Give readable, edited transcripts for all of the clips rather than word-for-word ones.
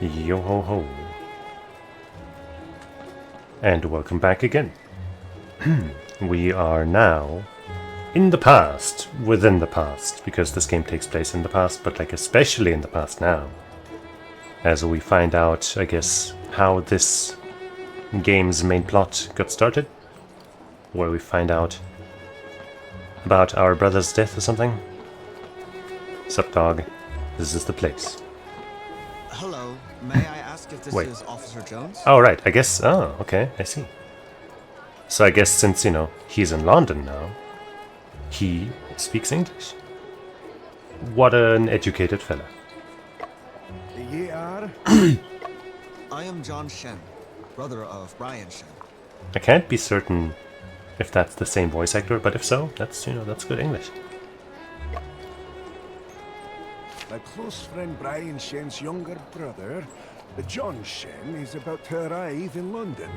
Yo ho ho. And welcome back again. We are now in the past, within the past, because this game takes place in the past, but like especially in the past now. As we find out, I guess, how this game's main plot got started. Where we find out about our brother's death or something. Sup dog, this is the place. Hello, may I ask if this Wait. is Officer Jones? Oh right, I guess, oh, okay, I see. So I guess since, you know, he's in London now, he speaks English. What an educated fella. Ye are? I am John Shen, brother of Brian Shen. I can't be certain if that's the same voice actor, but if so, that's, you know, that's good English. My close friend Brian Shen's younger brother, John Shen, is about to arrive in London.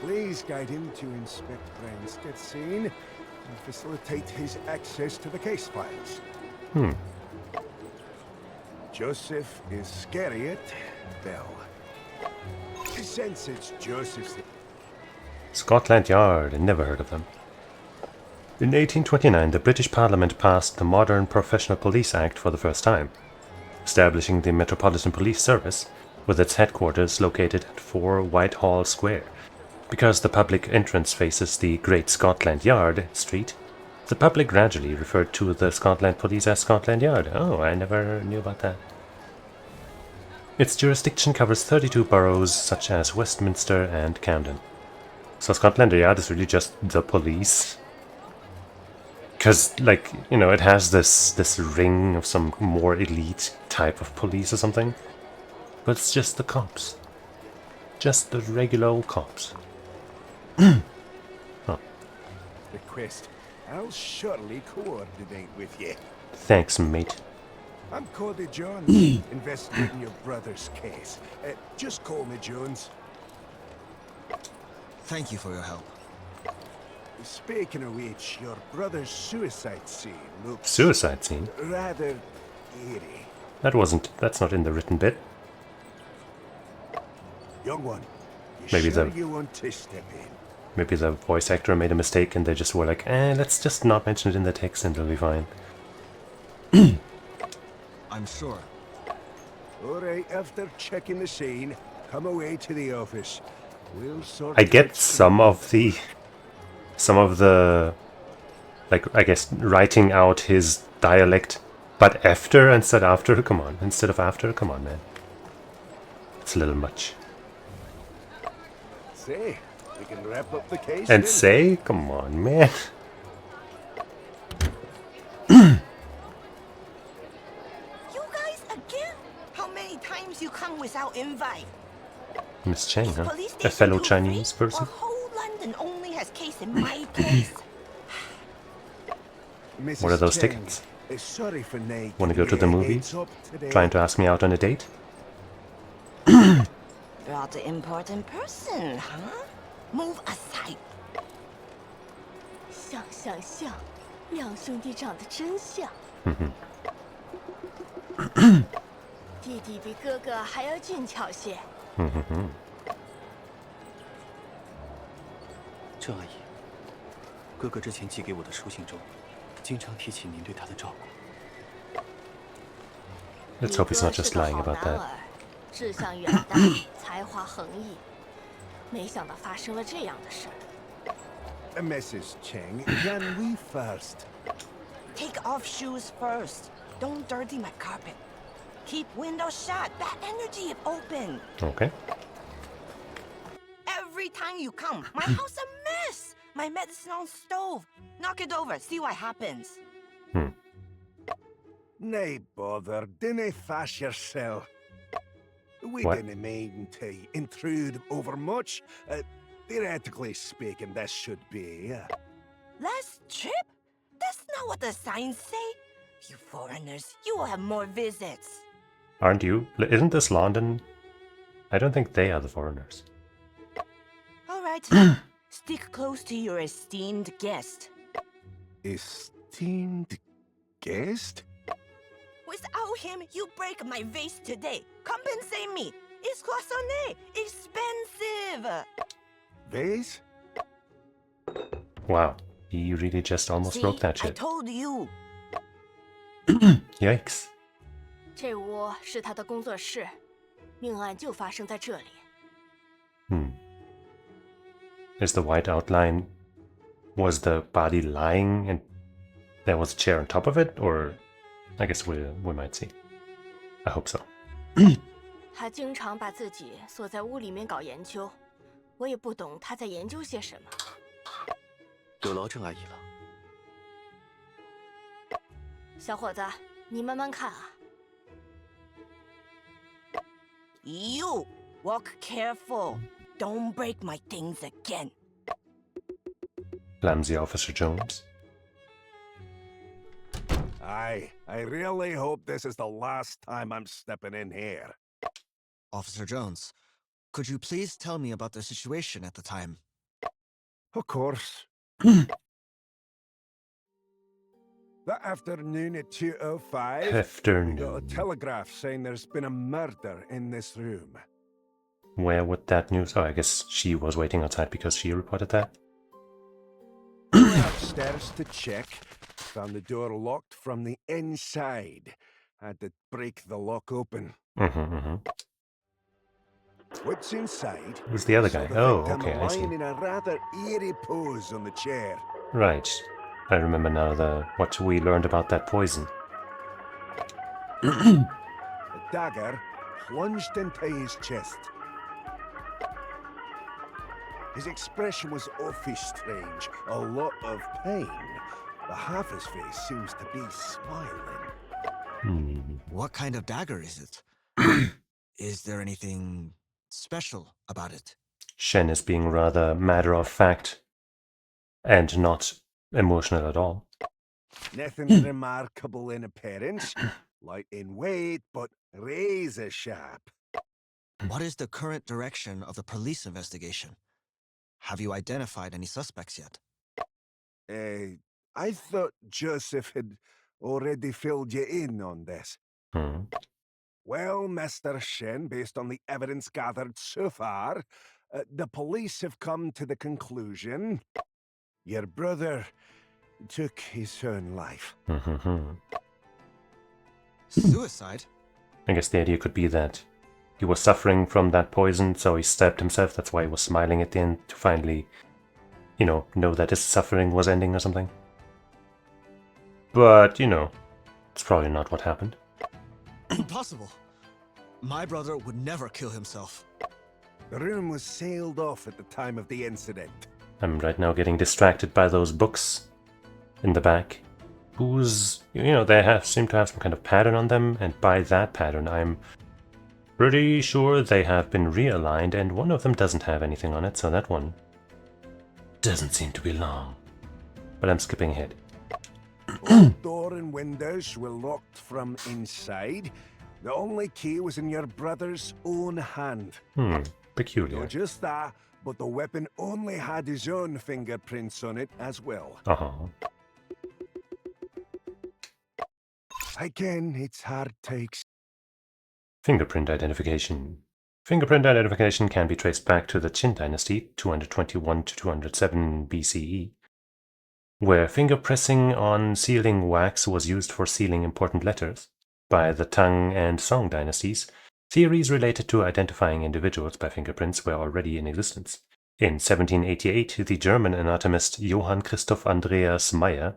Please guide him to inspect Brian's death scene and facilitate his access to the case files. Joseph Iscariot Bell. Since it's Joseph's... Scotland Yard, I never heard of them. In 1829, the British Parliament passed the Modern Professional Police Act for the first time, establishing the Metropolitan Police Service, with its headquarters located at 4 Whitehall Square. Because the public entrance faces the Great Scotland Yard Street, the public gradually referred to the Scotland Police as Scotland Yard. Oh, I never knew about that. Its jurisdiction covers 32 boroughs such as Westminster and Camden. So Scotland Yard is really just the police. Because, like, you know, it has this ring of some more elite type of police or something. But it's just the cops. Just the regular old cops. request. I'll surely coordinate with you. Thanks, mate. I'm Cody Jones, investigating your brother's case. Just call me Jones. Thank you for your help. Speaking of which, your brother's suicide scene looks Suicide scene? rather eerie. That's not in the written bit. Young one, Maybe sure the- you want to step in? Maybe the voice actor made a mistake and they just were like, let's just not mention it in the text and it'll be fine. I'm sure. Alright, after checking the scene, come away to the office. We'll sort I it get out. some of the, like, I guess, writing out his dialect, but after instead of after, come on, man. It's a little much. Say, we can wrap up the case And then. say, come on, man. You guys again? How many times you come without invite? Miss Chang, Is huh? police A station fellow too Chinese free, person? Or whole London only has case in my place? Mrs. What are those Chang, tickets? Sorry for Nate. Wanna go to the movies? Trying to ask me out on a date? Rather important person, huh? Move aside. 想想像，两兄弟长得真像。弟弟比哥哥还要俊俏些。郑阿姨，哥哥之前寄给我的书信中，经常提起您对他的照顾。 Let's hope he's not just lying 你哥 about 是个 that. 好男儿，志向远大，才华横溢。没想到发生了这样的事儿。 Mrs. Chang, can we first? Take off shoes first. Don't dirty my carpet. Keep windows shut. Bad energy if open. Okay. Every time you come, my house a mess. My medicine on stove. Knock it over. See what happens. Nay, bother. Dinna fash yourself. We What? didn't mean to intrude over much. Theoretically speaking, this should be... Last trip? That's not what the signs say. You foreigners, you will have more visits. Aren't you? Isn't this London? I don't think they are the foreigners. All right. Stick close to your esteemed guest. Esteemed guest? Without him, you break my vase today. Compensate me. It's cloisonné. Expensive. Vase? Wow, he really just almost See, broke that I shit. told you. Yikes. 这屋是他的工作室，命案就发生在这里。Is the white outline... Was the body lying and there was a chair on top of it? Or... I guess we might see. I hope so. 他经常把自己锁在屋里面搞研究，我也不懂他在研究些什么。有劳郑阿姨了。小伙子，你慢慢看啊。 You walk careful. Don't break my things again. Clumsy Officer Jones. Aye, I really hope this is the last time I'm stepping in here. Officer Jones, could you please tell me about the situation at the time? Of course. That afternoon at 2:05, we got a Afternoon. telegraph saying there's been a murder in this room. Where would that news... Oh, I guess she was waiting outside because she reported that. We went upstairs to check. Found the door locked from the inside. Had to break the lock open. What's inside? Who's the other guy? Saw the Oh, victim okay, I see. lying in a rather eerie pose on the chair. Right. I remember now what we learned about that poison. The dagger plunged into his chest. His expression was awfully strange. A lot of pain. But half his face seems to be smiling. What kind of dagger is it? Is there anything special about it? Shen is being rather matter-of-fact and not emotional at all. Nothing remarkable in appearance. Light in weight, but razor sharp. What is the current direction of the police investigation? Have you identified any suspects yet? I thought Joseph had already filled you in on this. Well, Mr. Shen, based on the evidence gathered so far, the police have come to the conclusion your brother took his own life. Suicide? I guess the idea could be that he was suffering from that poison, so he stabbed himself. That's why he was smiling at the end to finally, you know that his suffering was ending or something. But, it's probably not what happened. Impossible. My brother would never kill himself. The room was sealed off at the time of the incident. I'm right now getting distracted by those books in the back. Whose, they seem to have some kind of pattern on them, and by that pattern I'm pretty sure they have been realigned, and one of them doesn't have anything on it, so that one doesn't seem to belong. But I'm skipping ahead. Both door and windows were locked from inside. The only key was in your brother's own hand. Peculiar. Not just that, but the weapon only had his own fingerprints on it as well. Again, it's hard to explain. Fingerprint identification. Fingerprint identification can be traced back to the Qin dynasty, 221 to 207 BCE, where finger pressing on sealing wax was used for sealing important letters. By the Tang and Song dynasties, theories related to identifying individuals by fingerprints were already in existence. In 1788, the German anatomist Johann Christoph Andreas Meyer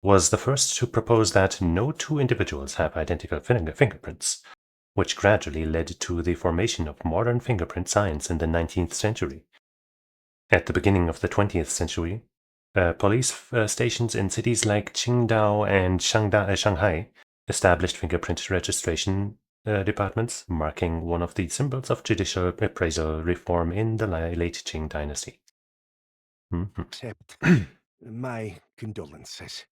was the first to propose that no two individuals have identical fingerprints, which gradually led to the formation of modern fingerprint science in the 19th century. At the beginning of the 20th century, police stations in cities like Qingdao and Shanghai established fingerprint registration departments, marking one of the symbols of judicial appraisal reform in the late Qing dynasty. Accept my condolences.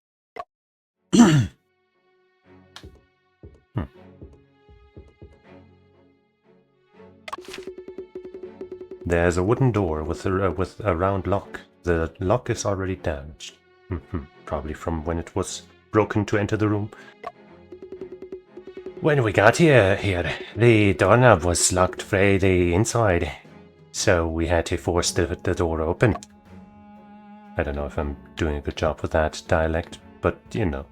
There's a wooden door with a round lock. The lock is already damaged. Probably from when it was broken to enter the room. When we got here, the doorknob was locked from the inside, so we had to force the door open. I don't know if I'm doing a good job with that dialect, but you know.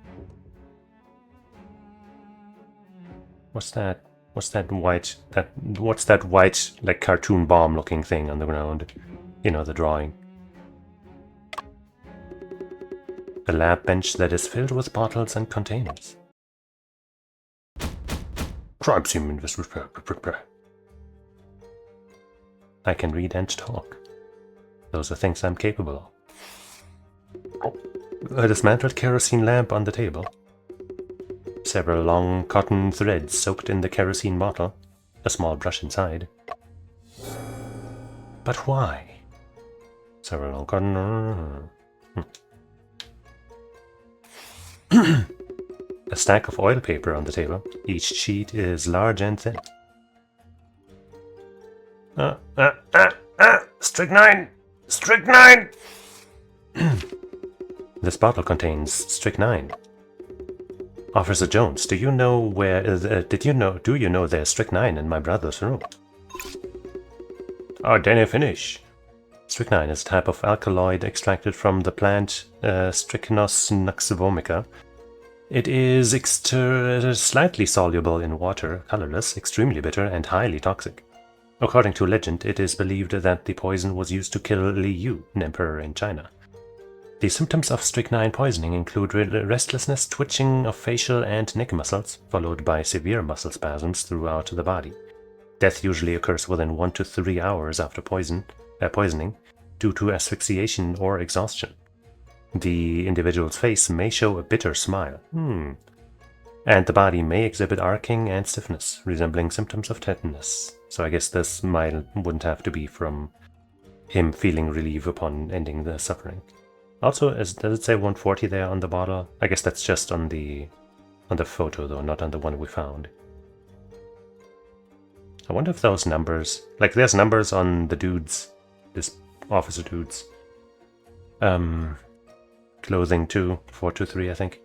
What's that? What's that white, like, cartoon bomb looking thing on the ground? You know, the drawing. A lab bench that is filled with bottles and containers. Crime scene investigation. I can read and talk. Those are things I'm capable of. A dismantled kerosene lamp on the table. Several long cotton threads soaked in the kerosene bottle. A small brush inside. But why? Several long cotton... A stack of oil paper on the table. Each sheet is large and thin. Strychnine! Strychnine! This bottle contains strychnine. Officer Jones, do you know where... do you know there's strychnine in my brother's room? Oh, didn't finish. Strychnine is a type of alkaloid extracted from the plant Strychnos vomica. It is slightly soluble in water, colorless, extremely bitter, and highly toxic. According to legend, it is believed that the poison was used to kill Li Yu, an emperor in China. The symptoms of strychnine poisoning include restlessness, twitching of facial and neck muscles, followed by severe muscle spasms throughout the body. Death usually occurs within 1 to 3 hours after poisoning, due to asphyxiation or exhaustion. The individual's face may show a bitter smile, and the body may exhibit arcing and stiffness, resembling symptoms of tetanus. So I guess this smile wouldn't have to be from him feeling relief upon ending the suffering. Also, does it say 140 there on the bottle? I guess that's just on the photo though, not on the one we found. I wonder if those numbers, like there's numbers on the dudes, this officer dudes. Clothing too, 423 I think.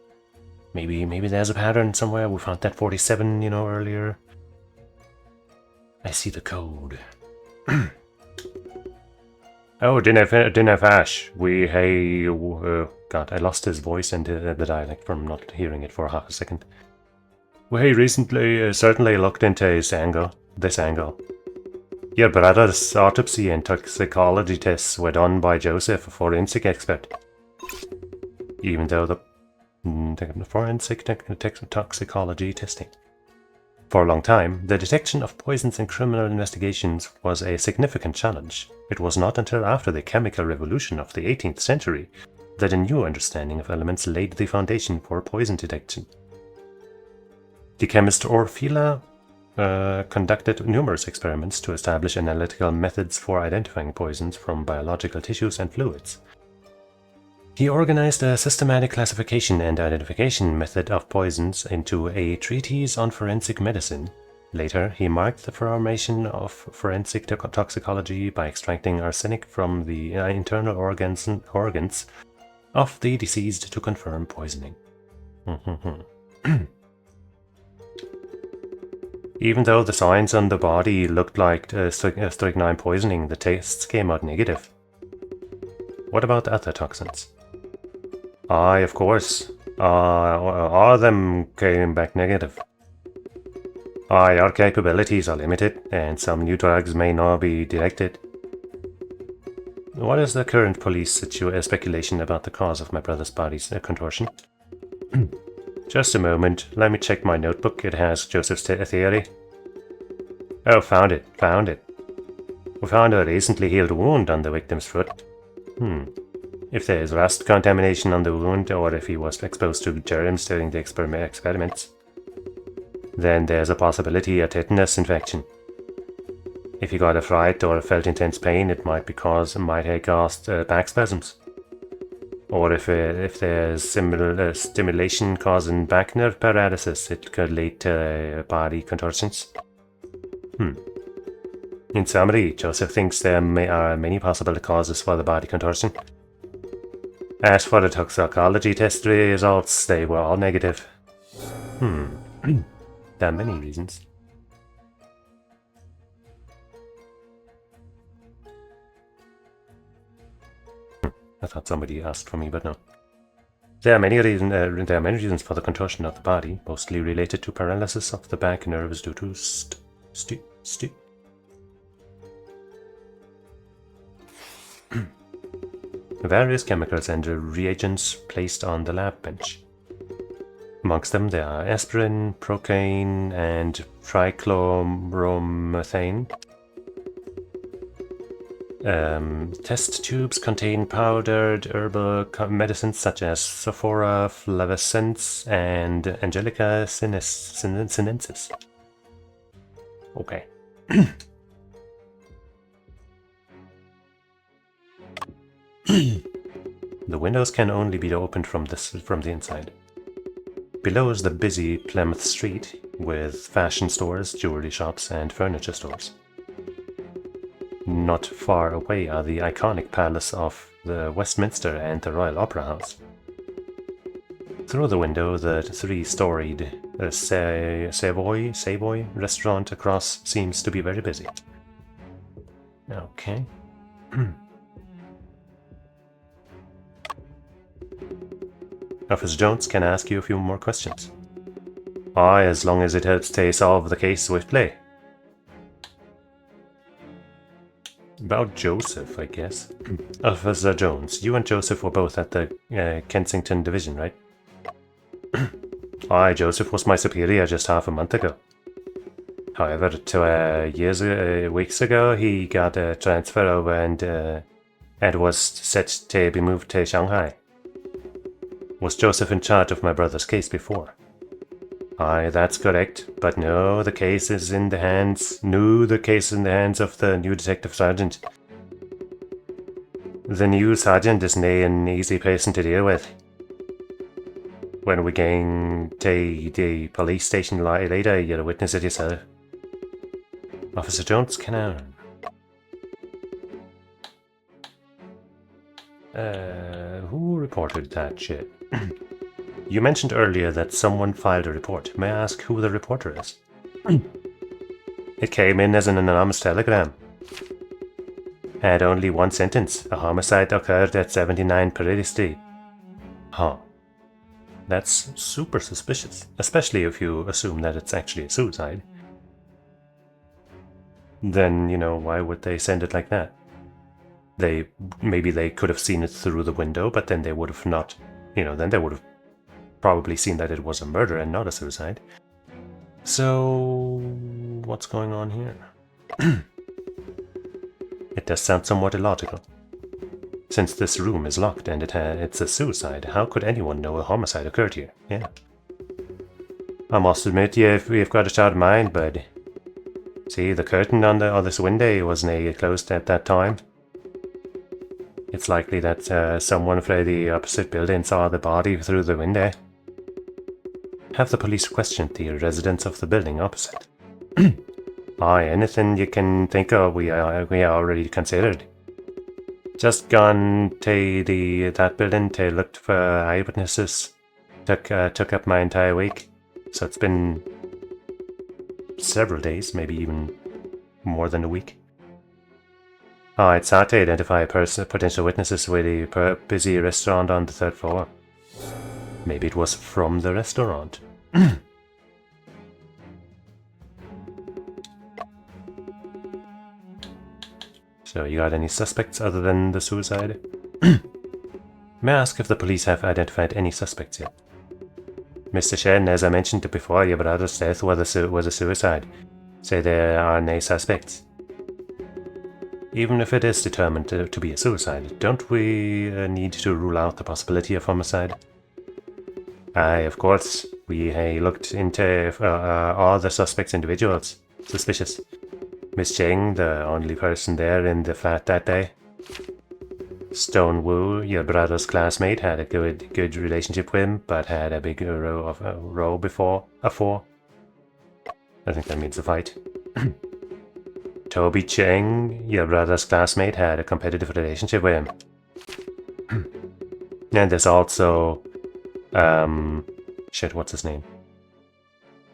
Maybe there's a pattern somewhere. We found that 47, you know, earlier. I see the code. Oh, didn't Ash. God, I lost his voice and the dialect from not hearing it for half a second. We recently certainly looked into this angle. Your brother's autopsy and toxicology tests were done by Joseph, a forensic expert. Even though the forensic toxicology testing. For a long time, the detection of poisons in criminal investigations was a significant challenge. It was not until after the chemical revolution of the 18th century that a new understanding of elements laid the foundation for poison detection. The chemist Orfila conducted numerous experiments to establish analytical methods for identifying poisons from biological tissues and fluids. He organized a systematic classification and identification method of poisons into a treatise on forensic medicine. Later, he marked the formation of forensic toxicology by extracting arsenic from the internal organs of the deceased to confirm poisoning. Even though the signs on the body looked like strychnine poisoning, the tests came out negative. What about the other toxins? Aye, of course. All of them came back negative. Aye, our capabilities are limited, and some new drugs may not be detected. What is the current police speculation about the cause of my brother's body's contortion? Just a moment, let me check my notebook. It has Joseph's theory. Oh, found it. We found a recently healed wound on the victim's foot. If there is rust contamination on the wound, or if he was exposed to germs during the experiments, then there's a possibility of tetanus infection. If he got a fright or felt intense pain, it might have caused back spasms. Or if there's similar stimulation causing back nerve paralysis, it could lead to body contortions. In summary, Joseph thinks there are many possible causes for the body contortion. As for the toxicology test results, they were all negative. There are many reasons. I thought somebody asked for me, but no. There are many reasons for the contortion of the body, mostly related to paralysis of the back nerves due to various chemicals and reagents placed on the lab bench. Amongst them there are aspirin, procaine, and trichloromethane. Test tubes contain powdered herbal medicines such as Sophora flavescens and Angelica sinensis. Okay. The windows can only be opened from the inside. Below is the busy Plymouth Street with fashion stores, jewelry shops, and furniture stores. Not far away are the iconic palace of the Westminster and the Royal Opera House. Through the window, the three-storied Savoy restaurant across seems to be very busy. Okay. Officer Jones, can I ask you a few more questions? Aye, as long as it helps to solve the case swiftly. About Joseph, I guess. Officer Jones, you and Joseph were both at the Kensington Division, right? Aye, Joseph was my superior just half a month ago. However, 2 weeks ago, he got a transfer over and was set to be moved to Shanghai. Was Joseph in charge of my brother's case before? Aye, that's correct, but no, the case is in the hands of the new detective sergeant. The new sergeant is nae an easy person to deal with. When we gang to the police station later, you'll witness it yourself. Officer Jones, can I... who reported that shit? You mentioned earlier that someone filed a report. May I ask who the reporter is? It came in as an anonymous telegram. Had only one sentence. A homicide occurred at 79 Prairie Street. Huh. That's super suspicious, especially if you assume that it's actually a suicide. Then, you know, why would they send it like that? Maybe they could have seen it through the window, but then they would have not, then they would have probably seen that it was a murder and not a suicide. So, what's going on here? It does sound somewhat illogical. Since this room is locked and it's a suicide, how could anyone know a homicide occurred here? Yeah. I must admit, you've got a sharp mind, bud. See, the curtain on this window wasn't closed at that time. It's likely that someone from the opposite building saw the body through the window. Have the police questioned the residents of the building opposite? Aye, anything you can think of we already considered. Just gone to that building to look for eyewitnesses. Took up my entire week, so it's been several days, maybe even more than a week. It's hard to identify potential witnesses with a busy restaurant on the 3rd floor. Maybe it was from the restaurant. So, you got any suspects other than the suicide? May I ask if the police have identified any suspects yet? Mr. Shen, as I mentioned before, your brother's death was a suicide, so there are no suspects. Even if it is determined to be a suicide, don't we need to rule out the possibility of homicide? Aye, of course. We looked into all the suspects' individuals. Suspicious. Miss Cheng, the only person there in the flat that day. Stone Wu, your brother's classmate, had a good relationship with him, but had a big row before a four. I think that means a fight. Toby Cheng, your brother's classmate, had a competitive relationship with him. And there's also, shit, what's his name?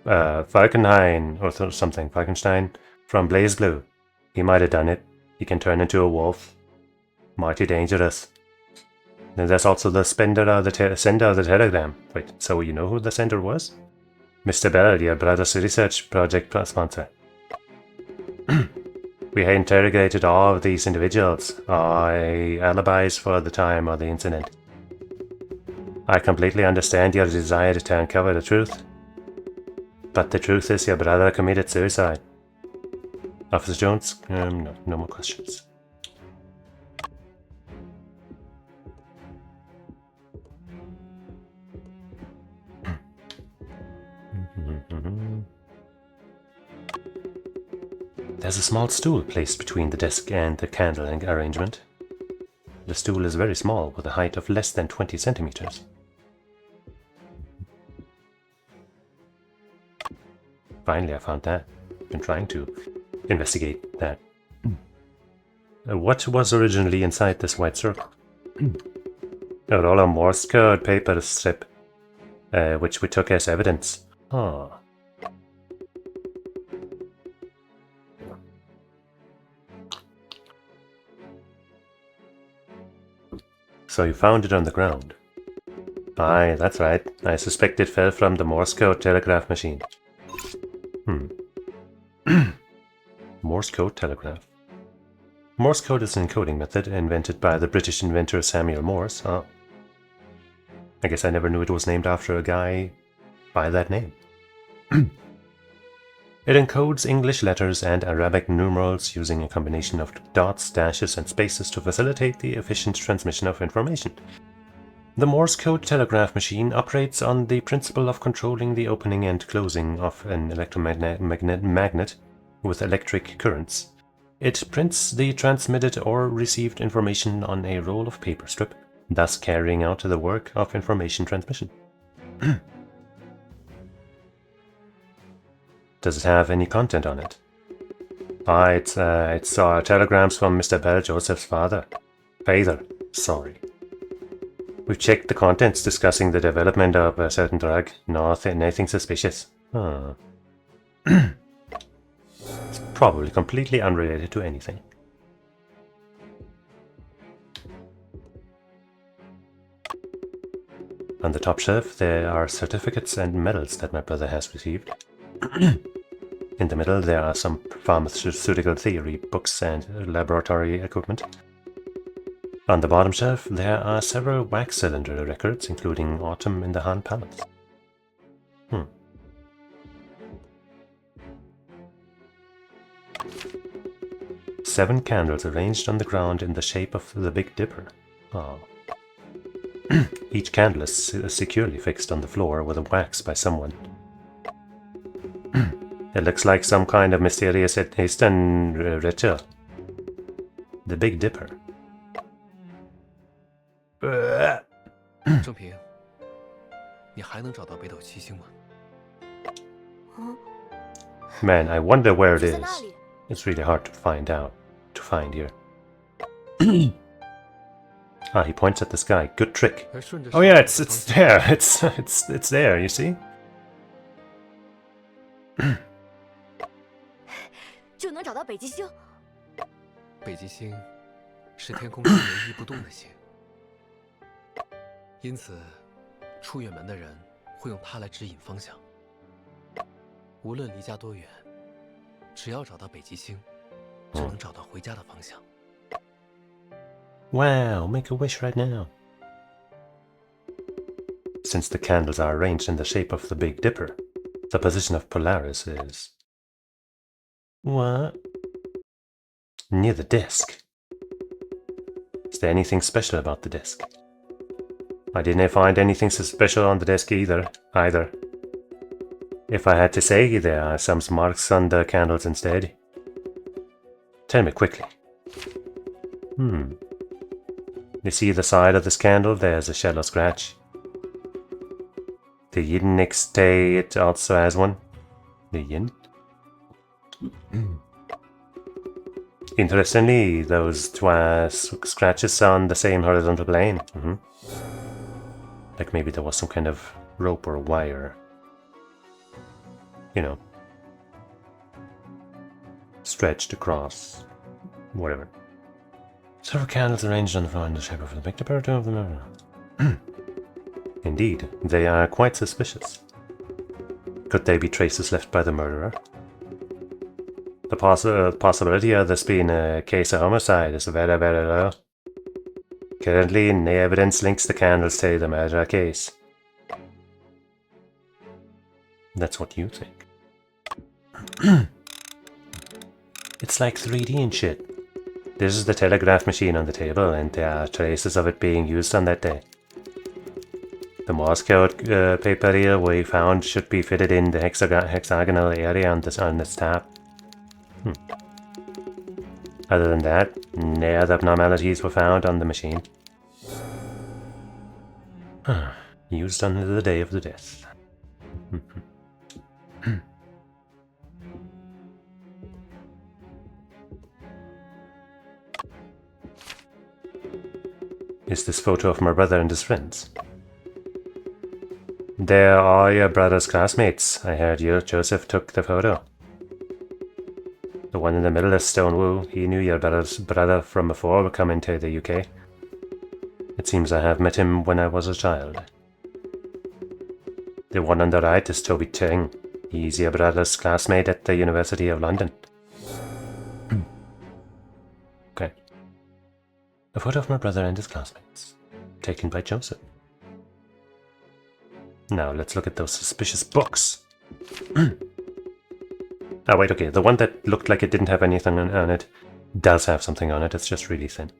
Falkenhayn or something, Falkenstein from Blaze Blue. He might have done it. He can turn into a wolf. Mighty dangerous. And there's also the sender of the telegram. Wait, so you know who the sender was? Mr. Bell, your brother's research project sponsor. We interrogated all of these individuals, alibis for the time of the incident. I completely understand your desire to uncover the truth. But the truth is your brother committed suicide. Officer Jones? No more questions. There's a small stool placed between the desk and the candle arrangement. The stool is very small, with a height of less than 20 centimeters. Finally, I found that. Been trying to investigate that. What was originally inside this white circle? A roll of Morse code paper strip, which we took as evidence. Ah. So you found it on the ground. Aye, that's right. I suspect it fell from the Morse code telegraph machine. Morse code telegraph. Morse code is an encoding method invented by the British inventor Samuel Morse. Oh. I guess I never knew it was named after a guy by that name. It encodes English letters and Arabic numerals using a combination of dots, dashes, and spaces to facilitate the efficient transmission of information. The Morse code telegraph machine operates on the principle of controlling the opening and closing of an electromagnet with electric currents. It prints the transmitted or received information on a roll of paper strip, thus carrying out the work of information transmission. Does it have any content on it? It's telegrams from Mr. Bell, Joseph's father. Sorry. We've checked the contents discussing the development of a certain drug. Nothing suspicious. It's probably completely unrelated to anything. On the top shelf, there are certificates and medals that my brother has received. In the middle, there are some pharmaceutical theory books and laboratory equipment. On the bottom shelf, there are several wax cylinder records, including Autumn in the Han Palace. 7 candles arranged on the ground in the shape of the Big Dipper. Oh. Each candle is securely fixed on the floor with a wax by someone. It looks like some kind of mysterious Eastern ritual. The Big Dipper. 郑平，你还能找到北斗七星吗？ Man, I wonder where it 就在那 is. 里。 It's really hard to find here. Ah, he points at the sky. Good trick. 而顺着 Oh yeah, it's there. It's there. You see? 就能找到北极星。北极星是天空中唯一不动的星，因此出远门的人会用它来指引方向。无论离家多远，只要找到北极星，就能找到回家的方向。 Wow, make a wish right now. Since the candles are arranged in the shape of the Big Dipper, the position of Polaris is... What? Near the desk. Is there anything special about the desk? I didn't find anything so special on the desk either. If I had to say, there are some marks on the candles instead. Tell me quickly. You see the side of this candle? There's a shallow scratch. The yin next day it also has one. The yin? Interestingly, those two scratches are on the same horizontal plane. Like maybe there was some kind of rope or wire you know, stretched across, whatever. Several candles arranged on the floor in the shape of the picture of the murder. Indeed, they are quite suspicious. Could they be traces left by the murderer? The possibility of this being a case of homicide is very, very low. Currently, no evidence links the candles to the murder case. That's what you think. It's like 3D and shit. This is the telegraph machine on the table, and there are traces of it being used on that day. The Morse code paper reel we found should be fitted in the hexagonal area on this tab. Other than that, no other abnormalities were found on the machine. Used on the day of the death. Is this photo of my brother and his friends? There are your brother's classmates. I heard Joseph took the photo. The one in the middle is Stone Wu. He knew your brother from before coming to the UK. It seems I have met him when I was a child. The one on the right is Toby Ting. He's your brother's classmate at the University of London. Okay. A photo of my brother and his classmates, taken by Joseph. Now let's look at those suspicious books. Oh wait, okay, the one that looked like it didn't have anything on it does have something on it, it's just really thin.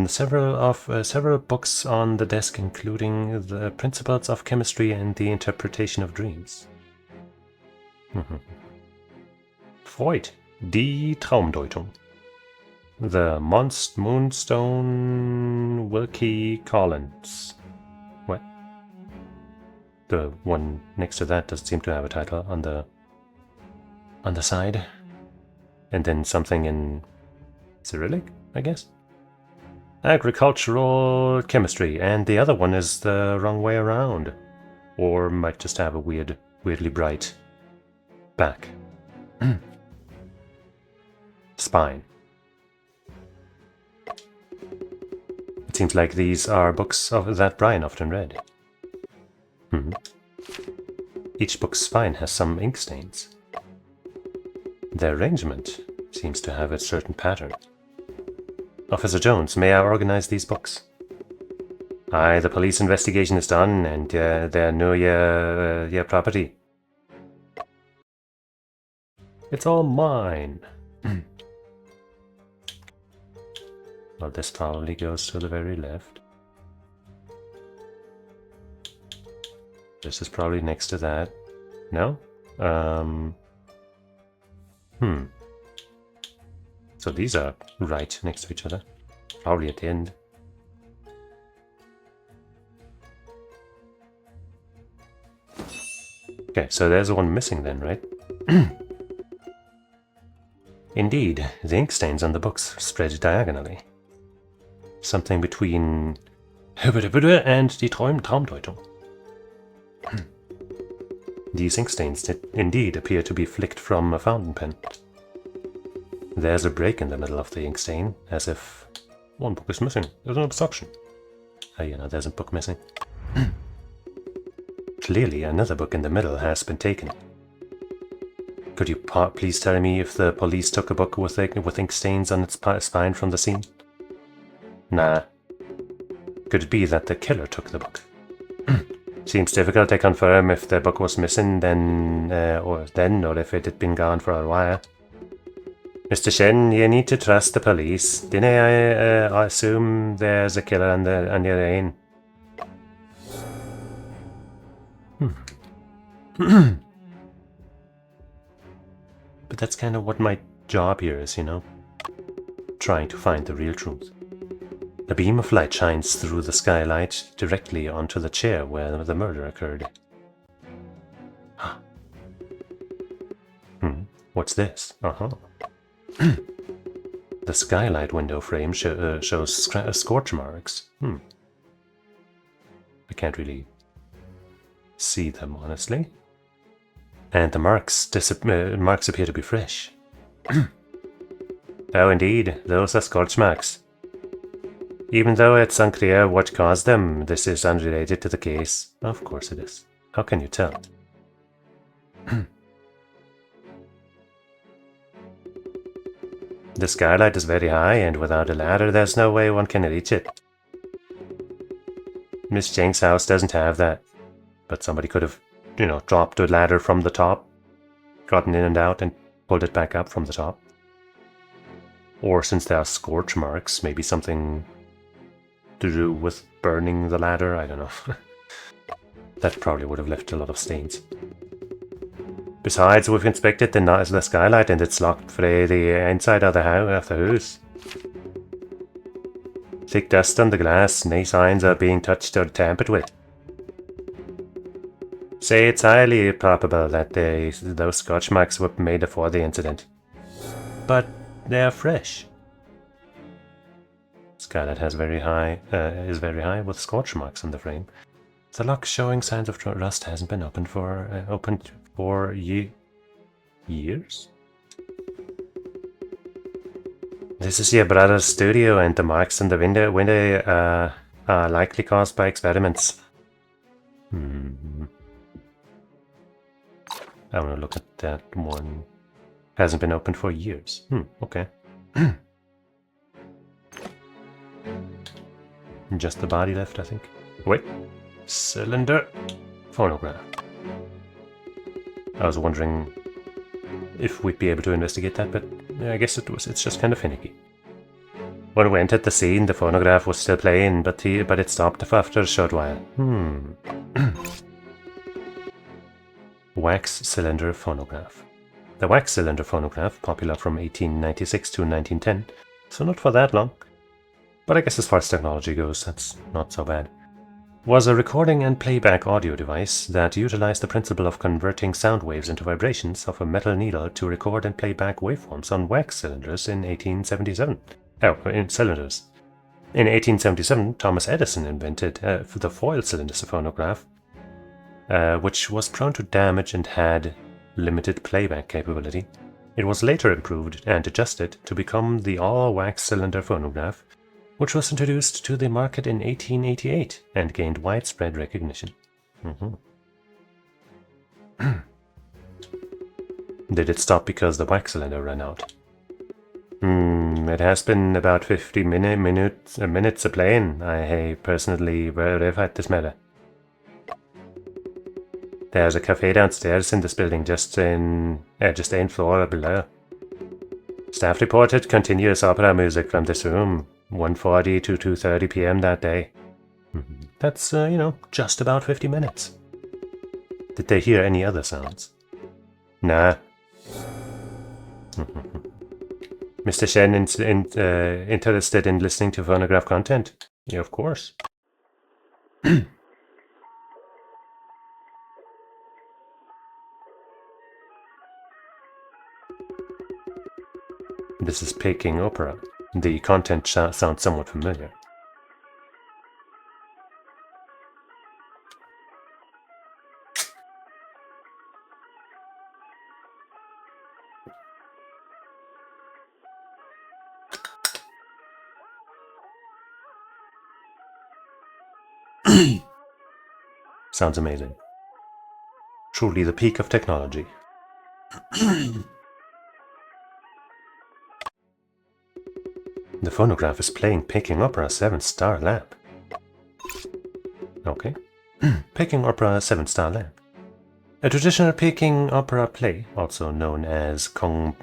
Several books on the desk, including the Principles of Chemistry and the Interpretation of Dreams. Freud, die Traumdeutung. The Moonstone Wilkie Collins. What? The one next to that doesn't seem to have a title on the side. And then something in Cyrillic, I guess? Agricultural Chemistry, and the other one is the wrong way around. Or might just have a weirdly bright back. Spine. It seems like these are books that Brian often read. Each book's spine has some ink stains. Their arrangement seems to have a certain pattern. Officer Jones, may I organize these books? Aye, the police investigation is done, and they know your property. It's all mine. Well, this probably goes to the very left. This is probably next to that. No? So these are right next to each other. Probably at the end. Okay, so there's one missing then, right? Indeed, the ink stains on the books spread diagonally. Something between and die Traumdeutung. These ink stains indeed appear to be flicked from a fountain pen. There's a break in the middle of the ink stain, as if one book is missing. There's an obstruction. There's a book missing. Clearly, another book in the middle has been taken. Could you please tell me if the police took a book with ink stains on its spine from the scene? Nah. Could it be that the killer took the book? Seems difficult to confirm if the book was missing or if it had been gone for a while. Mr. Shen, you need to trust the police. Didn't I assume there's a killer on your reign? But that's kind of what my job here is, Trying to find the real truth. A beam of light shines through the skylight directly onto the chair where the murder occurred. What's this? The skylight window frame shows scorch marks. I can't really see them, honestly. And the marks appear to be fresh. Oh, indeed, those are scorch marks. Even though it's unclear what caused them, this is unrelated to the case. Of course it is. How can you tell? The skylight is very high, and without a ladder, there's no way one can reach it. Miss Jenks' house doesn't have that. But somebody could have, dropped a ladder from the top, gotten in and out, and pulled it back up from the top. Or since there are scorch marks, maybe something to do with burning the ladder, I don't know. That probably would have left a lot of stains. Besides, we've inspected the skylight and it's locked for the inside of the house. Thick dust on the glass, no signs of being touched or tampered with. Say it's highly probable that those scorch marks were made before the incident. But they are fresh. Skylight is very high with scorch marks on the frame. The lock showing signs of rust hasn't been opened for years? This is your brother's studio, and the marks on the window are likely caused by experiments. I want to look at that one. Hasn't been opened for years. Okay. Just the body left, I think. Wait. Cylinder. Phonograph. I was wondering if we'd be able to investigate that, but I guess it's just kind of finicky. When we entered the scene, the phonograph was still playing, but it stopped after a short while. Wax cylinder phonograph. The wax cylinder phonograph, popular from 1896 to 1910, so not for that long. But I guess as far as technology goes, that's not so bad. Was a recording and playback audio device that utilized the principle of converting sound waves into vibrations of a metal needle to record and play back waveforms on wax cylinders in 1877. In cylinders. In 1877, Thomas Edison invented the foil cylinder phonograph, which was prone to damage and had limited playback capability. It was later improved and adjusted to become the all-wax cylinder phonograph, which was introduced to the market in 1888 and gained widespread recognition. Did it stop because the wax cylinder ran out? It has been about 50 minutes of playing. I personally verified this matter. There's a cafe downstairs in this building, just in floor below. Staff reported continuous opera music from this room, 1:40 to 2:30 p.m. that day. That's, just about 50 minutes. Did they hear any other sounds? Nah. Mr. Shen interested in listening to phonograph content? Yeah, of course. This is Peking opera. The content sounds somewhat familiar. Sounds amazing. Truly the peak of technology. The phonograph is playing Peking Opera 7-Star Lamp. Okay. Peking Opera 7-Star Lamp. A traditional Peking opera play, also known as Kong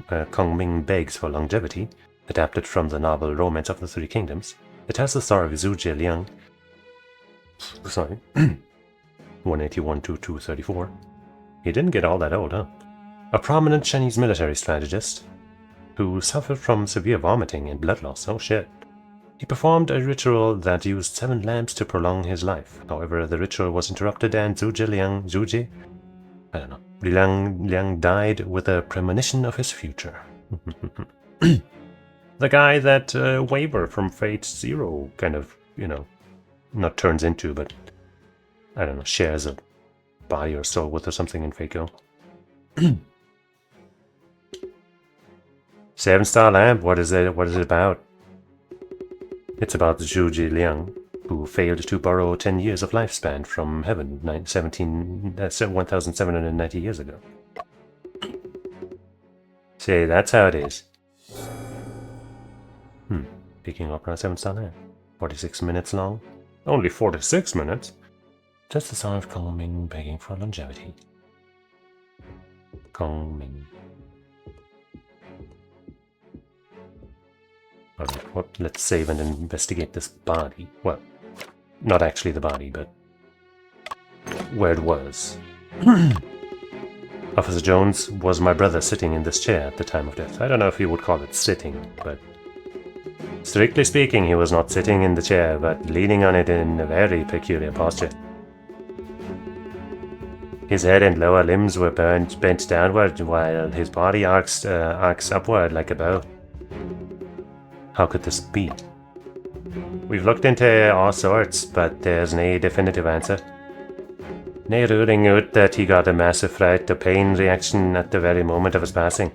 Ming Begs for Longevity, adapted from the novel Romance of the Three Kingdoms. It has the star of Zhu Zhiliang. 181 to 234. He didn't get all that old, huh? A prominent Chinese military strategist who suffered from severe vomiting and blood loss. Oh shit. He performed a ritual that used 7 lamps to prolong his life. However, the ritual was interrupted and Liang died with a premonition of his future. The guy that Waver from Fate Zero kind of, not turns into, but, I don't know, shares a body or soul with or something in Faco. Seven-star lamp, what is it about? It's about Zhu Jiliang, who failed to borrow 10 years of lifespan from heaven 1,790 years ago. Say, that's how it is. Picking up on a 7-star lamp. 46 minutes long. Only 46 minutes? Just the sound of Kong Ming begging for longevity. Kong Ming. Alright, well, let's save and investigate this body. Well, not actually the body, but where it was. Officer Jones, was my brother sitting in this chair at the time of death? I don't know if you would call it sitting, but strictly speaking, he was not sitting in the chair, but leaning on it in a very peculiar posture. His head and lower limbs were bent downward, while his body arcs upward like a bow. How could this be? We've looked into all sorts, but there's no definitive answer. No ruling out that he got a massive fright or pain reaction at the very moment of his passing.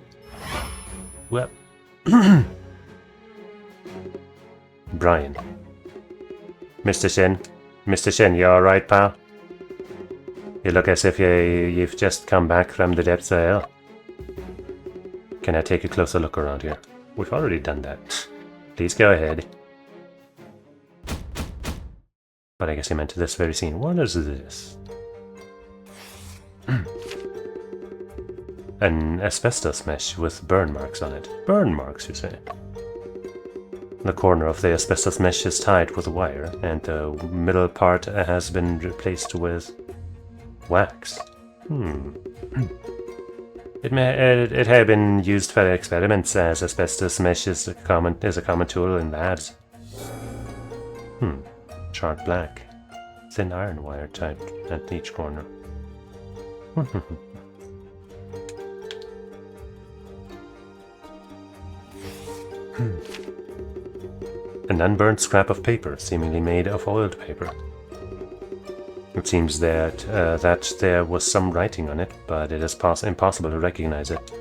Well... Brian. Mr. Shen, you alright, pal? You look as if you've just come back from the depths of hell. Can I take a closer look around here? We've already done that. Please go ahead. But I guess he meant this very scene. What is this? An asbestos mesh with burn marks on it. Burn marks, you say? The corner of the asbestos mesh is tied with a wire, and the middle part has been replaced with wax. It had been used for experiments, as asbestos mesh is a common tool in labs. Charred black. Thin iron wire tied at each corner. An unburned scrap of paper, seemingly made of oiled paper. It seems that there was some writing on it, but it is impossible to recognize it.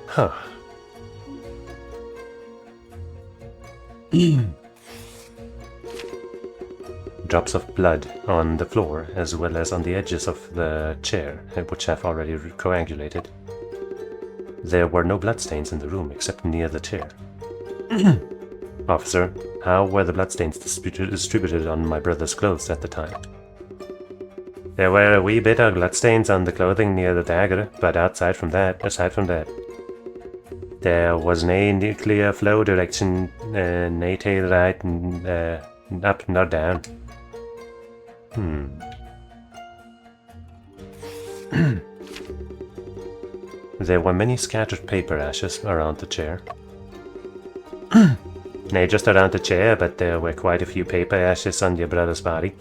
Huh. Drops of blood on the floor, as well as on the edges of the chair, which have already coagulated. There were no bloodstains in the room except near the chair. Officer, how were the bloodstains distributed on my brother's clothes at the time? There were a wee bit of bloodstains on the clothing near the dagger, but aside from that, there was no clear flow direction, no tail right, up nor down. There were many scattered paper ashes around the chair. Nay, just around the chair, but there were quite a few paper ashes on your brother's body.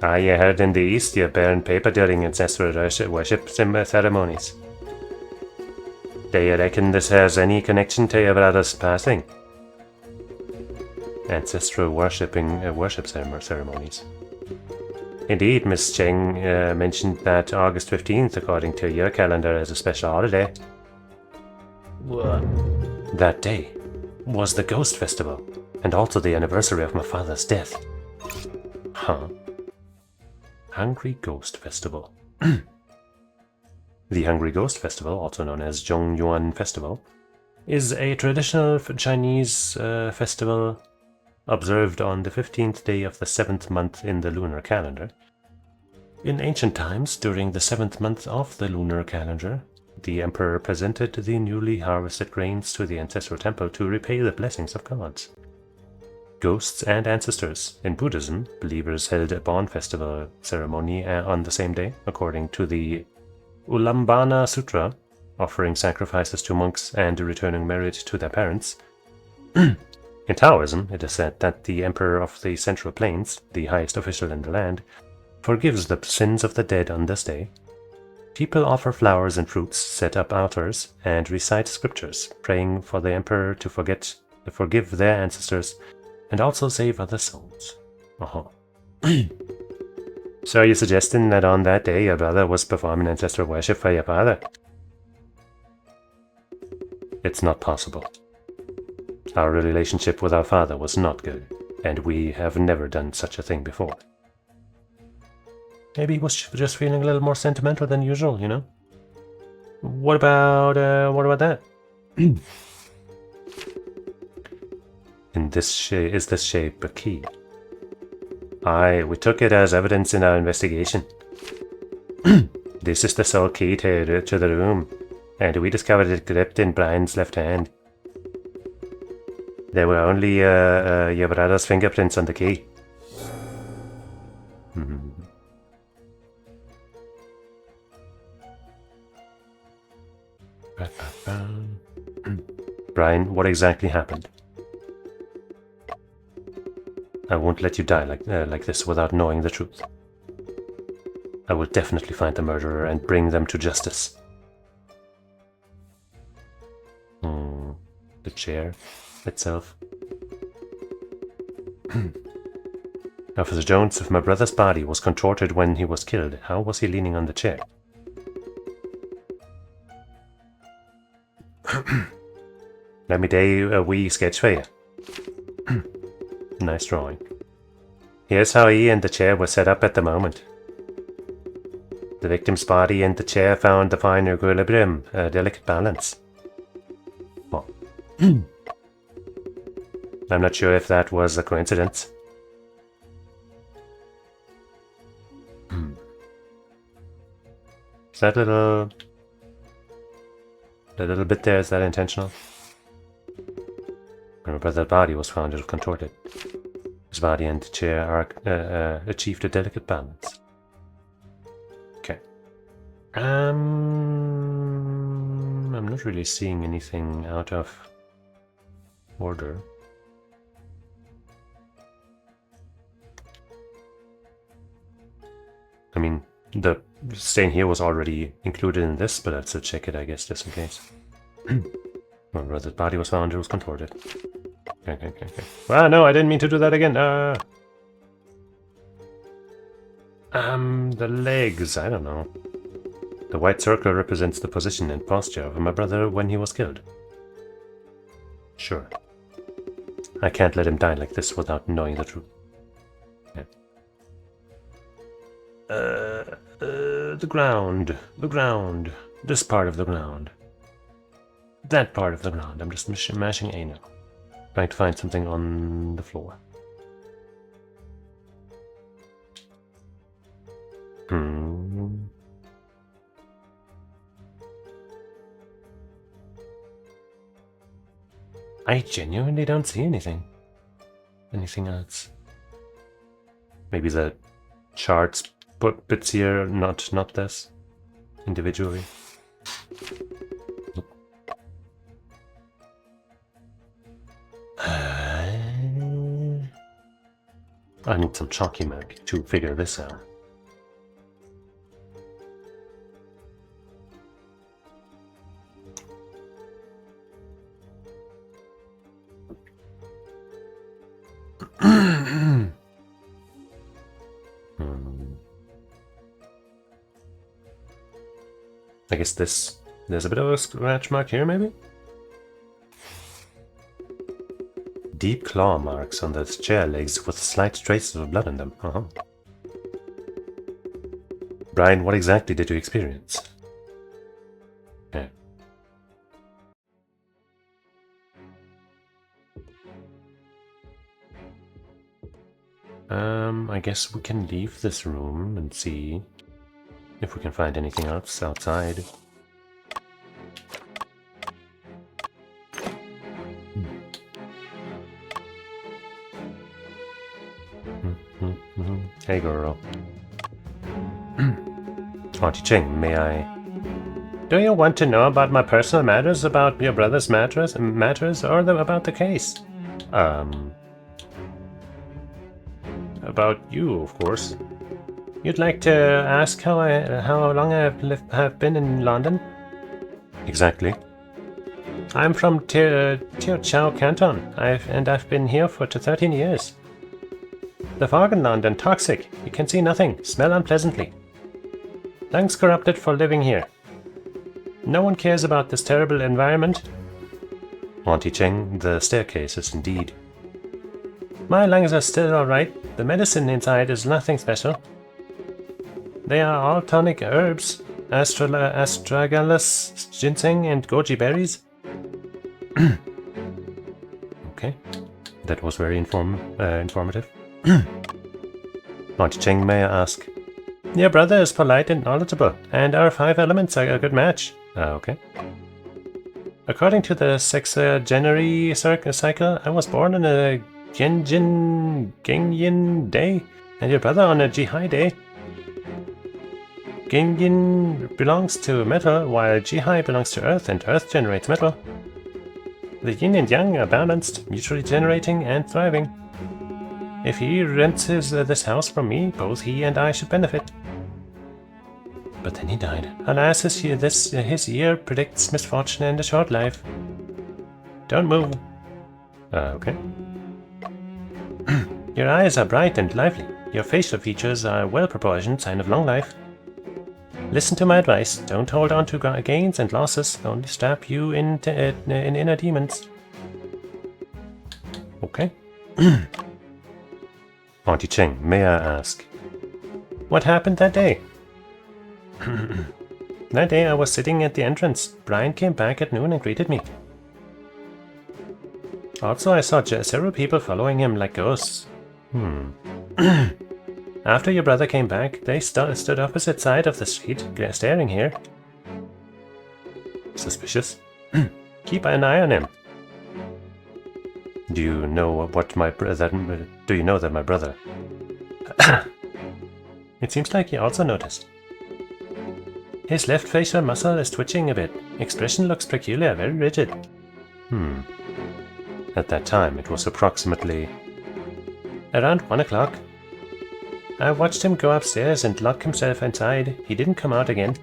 I heard in the East you burn paper during ancestral worship ceremonies. Do you reckon this has any connection to your brother's passing? Ancestral worship ceremonies. Indeed, Miss Cheng mentioned that August 15th, according to your calendar, is a special holiday. What? That day was the Ghost Festival, and also the anniversary of my father's death. Huh. Hungry Ghost Festival. The Hungry Ghost Festival, also known as Zhongyuan Festival, is a traditional Chinese festival observed on the 15th day of the 7th month in the lunar calendar. In ancient times, during the 7th month of the lunar calendar, the emperor presented the newly harvested grains to the ancestral temple to repay the blessings of gods. Ghosts and ancestors. In Buddhism, believers held a Bon festival ceremony on the same day, according to the Ulambana Sutra, offering sacrifices to monks and returning merit to their parents. In Taoism, it is said that the Emperor of the Central Plains, the highest official in the land, forgives the sins of the dead on this day. People offer flowers and fruits, set up altars, and recite scriptures, praying for the Emperor to forgive their ancestors and also save other souls. Uh-huh. So are you suggesting that on that day your brother was performing ancestral worship for your father? It's not possible. Our relationship with our father was not good, and we have never done such a thing before. Maybe he was just feeling a little more sentimental than usual, you know? What about that? Is this shape a key? Aye, we took it as evidence in our investigation. This is the sole key to the room, and we discovered it gripped in Brian's left hand. There were only your brother's fingerprints on the key. Brian, what exactly happened? I won't let you die like this without knowing the truth. I will definitely find the murderer and bring them to justice. The chair itself. Officer Jones, if my brother's body was contorted when he was killed, how was he leaning on the chair? Let me do a wee sketch for you. Nice drawing. Here's how he and the chair were set up at the moment. The victim's body and the chair found the fine equilibrium, a delicate balance. Well, I'm not sure if that was a coincidence. Is that little bit there, is that intentional? When my brother's body was found, it was contorted. His body and the chair achieved a delicate balance. Okay. I'm not really seeing anything out of order. I mean, the stain here was already included in this, but I'll still check it, I guess, just in case. My brother's body was found, it was contorted. Okay. Ah, no, I didn't mean to do that again. The legs, I don't know. The white circle represents the position and posture of my brother when he was killed. Sure. I can't let him die like this without knowing the truth. Okay. The ground, this part of the ground, that part of the ground. I'm just mashing A now. Trying to find something on the floor. I genuinely don't see anything. Anything else? Maybe the charts put bits here, not this individually. I need some chalky milk to figure this out. I guess there's a bit of a scratch mark here, maybe? Deep claw marks on the chair legs with slight traces of blood on them. Brian, what exactly did you experience? Okay. I guess we can leave this room and see if we can find anything else outside. Hey girl. Auntie Ching, may I... Do you want to know about my personal matters, about your brother's matters, or about the case? About you, of course. You'd like to ask how long I have been in London? Exactly. I'm from Tiao Canton, I've been here for 13 years. The Vargenland and toxic. You can see nothing, smell unpleasantly. Lungs corrupted for living here. No one cares about this terrible environment. Auntie Cheng, the staircases indeed. My lungs are still alright. The medicine inside is nothing special. They are all tonic herbs, astragalus, ginseng, and goji berries. Okay, that was very informative. Auntie Cheng, may I ask? Your brother is polite and knowledgeable, and our 5 elements are a good match. Okay. According to the sexagenary cycle, I was born on a Gengyin day, and your brother on a Jihai day. Gengyin belongs to metal, while Jihai belongs to earth, and earth generates metal. The yin and yang are balanced, mutually generating and thriving. If he rents this house from me, both he and I should benefit. But then he died. Alas, his year predicts misfortune and a short life. Don't move. Okay. Your eyes are bright and lively. Your facial features are well-proportioned, sign of long life. Listen to my advice. Don't hold on to gains and losses. Only strap you in inner demons. Okay. Auntie Cheng, may I ask? What happened that day? That day I was sitting at the entrance. Brian came back at noon and greeted me. Also, I saw several people following him like ghosts. After your brother came back, they stood opposite side of the street, staring here. Suspicious. Keep an eye on him. Do you know what my brother? Do you know that my brother? It seems like he also noticed. His left facial muscle is twitching a bit. Expression looks peculiar, very rigid. At that time, it was approximately around 1 o'clock. I watched him go upstairs and lock himself inside. He didn't come out again.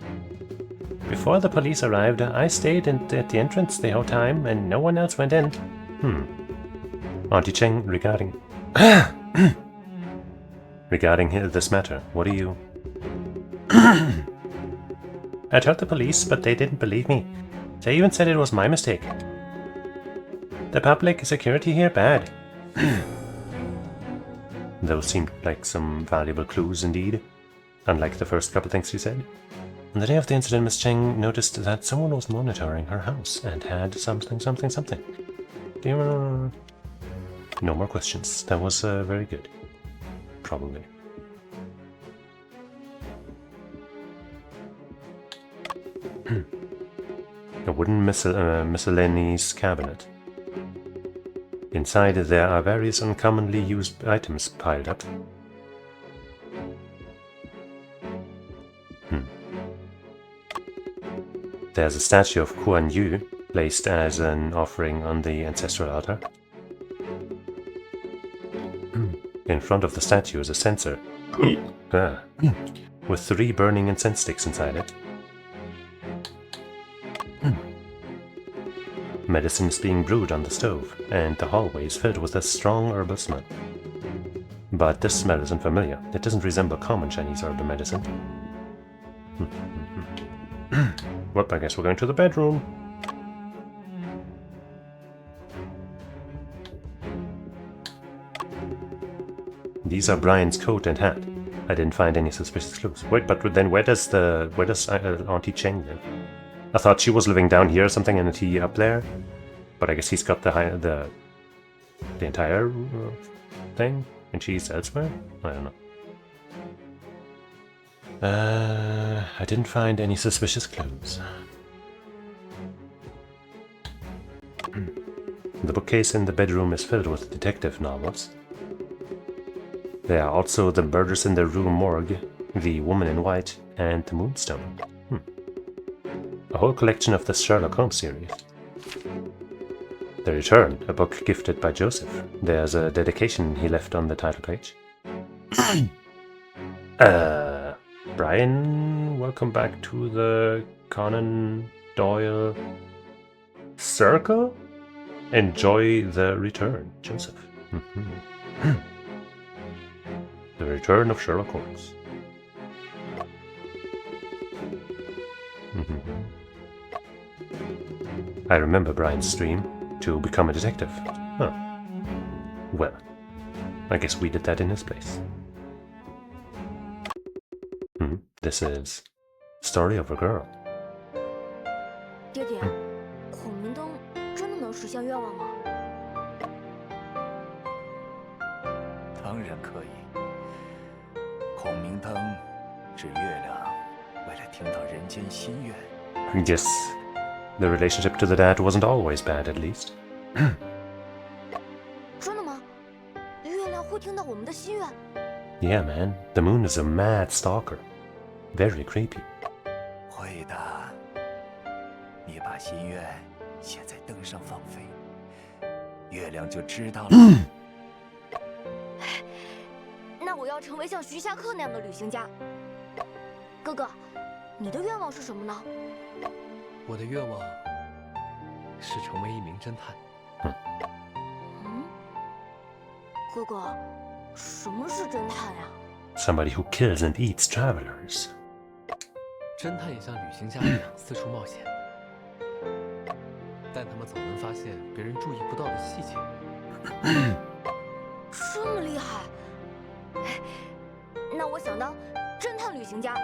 Before the police arrived, I stayed at the entrance the whole time, and no one else went in. Auntie Cheng, regarding this matter, what do you... I told the police, but they didn't believe me. They even said it was my mistake. The public security here bad. Those seemed like some valuable clues indeed, unlike the first couple things she said. On the day of the incident, Miss Cheng noticed that someone was monitoring her house and had something. No more questions. That was very good. Probably. A wooden miscellaneous cabinet. Inside there are various uncommonly used items piled up. There's a statue of Kuan Yu placed as an offering on the ancestral altar. In front of the statue is a censer with 3 burning incense sticks inside it. Medicine is being brewed on the stove, and the hallway is filled with a strong herbal smell. But this smell isn't familiar. It doesn't resemble common Chinese herbal medicine. Well, I guess we're going to the bedroom. These are Brian's coat and hat. I didn't find any suspicious clues. Wait, but then where does Auntie Cheng live? I thought she was living down here or something, and he up there. But I guess he's got the entire thing, and she's elsewhere. I don't know. I didn't find any suspicious clues. The bookcase in the bedroom is filled with detective novels. There are also The Murders in the Rue Morgue, The Woman in White, and The Moonstone. A whole collection of the Sherlock Holmes series. The Return, a book gifted by Joseph. There's a dedication he left on the title page. Brian, welcome back to the Conan Doyle Circle? Enjoy the return, Joseph. The return of Sherlock Holmes. I remember Brian's dream to become a detective. Huh. Well, I guess we did that in his place. This is Story of a Girl. 爹爹，孔明灯真的能实现愿望吗？当然可以。孔明灯指月亮为了听到人间心愿。Yes, the relationship to the dad wasn't always bad, at least. 真的吗？月亮会听到我们的心愿？ Yeah, man, the moon is a mad stalker. Very creepy. 会的。你把心愿写在灯上放飞，月亮就知道了。那我要成为像徐霞客那样的旅行家。哥哥，你的愿望是什么呢？我的愿望是成为一名侦探。哥哥，什么是侦探呀？ Somebody who kills and eats travelers. 侦探也像旅行家一样四处冒险，但他们总能发现别人注意不到的细节。这么厉害！那我想当侦探旅行家。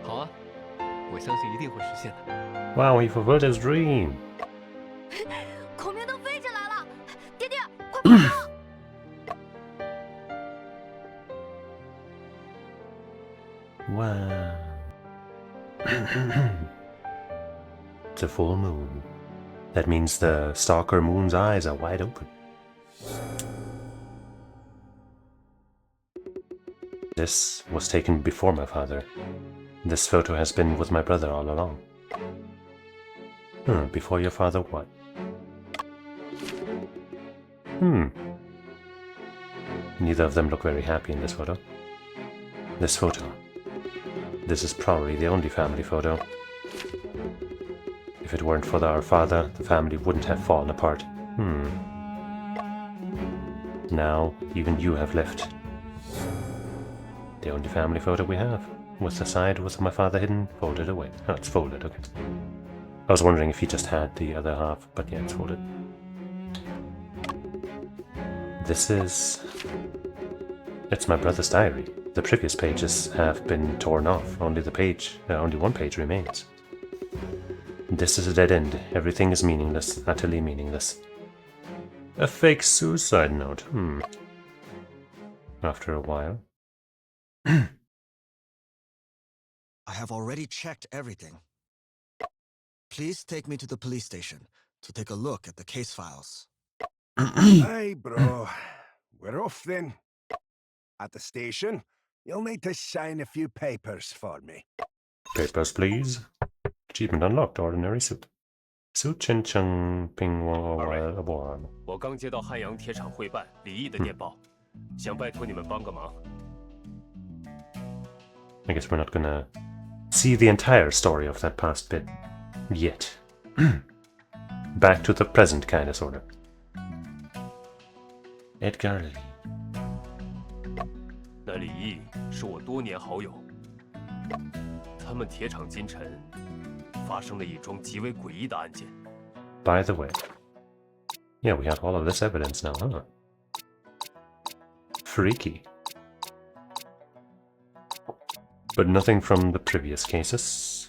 好啊，我相信一定会实现的。 Wow, he fulfilled his dream. 孔明灯飞起来了，爹爹，快跑！Wow. It's a full moon. That means the stalker moon's eyes are wide open. This was taken before my father. This photo has been with my brother all along. Before your father what? Neither of them look very happy in this photo. This photo. This is probably the only family photo. If it weren't for our father, the family wouldn't have fallen apart. Now, even you have left. The only family photo we have, with the side with my father hidden, folded away. Oh, it's folded, okay. I was wondering if he just had the other half, but yeah, it's folded. This is... It's my brother's diary. The previous pages have been torn off. Only one page remains. This is a dead end. Everything is meaningless, utterly meaningless. A fake suicide note. After a while. I have already checked everything. Please take me to the police station to take a look at the case files. Aye, bro. We're off then. At the station, you'll need to sign a few papers for me. Papers, please. Achievement unlocked. Ordinary suit. Suit Chen Cheng Ping Wang. 我刚接到汉阳铁厂会办李毅的电报，想拜托你们帮个忙。 I guess we're not gonna see the entire story of that past bit yet. Back to the present kind of sorta. Edgar Lee. 那李毅是我多年好友，他们铁厂今晨发生了一桩极为诡异的案件。 By the way, yeah, we have all of this evidence now, huh? Freaky. But nothing from the previous cases.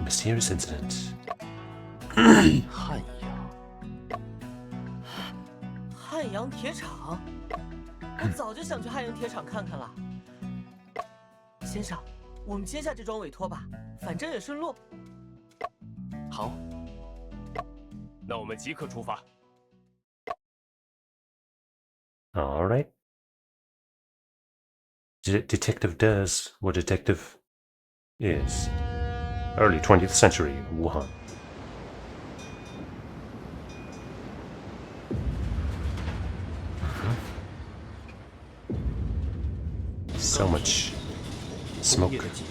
Mysterious incident. 汉阳铁厂，我早就想去汉阳铁厂看看了。先生，我们接下这桩委托吧，反正也顺路。好，那我们即刻出发。 All right. Detective does what detective is. Early 20th century, Wuhan. So much Smoke. 业的几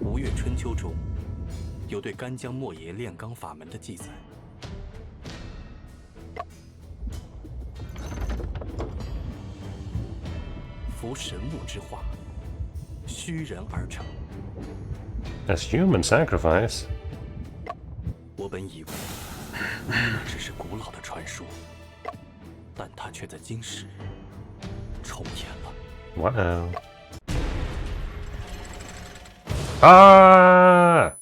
吴越春秋中有对干将莫邪炼钢法门的记载。夫神木之化，虚人而成。 As human sacrifice. 我本以为那只是古老的传说，但它却在今时重演了。 Wow. Ah!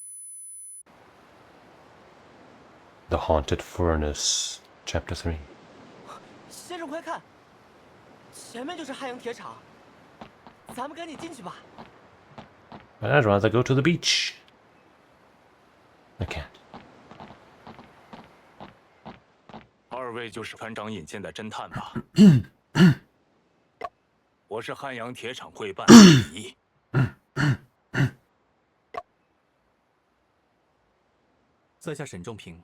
The Haunted Furnace, Chapter 3. 先生快看，前面就是汉阳铁厂，咱们赶紧进去吧。 But I'd rather go to the beach. I can't. 二位就是船长引荐的侦探吧？我是汉阳铁厂会办李毅。在下沈仲平，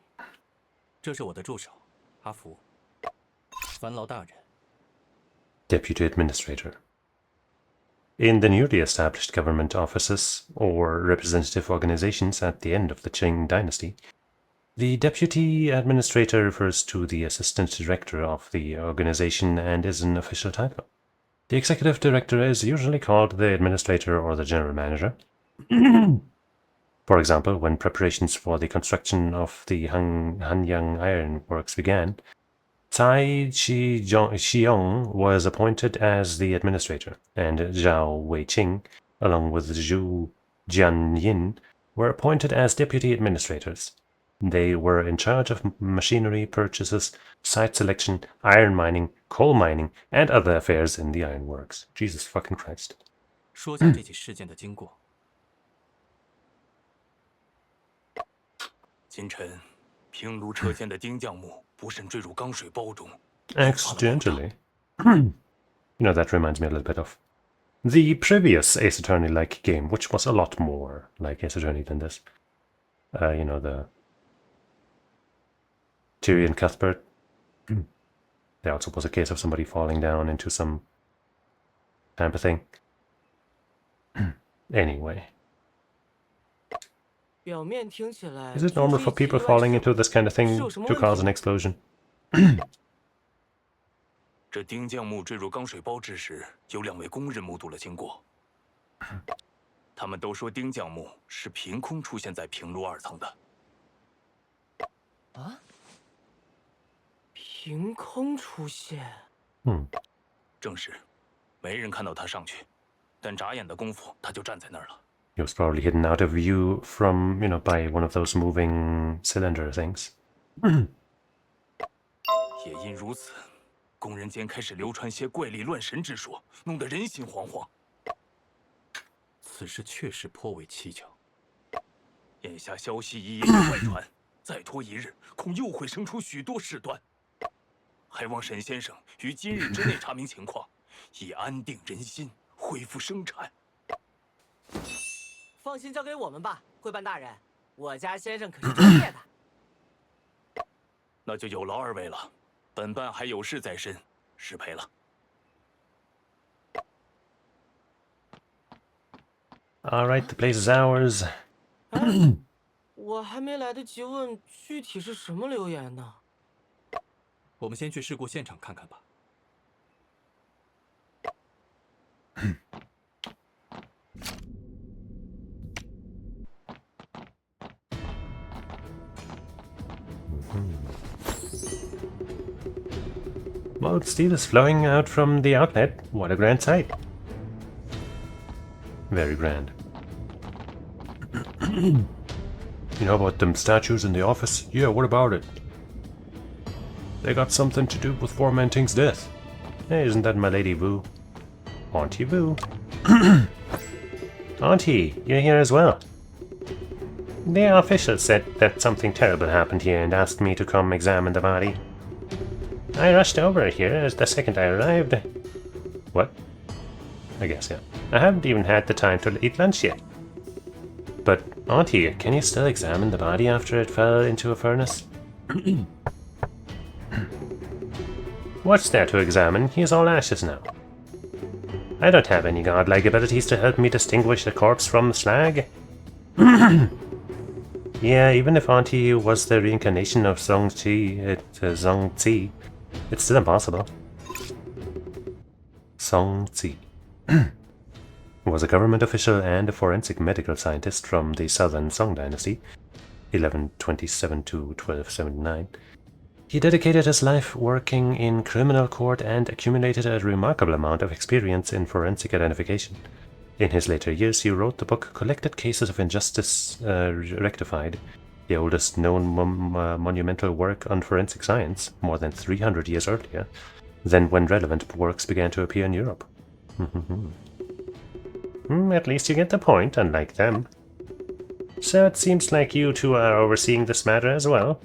这是我的助手阿福。烦劳大人。 Deputy Administrator. In the newly established government offices or representative organizations at the end of the Qing dynasty, the Deputy Administrator refers to the Assistant Director of the organization and is an official title. The Executive Director is usually called the Administrator or the General Manager. For example, when preparations for the construction of the Hanyang Iron Works began, Cai Xiong was appointed as the administrator, and Zhao Weiqing, along with Zhu Jianyin, were appointed as deputy administrators. They were in charge of machinery purchases, site selection, iron mining, coal mining, and other affairs in the ironworks. Jesus fucking Christ. 说下这起事件的经过。今晨，平卢车间的钉匠木不慎坠入钢水包中。 Accidentally. You know, that reminds me a little bit of the previous Ace Attorney-like game, which was a lot more like Ace Attorney than this. You know, the Tyrion Cuthbert. There also was a case of somebody falling down into some type of thing. Anyway. 表面听起来 Is it normal for people falling into this kind of thing to cause an explosion? 这钉匠木坠入钢水包之时，有2位工人目睹了经过。他们都说钉匠木是凭空出现在平路2层的。啊？凭空出现？正是，没人看到他上去，但眨眼的功夫，他就站在那儿了。 He was probably hidden out of view from, you know, by one of those moving cylinder things. 也因如此，工人间开始流传些怪力乱神之说，弄得人心惶惶。此事确实颇为蹊跷。眼下消息一夜夜外传，再拖1日，恐又会生出许多事端。还望沈先生于今日之内查明情况，以安定人心，恢复生产。 放心交给我们吧，会办大人，我家先生可是专业的。那就有劳2位了，本办还有事在身，失陪了。All right, the place is ours. 我还没来得及问具体是什么流言呢。我们先去事故现场看看吧。Well, steel is flowing out from the outlet. What a grand sight. Very grand. You know about them statues in the office? Yeah, what about it? They got something to do with Formanting's death. Hey, isn't that my Lady Vu? Auntie Vu. Auntie, you're here as well. The official said that something terrible happened here and asked me to come examine the body. I rushed over here as the second I arrived. What? I guess, yeah. I haven't even had the time to eat lunch yet. But, Auntie, can you still examine the body after it fell into a furnace? What's there to examine? He is all ashes now. I don't have any godlike abilities to help me distinguish the corpse from the slag. Yeah, even if Auntie was the reincarnation of Yangtze, it's still impossible. Yangtze was a government official and a forensic medical scientist from the Southern Song Dynasty, 1127 to 1279. He dedicated his life working in criminal court and accumulated a remarkable amount of experience in forensic identification. In his later years, he wrote the book Collected Cases of Injustice Rectified, the oldest known monumental work on forensic science, more than 300 years earlier, than when relevant works began to appear in Europe. At least you get the point, unlike them. So it seems like you two are overseeing this matter as well.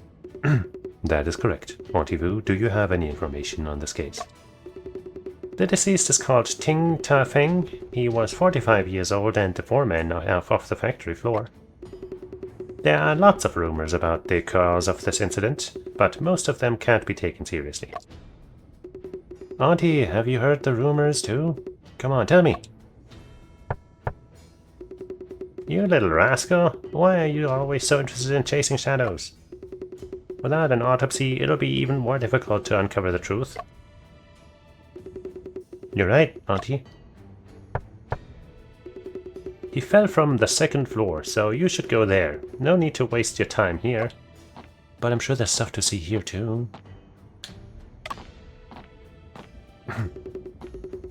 That is correct. Auntie Vu, do you have any information on this case? The deceased is called Ting Ta Feng. He was 45 years old and the foreman off the factory floor. There are lots of rumors about the cause of this incident, but most of them can't be taken seriously. Auntie, have you heard the rumors too? Come on, tell me. You little rascal, why are you always so interested in chasing shadows? Without an autopsy, it'll be even more difficult to uncover the truth. You're right, Auntie. He fell from the second floor, so you should go there. No need to waste your time here. But I'm sure there's stuff to see here too.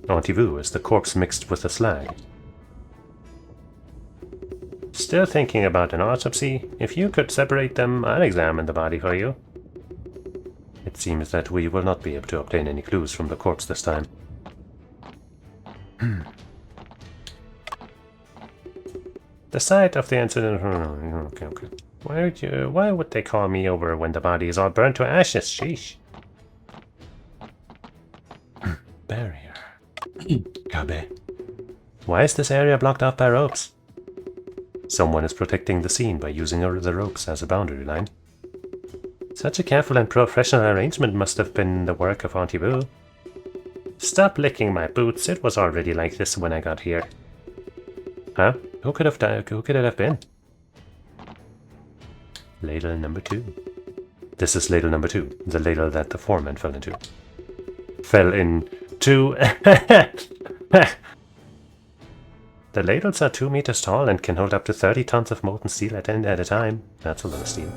Auntie Vu is the corpse mixed with the slag. Still thinking about an autopsy? If you could separate them, I'll examine the body for you. It seems that we will not be able to obtain any clues from the corpse this time. The site of the incident... Okay. Why would they call me over when the body is all burned to ashes? Sheesh. Barrier. Kabe. Why is this area blocked off by ropes? Someone is protecting the scene by using the ropes as a boundary line. Such a careful and professional arrangement must have been the work of Auntie Vu. Stop licking my boots, it was already like this when I got here. Huh? Who could it have been? Ladle number 2. This is ladle number 2, the ladle that the foreman fell into. Fell into... The ladles are 2 meters tall and can hold up to 30 tons of molten steel at a time. That's a lot of steel.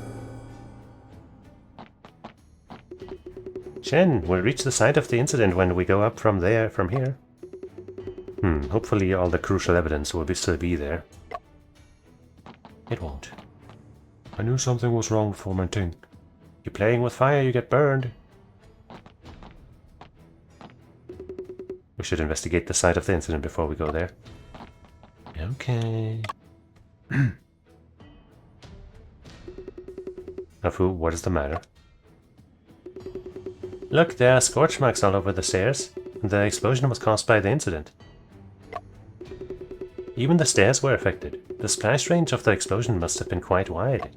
Shen, we'll reach the site of the incident when we go up from here. Hopefully all the crucial evidence will still be there. It won't. I knew something was wrong with Foreman Ting. You're playing with fire, you get burned. We should investigate the site of the incident before we go there. Okay. Afu, what is the matter? Look, there are scorch marks all over the stairs. The explosion was caused by the incident. Even the stairs were affected. The splash range of the explosion must have been quite wide.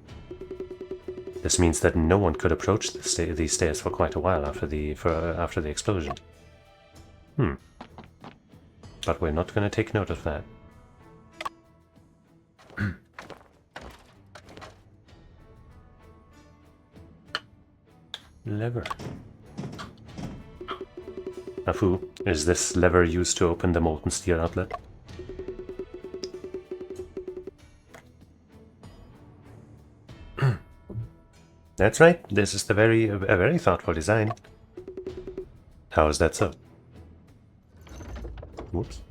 This means that no one could approach these stairs for quite a while after the explosion. But we're not going to take note of that. Lever. Afu, is this lever used to open the molten steel outlet? That's right, this is a very thoughtful design. How is that so? Whoops.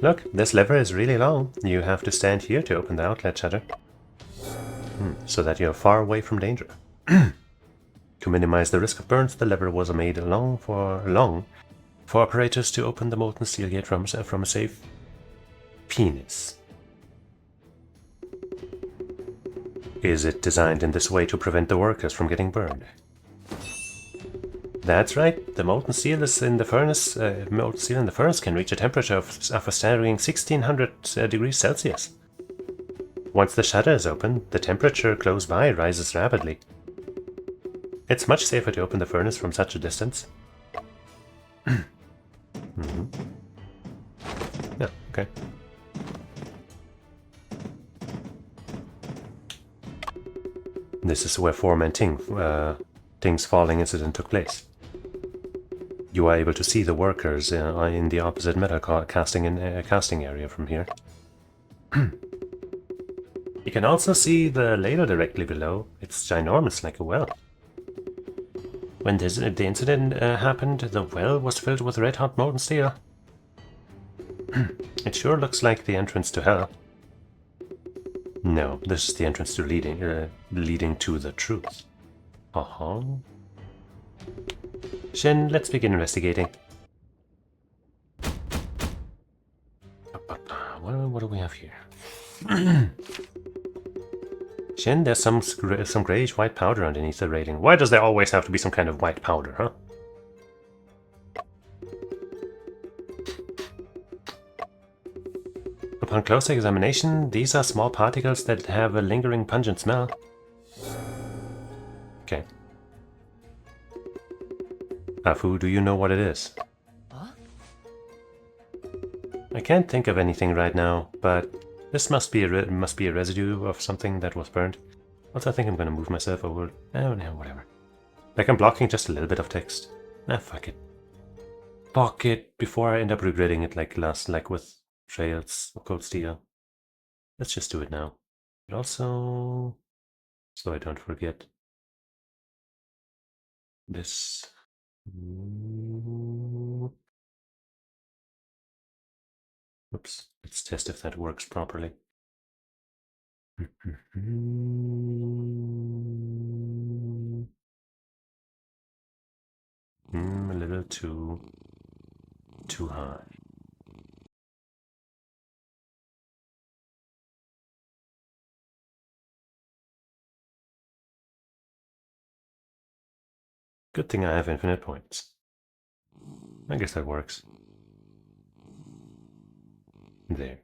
Look, this lever is really long. You have to stand here to open the outlet shutter. So that you're far away from danger. To minimize the risk of burns, the lever was made long for operators to open the molten steel gate from a safe penis. Is it designed in this way to prevent the workers from getting burned? That's right. The molten steel in the furnace can reach a temperature of a staggering 1600 degrees Celsius. Once the shutter is open, the temperature close by rises rapidly. It's much safer to open the furnace from such a distance. Yeah, okay. This is where Foreman Ting's falling incident took place. You are able to see the workers in the opposite metal casting area from here. You can also see the ladle directly below. It's ginormous, like a well. When the incident happened, the well was filled with red-hot molten steel. It sure looks like the entrance to hell. No, this is the entrance to leading to the truth. Shen, let's begin investigating. What do we have here? Shen, there's some grayish white powder underneath the railing. Why does there always have to be some kind of white powder, huh? Upon closer examination, these are small particles that have a lingering pungent smell. Okay. Afu, do you know what it is? Huh? I can't think of anything right now, but this must be a residue of something that was burned. Also, I think I'm gonna move myself over. Oh no, whatever. Like I'm blocking just a little bit of text. Ah, fuck it. Fuck it before I end up regretting it like with Trails of Cold Steel. Let's just do it now. But also, so I don't forget this. Oops, let's test if that works properly. A little too high. Good thing I have infinite points. I guess that works. There.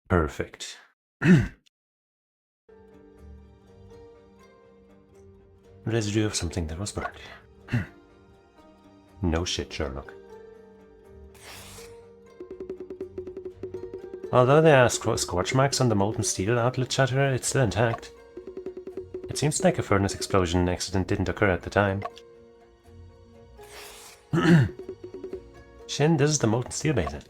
Perfect. Residue of something that was burned. No shit, Sherlock. Although there are scorch marks on the molten steel outlet shutter, it's still intact. It seems like a furnace explosion accident didn't occur at the time. Shin, this is the molten steel basin.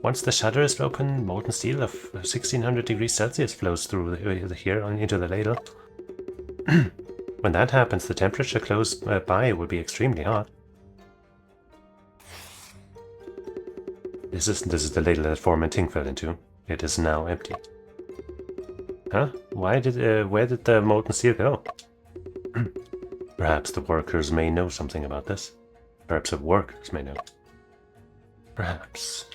Once the shutter is open, molten steel of 1600 degrees Celsius flows through here into the ladle. When that happens, the temperature close by will be extremely hot. This is the ladle that Foreman Ting fell into. It is now empty. Huh? Where did the molten steel go? Perhaps the workers may know something about this. Perhaps the workers may know. Perhaps.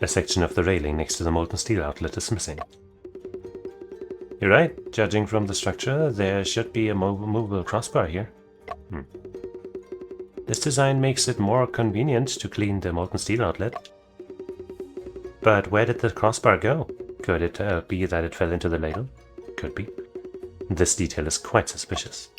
A section of the railing next to the molten steel outlet is missing. You're right. Judging from the structure, there should be a movable crossbar here. This design makes it more convenient to clean the molten steel outlet. But where did the crossbar go? Could it be that it fell into the ladle? Could be. This detail is quite suspicious.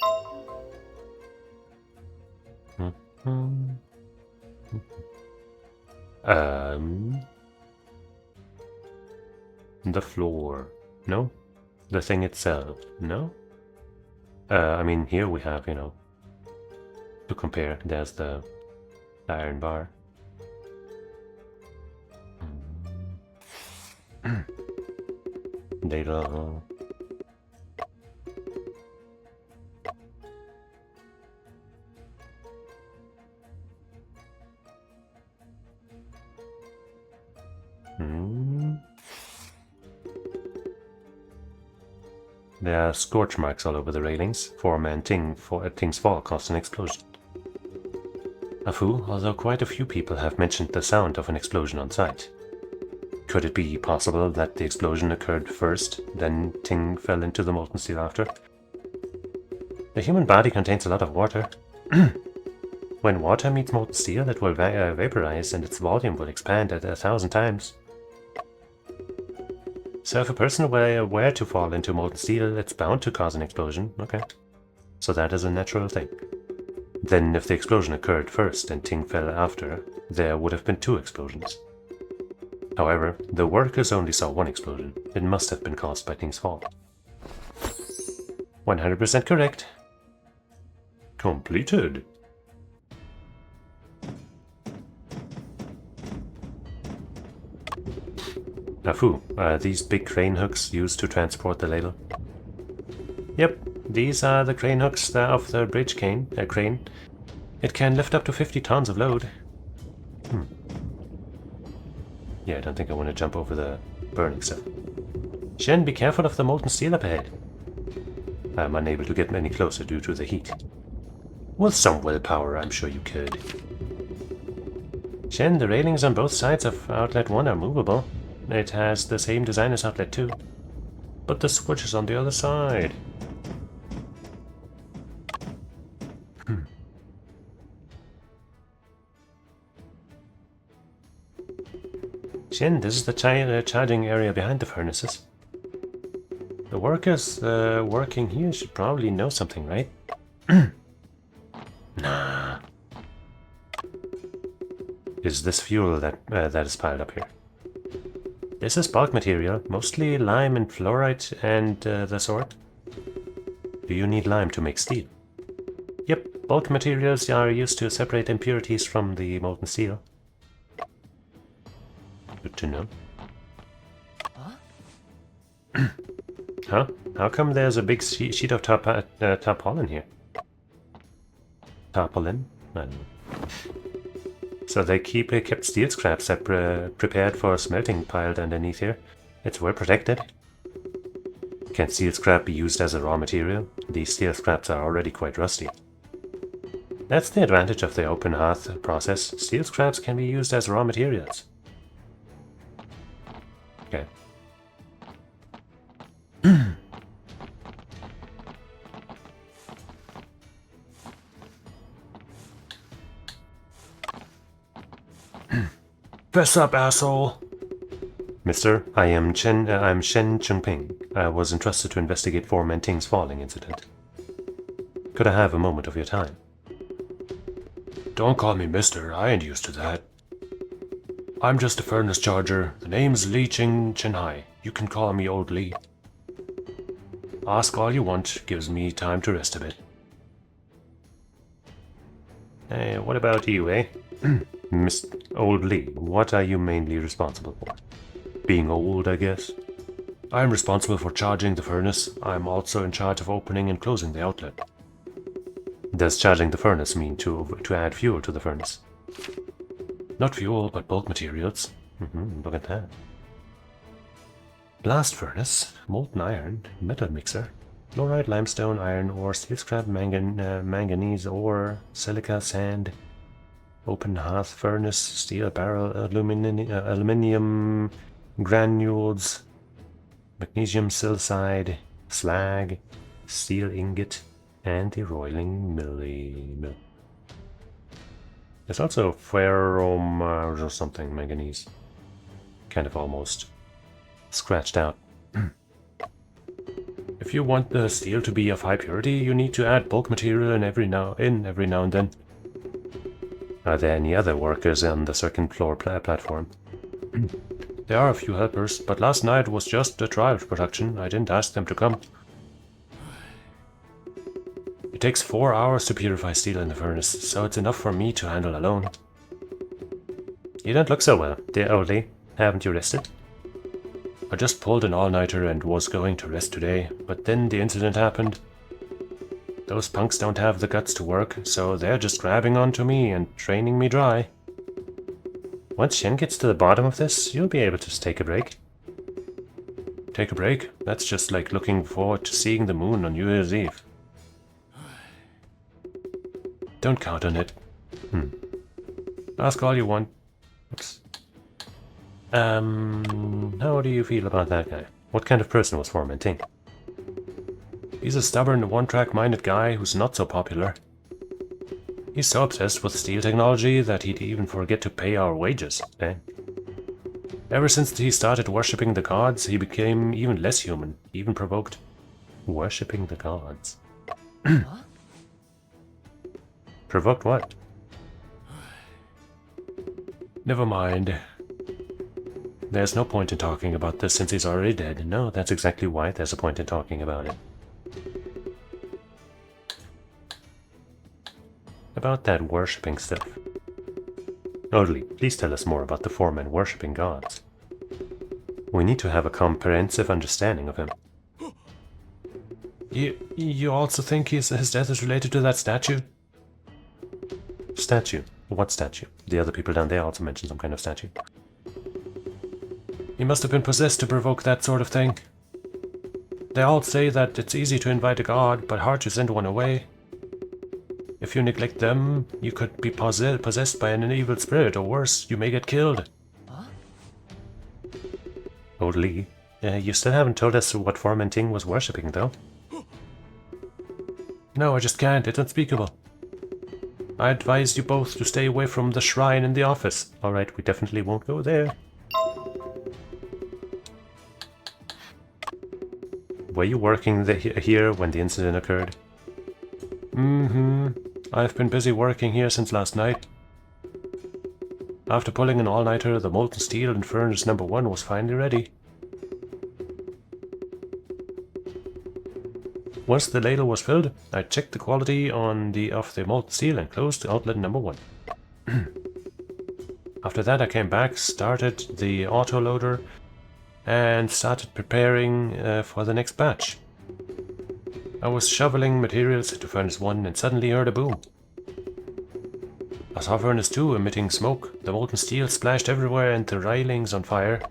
The floor. No? The thing itself. No? I mean, here we have, you know, to compare. There's the iron bar. Data. There are scorch marks all over the railings. Foreman Ting's fall caused an explosion. Afu, although quite a few people have mentioned the sound of an explosion on site. Could it be possible that the explosion occurred first, then Ting fell into the molten steel after? The human body contains a lot of water. When water meets molten steel, it will vaporize and its volume will expand at 1,000 times. So if a person were to fall into molten steel, it's bound to cause an explosion. Okay. So that is a natural thing. Then if the explosion occurred first and Ting fell after, there would have been 2 explosions. However, the workers only saw 1 explosion. It must have been caused by Ting's fall. 100% correct. Completed. Afu, are these big crane hooks used to transport the ladle? Yep, these are the crane hooks of the bridge crane. It can lift up to 50 tons of load. Yeah, I don't think I want to jump over the burning stuff. Shen, be careful of the molten steel up ahead. I'm unable to get any closer due to the heat. With some willpower, I'm sure you could. Shen, the railings on both sides of Outlet 1 are movable. It has the same design as Outlet 2. But the switch is on the other side. Shen, this is the charging area behind the furnaces. The workers working here should probably know something, right? Nah. Is this fuel that is piled up here? This is bulk material, mostly lime and fluorite and the sort. Do you need lime to make steel? Yep, bulk materials are used to separate impurities from the molten steel. Good to know. Huh? How come there's a big sheet of tarpaulin here? Tarpaulin? I don't know. So they kept steel scraps prepared for smelting piled underneath here. It's well protected. Can steel scrap be used as a raw material? These steel scraps are already quite rusty. That's the advantage of the open hearth process. Steel scraps can be used as raw materials. Okay. Fess up, asshole! Mister, I'm Shen Chengping. I was entrusted to investigate Foreman Ting's falling incident. Could I have a moment of your time? Don't call me mister, I ain't used to that. I'm just a furnace charger. The name's Li Chenhai. You can call me Old Li. Ask all you want, gives me time to rest a bit. Hey, what about you, eh? Miss Old Li, what are you mainly responsible for? Being old, I guess. I'm responsible for charging the furnace. I'm also in charge of opening and closing the outlet. Does charging the furnace mean to add fuel to the furnace? Not fuel, but bulk materials. Look at that. Blast furnace, molten iron, metal mixer, fluoride, limestone, iron ore, steel scrap, manganese ore, silica, sand, open hearth furnace, steel barrel, aluminium granules, magnesium silicide, slag, steel ingot, and the roiling mill. There's also ferrum or something, manganese. Kind of almost scratched out. If you want the steel to be of high purity, you need to add bulk material every now and then. Are there any other workers on the second floor platform? There are a few helpers, but last night was just a trial production. I didn't ask them to come. It takes 4 hours to purify steel in the furnace, so it's enough for me to handle alone. You don't look so well, dear Oldie. Haven't you rested? I just pulled an all-nighter and was going to rest today, but then the incident happened. Those punks don't have the guts to work, so they're just grabbing onto me and training me dry. Once Shen gets to the bottom of this, you'll be able to take a break. Take a break? That's just like looking forward to seeing the moon on New Year's Eve. Don't count on it. Ask all you want. Oops. How do you feel about that guy? What kind of person was Foreman Ting? He's a stubborn, one-track-minded guy who's not so popular. He's so obsessed with steel technology that he'd even forget to pay our wages, eh? Ever since he started worshipping the gods, he became even less human, even provoked. Worshipping the gods. Huh? Provoked what? Never mind. There's no point in talking about this since he's already dead. No, that's exactly why there's a point in talking about it. About that worshipping stuff. Odely, please tell us more about the four men worshipping gods. We need to have a comprehensive understanding of him. You also think his death is related to that statue? Statue? What statue? The other people down there also mentioned some kind of statue. He must have been possessed to provoke that sort of thing. They all say that it's easy to invite a god, but hard to send one away. If you neglect them, you could be possessed by an evil spirit, or worse, you may get killed. Huh? Old Lee, you still haven't told us what Foreman Ting was worshipping, though. No, I just can't. It's unspeakable. I advise you both to stay away from the shrine in the office. Alright, we definitely won't go there. Were you working here when the incident occurred? I've been busy working here since last night. After pulling an all-nighter, the molten steel in furnace number 1 was finally ready. Once the ladle was filled, I checked the quality of the molten steel and closed outlet number 1. After that I came back, started the autoloader, and started preparing for the next batch. I was shoveling materials into furnace 1 and suddenly heard a boom. I saw furnace 2 emitting smoke. The molten steel splashed everywhere and the railings on fire.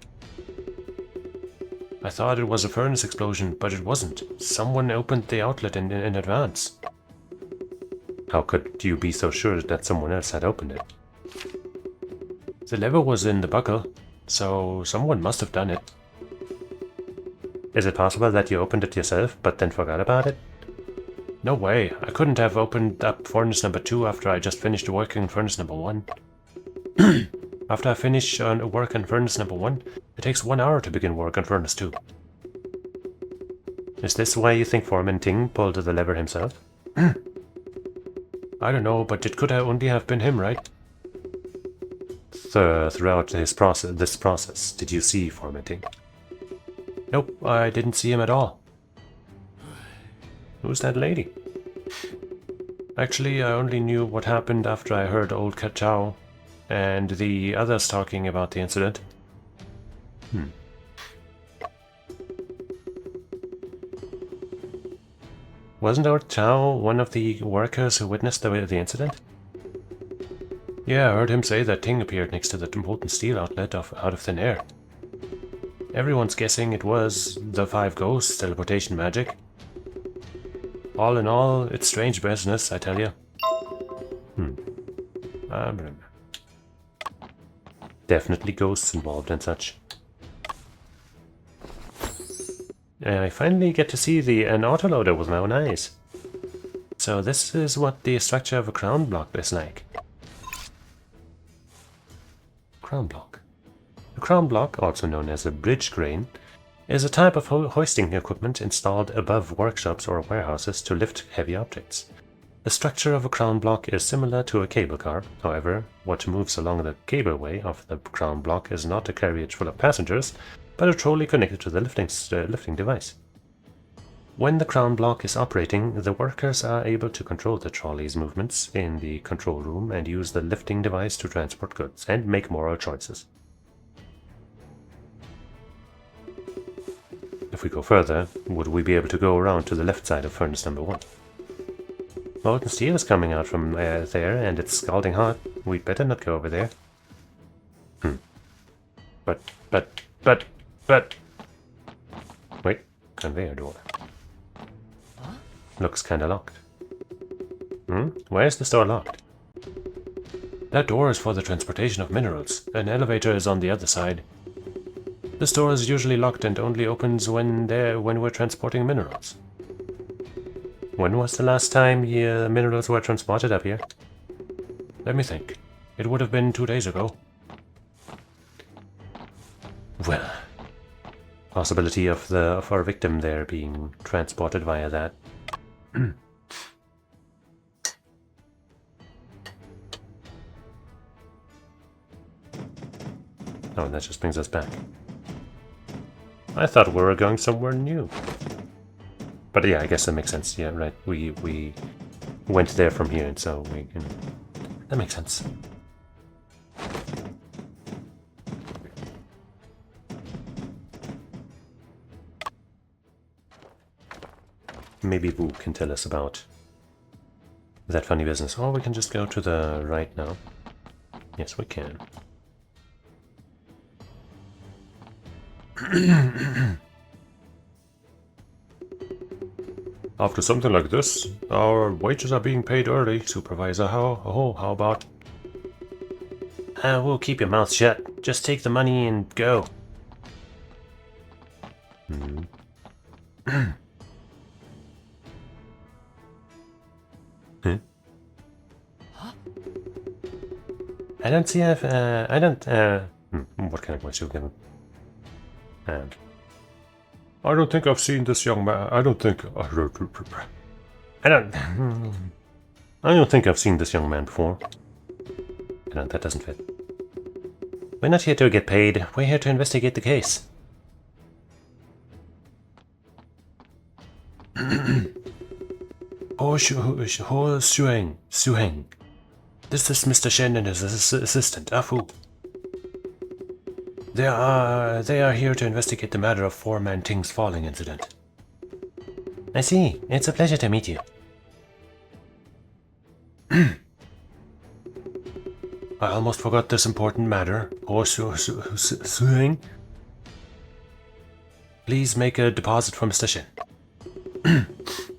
I thought it was a furnace explosion, but it wasn't. Someone opened the outlet in advance. How could you be so sure that someone else had opened it? The lever was in the buckle, so someone must have done it. Is it possible that you opened it yourself, but then forgot about it? No way. I couldn't have opened up furnace number 2 after I just finished working on furnace number 1. After I finish work on furnace number 1, it takes 1 hour to begin work on furnace 2. Is this why you think Foreman Ting pulled the lever himself? I don't know, but it could only have been him, right? Throughout this process, did you see Foreman Ting? Nope, I didn't see him at all. Who's that lady? Actually, I only knew what happened after I heard old Chow and the others talking about the incident. Wasn't old Chow one of the workers who witnessed the incident? Yeah, I heard him say that Ting appeared next to the molten steel outlet out of thin air. Everyone's guessing it was the 5 ghosts teleportation magic. All in all, it's strange business, I tell you. Definitely ghosts involved and such. I finally get to see an autoloader with my own eyes. So this is what the structure of a crown block is like. Crown block. A crown block, also known as a bridge crane, is a type of hoisting equipment installed above workshops or warehouses to lift heavy objects. The structure of a crown block is similar to a cable car. However, what moves along the cableway of the crown block is not a carriage full of passengers, but a trolley connected to the lifting device. When the crown block is operating, the workers are able to control the trolley's movements in the control room and use the lifting device to transport goods and make moral choices. If we go further, would we be able to go around to the left side of furnace number 1? Molten steel is coming out from there, and it's scalding hot. We'd better not go over there. But... Wait, conveyor door. Huh? Looks kinda locked. Why is this door locked? That door is for the transportation of minerals. An elevator is on the other side. This door is usually locked and only opens when we're transporting minerals. When was the last time minerals were transported up here? Let me think. It would have been 2 days ago. possibility of our victim there being transported via that. Oh, that just brings us back. I thought we were going somewhere new. But yeah, I guess that makes sense. Yeah, right. We went there from here, and so we can... That makes sense. Maybe Wu can tell us about that funny business. Or we can just go to the right now. Yes, we can. After something like this, our wages are being paid early, Supervisor. How about... We'll keep your mouth shut. Just take the money and go. Huh? I don't see if... I don't... what kind of voice you give him? I don't think I've seen this young man. I don't think I've seen this young man before. No, that doesn't fit. We're not here to get paid. We're here to investigate the case. Suheng. This is Mr. Shen and his assistant, Afu. They are here to investigate the matter of Foreman Ting's falling incident. I see. It's a pleasure to meet you. I almost forgot this important matter. Suheng. Please make a deposit for Mr. Shen.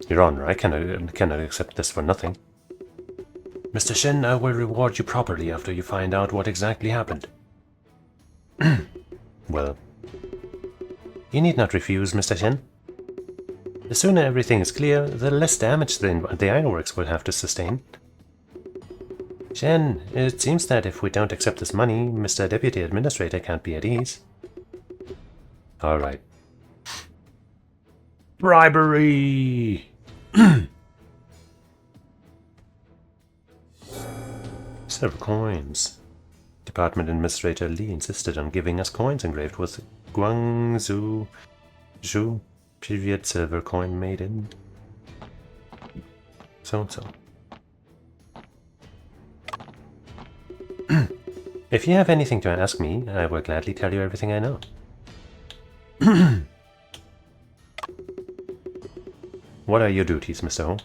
Your Honor, I cannot accept this for nothing. Mr. Shen, I will reward you properly after you find out what exactly happened. Well, you need not refuse, Mr. Shen. The sooner everything is clear, the less damage the ironworks will have to sustain. Shen, it seems that if we don't accept this money, Mr. Deputy Administrator can't be at ease. Alright. Bribery! Several coins. Department Administrator Li insisted on giving us coins engraved with Guangzhou Zhu period silver coin made in so-and-so. If you have anything to ask me, I will gladly tell you everything I know. What are your duties, Mr. Ho?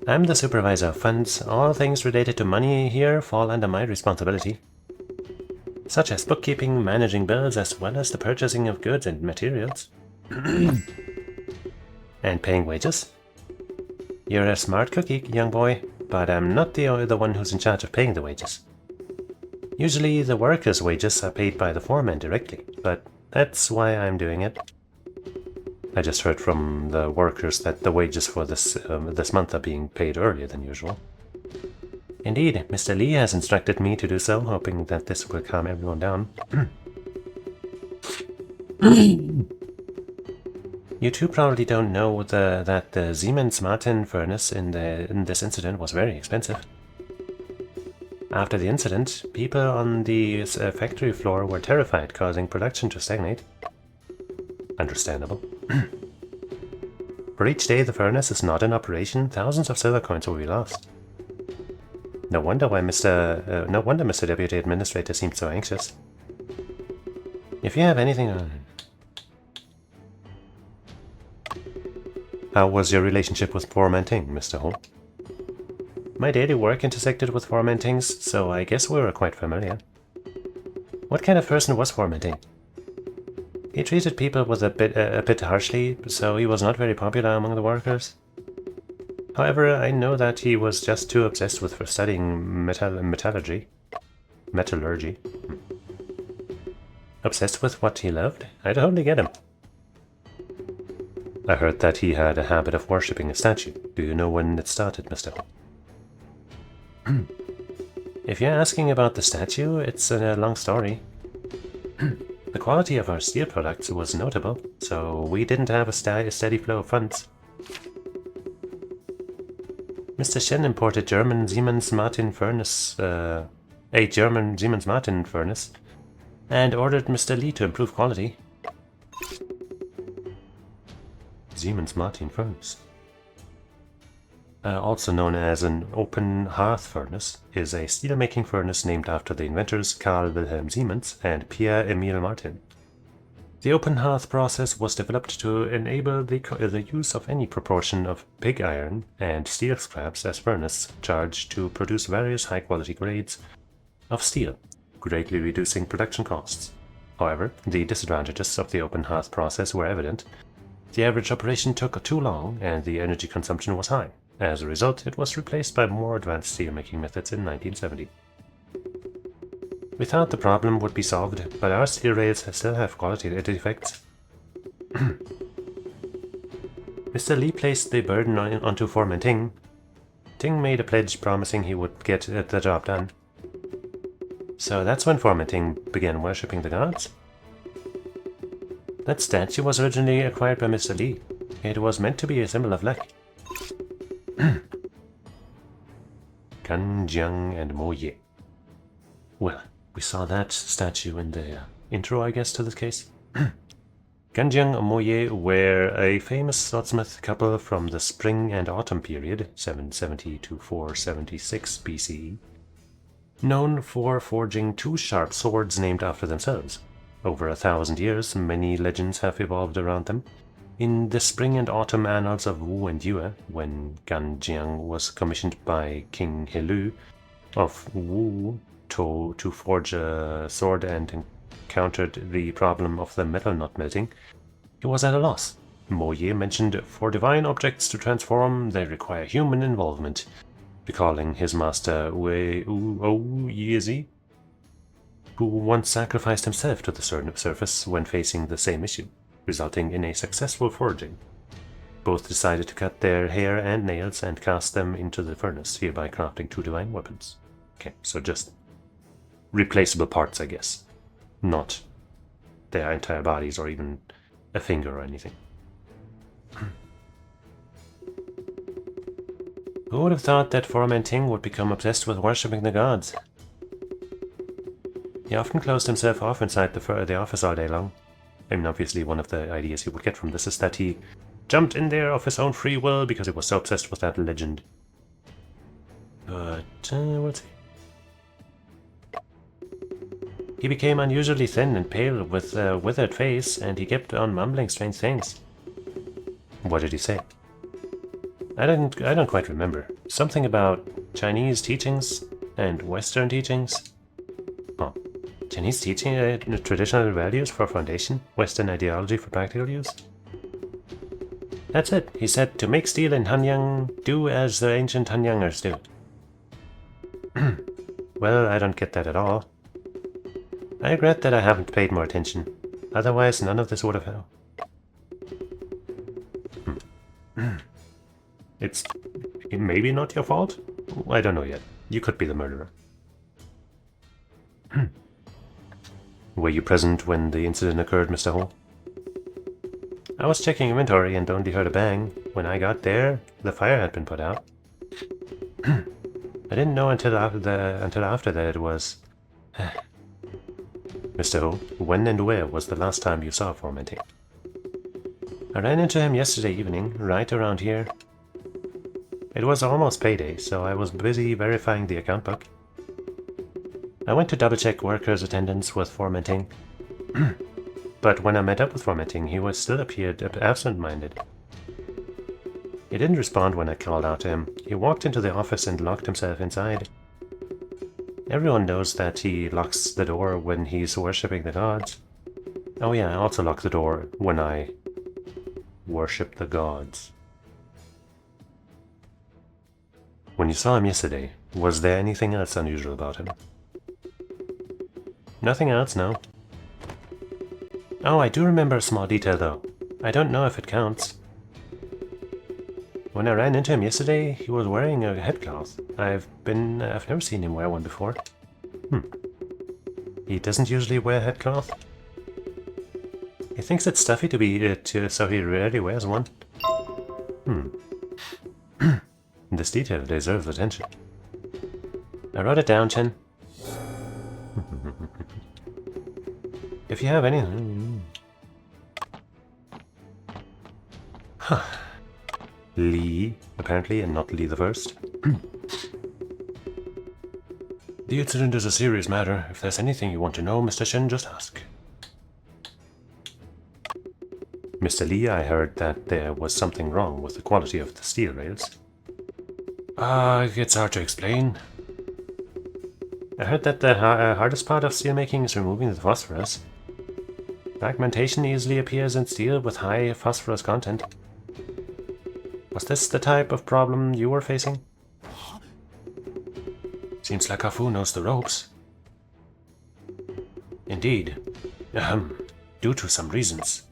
I'm the supervisor of funds. All things related to money here fall under my responsibility, such as bookkeeping, managing bills, as well as the purchasing of goods and materials. And paying wages. You're a smart cookie, young boy, but I'm not the one who's in charge of paying the wages. Usually the workers' wages are paid by the foreman directly, but that's why I'm doing it. I just heard from the workers that the wages for this month are being paid earlier than usual. Indeed, Mr. Li has instructed me to do so, hoping that this will calm everyone down. You two probably don't know that the Siemens Martin furnace in this incident was very expensive. After the incident, people on the factory floor were terrified, causing production to stagnate. Understandable. For each day the furnace is not in operation, thousands of silver coins will be lost. No wonder Mr. Deputy Administrator seemed so anxious. If you have anything on... How was your relationship with Foreman Ting, Mr. Ho? My daily work intersected with Foreman Ting's, so I guess we were quite familiar. What kind of person was Foreman Ting? He treated people with a bit harshly, so he was not very popular among the workers. However, I know that he was just too obsessed with studying metallurgy. Obsessed with what he loved? I totally get him. I heard that he had a habit of worshipping a statue. Do you know when it started, Mr. Ho? If you're asking about the statue, it's a long story. The quality of our steel products was notable, so we didn't have a steady flow of funds. Mr. Shen imported German Siemens Martin furnace, a German Siemens Martin furnace, and ordered Mr. Li to improve quality. Siemens Martin furnace, also known as an open hearth furnace, is a steel-making furnace named after the inventors Carl Wilhelm Siemens and Pierre Emil Martin. The open hearth process was developed to enable the use of any proportion of pig iron and steel scraps as furnace charge to produce various high-quality grades of steel, greatly reducing production costs. However, the disadvantages of the open hearth process were evident. The average operation took too long and the energy consumption was high. As a result, it was replaced by more advanced steel-making methods in 1970. We thought the problem would be solved, but our steel rails still have quality defects. Mr. Li placed the burden onto Foreman Ting. Ting made a pledge promising he would get the job done. So that's when Foreman Ting began worshipping the gods? That statue was originally acquired by Mr. Li. It was meant to be a symbol of luck. Ganjiang and Mo Ye. Well, we saw that statue in the intro, I guess, to this case. Ganjiang and Mo Ye were a famous swordsmith couple from the spring and autumn period, 770 to 476 BCE, known for forging two sharp swords named after themselves. Over 1,000 years, many legends have evolved around them. In the spring and autumn annals of Wu and Yue, when Ganjiang was commissioned by King Helu of Wu to forge a sword and encountered the problem of the metal not melting, he was at a loss. Mo Ye mentioned, for divine objects to transform, they require human involvement, recalling his master Wei Yezi, who once sacrificed himself to the surface when facing the same issue, resulting in a successful forging. Both decided to cut their hair and nails and cast them into the furnace, hereby crafting two divine weapons. Okay, so just replaceable parts, I guess. Not their entire bodies or even a finger or anything. Who would have thought that Foreman Ting would become obsessed with worshipping the gods? He often closed himself off inside the office all day long. I mean, obviously one of the ideas he would get from this is that he jumped in there of his own free will because he was so obsessed with that legend. But, we'll see. He became unusually thin and pale with a withered face, and he kept on mumbling strange things. What did he say? I don't quite remember. Something about Chinese teachings and Western teachings. Oh, Chinese teaching traditional values for foundation, Western ideology for practical use. That's it. He said to make steel in Hanyang, do as the ancient Hanyangers do. Well, I don't get that at all. I regret that I haven't paid more attention. Otherwise, none of this would have happened. It's maybe not your fault? I don't know yet. You could be the murderer. Were you present when the incident occurred, Mr. Ho? I was checking inventory and only heard a bang. When I got there, the fire had been put out. I didn't know until after that it was... Mr. Ho, when and where was the last time you saw Foreman Ting? I ran into him yesterday evening, right around here. It was almost payday, so I was busy verifying the account book. I went to double-check workers' attendance with Foreman Ting. But when I met up with Foreman Ting, he still appeared absent-minded. He didn't respond when I called out to him. He walked into the office and locked himself inside. Everyone knows that he locks the door when he's worshipping the gods. Oh yeah, I also lock the door when I worship the gods. When you saw him yesterday, was there anything else unusual about him? Nothing else, no. Oh, I do remember a small detail though. I don't know if it counts. When I ran into him yesterday, he was wearing a headcloth. I've never seen him wear one before. He doesn't usually wear headcloth? thinks it's stuffy to be so he rarely wears one. This detail deserves attention. I wrote it down, Chen. If you have any... Li, apparently, and not Li the First. The incident is a serious matter. If there's anything you want to know, Mr. Shen, just ask. Mr. Li, I heard that there was something wrong with the quality of the steel rails. It's hard to explain. I heard that the hardest part of steelmaking is removing the phosphorus. Fragmentation easily appears in steel with high phosphorus content. Was this the type of problem you were facing? Seems like Hafu knows the ropes. Indeed. Due to some reasons.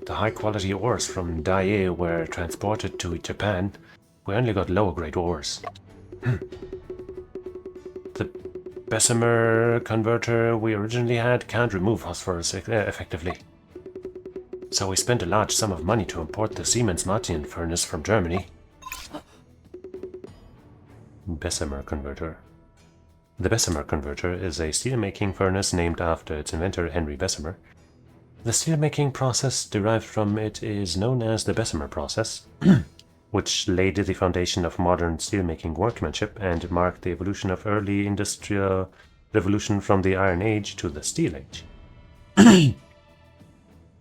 The high-quality ores from Daiei were transported to Japan. We only got lower-grade ores. The Bessemer converter we originally had can't remove phosphorus effectively. So we spent a large sum of money to import the Siemens Martin furnace from Germany. Bessemer converter. The Bessemer converter is a steelmaking furnace named after its inventor Henry Bessemer. The steelmaking process derived from it is known as the Bessemer process, which laid the foundation of modern steelmaking workmanship and marked the evolution of early industrial revolution from the Iron Age to the Steel Age.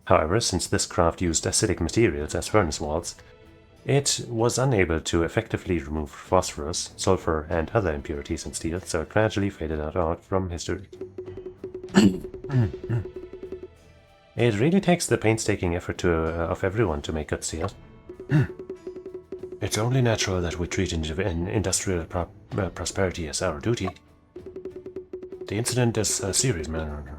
However, since this craft used acidic materials as furnace walls, it was unable to effectively remove phosphorus, sulfur, and other impurities in steel, so it gradually faded out from history. It really takes the painstaking effort of everyone to make good steel. It's only natural that we treat industrial prosperity as our duty. The incident is a serious matter.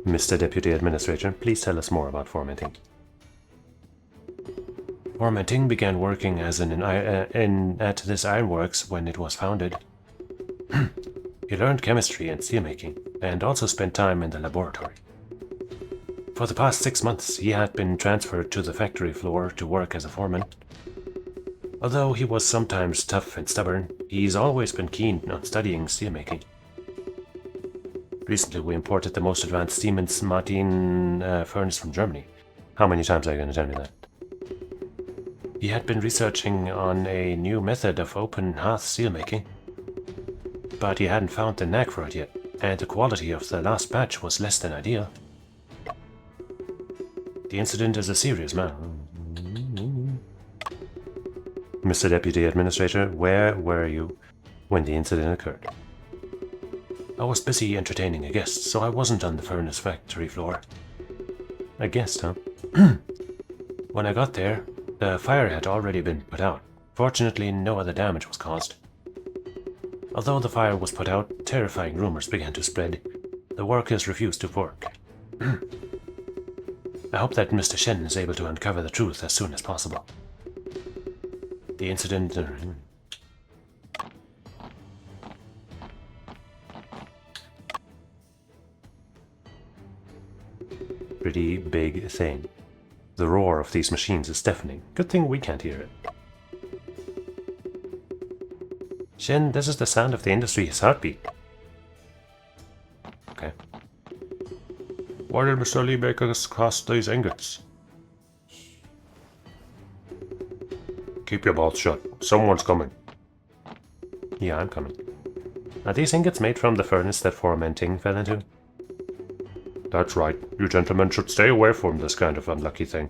Mr. Deputy Administrator, please tell us more about Formenting. Formenting began working as at this ironworks when it was founded. He learned chemistry and steelmaking, and also spent time in the laboratory. For the past 6 months, he had been transferred to the factory floor to work as a foreman. Although he was sometimes tough and stubborn, he's always been keen on studying steelmaking. Recently, we imported the most advanced Siemens Martin furnace from Germany. How many times are you going to tell me that? He had been researching on a new method of open hearth steelmaking, but he hadn't found the knack for it yet, and the quality of the last batch was less than ideal. The incident is a serious matter. Mr. Deputy Administrator, where were you when the incident occurred? I was busy entertaining a guest, so I wasn't on the furnace factory floor. A guest, huh? When I got there, the fire had already been put out. Fortunately, no other damage was caused. Although the fire was put out, terrifying rumors began to spread. The workers refused to work. I hope that Mr. Shen is able to uncover the truth as soon as possible. The incident... pretty big thing. The roar of these machines is deafening. Good thing we can't hear it. Shen, this is the sound of the industry's heartbeat. Okay. Why did Mr. Lee make us cast these ingots? Keep your mouth shut. Someone's coming. Yeah, I'm coming. Are these ingots made from the furnace that Formenting fell into? That's right. You gentlemen should stay away from this kind of unlucky thing.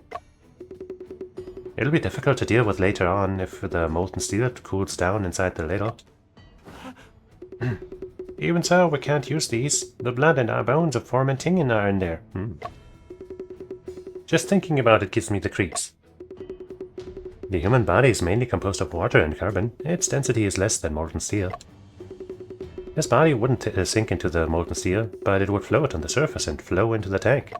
It'll be difficult to deal with later on if the molten steel cools down inside the ladle. Even so, we can't use these. The blood and our bones of Formenting are in there. Just thinking about it gives me the creeps. The human body is mainly composed of water and carbon. Its density is less than molten steel. This body wouldn't sink into the molten steel, but it would float on the surface and flow into the tank.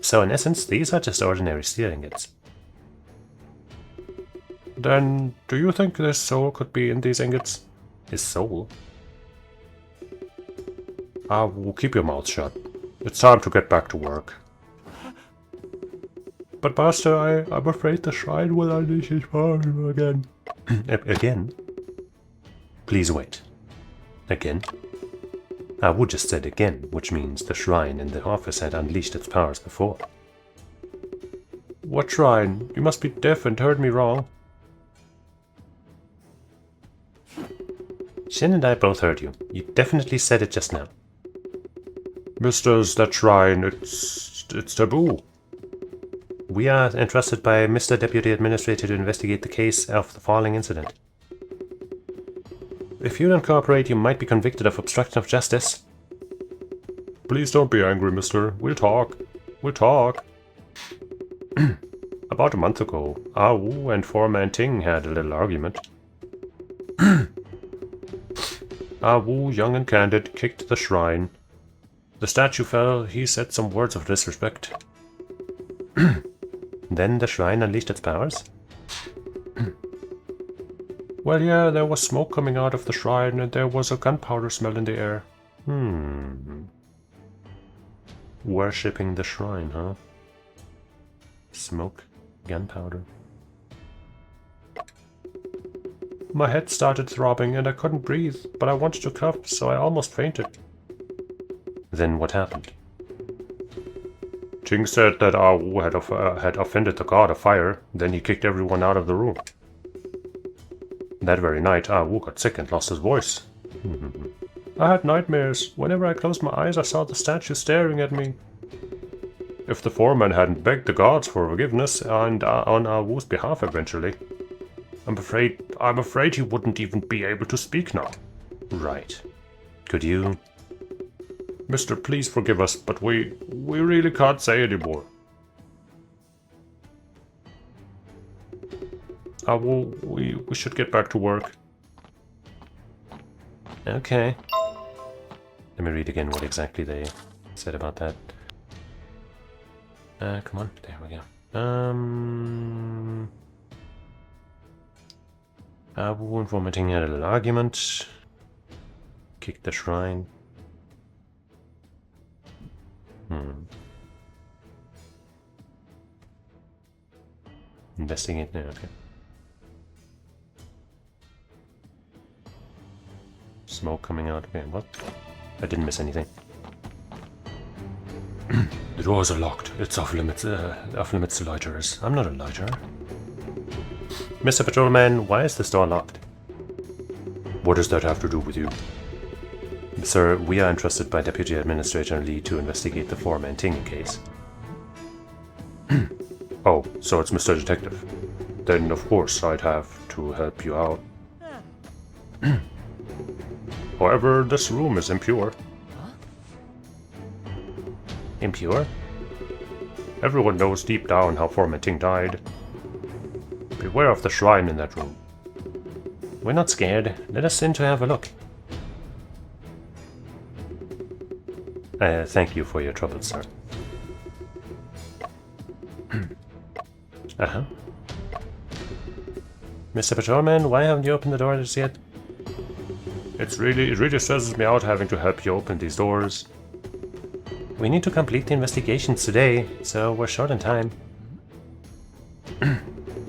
So in essence, these are just ordinary steel ingots. Then, do you think this soul could be in these ingots? His soul? Ah Wu, keep your mouth shut. It's time to get back to work. But Master, I'm afraid the shrine will unleash its power again. Again? Please wait. Again? Ah Wu just said again, which means the shrine in the office had unleashed its powers before. What shrine? You must be deaf and heard me wrong. Shen and I both heard you. You definitely said it just now. Misters, that shrine, it's taboo. We are entrusted by Mr. Deputy Administrator to investigate the case of the falling incident. If you don't cooperate, you might be convicted of obstruction of justice. Please don't be angry, mister. We'll talk. We'll talk. About a month ago, Ah Wu and Foreman Ting had a little argument. Ah Wu, young and candid, kicked the shrine. The statue fell. He said some words of disrespect. Then the shrine unleashed its powers? Well, yeah, there was smoke coming out of the shrine, and there was a gunpowder smell in the air. Worshipping the shrine, huh? Smoke, gunpowder. My head started throbbing, and I couldn't breathe, but I wanted to cough, so I almost fainted. Then what happened? Ting said that Ah Wu had offended the god of fire, then he kicked everyone out of the room. That very night, Ah Wu got sick and lost his voice. I had nightmares. Whenever I closed my eyes, I saw the statue staring at me. If the foreman hadn't begged the gods for forgiveness and on Ah Wu's behalf eventually, I'm afraid he wouldn't even be able to speak now. Right. Could you... Mister, please forgive us, but we really can't say anymore. Well, we should get back to work. Okay. Let me read again what exactly they said about that. Come on, there we go. Wu and Vomiting had a little argument. Kicked the shrine. Investigate now, okay. Smoke coming out. Okay, what? I didn't miss anything. The doors are locked. It's off limits to loiterers. I'm not a loiterer. Mr. Patrolman, why is this door locked? What does that have to do with you? Sir, we are entrusted by Deputy Administrator Lee to investigate the Foreman Ting case. Oh, so it's Mr. Detective. Then of course I'd have to help you out. However, this room is impure. Impure? Everyone knows deep down how Foreman Ting died. Beware of the shrine in that room. We're not scared. Let us in to have a look. Thank you for your trouble, sir. Mr. Patrolman, why haven't you opened the doors yet? It really stresses me out having to help you open these doors. We need to complete the investigations today, so we're short on time.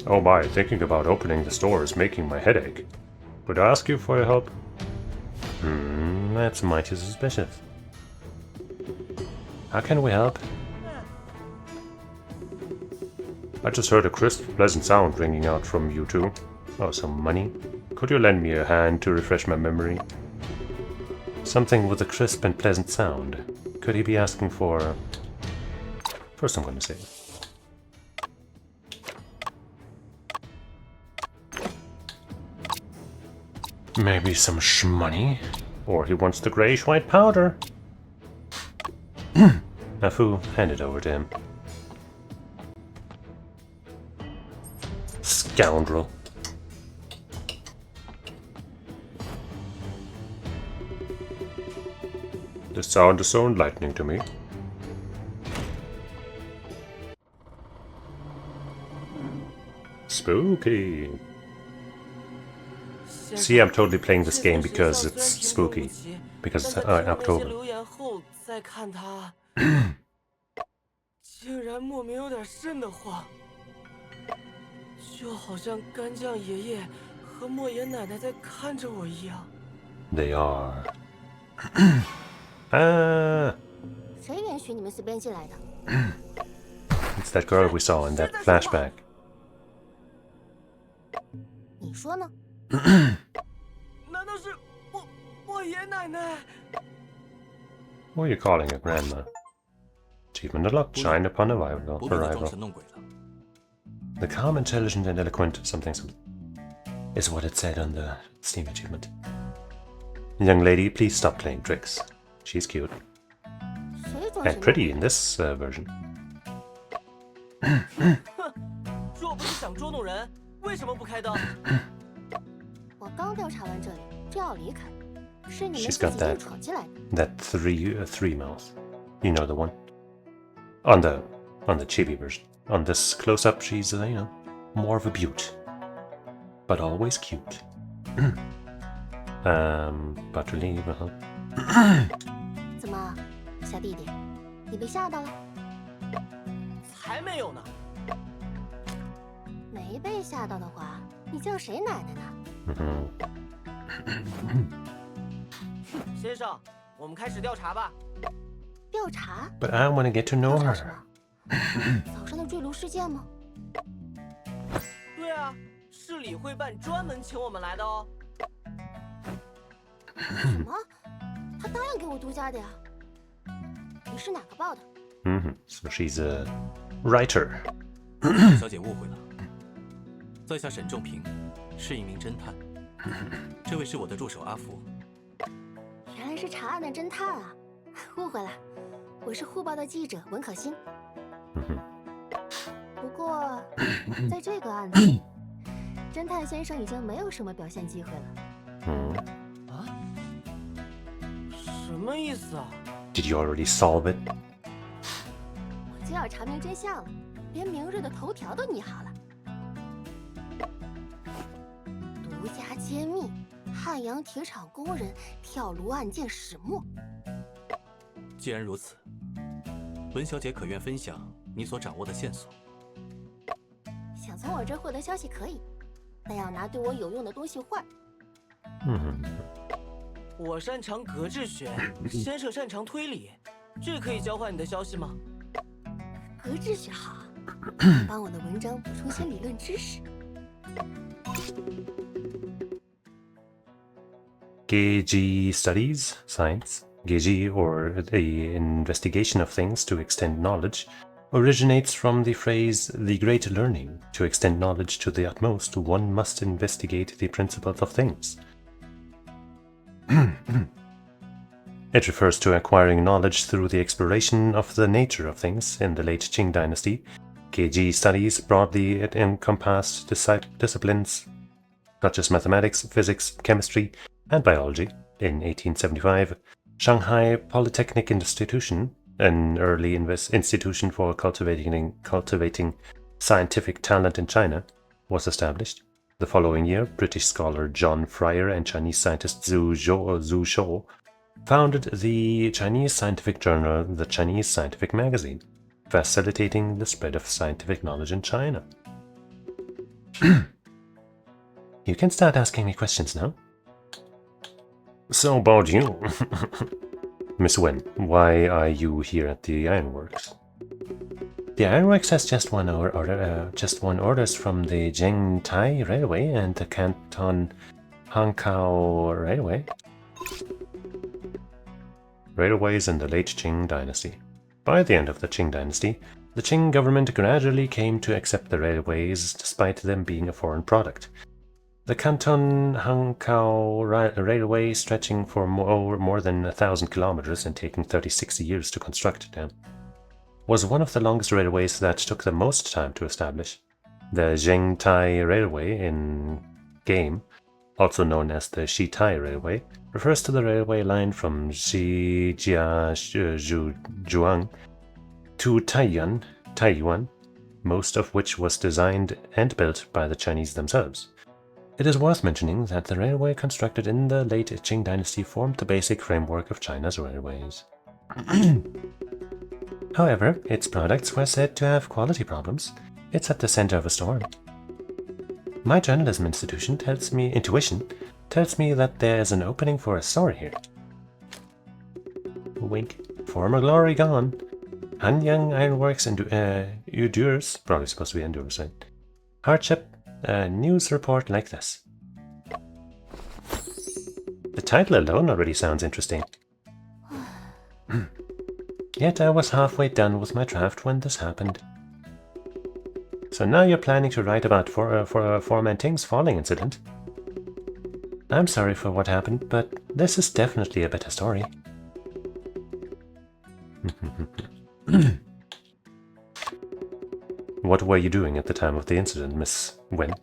Oh my, thinking about opening this door is making my head ache. Could I ask you for your help? That's mighty suspicious. How can we help? I just heard a crisp, pleasant sound ringing out from you two. Oh, some money? Could you lend me a hand to refresh my memory? Something with a crisp and pleasant sound. Could he be asking for... First I'm going to say it. Maybe some shmoney? Or he wants the greyish white powder. Afu, hand it over to him. Scoundrel. The sound is so enlightening to me. Spooky. See, I'm totally playing this game because it's spooky. because 但在听了那些 October. 留言后再看他，竟然莫名有点瘆得慌，就好像干将爷爷和莫言奶奶在看着我一样。 They are. Ah, 谁允许你们随便进来的？ it's that girl we saw in that flashback. 你说呢？难道是莫言奶奶？ What are you calling a grandma? Achievement unlocked. Shine upon arrival. 不必再装神弄鬼了。 The calm, intelligent, and eloquent something is what it said on the Steam achievement. Young lady, please stop playing tricks. She's cute 谁装 and 神弄 pretty 鬼 in this version. 若不是想捉弄人，为什么不开灯？我刚调查完这里，就要离开，是你们 She's 自己 got that 硬闯进来的。 that three mouth. You know the one. On the chibi version. On this close up, she's more of a beaut, but always cute. But to leave, 怎么，小弟弟，你被吓到了？才没有呢！没被吓到的话，你叫谁奶奶呢？ 先生，我们开始调查吧。调查？ But I want to get to know 调查什 her. 么？早上的坠楼事件吗？对啊，是理会办专门请我们来的哦。什么？他答应给我独家的呀？你是哪个报的？ So she's a writer. 小姐误会了，在下沈正平，是一名侦探。这位是我的助手阿福。原来是查案的侦探啊！误会了，我是护报的记者文可欣。不过，在这个案子里，侦探先生已经没有什么表现机会了。啊？什么意思啊？ Did you already solve it? 我就要查明真相了，连明日的头条都拟好了。独家揭秘：汉阳铁厂工人跳炉案件始末。既然如此，文小姐可愿分享你所掌握的线索？想从我这儿获得消息可以，但要拿对我有用的东西换。我擅长格致学，先生擅长推理，这可以交换你的消息吗？格致学好，帮我的文章补充些理论知识。 Geiji studies, science. Geiji, or the investigation of things to extend knowledge, originates from the phrase the great learning. To extend knowledge to the utmost, one must investigate the principles of things. It refers to acquiring knowledge through the exploration of the nature of things. In the late Qing dynasty, Geiji studies broadly encompassed disciplines such as mathematics, physics, chemistry, and biology. In 1875, Shanghai Polytechnic Institution, an early institution for cultivating scientific talent in China, was established. The following year, British scholar John Fryer and Chinese scientist Zhu Shou founded the Chinese scientific journal, the Chinese Scientific Magazine, facilitating the spread of scientific knowledge in China. You can start asking me questions now. So about you, Miss Wen, why are you here at the Ironworks? The Ironworks has just won orders from the Yangtze Railway and the Canton Hankow Railway. Railways in the late Qing dynasty. By the end of the Qing dynasty, the Qing government gradually came to accept the railways despite them being a foreign product. The Canton Hankow Railway, stretching for more than 1,000 kilometers and taking 36 years to construct it, was one of the longest railways that took the most time to establish. The Yangtze Railway in game, also known as the Shitai Railway, refers to the railway line from Zhejiazhuang to Taiyuan, most of which was designed and built by the Chinese themselves. It is worth mentioning that the railway constructed in the late Qing dynasty formed the basic framework of China's railways. However, its products were said to have quality problems. It's at the center of a storm. My journalism intuition tells me that there is an opening for a story here. Wink. Former glory gone. Hanyang Ironworks endures, probably supposed to be endures, right? Hardship, a news report like this. The title alone already sounds interesting. Yet I was halfway done with my draft when this happened. So now you're planning to write about Formanting's falling incident. I'm sorry for what happened, but this is definitely a better story. What were you doing at the time of the incident, Miss Wen?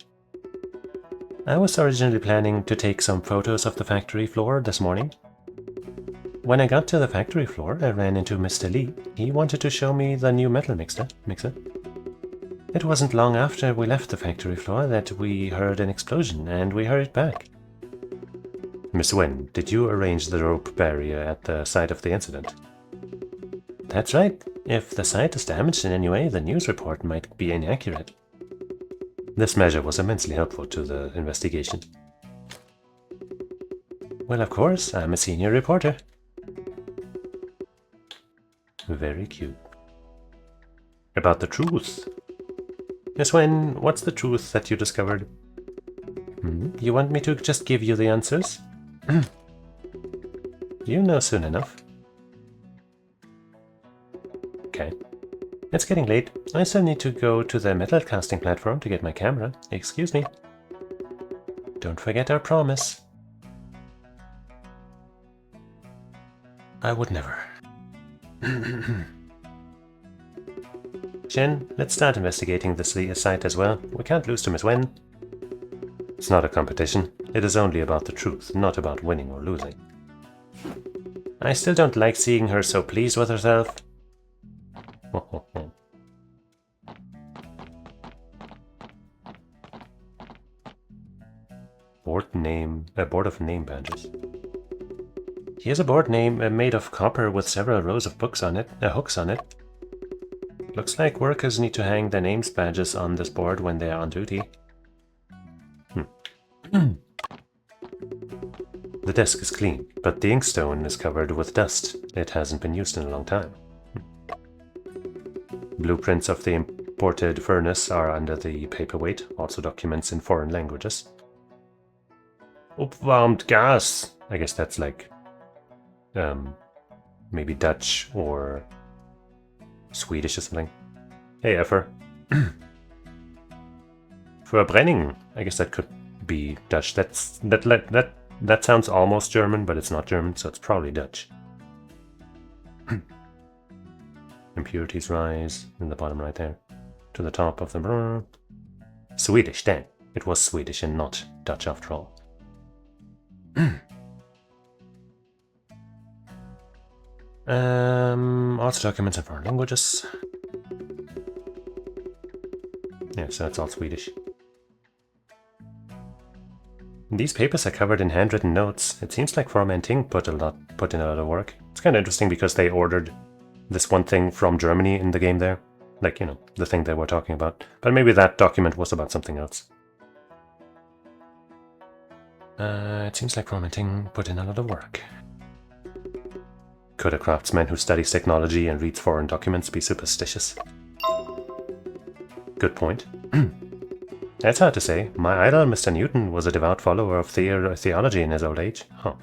I was originally planning to take some photos of the factory floor this morning. When I got to the factory floor, I ran into Mr. Li. He wanted to show me the new metal mixer. It wasn't long after we left the factory floor that we heard an explosion, and we hurried back. Miss Wen, did you arrange the rope barrier at the site of the incident? That's right. If the site is damaged in any way, the news report might be inaccurate. This measure was immensely helpful to the investigation. Well, of course, I'm a senior reporter. Very cute. About the truth. Miss Wen, what's the truth that you discovered? You want me to just give you the answers? You know soon enough. Okay. It's getting late. I still need to go to the metal casting platform to get my camera. Excuse me. Don't forget our promise. I would never. Shen, let's start investigating this site as well. We can't lose to Miss Wen. It's not a competition. It is only about the truth, not about winning or losing. I still don't like seeing her so pleased with herself. Board of name badges. Here's a board name made of copper with several rows of hooks on it. Looks like workers need to hang their names badges on this board when they are on duty. The desk is clean, but the inkstone is covered with dust. It hasn't been used in a long time. Blueprints of the imported furnace are under the paperweight, also documents in foreign languages. Opwarmt gas! I guess that's like maybe Dutch or Swedish or something. Hey, Effer. Verbrenning. I guess that could be Dutch. That sounds almost German, but it's not German, so it's probably Dutch. Impurities rise in the bottom right there. To the top of the... Swedish, dang. It was Swedish and not Dutch after all. Also documents in foreign languages. Yeah, so it's all Swedish. These papers are covered in handwritten notes. It seems like Formanting put in a lot of work. It's kind of interesting because they ordered this one thing from Germany in the game there. Like, you know, the thing they were talking about. But maybe that document was about something else. It seems like Formanting put in a lot of work. Could a craftsman who studies technology and reads foreign documents be superstitious? Good point. That's hard to say. My idol, Mr. Newton, was a devout follower of theology in his old age. Huh.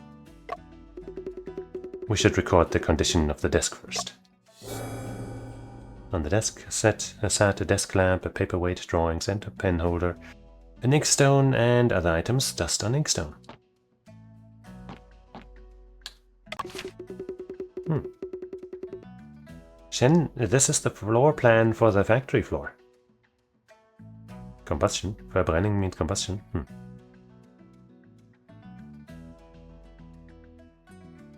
We should record the condition of the desk first. On the desk sat a desk lamp, a paperweight, drawings, and a pen holder, an inkstone, and other items dust on inkstone. Shen, this is the floor plan for the factory floor. Combustion? Verbrenning means combustion?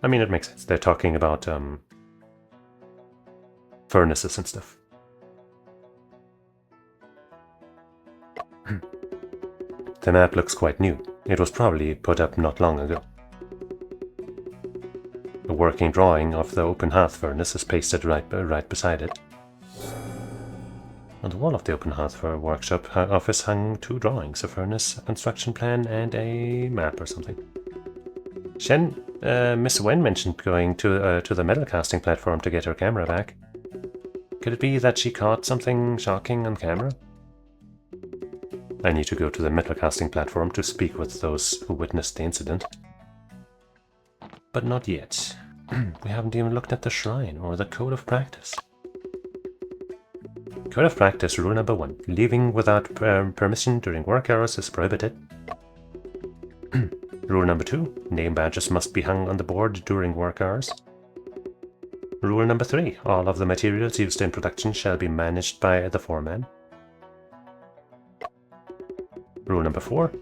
I mean, it makes sense. They're talking about furnaces and stuff. The map looks quite new. It was probably put up not long ago. A working drawing of the open hearth furnace is pasted right beside it. On the wall of the open hearth workshop office hung 2 drawings, a furnace, a construction plan, and a map or something. Shen, Miss Wen mentioned going to the metal casting platform to get her camera back. Could it be that she caught something shocking on camera? I need to go to the metal casting platform to speak with those who witnessed the incident. But not yet. We haven't even looked at the shrine or the code of practice. Code of practice, rule number 1. Leaving without permission during work hours is prohibited. Rule number 2. Name badges must be hung on the board during work hours. Rule number 3. All of the materials used in production shall be managed by the foreman. Rule number 4.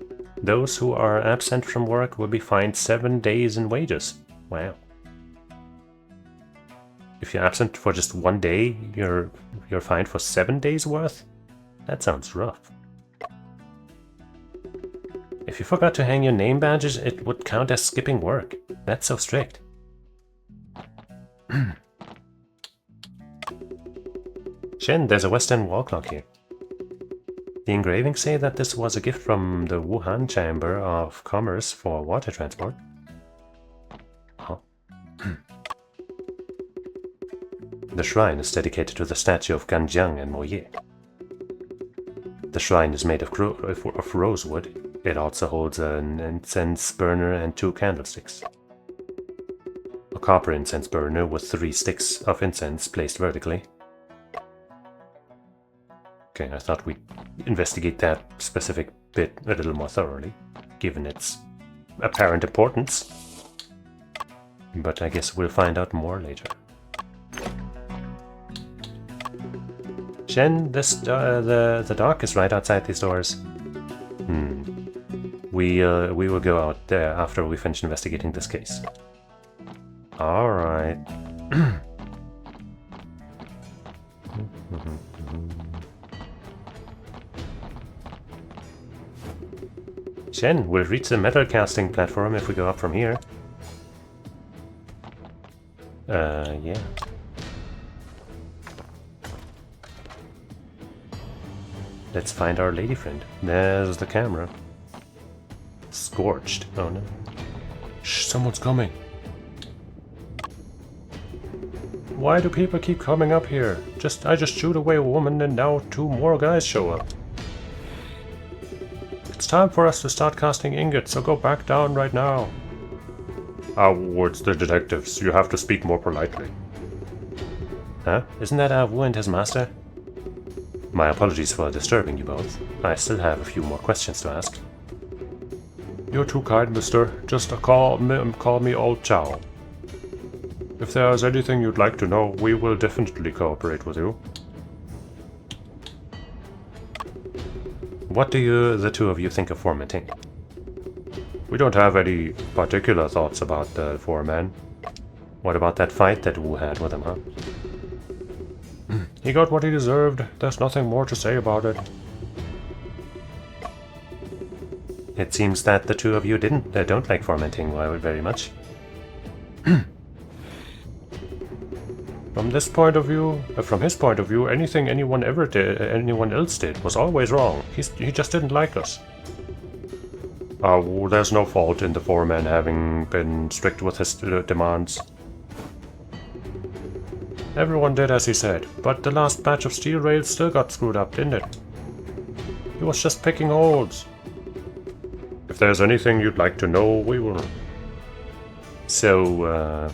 Those who are absent from work will be fined 7 days in wages. Wow. If you're absent for just 1 day, you're fined for 7 days worth? That sounds rough. If you forgot to hang your name badges, it would count as skipping work. That's so strict. Shen, there's a Western wall clock here. The engravings say that this was a gift from the Wuhan Chamber of Commerce for water transport. Huh. The shrine is dedicated to the statue of Ganjiang and Moye. The shrine is made of rosewood. It also holds an incense burner and 2 candlesticks. A copper incense burner with 3 sticks of incense placed vertically. Okay, I thought we'd investigate that specific bit a little more thoroughly, given its apparent importance. But I guess we'll find out more later. Shen, the dock is right outside these doors. We will go out there after we finish investigating this case. Alright. Shen, we'll reach the metal casting platform if we go up from here. Yeah. Let's find our lady friend. There's the camera. Scorched. Oh no. Shh, someone's coming. Why do people keep coming up here? I just shoot away a woman and now 2 more guys show up. It's time for us to start casting ingots, so go back down right now. Awu, it's the detectives. You have to speak more politely. Huh? Isn't that Awu and his master? My apologies for disturbing you both. I still have a few more questions to ask. You're too kind, mister. Just call me Old Chow. If there's anything you'd like to know, we will definitely cooperate with you. What do the 2 of you think of foreman? We don't have any particular thoughts about the foreman. What about that fight that Wu had with him, huh? He got what he deserved. There's nothing more to say about it. It seems that the 2 of you don't like foreman very much. From his point of view, anything anyone else did was always wrong. He just didn't like us. Well, there's no fault in the foreman having been strict with his demands. Everyone did as he said, but the last batch of steel rails still got screwed up, didn't it? He was just picking holes. If there's anything you'd like to know, we will. So,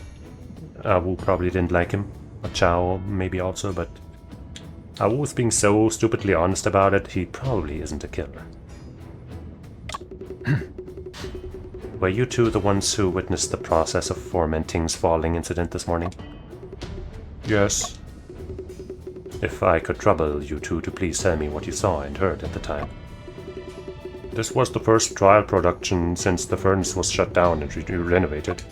Awu probably didn't like him. Or Chow maybe also, but Awu's being so stupidly honest about it, he probably isn't a killer. Were you 2 the ones who witnessed the process of Foreman Ting's falling incident this morning? Yes. If I could trouble you 2 to please tell me what you saw and heard at the time. This was the first trial production since the furnace was shut down and renovated.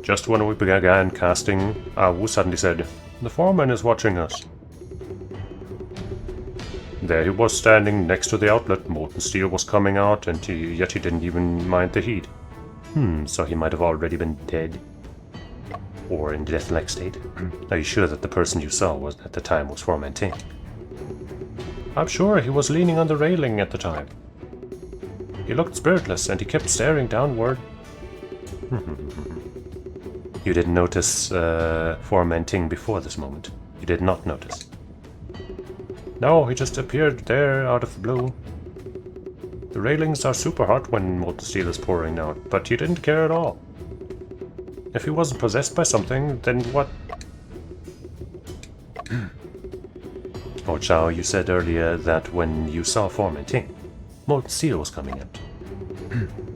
Just when we began casting, Awu suddenly said, "The foreman is watching us." There he was standing next to the outlet. Molten steel was coming out, and yet he didn't even mind the heat. So he might have already been dead. Or in death-like state. Are you sure that the person you saw was at the time was Formantin? I'm sure he was leaning on the railing at the time. He looked spiritless, and he kept staring downward. You didn't notice Formantin before this moment? You did not notice? No, he just appeared there out of the blue. The railings are super hot when molten steel is pouring out, but he didn't care at all. If he wasn't possessed by something, then what? Oh, Chao, you said earlier that when you saw Formantin, molten steel was coming out.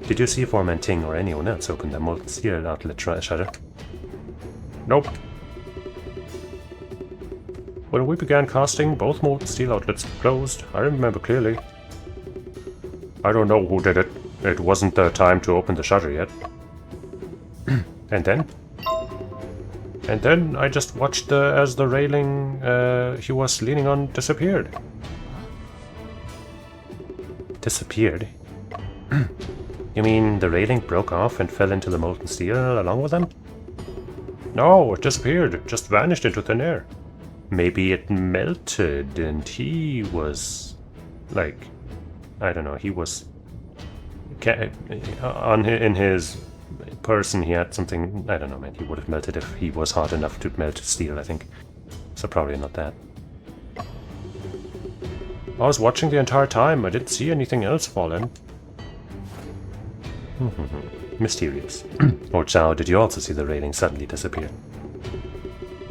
Did you see Formantin or anyone else open the molten steel outlet shutter? Nope. When we began casting, both molten steel outlets were closed. I remember clearly. I don't know who did it. It wasn't the time to open the shutter yet. And then? And then I just watched as the railing he was leaning on disappeared. Disappeared? You mean the railing broke off and fell into the molten steel along with them? No, it disappeared. It just vanished into thin air. Maybe it melted and he was... like... I don't know, he was... in his person he had something... I don't know, man. He would have melted if he was hot enough to melt steel, I think. So probably not that. I was watching the entire time. I didn't see anything else fall in. Mysterious. Oh, Chao, did you also see the railing suddenly disappear?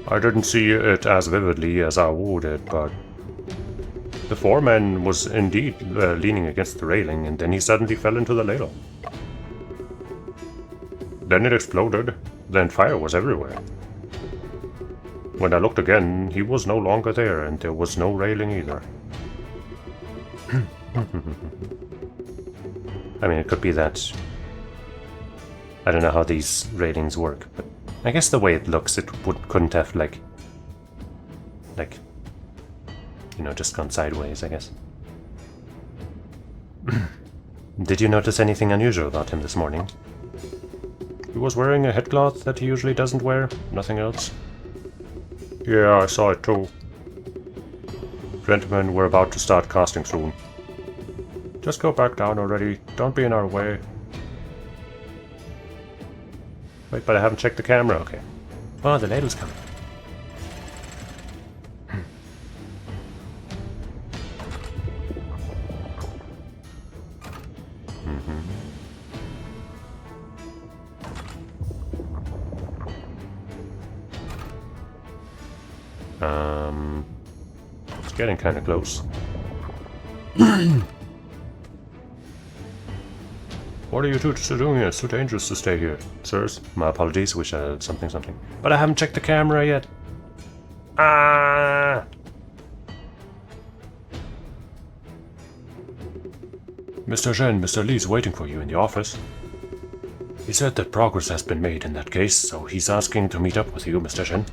I didn't see it as vividly as I would, but... the foreman was indeed leaning against the railing, and then he suddenly fell into the ladle. Then it exploded. Then fire was everywhere. When I looked again, he was no longer there, and there was no railing either. I mean, it could be that... I don't know how these railings work, but I guess the way it looks, it couldn't have, like, you know, just gone sideways, I guess. Did you notice anything unusual about him this morning? He was wearing a headcloth that he usually doesn't wear, nothing else. Yeah, I saw it too. Gentlemen, we're about to start casting soon. Just go back down already, don't be in our way. Wait, but I haven't checked the camera, okay. Oh, the ladle's coming. It's getting kind of close. What are you two doing here? It's too dangerous to stay here. Sirs, my apologies, wish I had something. But I haven't checked the camera yet. Ah! Mr. Shen, Mr. Lee's waiting for you in the office. He said that progress has been made in that case, so he's asking to meet up with you, Mr. Shen.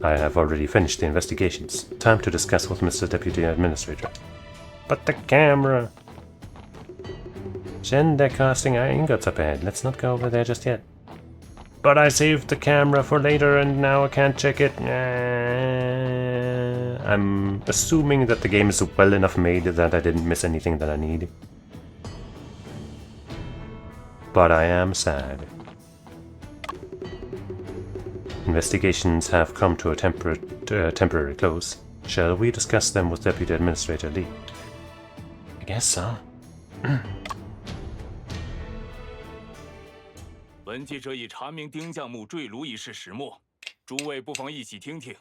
I have already finished the investigations. Time to discuss with Mr. Deputy Administrator. But the camera... Shen, they're casting our ingots up ahead. Let's not go over there just yet. But I saved the camera for later and now I can't check it. I'm assuming that the game is well enough made that I didn't miss anything that I need. But I am sad. Investigations have come to a temporary close. Shall we discuss them with Deputy Administrator Lee? I guess so. 本记者已查明丁匠木坠炉一事始末，诸位不妨一起听听。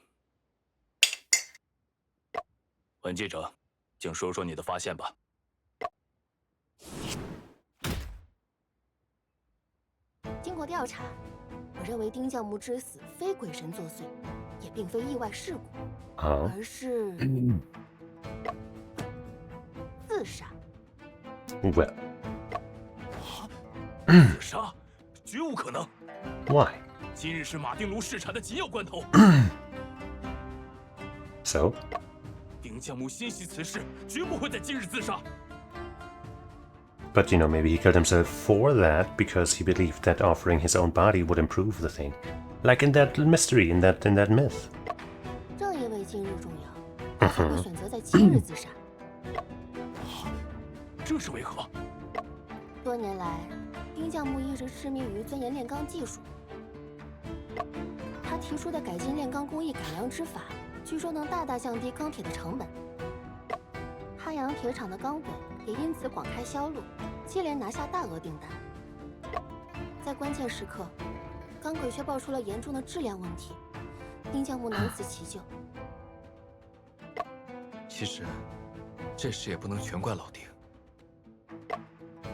本记者，请说说你的发现吧。经过调查，我认为丁匠木之死非鬼神作祟，也并非意外事故，而是自杀。Well. 自杀？绝无可能。Why? 今日是马丁炉试产的紧要关头。So? 丁丁将木心系此事，绝不会在今日自杀。But maybe he killed himself for that because he believed that offering his own body would improve the thing, like in that mystery, in that myth. 正因为今日重要，他才会选择在今日自杀。这是为何？多年来，丁将木一直痴迷于钻研炼钢技术。他提出的改进炼钢工艺改良之法，据说能大大降低钢铁的成本。汉阳铁厂的钢轨也因此广开销路，接连拿下大额订单。在关键时刻，钢轨却爆出了严重的质量问题，丁将木难辞其咎。其实，这事也不能全怪老丁，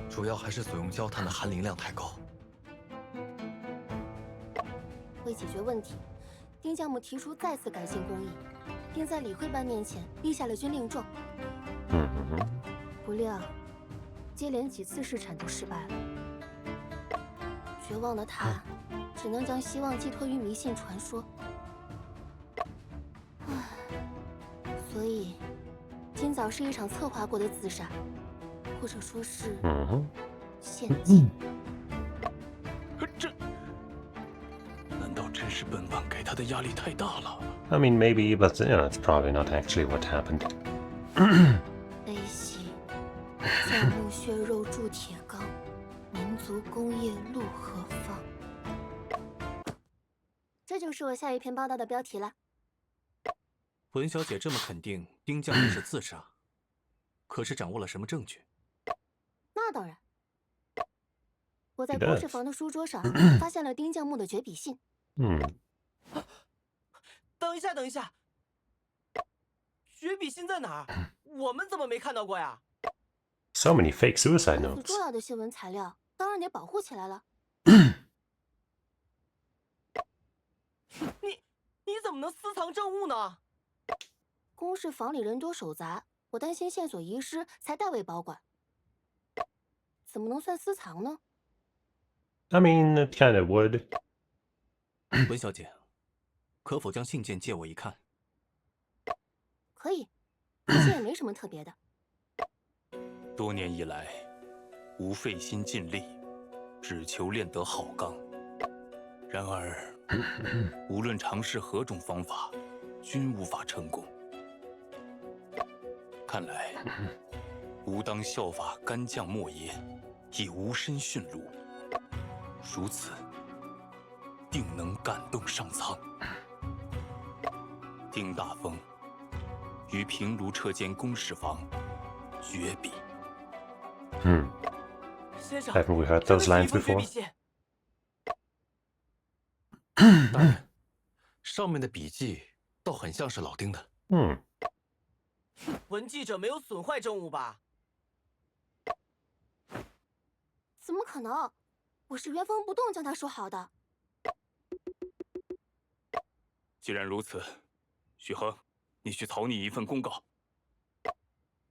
主要还是所用焦炭的含磷量太高。为解决问题，丁将木提出再次改进工艺，并在李会班面前立下了军令状。不料，接连几次试产都失败了。绝望的他，只能将希望寄托于迷信传说。所以，今早是一场策划过的自杀，或者说是献祭。这难道真是本丸给他的压力太大了？ I mean, maybe, but it's probably not actually what happened. 悲喜，将木血肉铸铁钢，民族工业路何方？这就是我下一篇报道的标题了。文小姐这么肯定丁将木是自杀，可是掌握了什么证据？那当然，我在公事房的书桌上发现了丁将木的绝笔信。等一下，等一下，绝笔信在哪儿？我们怎么没看到过呀？ So many fake suicide 如此 notes. 重要的新闻材料，当然得保护起来了。你怎么能私藏证物呢？公事房里人多手杂，我担心线索遗失，才代为保管。怎么能算私藏呢？ I mean, it kind of would. 文小姐，可否将信件借我一看？可以，这也没什么特别的。多年以来，吾费心尽力，只求炼得好钢。然而，无论尝试何种方法，均无法成功。看来，吾当效法干将莫邪，以无身驯鹿。如此，定能感动上苍。丁大风于平卢车间公事房绝笔。先生 Haven't we heard those lines 这是一封 before? 绝笔信。当然，上面的笔记倒很像是老丁的。文记者没有损坏证物吧？怎么可能？我是原封不动将它收好的。既然如此，许恒，你去草拟一份公告，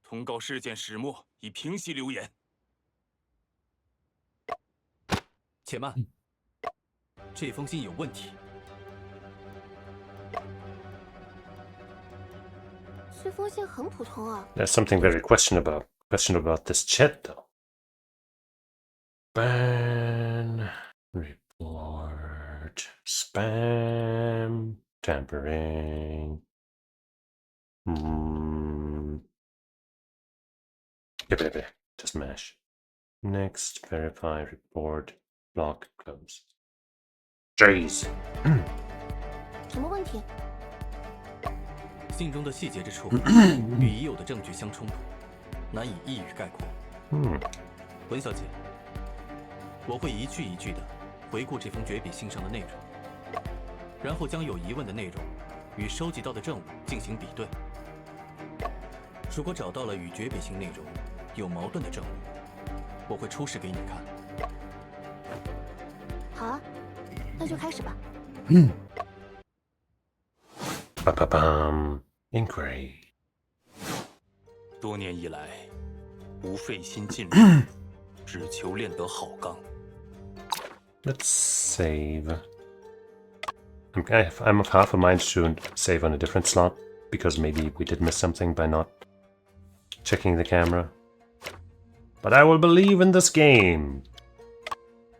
通告事件始末，以平息流言。且慢，这封信有问题。这封信很普通啊。 There's something very questionable about this chat, though. Ban report spam tampering. Just mash. Next, verify report block close. Jeez. 什么问题？信中的细节之处与已有的证据相冲突，难以一语概括。文小姐，我会一句一句的回顾这封绝笔信上的内容，然后将有疑问的内容与收集到的证物进行比对。如果找到了与绝笔信内容有矛盾的证物，我会出示给你看。好啊，那就开始吧。Inquiry. 多年以来，吾费心尽力，只求炼得好钢。 Let's save. I'm of half a mind to save on a different slot because maybe we did miss something by not checking the camera. But I will believe in this game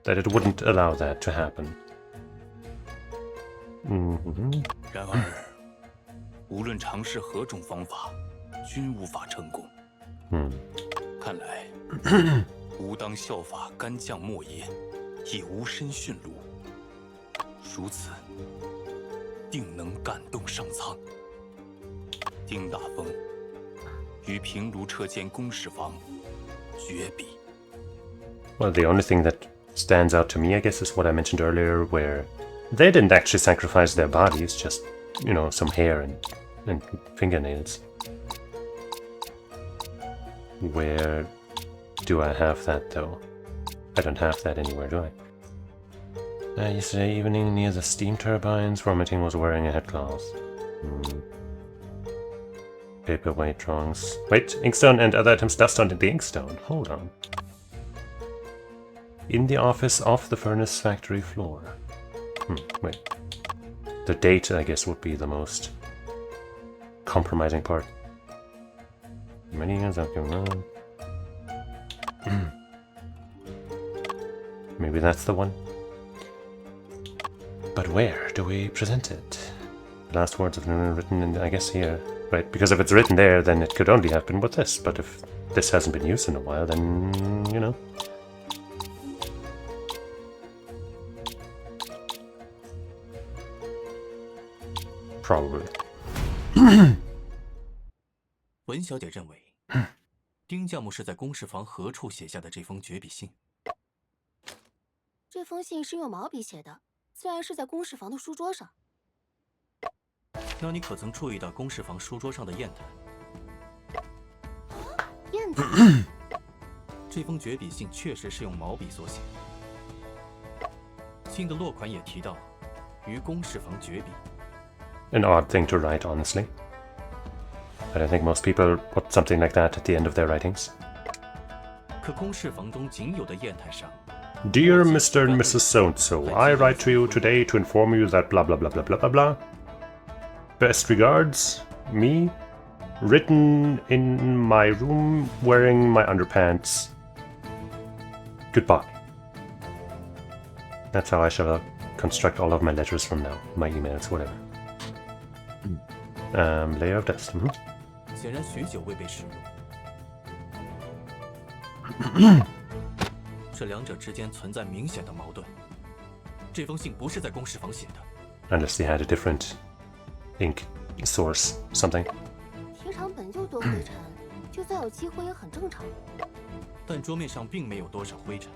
that it wouldn't allow that to happen. 然而，无论尝试何种方法，均无法成功。看来，吾当效法干将莫邪，以无身驯鹿。如此，定能感动上苍。丁大风与平卢车间公事房绝笔。 Well, the only thing that stands out to me, I guess, is what I mentioned earlier, where they didn't actually sacrifice their bodies, just, you know, some hair and fingernails. Where do I have that, though? I don't have that anywhere, do I? Yesterday evening, near the steam turbines, vomiting was wearing a headcloth. Paperweight drawings. Wait, inkstone and other items dust onto the inkstone. Hold on. In the office off the furnace factory floor. Wait. The date, I guess, would be the most compromising part. Many years after. Maybe that's the one. But where do we present it? Last words of written in, I guess, here. Right, because if it's written there, then it could only have been with this. But if this hasn't been used in a while, then, you know. Probably. 文小姐认为，丁教母是在公事房何处写下的这封绝笔信？这封信是用毛笔写的，虽然是在公事房的书桌上。那你可曾注意到公事房书桌上的砚台？砚台。这封绝笔信确实是用毛笔所写。信的落款也提到，于公事房绝笔。 An odd thing to write, honestly. I don't think most people put something like that at the end of their writings. 可公事房中仅有的砚台上。 Dear Mr. and Mrs. So-and-so, I write to you today to inform you that blah blah blah blah blah blah blah. Best regards, me. Written in my room, wearing my underpants. Goodbye. That's how I shall construct all of my letters from now. My emails, whatever. Layer of dust. 显然许久未被使用。这两者之间存在明显的矛盾。这封信不是在公事房写的。Unless they had a different ink source, something. 铁厂本就多灰尘，就算有积灰也很正常。但桌面上并没有多少灰尘，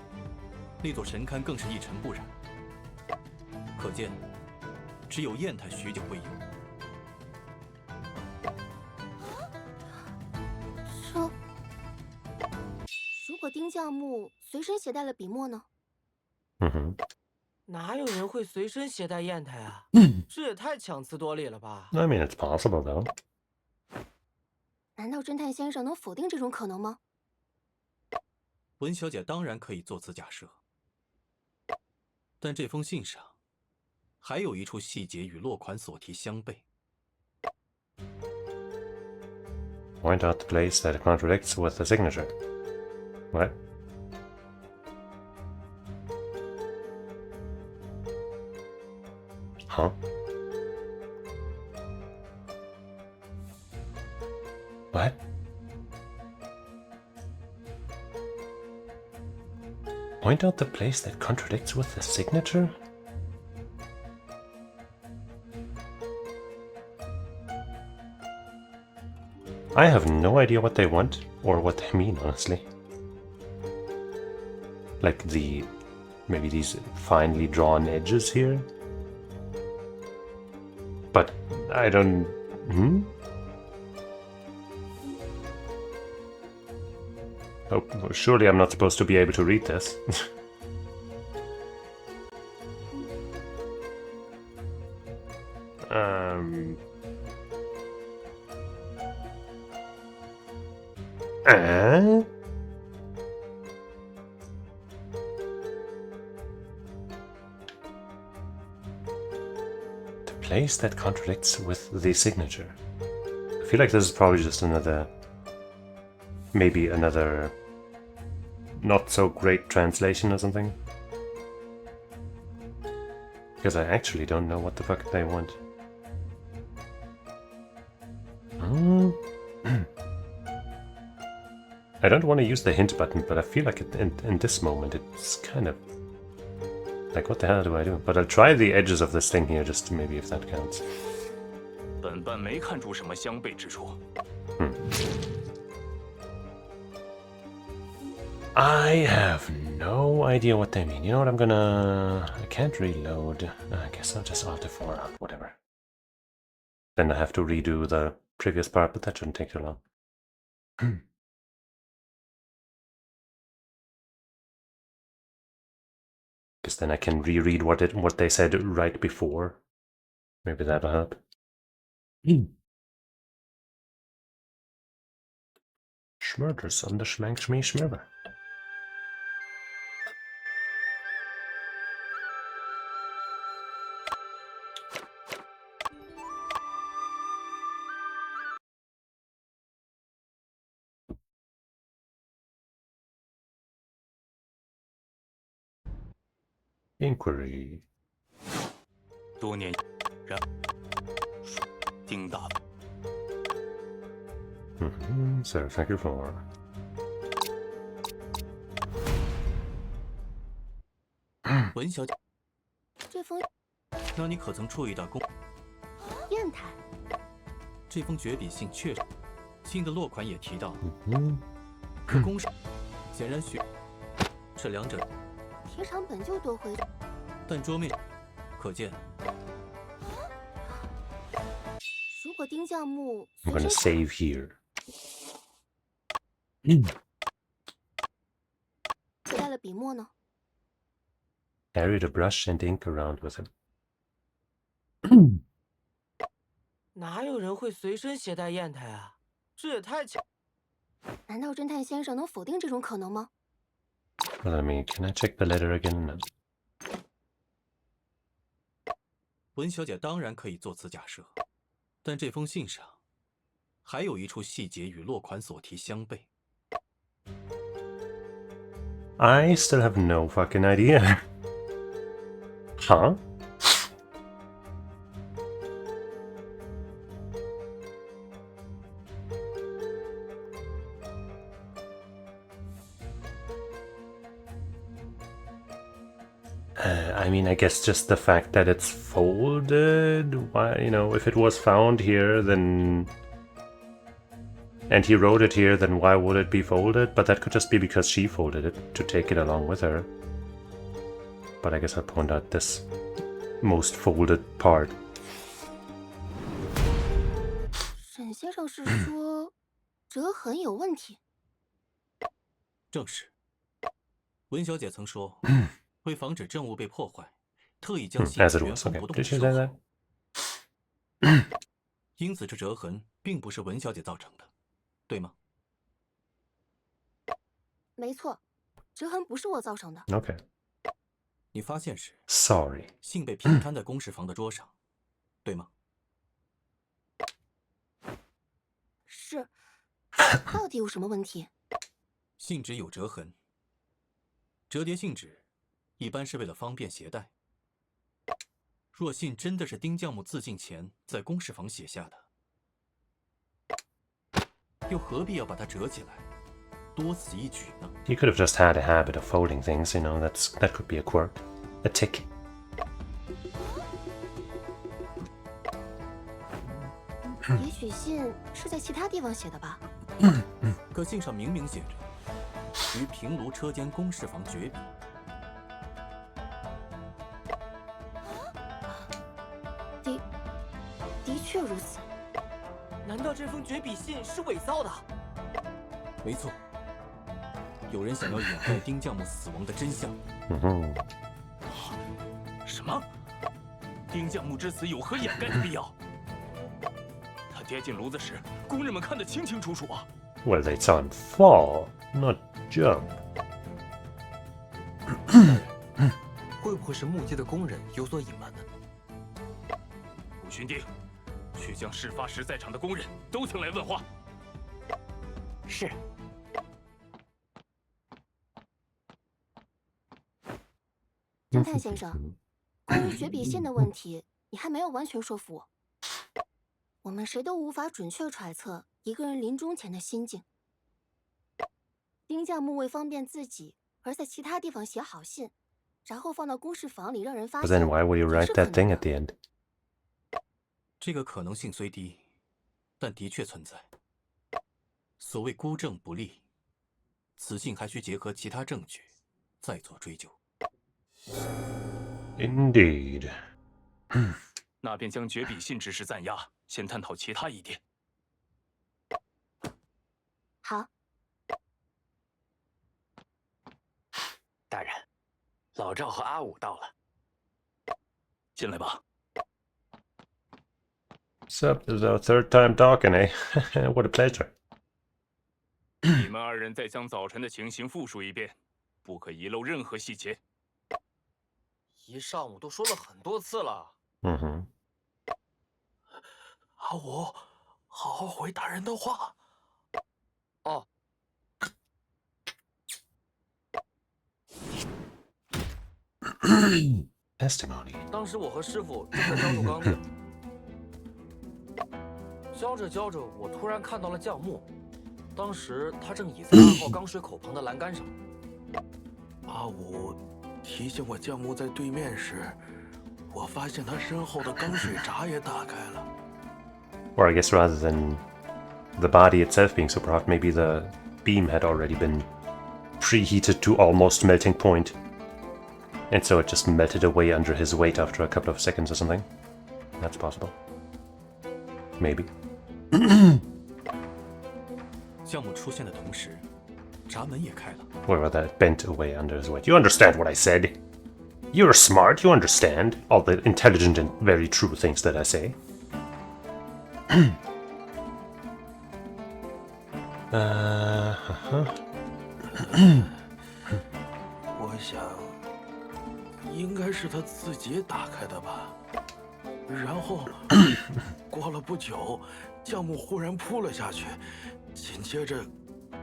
那座神龛更是一尘不染。可见，只有砚台许久未用。 如果丁教木随身携带了笔墨呢？哪有人会随身携带砚台啊？这也太强词夺理了吧 I mean, it's possible, though. 难道侦探先生能否定这种可能吗？文小姐当然可以做此假设，但这封信上还有一处细节与落款所题相悖。 Point out the place that contradicts with the signature. What? Huh? What? Point out the place that contradicts with the signature? I have no idea what they want or what they mean, honestly. Like maybe these finely drawn edges here? But I don't... Oh, well, surely I'm not supposed to be able to read this. The place that contradicts with the signature. feel like this is probably just another, maybe another not so great translation or something. Because I actually don't know what the fuck they want. I don't want to use the hint button, but I feel like in this moment it's kind of like, what the hell do I do? But I'll try the edges of this thing here just to maybe if that counts. 本班没看出什么相悖之处。 I have no idea what they mean. You know what? I can't reload. I guess I'll just Alt F4 out, whatever. Then I have to redo the previous part, but that shouldn't take too long. Because then I can reread what they said right before. Maybe that'll help. Schmörders on the Schmankschmee Schmörber. Inquiry. 多年，然丁大。 So thank you for. 文小姐，这封那你可曾注意到砚台，这封绝笔信确实，信的落款也提到，公式显然这两者，铁厂本就夺回，但桌面可见。如果丁将木 I'm gonna save here. 携带了笔墨呢？ Carried a brush and ink around with him. 哪有人会随身携带砚台啊？这也太巧！难道侦探先生能否定这种可能吗？ Well, I mean, can I check the letter again? No. 文小姐当然可以做此假设，但这封信上还有一处细节与落款所提相悖。 I still have no fucking idea. Huh? I mean, I guess just the fact that it's folded. Why, you know, if it was found here, then... And he wrote it here, then why would it be folded? But that could just be because she folded it to take it along with her. But I guess I'll point out this most folded part. 沈先生是说折痕有问题？正是。文小姐曾说，为防止证物被破坏，特意将信 As it 原 was, 封 okay. 不动 Did 地 she 收 say 好。 that? 因此，这折痕并不是文小姐造成的，对吗？没错，折痕不是我造成的。 Okay. 你发现时， Sorry. 信被平摊在公事房的桌上，对吗？是，到底有什么问题？信纸有折痕，折叠信纸一般是为了方便携带。若信真的是丁将木自尽前在公事房写下的，又何必要把它折起来，多此一举呢？ He could have just had a habit of folding things, you know, that could be a quirk. A tick. 也许信是在其他地方写的吧。可信上明明写着“于平炉车间公事房绝笔”。的确如此。难道这封绝笔信是伪造的？没错，有人想要掩盖丁将木死亡的真相。什么？丁将木之死有何掩盖的必要？他跌进炉子时，工人们看得清清楚楚啊。 Well, they saw him fall, not jump. 会不会是目击的工人有所隐瞒呢？五巡丁，去去将事发时在场的工人都请来问话。是。侦探先生，关于绝笔信的问题，你还没有完全说服我。我们谁都无法准确揣测一个人临终前的心境。丁匠木为方便自己，而在其他地方写好信，然后放到公事房里让人发 But 现， then why would you 也 write 是可 that 能 thing 的 at the end? 这个可能性虽低，但的确存在。所谓孤证不立，此信还需结合其他证据，再做追究。Indeed. 那便将绝笔信之事暂押，先探讨其他疑点。好。大人，老赵和阿武到了。进来吧。What's up? This is our third time talking, eh? What a pleasure. 你们二人再将早晨的情形复述一遍，不可遗漏任何细节。一上午都说了很多次了。阿武，好好回大人的话。哦。Testimony. 当时我和师傅正在浇筑钢钉，浇着浇着，我突然看到了匠木。当时他正倚在2号钢水口旁的栏杆上。阿武提醒我匠木在对面时，我发现他身后的钢水闸也打开了。Or I guess rather than the body itself being super hot, maybe the beam had already been preheated to almost melting point. And so it just melted away under his weight after a couple of seconds or something. That's possible. Maybe. 项目出现的同时，闸门也开了。 Or rather, bent away under his weight. You understand what I said? You're smart, you understand all the intelligent and very true things that I say. 我想，应该是他自己打开的吧。然后，过了不久，匠木忽然扑了下去，紧接着，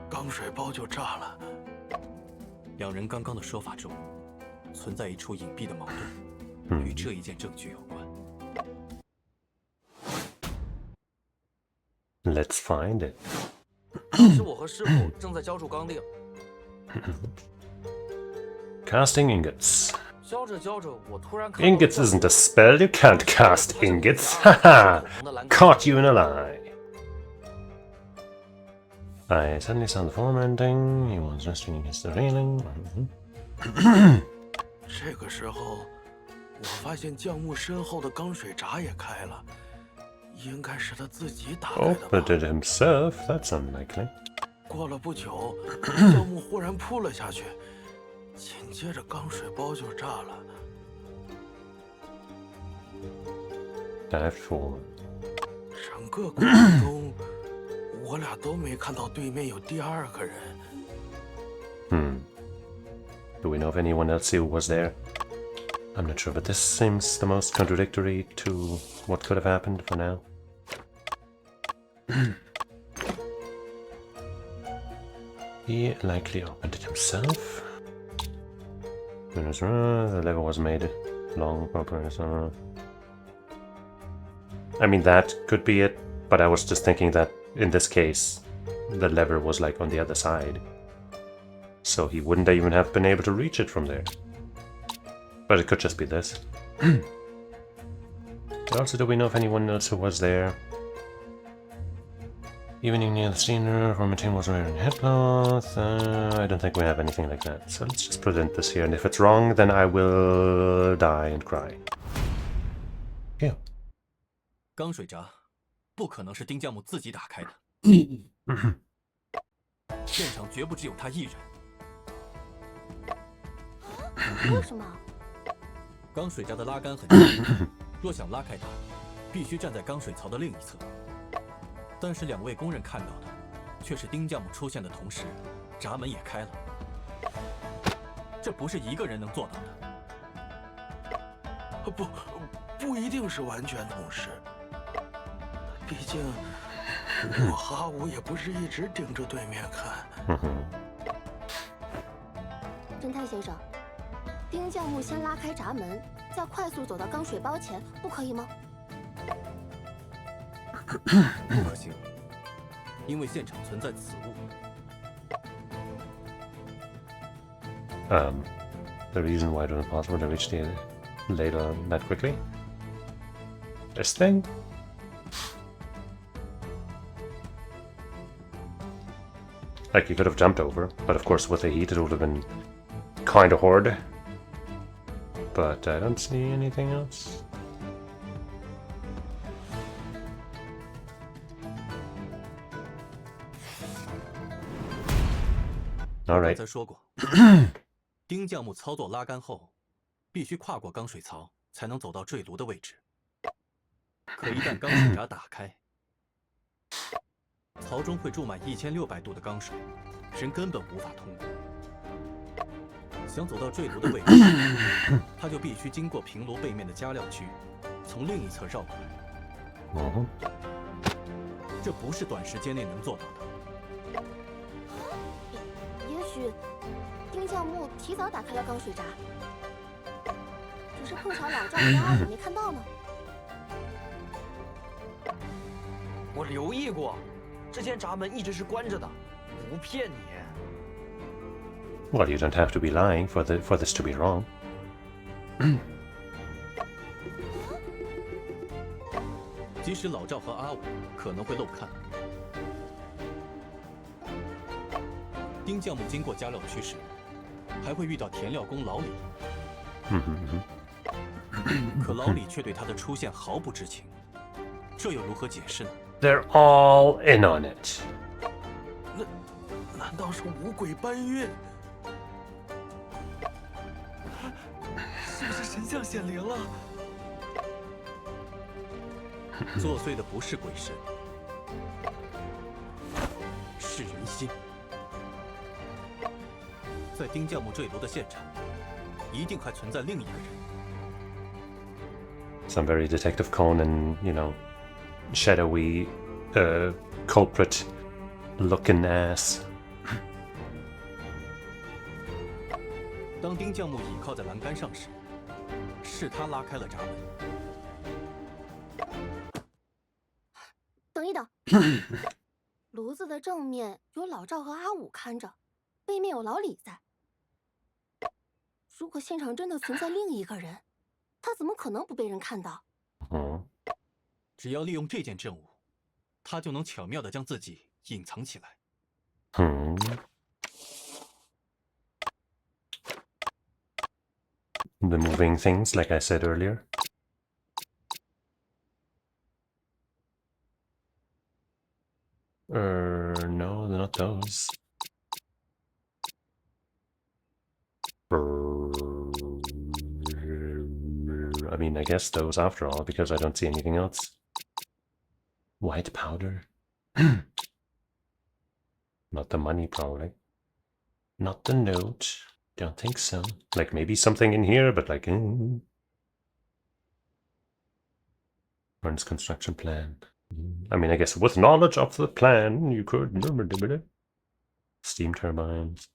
钢水包就炸了。两人刚刚的说法中，存在一处隐蔽的矛盾，与这一件证据有关。 Let's find it. 当时我和师傅正在浇筑钢钉， Casting ingots. 浇着浇着，我突然看到 Ingots isn't a spell, you can't cast ingots. Haha! Caught you in a lie. I suddenly saw the form ending. He was resting against the railing. 这个时候，我发现匠木身后的钢水闸也开了，应该是他自己打开的吧。 Opened it himself? That's unlikely. 过了不久，匠木忽然扑了下去，紧接着钢水包就炸了。 Dive forward. 整个过程中，我俩都没看到对面有第二个人。 Do we know of anyone else who was there? I'm not sure, but this seems the most contradictory to what could have happened for now. He likely opened it himself. The lever was made long proper. I mean, that could be it, but I was just thinking that in this case, the lever was like on the other side. So he wouldn't even have been able to reach it from there. But it could just be this. But also, do we know if anyone else who was there? Evening near the steamer, where Martin was wearing a headcloth. I don't think we have anything like that. So let's just present this here, and if it's wrong, then I will die and cry. Yeah. 钢水闸不可能是丁匠木自己打开的，现场绝不只有他一人。为什么？钢水闸的拉杆很近，若想拉开它，必须站在钢水槽的另一侧。但是两位工人看到的，却是丁匠木出现的同时，闸门也开了。这不是一个人能做到的。不一定是完全同时。毕竟我和阿武也不是一直盯着对面看。侦探先生，丁教木先拉开闸门，再快速走到钢水包前，不可以吗？不可行，因为现场存在此物。The reason why it was impossible to reach the ladle that quickly? This thing? Like, you could have jumped over, but of course with the heat it would have been kind of hard. But I don't see anything else. Alright. 刚才说过，丁匠木操作拉杆后，必须跨过钢水槽才能走到坠炉的位置。可一旦钢水闸打开，槽中会注满1600度的钢水，人根本无法通过。想走到坠炉的位置，他就必须经过平炉背面的加料区，从另一侧绕过来。这不是短时间内能做到的。也许丁教木提早打开了钢水闸，只是碰巧老赵和阿武没看到呢。我留意过，之前闸门一直是关着的，不骗你。Well, you don't have to be lying for this to be wrong. 即使老赵和阿武可能会漏看，丁匠木经过加料区时，还会遇到填料工老李。可老李却对他的出现毫不知情，这又如何解释呢？ They're all in on it. 难道是五鬼搬运？是不是神像显灵了？作祟的不是鬼神，是人心。在丁匠木坠楼的现场，一定还存在另一个人。Some very Detective Conan, you know, shadowy, culprit-looking ass. 当丁匠木倚靠在栏杆上时，是他拉开了闸门。等一等，炉子的正面有老赵和阿武看着，背面有老李在。如果现场真的存在另一个人，他怎么可能不被人看到？只要利用这件证物，他就能巧妙地将自己隐藏起来。The moving things, like I said earlier. No, they're not those. I mean, I guess those after all, because I don't see anything else. White powder? Not the money, probably. Not the note. Don't think so. Like, maybe something in here, but like... Runs construction plan. I mean, I guess with knowledge of the plan, you could... Steam turbines.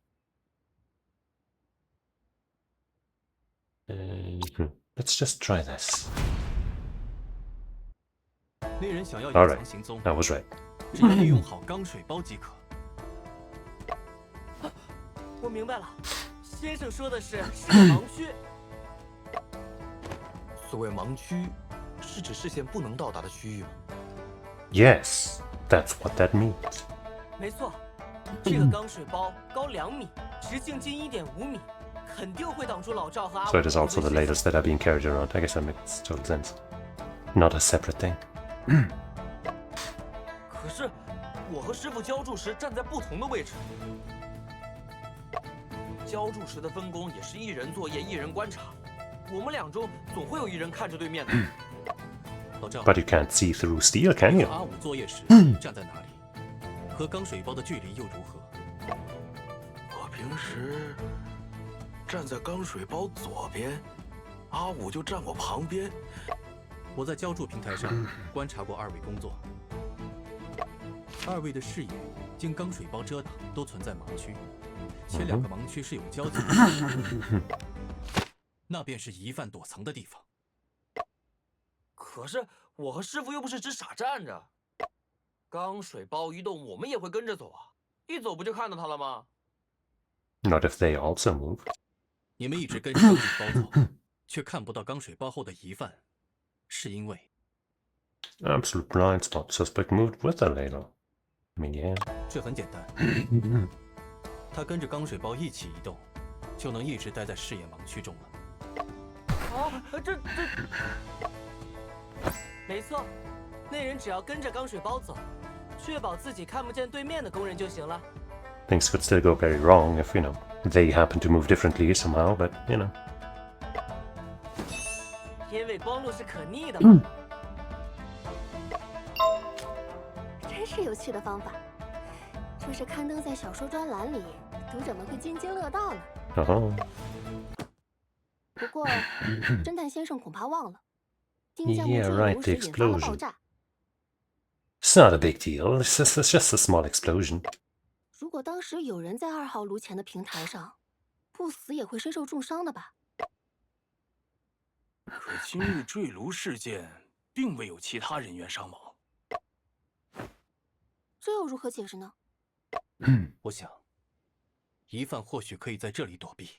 Let's just try this. Alright, I was right. 只要利用好钢水包即可。我明白了，先生说的是个盲区。所谓盲区，是指视线不能到达的区域吗？ Yes, that's what that means. 没错，这个钢水包高2米，直径近1.5米，肯定会挡住老赵和阿武。 So it is also the latest that are being carried around. I guess that makes total sense. Not a separate thing. 可是，我和师傅浇筑时站在不同的位置。浇筑时的分工也是一人作业一人观察，我们俩中总会有一人看着对面的。老赵 But you can't see through steel, can you? 阿武作业时站在哪里？和钢水包的距离又如何？我平时站在钢水包左边，阿武就站我旁边。我在浇筑平台上观察过2位工作， 2位的视野经钢水包遮挡，都存在盲区，且2个盲区是有交集的，那便是疑犯躲藏的地方。可是我和师傅又不是只傻站着，钢水包一动，我们也会跟着走啊！一走不就看到他了吗 Not if they also move. 你们一直跟着钢水包走，却看不到钢水包后的疑犯，是因为 Absolute blind spot. Suspect moved with the ladle. I mean, yeah. 这很简单，他跟着钢水包一起移动，就能一直待在视野盲区中了。啊，这，没错，那人只要跟着钢水包走，确保自己看不见对面的工人就行了。Things could still go very wrong if, they happen to move differently somehow, but, 因为光路是可逆的嘛。真是有趣的方法，若是刊登在小说专栏里，读者们会津津乐道呢。不过，侦探先生恐怕忘了，丁项目坠楼时引发了爆炸。It's not a big deal. It's just a small explosion. 如果当时有人在2号炉前的平台上，不死也会身受重伤的吧？可今日坠炉事件并未有其他人员伤亡，这又如何解释呢？我想，疑犯或许可以在这里躲避。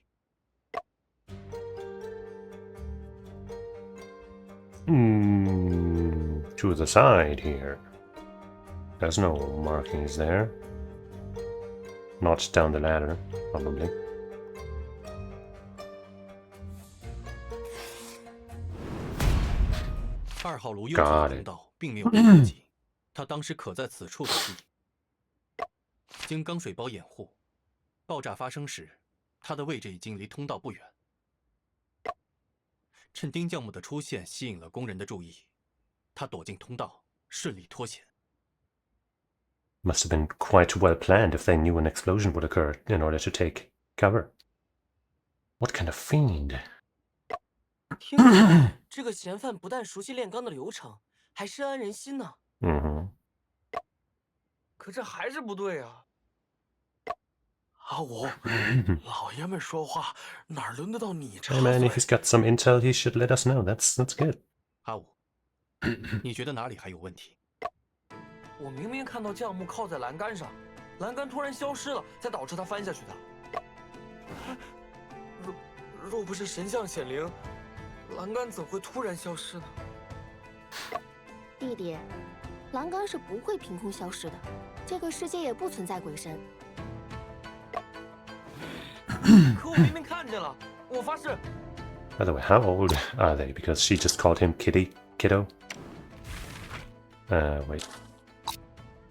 To the side here. There's no markings there. Not down the ladder, probably. 2号炉右侧通道并没有被攻击，他当时可在此处躲避。经钢水包掩护，爆炸发生时，他的位置已经离通道不远。趁丁教母的出现吸引了工人的注意，他躲进通道，顺利脱险。Must have been quite well planned if they knew an explosion would occur in order to take cover. What kind of fiend? 听起来，这个嫌犯不但熟悉炼钢的流程，还深谙人心呢。可这还是不对啊！阿武，老爷们说话哪轮得到你插 Hey 嘴 man, if he's got some intel, he should let us know. That's good. 阿武，你觉得哪里还有问题？我明明看到将木靠在栏杆上，栏杆突然消失了，才导致他翻下去的。若不是神像显灵，栏杆怎会突然消失呢？弟弟，栏杆是不会凭空消失的，这个世界也不存在鬼神。可我明明看见了，我发誓。By the way, how old are they? Because she just called him kiddo. Wait.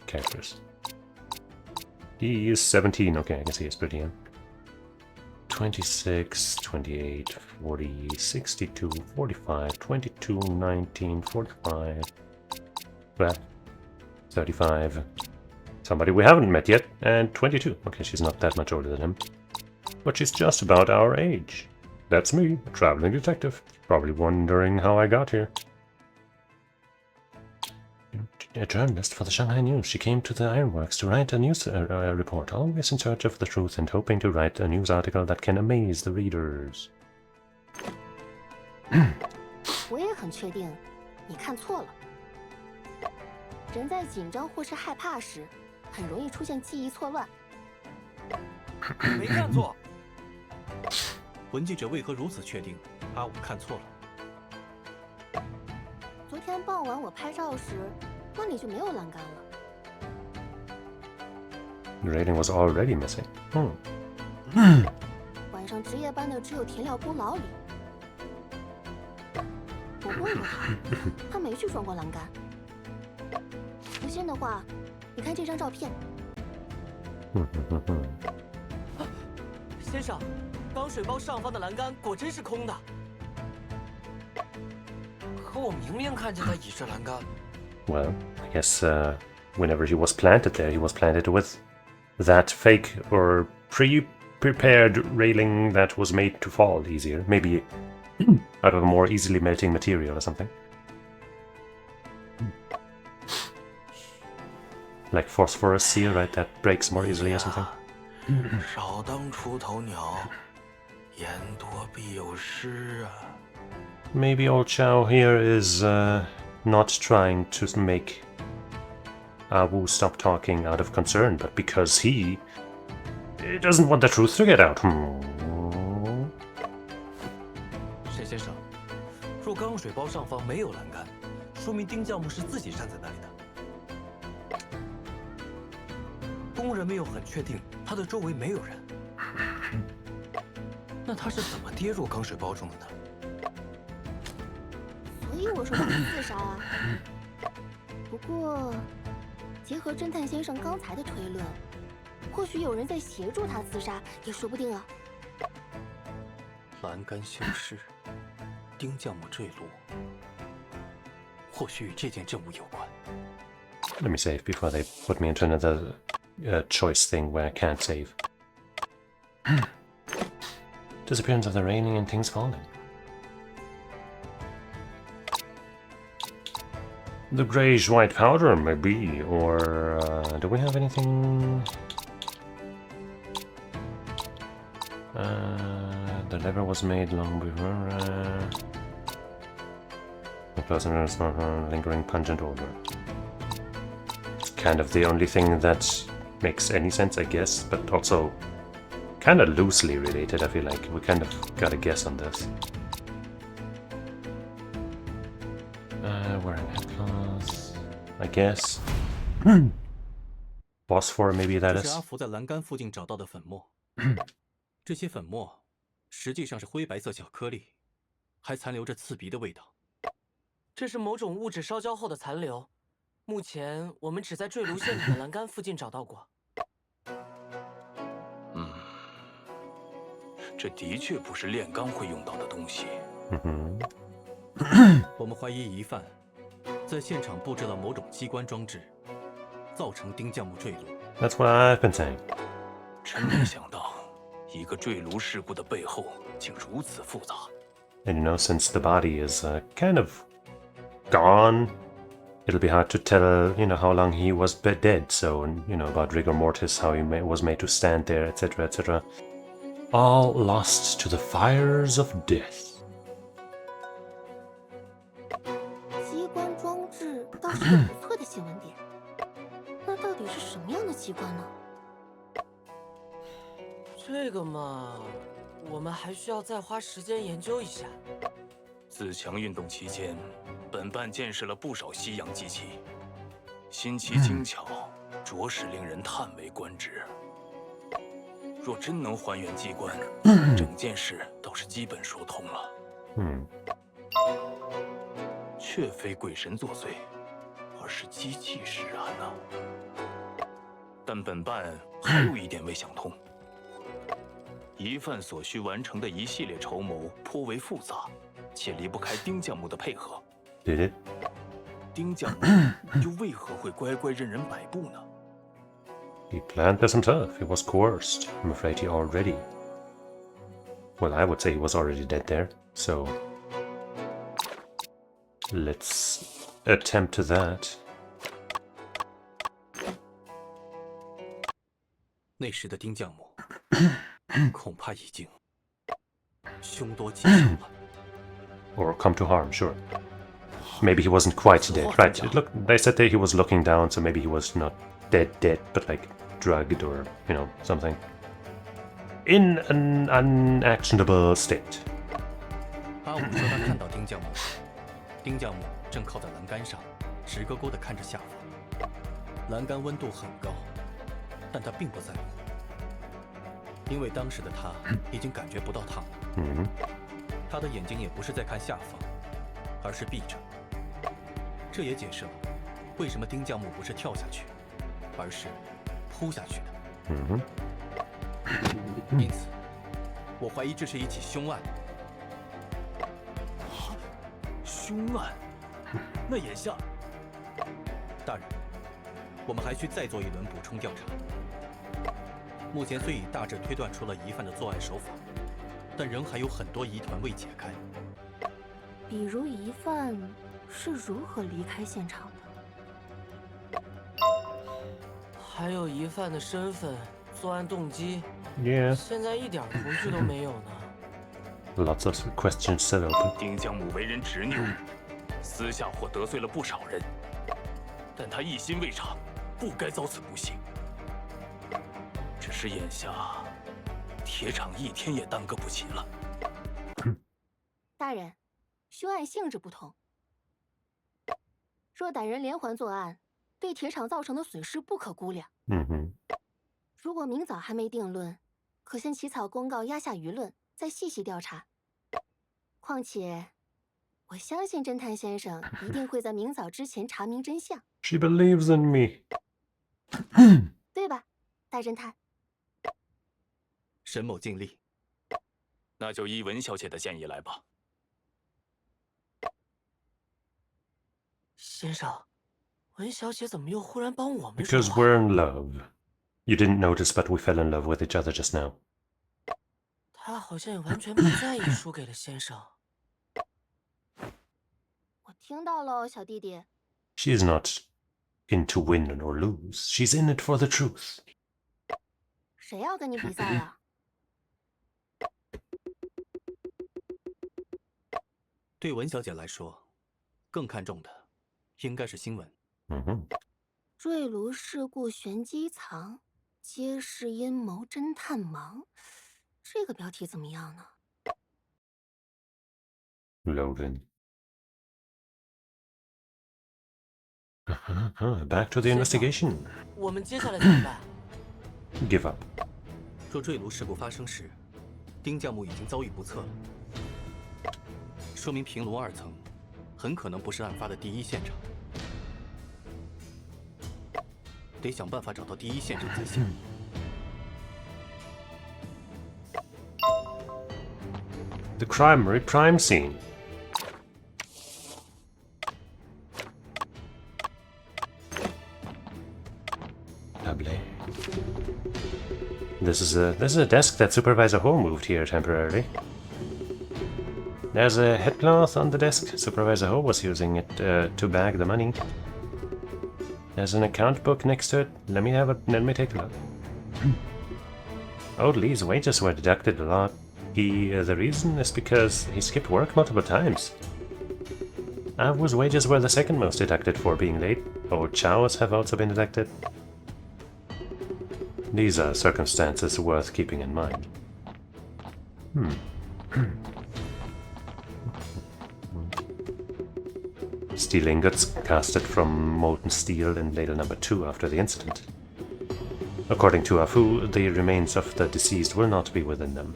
Characters. He is 17. Okay, I guess he is pretty young. 26, 28, 40, 62, 45, 22, 19, 45. Well, 35. Somebody we haven't met yet, and 22. Okay, she's not that much older than him. But she's just about our age. That's me, a traveling detective. Probably wondering how I got here. A journalist for the Shanghai News. She came to the ironworks to write a news report, always in search of the truth and hoping to write a news article that can amaze the readers. 我也很确定，你看错了。人在紧张或是害怕时，很容易出现记忆错乱。没看错。文记者为何如此确定阿武看错了？昨天傍晚我拍照时，那里就没有栏杆了。The rating was already missing. 晚上值夜班的只有田料工老李。我问过他，他没去装过栏杆。不信的话，你看这张照片。先生，钢水包上方的栏杆果真是空的。可我明明看见他倚着栏杆。Well, I guess whenever he was planted there, he was planted with that fake or pre-prepared railing that was made to fall easier. Maybe out of a more easily melting material or something. like phosphorus seal, right? That breaks more easily or something. 少当出头鸟，言多必有失啊。 Maybe old Chow here is not trying to make Wu stop talking out of concern, but because he doesn't want the truth to get out. 沈先生，若钢水包上方没有栏杆，说明丁教木是自己站在那里的。工人们又很确定他的周围没有人，那他是怎么跌入钢水包中的呢？ 所以我说他是自杀啊。不过，结合侦探先生刚才的推论，或许有人在协助他自杀，也说不定啊。栏杆消失，丁教木坠落，或许与这件证物有关。 Let me save before they put me into another choice thing where I can't save. Disappearance of the raining and things falling. The grayish-white powder, maybe, or do we have anything? The lever was made long before. The person lingering pungent odor. It's kind of the only thing that makes any sense, I guess, but also kind of loosely related. I feel like we kind of got a guess on this. Wearing headcloths, I guess. Phosphor, maybe that 这是 is. 阿福在栏杆附近找到的粉末，这些粉末实际上是灰白色小颗粒，还残留着刺鼻的味道。这是某种物质烧焦后的残留，目前我们只在坠炉陷阱的栏杆附近找到过。这的确不是炼钢会用到的东西。我们怀疑疑犯在现场布置了某种机关装置，造成丁匠木坠落。 That's what I've been saying. 真没想到，一个坠炉事故的背后竟如此复杂。 And you know, since the body is kind of gone, it'll be hard to tell, you know, how long he was dead. So, you know, about rigor mortis, how he was made to stand there, etc., etc. All lost to the fires of death. 机关装置倒是个不错的新闻点，那到底是什么样的机关呢？这个嘛，我们还需要再花时间研究一下。自强运动期间，本办见识了不少西洋机器，新奇精巧，着实令人叹为观止。若真能还原机关，整件事倒是基本说通了。却非鬼神作祟，而是机器使然啊！但本办还有一点未想通。 疑犯所需完成的一系列筹谋颇为复杂，且离不开丁匠木的配合。Did it? 丁匠木又为何会乖乖任人摆布呢？ He planned this himself. He was coerced. I'm afraid he already... Well, I would say he was already dead there. So... Let's attempt that. 那时的丁匠木恐怕已经凶多吉少了。 Or come to harm, sure. Maybe he wasn't quite dead. Right, look, they said that he was looking down, so maybe he was not dead, but like drugged or, you know, something. In an unactionable state. 阿武说他看到丁匠木，丁匠木正靠在栏杆上，直勾勾地看着下方。栏杆温度很高，但他并不在乎，因为当时的他已经感觉不到烫了。他的眼睛也不是在看下方，而是闭着。这也解释了为什么丁匠木不是跳下去，而是扑下去的。因此，我怀疑这是一起凶案。凶案？那眼下，大人，我们还需再做一轮补充调查。目前虽已大致推断出了疑犯的作案手法，但仍还有很多疑团未解开。比如疑犯是如何离开现场的？还有疑犯的身份、作案动机， Yeah. 现在一点头绪都没有呢。 Lots of questions still open. 丁江母为人执拗，私下或得罪了不少人，但他一心为长，不该遭此不幸。只是眼下，铁厂一天也耽搁不起了。大人，凶案性质不同。若歹人连环作案，对铁厂造成的损失不可估量。如果明早还没定论，可先起草公告压下舆论，再细细调查。况且，我相信侦探先生一定会在明早之前查明真相。She believes in me. 对吧，大侦探？沈某尽力。那就依文小姐的建议来吧。先生，文小姐怎么又忽然帮我们 Because 说话？ we're in love. You didn't notice, but we fell in love with each other just now. 她好像也完全不在意输给了先生。我听到了，小弟弟。 She's not in to win or lose. She's in it for the truth. 谁要跟你比赛啊？对文小姐来说，更看重的应该是新闻。坠炉事故玄机藏，揭示阴谋侦探忙。这个标题怎么样呢？ Logan. Back to the investigation. 我们接下来怎么办？ Give up. 若坠炉事故发生时，丁将木已经遭遇不测了，说明平炉2层很可能不是案发的第一现场，得想办法找到第一现场才行。The crime scene. Lovely. This is a desk that Supervisor Ho moved here temporarily. There's a headcloth on the desk. Supervisor Ho was using it to bag the money. There's an account book next to it. Let me take a look. Old Lee's wages were deducted a lot. The reason is because he skipped work multiple times. Avu's wages were the second most deducted for being late. Old Chow's have also been deducted. These are circumstances worth keeping in mind. Steel ingots casted from molten steel in ladle number 2 after the incident. According to Afu, the remains of the deceased will not be within them.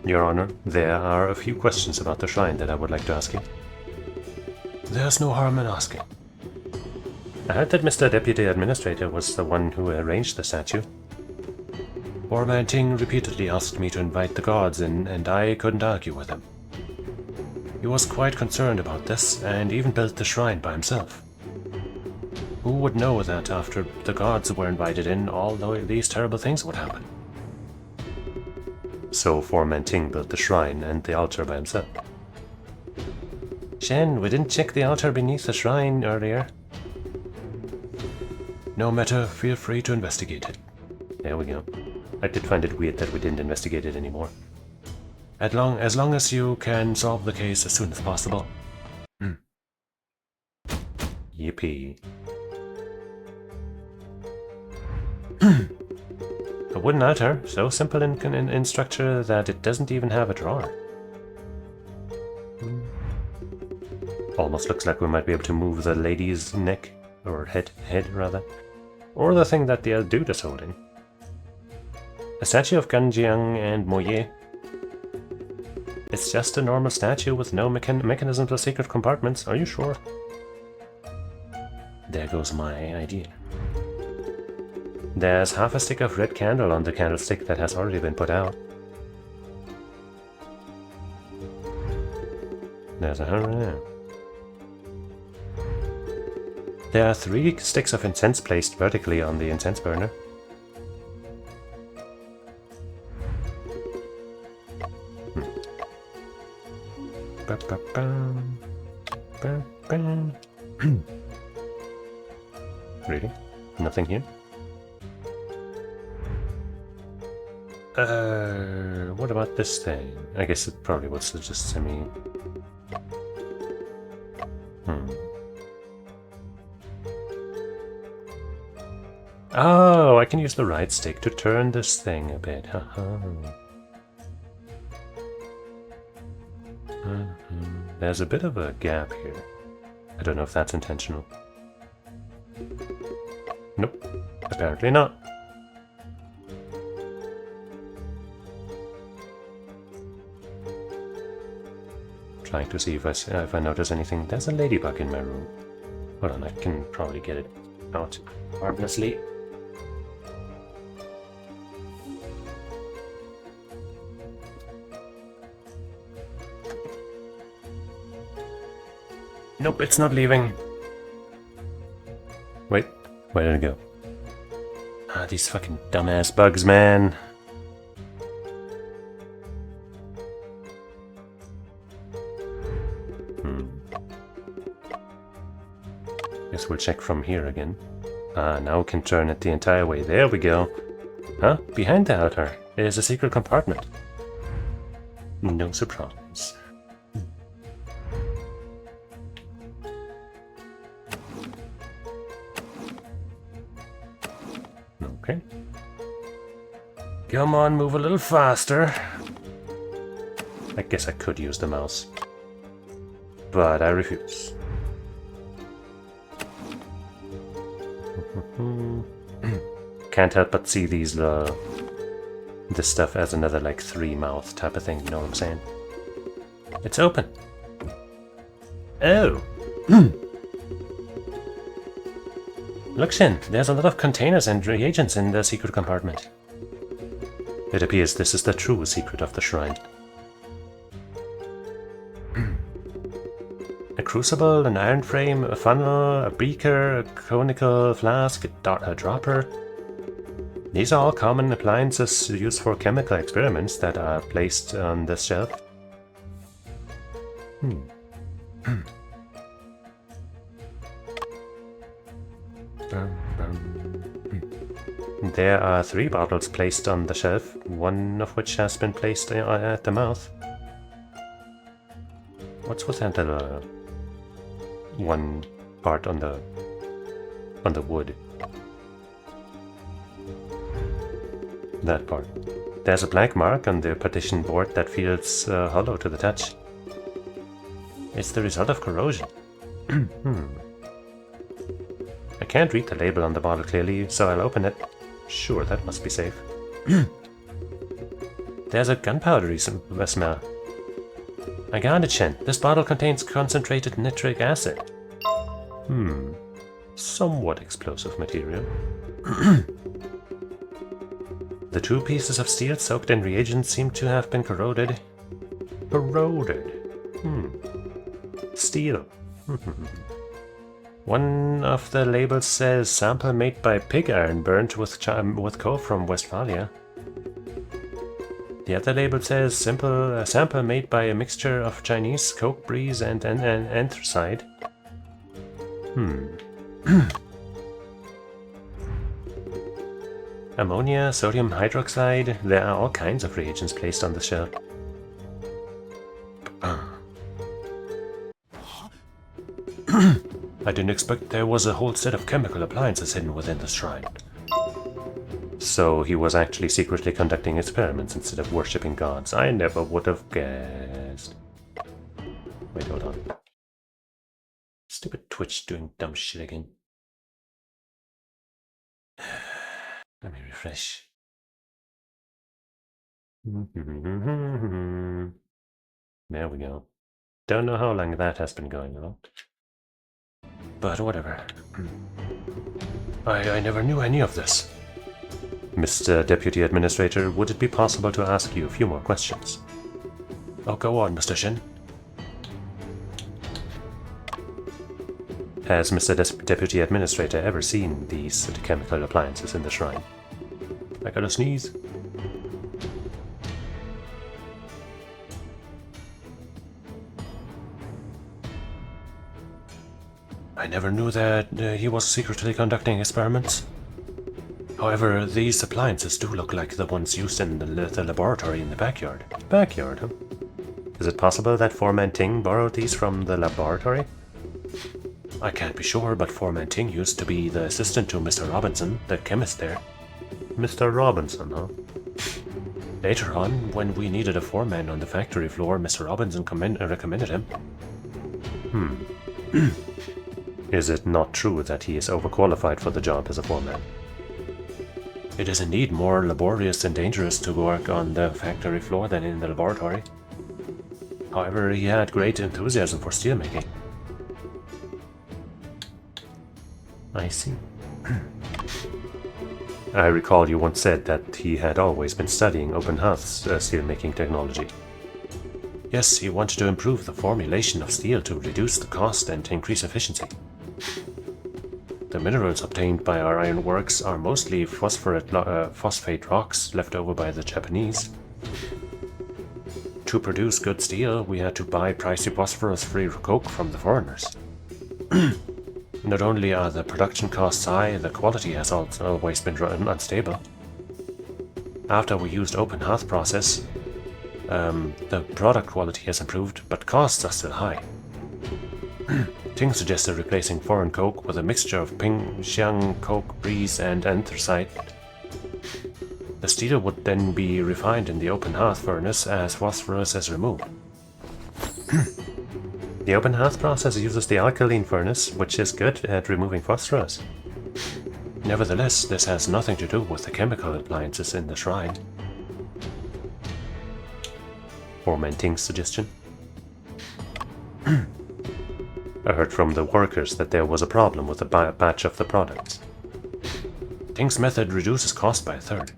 Your Honor, there are a few questions about the shrine that I would like to ask you. There's no harm in asking. I heard that Mr. Deputy Administrator was the one who arranged the statue. Borman Ting repeatedly asked me to invite the gods in, and I couldn't argue with him. He was quite concerned about this, and even built the shrine by himself. Who would know that after the gods were invited in, all these terrible things would happen? So Foreman Ting built the shrine and the altar by himself. Shen, we didn't check the altar beneath the shrine earlier. No matter, feel free to investigate it. There we go. I did find it weird that we didn't investigate it anymore. As long as you can solve the case as soon as possible. Yippee. A wooden altar, so simple in structure that it doesn't even have a drawer. Almost looks like we might be able to move the lady's neck, or head rather, or the thing that the dude is holding. A statue of Ganjiang and Moye. It's just a normal statue with no mechanisms or secret compartments, are you sure? There goes my idea. There's half a stick of red candle on the candlestick that has already been put out. There's a... There are 3 sticks of incense placed vertically on the incense burner. Really? Nothing here? What about this thing? I guess it probably was just semi... Oh, I can use the right stick to turn this thing a bit. Haha. There's a bit of a gap here. I don't know if that's intentional. Nope, apparently not. Trying to see if I notice anything. There's a ladybug in my room. Hold on, I can probably get it out harmlessly. Nope, it's not leaving. Wait, where did it go? Ah, these fucking dumbass bugs, man. Guess we'll check from here again. Ah, now we can turn it the entire way. There we go. Huh? Behind the altar is a secret compartment. No surprise. Okay. Come on, move a little faster. I guess I could use the mouse, but I refuse. Can't help but see these this stuff as another like 3-mouth type of thing, you know what I'm saying? It's open. Oh. Look, Shin, there's a lot of containers and reagents in the secret compartment. It appears this is the true secret of the shrine. A crucible, an iron frame, a funnel, a beaker, a conical flask, a dropper. These are all common appliances used for chemical experiments that are placed on this shelf. There are 3 bottles placed on the shelf, one of which has been placed at the mouth. What's with that one part on the wood? That part. There's a black mark on the partition board that feels hollow to the touch. It's the result of corrosion. I can't read the label on the bottle clearly, so I'll open it. Sure, that must be safe. There's a gunpowdery smell. I got it, Shen. This bottle contains concentrated nitric acid. Somewhat explosive material. The 2 pieces of steel soaked in reagents seem to have been corroded. Corroded. Steel. One of the labels says sample made by pig iron burnt with coal from Westphalia. The other label says sample made by a mixture of Chinese coke breeze and anthracite. Ammonia, sodium hydroxide, there are all kinds of reagents placed on the shelf. I didn't expect there was a whole set of chemical appliances hidden within the shrine. So he was actually secretly conducting experiments instead of worshipping gods. I never would have guessed. Wait, hold on. Stupid Twitch doing dumb shit again. Let me refresh. There we go. Don't know how long that has been going on. But whatever. I never knew any of this. Mr. Deputy Administrator, would it be possible to ask you a few more questions? Oh, go on, Mr. Shin. Has Mr. Deputy Administrator ever seen these chemical appliances in the shrine? I gotta sneeze. I never knew that he was secretly conducting experiments. However, these appliances do look like the ones used in the laboratory in the backyard. Backyard, huh? Is it possible that Foreman Ting borrowed these from the laboratory? I can't be sure, but Foreman Ting used to be the assistant to Mr. Robinson, the chemist there. Mr. Robinson, huh? Later on, when we needed a foreman on the factory floor, Mr. Robinson recommended him. Is it not true that he is overqualified for the job as a foreman? It is indeed more laborious and dangerous to work on the factory floor than in the laboratory. However, he had great enthusiasm for steelmaking. I see. I recall you once said that he had always been studying open hearth steelmaking technology. Yes, he wanted to improve the formulation of steel to reduce the cost and increase efficiency. The minerals obtained by our ironworks are mostly phosphate rocks left over by the Japanese. To produce good steel, we had to buy pricey phosphorus-free coke from the foreigners. Not only are the production costs high, the quality has also always been unstable. After we used open hearth process, the product quality has improved, but costs are still high. Ting suggested replacing foreign coke with a mixture of Ping, Xiang, coke, breeze, and anthracite. The steel would then be refined in the open hearth furnace as phosphorus is removed. The open hearth process uses the alkaline furnace, which is good at removing phosphorus. Nevertheless, this has nothing to do with the chemical appliances in the shrine. Foreman Ting's suggestion. I heard from the workers that there was a problem with a batch of the products. Ting's method reduces cost by a third.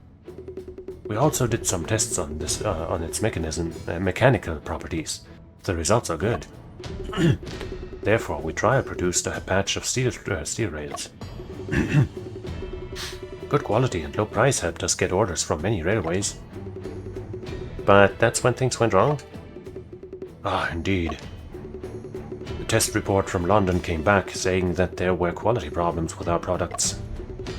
We also did some tests on this on its mechanical properties. The results are good. Therefore, we trial produced a batch of steel rails. Good quality and low price helped us get orders from many railways. But that's when things went wrong? Ah, indeed. The test report from London came back saying that there were quality problems with our products.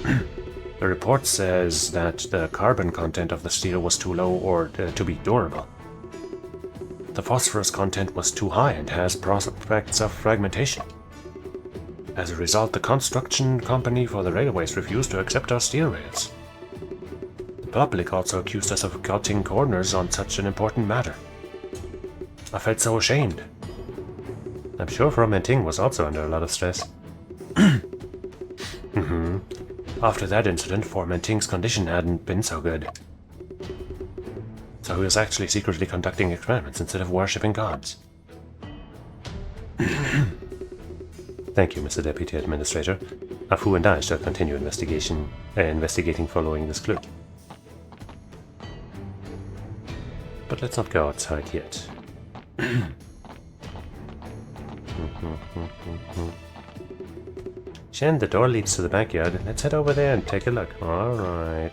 The report says that the carbon content of the steel was too low or to be durable. The phosphorus content was too high and has prospects of fragmentation. As a result, the construction company for the railways refused to accept our steel rails. The public also accused us of cutting corners on such an important matter. I felt so ashamed. I'm sure Foreman Ting was also under a lot of stress. After that incident, Foreman Ting's condition hadn't been so good. So he was actually secretly conducting experiments instead of worshipping gods. Thank you, Mr. Deputy Administrator. Afu and I shall continue investigating following this clue. But let's not go outside yet. Shen, the door leads to the backyard. Let's head over there and take a look. Alright.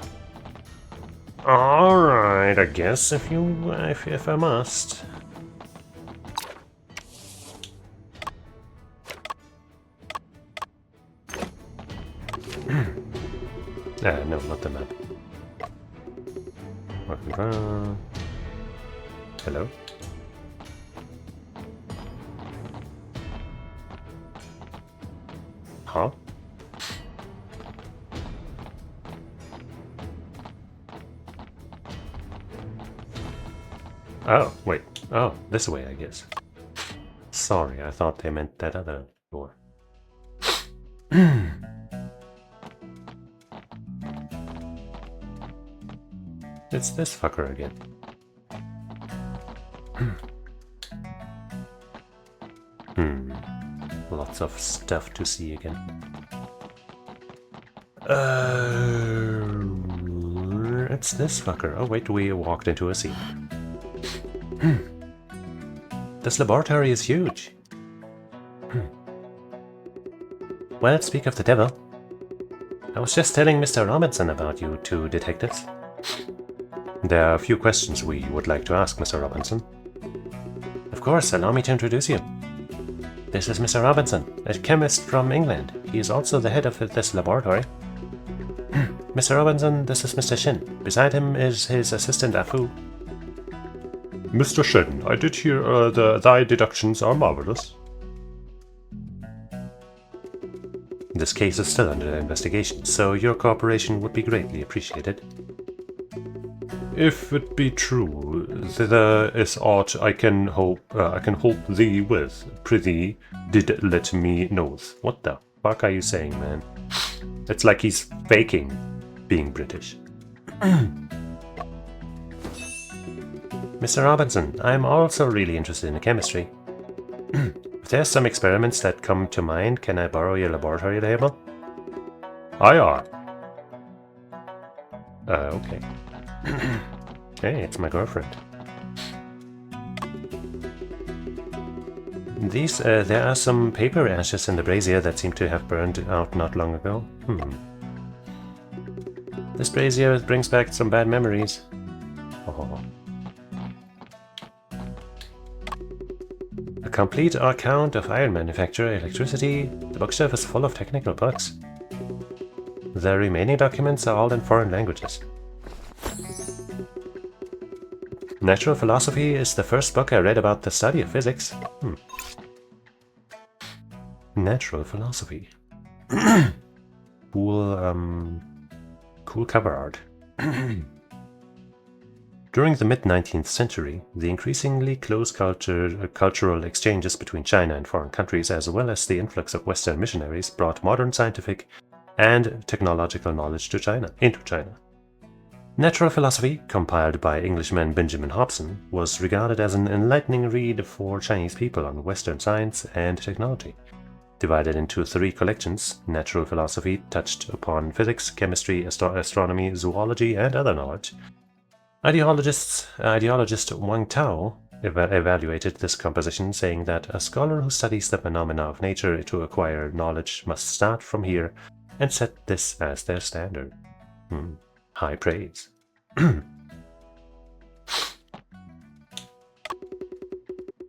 Alright, I guess if I must. No, not the map. Hello? Huh? Oh, wait. Oh, this way, I guess. Sorry, I thought they meant that other door. It's this fucker again. Lots of stuff to see again. It's this fucker. Oh wait, we walked into a scene. This laboratory is huge. Well, speak of the devil. I was just telling Mr. Robinson about you two detectives. There are a few questions we would like to ask Mr. Robinson. Of course, allow me to introduce you. this is Mr. Robinson, a chemist from England. He is also the head of this laboratory. Mr. Robinson, this is Mr. Shin. Beside him is his assistant Afu. Mr. Shin, I did hear thy deductions are marvelous. This case is still under investigation, so your cooperation would be greatly appreciated. If it be true, there is aught I can help thee with. Prithee, did let me know. What the fuck are you saying, man? It's like he's faking being British. Mr. Robinson, I'm also really interested in chemistry. If there's some experiments that come to mind, can I borrow your laboratory table? Aye, aye. Okay. Hey, it's my girlfriend. There are some paper ashes in the brazier that seem to have burned out not long ago. This brazier brings back some bad memories. Oh. A complete account of iron manufacture, electricity. The bookshelf is full of technical books. The remaining documents are all in foreign languages. Natural philosophy is the first book I read about the study of physics. Natural philosophy. Cool cover art. During the mid-19th century, the increasingly close cultural exchanges between China and foreign countries, as well as the influx of Western missionaries, brought modern scientific and technological knowledge into China. Natural philosophy, compiled by Englishman Benjamin Hobson, was regarded as an enlightening read for Chinese people on Western science and technology. Divided into 3 collections, natural philosophy touched upon physics, chemistry, astronomy, zoology, and other knowledge. Ideologist Wang Tao evaluated this composition, saying that a scholar who studies the phenomena of nature to acquire knowledge must start from here and set this as their standard. High praise.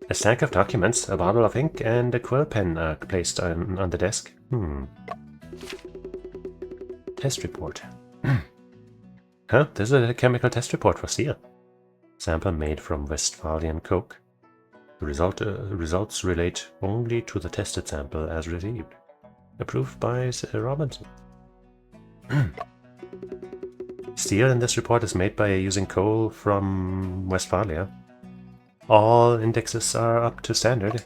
A stack of documents, a bottle of ink, and a quill pen are placed on the desk. Test report. Huh? This is a chemical test report for steel. Sample made from Westphalian coke. The results relate only to the tested sample as received. Approved by Sir Robinson. Steel in this report is made by using coal from Westphalia. All indexes are up to standard.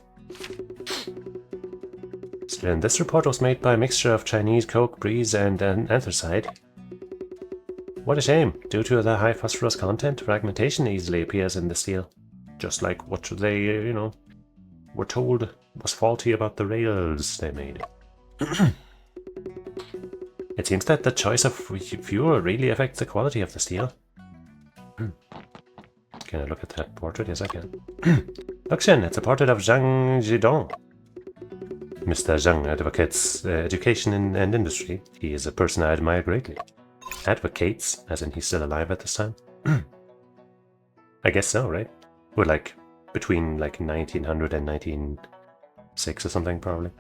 Steel in this report was made by a mixture of Chinese coke, breeze, and anthracite. What a shame! Due to the high phosphorus content, fragmentation easily appears in the steel. Just like what they, were told was faulty about the rails they made. It seems that the choice of fuel really affects the quality of the steel. Can I look at that portrait? Yes, I can. Look, Shen, it's a portrait of Zhang Zhidong. Mr. Zhang advocates education and industry. He is a person I admire greatly. Advocates, as in he's still alive at this time? I guess so, right? Or between 1900 and 1906 or something, probably.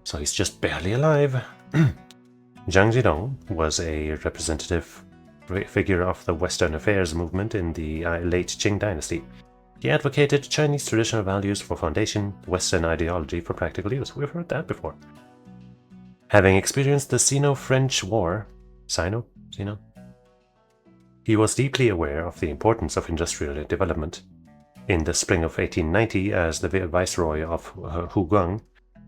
So he's just barely alive. Zhang Zhidong was a representative figure of the Western affairs movement in the late Qing dynasty. He advocated Chinese traditional values for foundation, Western ideology for practical use. We've heard that before. Having experienced the Sino-French War, Sino? He was deeply aware of the importance of industrial development. In the spring of 1890, as the viceroy of Huguang,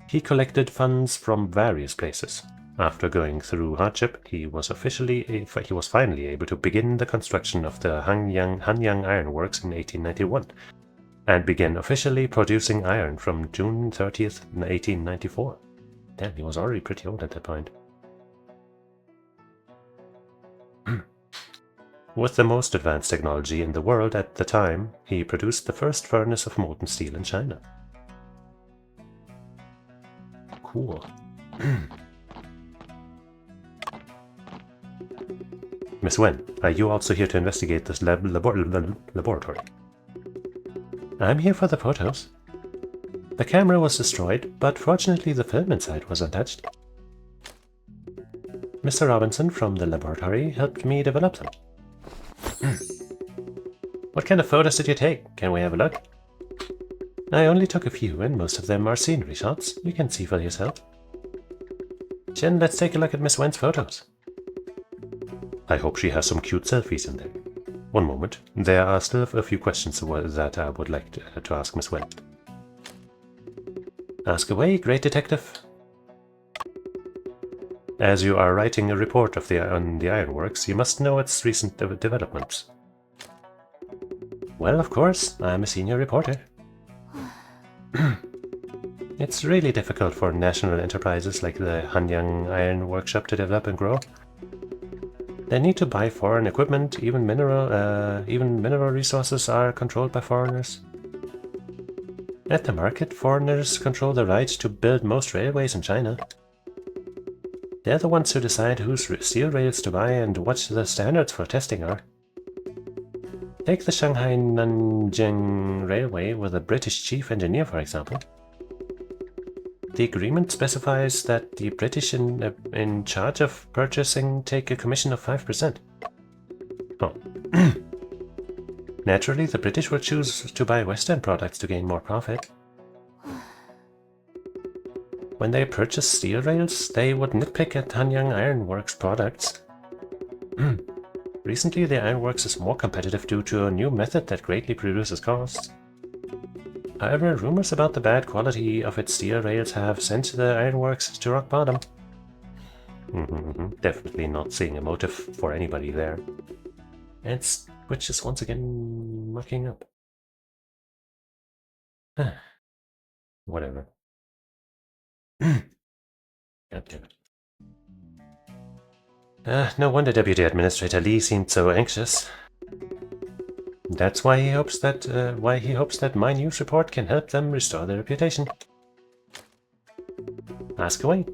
he collected funds from various places. After going through hardship, he was finally able to begin the construction of the Hanyang Iron Works in 1891, and began officially producing iron from June 30th, 1894. Damn, he was already pretty old at that point. With the most advanced technology in the world at the time, he produced the first furnace of molten steel in China. Cool. Miss Wen, are you also here to investigate this laboratory? I'm here for the photos. The camera was destroyed, but fortunately the film inside was untouched. Mr. Robinson from the laboratory helped me develop them. What kind of photos did you take? Can we have a look? I only took a few, and most of them are scenery shots. You can see for yourself. Jen, let's take a look at Miss Wen's photos. I hope she has some cute selfies in there. One moment. There are still a few questions that I would like to ask Miss Wen. Ask away, great detective. As you are writing a report on the ironworks, you must know its recent developments. Well, of course, I'm a senior reporter. It's really difficult for national enterprises like the Hanyang Iron Workshop to develop and grow. They need to buy foreign equipment, even mineral resources are controlled by foreigners. At the market, foreigners control the right to build most railways in China. They're the ones who decide whose steel rails to buy and what the standards for testing are. Take the Shanghai-Nanjing Railway with a British chief engineer, for example. The agreement specifies that the British in charge of purchasing take a commission of 5%. Oh. Naturally, the British will choose to buy Western products to gain more profit. When they purchase steel rails, they would nitpick at Hanyang Ironworks products. Recently, the ironworks is more competitive due to a new method that greatly reduces costs. However, rumors about the bad quality of its steel rails have sent the ironworks to rock bottom. Definitely not seeing a motive for anybody there. And Switch is once again mucking up. Whatever. God damn it. No wonder Deputy Administrator Lee seemed so anxious. That's why he hopes that my news report can help them restore their reputation. Ask away.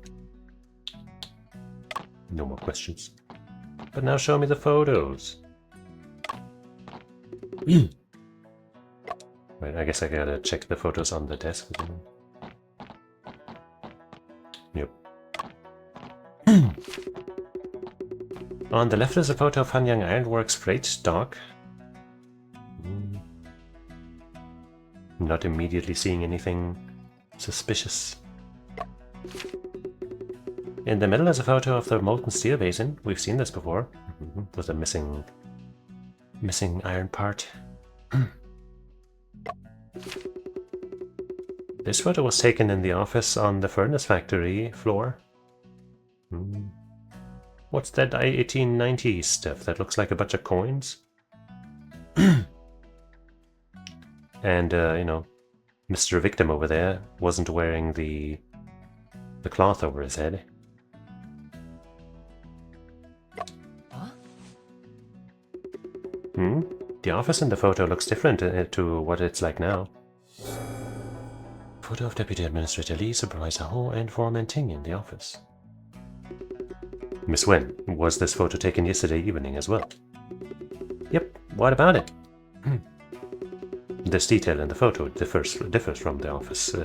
No more questions. But now show me the photos. Right, I guess I gotta check the photos on the desk. Yep. On the left is a photo of Hanyang Ironworks freight dock. Not immediately seeing anything suspicious. In the middle is a photo of the molten steel basin. We've seen this before, with a missing iron part. This photo was taken in the office on the furnace factory floor. What's that 1890s stuff? That looks like a bunch of coins. And, you know, Mr. Victim over there wasn't wearing the cloth over his head. Huh? The office in the photo looks different to what it's like now. Photo of Deputy Administrator Lee, Supervisor Ho, and Foreman Ting in the office. Miss Wen, was this photo taken yesterday evening as well? Yep, what about it? This detail in the photo differs from the office,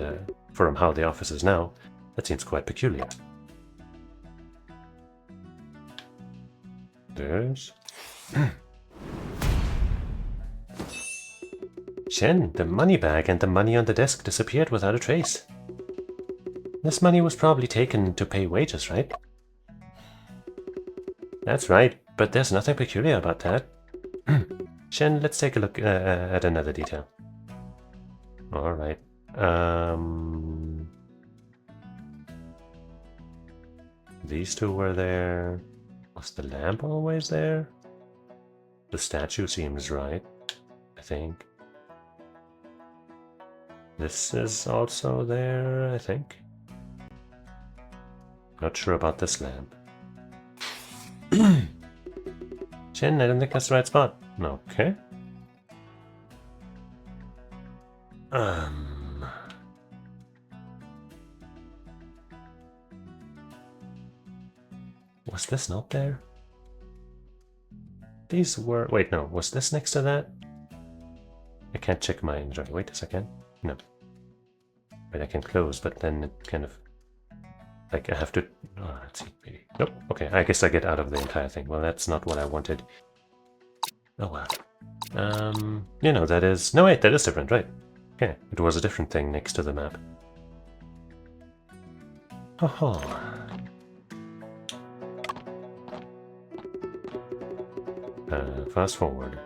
from how the office is now. That seems quite peculiar. There's... Shen, the money bag and the money on the desk disappeared without a trace. This money was probably taken to pay wages, right? That's right, but there's nothing peculiar about that. Shen, let's take a look at another detail. Alright. These two were there. Was the lamp always there? The statue seems right, I think. This is also there, I think. Not sure about this lamp. Chin, I don't think that's the right spot. Okay. Was this not there? These were... Wait, no. Was this next to that? I can't check my inventory. Wait a second. No. Wait, I can close, but then it kind of... Like, I have to... Oh, let's see, maybe... Nope, okay, I guess I get out of the entire thing. Well, that's not what I wanted. Oh, well. You know, that is... No, wait, that is different, right? Okay, it was a different thing next to the map. Oh. Fast forward.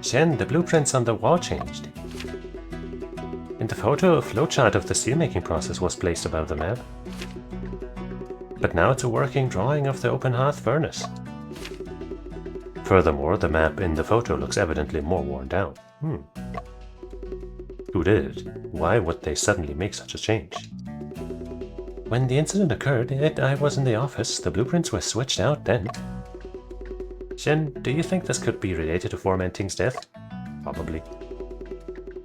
Shen, the blueprints on the wall changed. In the photo, a flowchart of the steelmaking process was placed above the map. But now it's a working drawing of the open hearth furnace. Furthermore, the map in the photo looks evidently more worn down. Who did it? Why would they suddenly make such a change? When the incident occurred, I was in the office. The blueprints were switched out then. Shen, do you think this could be related to Foreman-Ting's death? Probably.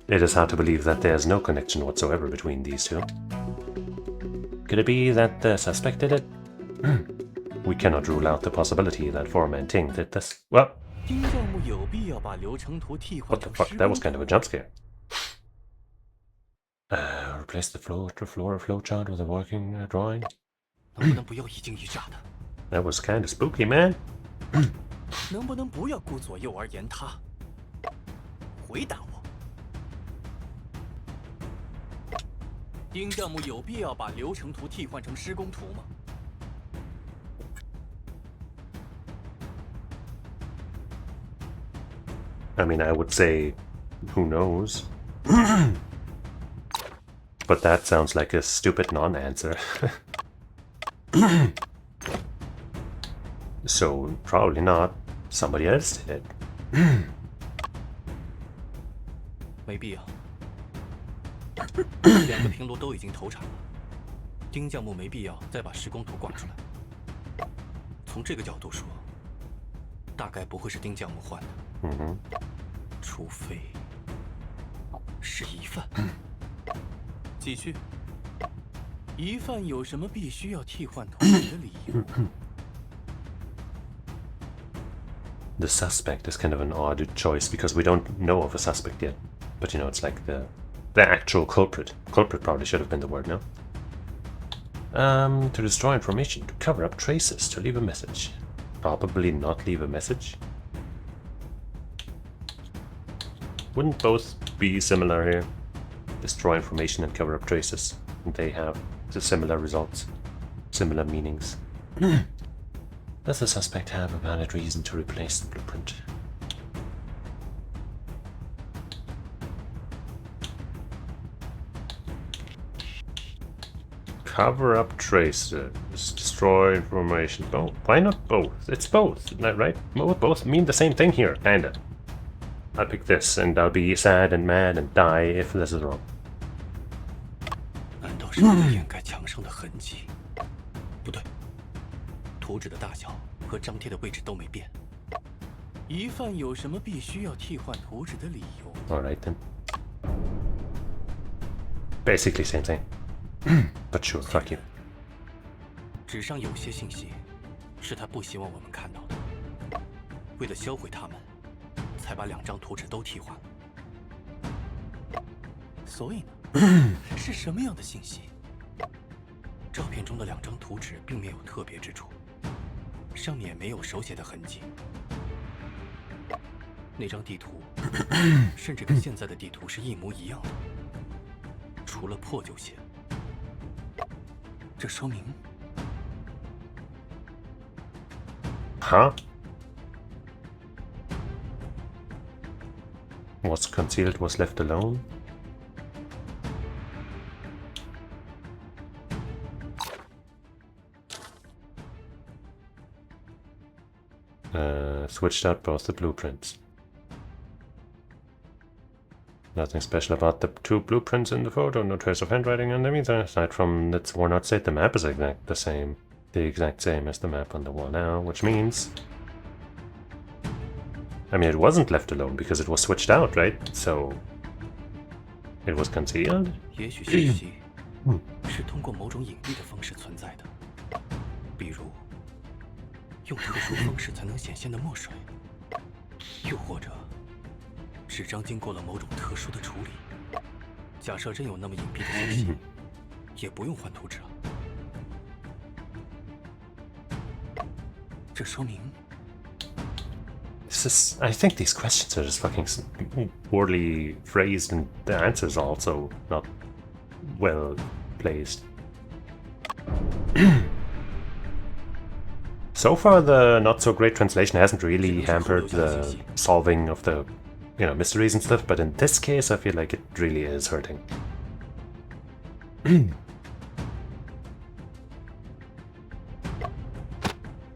It is hard to believe that there's no connection whatsoever between these two. Could it be that the suspect did it? We cannot rule out the possibility that Foreman-Ting did this. Well, what the fuck? That was kind of a jump scare. Replace the flowchart with a working drawing. That was kind of spooky, man. 能不能不要顾左右而言他？回答我。丁项目有必要把流程图替换成施工图吗？ I mean, I would say, who knows? But that sounds like a stupid non-answer. So, probably not. Somebody else did it. 没必要。2个平炉都已经投产了，丁项目没必要再把施工图挂出来。从这个角度说，大概不会是丁项目换的。除非是疑犯。继续。疑犯有什么必须要替换图纸的理由？ The suspect is kind of an odd choice because we don't know of a suspect yet. But you know, it's like the actual culprit. Culprit probably should have been the word, no? To destroy information, to cover up traces, to leave a message. Probably not leave a message. Wouldn't both be similar here? Destroy information and cover up traces. They have the similar results, similar meanings. Does the suspect have a valid reason to replace the blueprint? Cover up traces, destroy information. Oh, why not both? It's both, right? Both mean the same thing here, kinda. I'll pick this, and I'll be sad and mad and die if this is wrong. 难道是为了掩盖墙上的痕迹？不对，图纸的大小和张贴的位置都没变。疑犯有什么必须要替换图纸的理由 ？All right then. Basically same thing. But sure, fuck you. 纸上有些信息是他不希望我们看到的，为了销毁他们，才把2张图纸都替换了。所以呢，是什么样的信息？照片中的2张图纸并没有特别之处，上面没有手写的痕迹。那张地图甚至跟现在的地图是一模一样的，除了破旧些。这说明？Huh? What's concealed was left alone? Switched out both the blueprints. Nothing special about the 2 blueprints in the photo, no trace of handwriting on them either, aside from that's worn out state. The map is the exact same as the map on the wall now, which means... I mean, it wasn't left alone because it was switched out, right? So... It was concealed? 也许信息是通过某种隐蔽的方式存在的，比如用特殊方式才能显现的墨水。又或者，纸张经过了某种特殊的处理。假设真有那么隐蔽的信息，也不用换图纸啊。这说明。 I think these questions are just fucking poorly phrased, and the answers are also not well placed. So far, the not-so-great translation hasn't really hampered the solving of the, mysteries and stuff, but in this case, I feel like it really is hurting.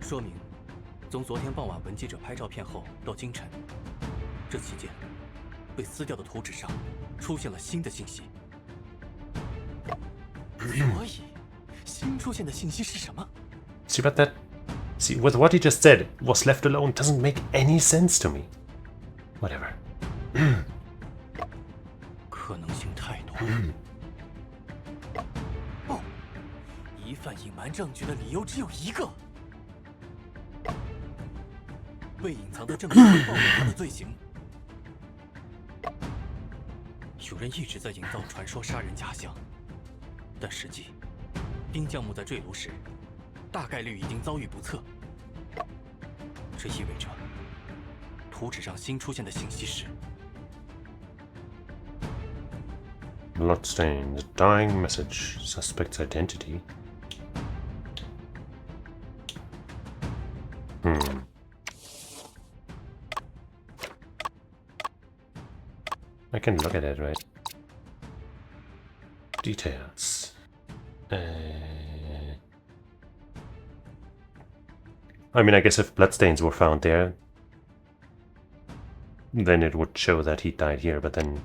说明，从昨天傍晚文记者拍照片后到今晨，这期间，被撕掉的图纸上出现了新的信息。所以，新出现的信息是什么 See about that? See, with what he just said, what's left alone doesn't make any sense to me. Whatever. 可能性太多。不，疑犯隐瞒证据的理由只有一个。 为隐藏的证据暴露他的罪行，有人一直在营造传说杀人假象，但实际，丁将木在坠楼时，大概率已经遭遇不测。这意味着，图纸上新出现的信息是 Bloodstains, dying message, suspect's identity. I can look at it, right? Details. I mean, I guess if bloodstains were found there, then it would show that he died here, but then,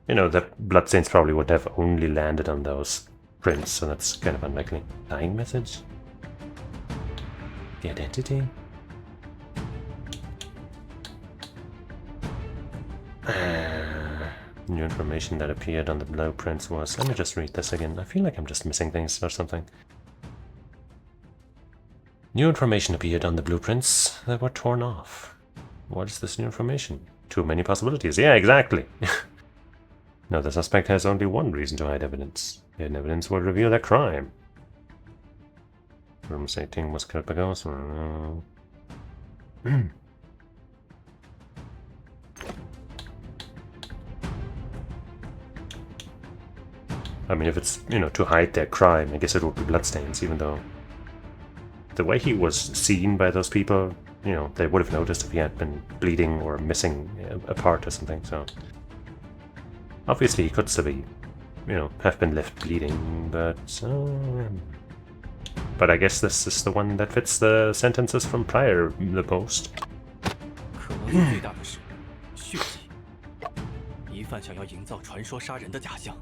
the bloodstains probably would have only landed on those prints, so that's kind of unlikely. Dying message? The identity? New information that appeared on the blueprints was... Let me just read this again. I feel like I'm just missing things or something. New information appeared on the blueprints that were torn off. What is this new information? Too many possibilities. Yeah, exactly. No, the suspect has only one reason to hide evidence. Hidden evidence will reveal a crime. Room 18 was killed by ghosts. I mean, if it's, to hide their crime, I guess it would be bloodstains, even though the way he was seen by those people, they would have noticed if he had been bleeding or missing a part or something, so... Obviously, he could still be, have been left bleeding, but... But I guess this is the one that fits the sentences from prior the post. 可能性最大的是血迹，疑犯想要营造传说杀人的假象。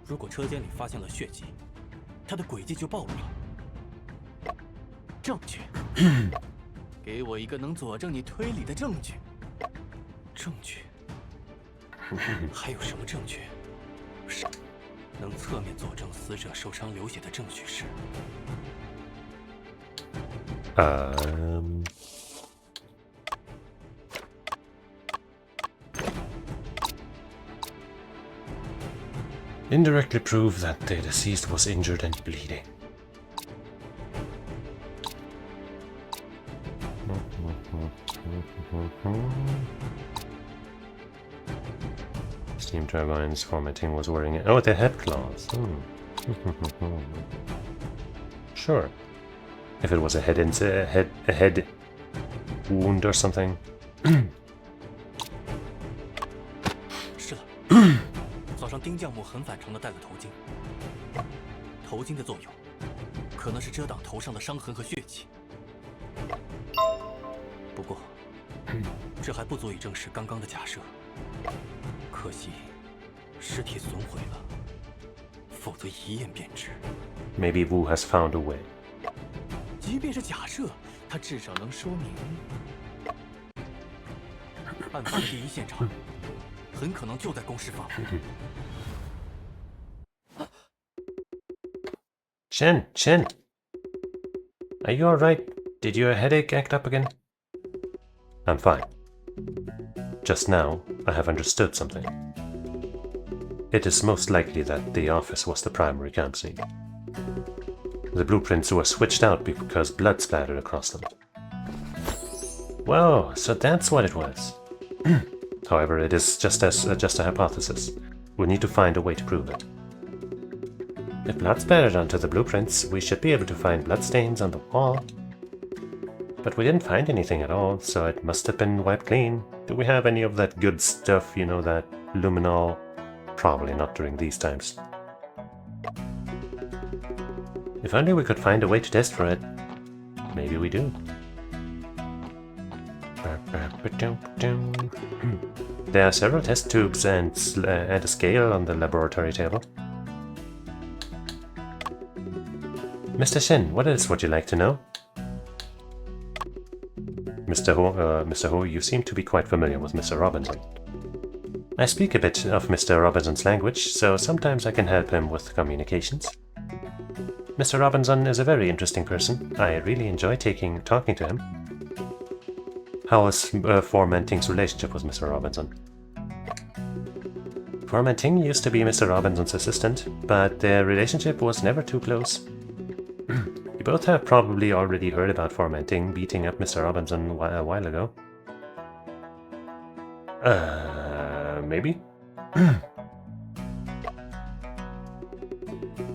如果车间里发现了血迹，他的诡计就暴露了。证据，给我一个能佐证你推理的证据。证据，还有什么证据？是能侧面佐证死者受伤流血的证据是？Indirectly prove that the deceased was injured and bleeding. Steam turbines formatting was wearing it. Oh, they had claws. Sure. If it was a head wound or something. 是的。早上丁将木很反常地戴了头巾。头巾的作用，可能是遮挡头上的伤痕和血迹。不过，这还不足以证实刚刚的假设。可惜，尸体损毁了，否则一验便知。Maybe Wu has found a way. 即便是假设，它至少能说明，案发的第一现场很可能就在公事房。Shen, are you alright? Did your headache act up again? I'm fine. Just now, I have understood something. It is most likely that the office was the primary camp scene. The blueprints were switched out because blood splattered across them. Whoa, so that's what it was. However, it is just a hypothesis. We need to find a way to prove it. If blood splattered onto the blueprints, we should be able to find bloodstains on the wall. But we didn't find anything at all, so it must have been wiped clean. Do we have any of that good stuff, you know, that luminol? Probably not during these times. If only we could find a way to test for it. Maybe we do. There are several test tubes and a scale on the laboratory table. Mr. Shen, what else would you like to know? Mr. Ho, you seem to be quite familiar with Mr. Robinson. I speak a bit of Mr. Robinson's language, so sometimes I can help him with communications. Mr. Robinson is a very interesting person. I really enjoy talking to him. How was Formanting's relationship with Mr. Robinson? Formanting used to be Mr. Robinson's assistant, but their relationship was never too close. You both have probably already heard about Formanting beating up Mr. Robinson a while ago. Maybe?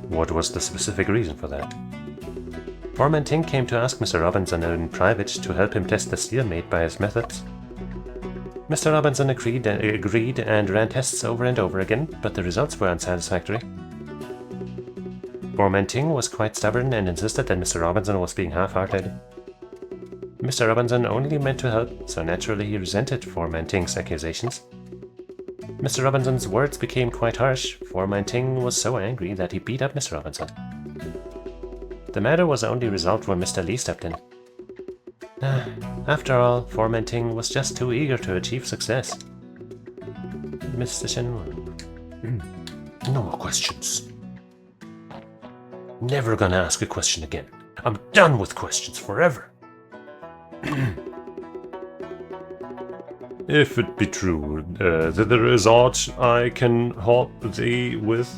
What was the specific reason for that? Formanting came to ask Mr. Robinson in private to help him test the steel made by his methods. Mr. Robinson agreed and ran tests over and over again, but the results were unsatisfactory. Formanting was quite stubborn and insisted that Mr. Robinson was being half-hearted. Mr. Robinson only meant to help, so naturally he resented Formanting's accusations. Mr. Robinson's words became quite harsh. Formanting was so angry that he beat up Mr. Robinson. The matter was only resolved when Mr. Lee stepped in. After all, Formanting was just too eager to achieve success. Mr. Shen... No more questions. Never gonna ask a question again. I'm done with questions forever. If it be true that there is aught I can help thee with,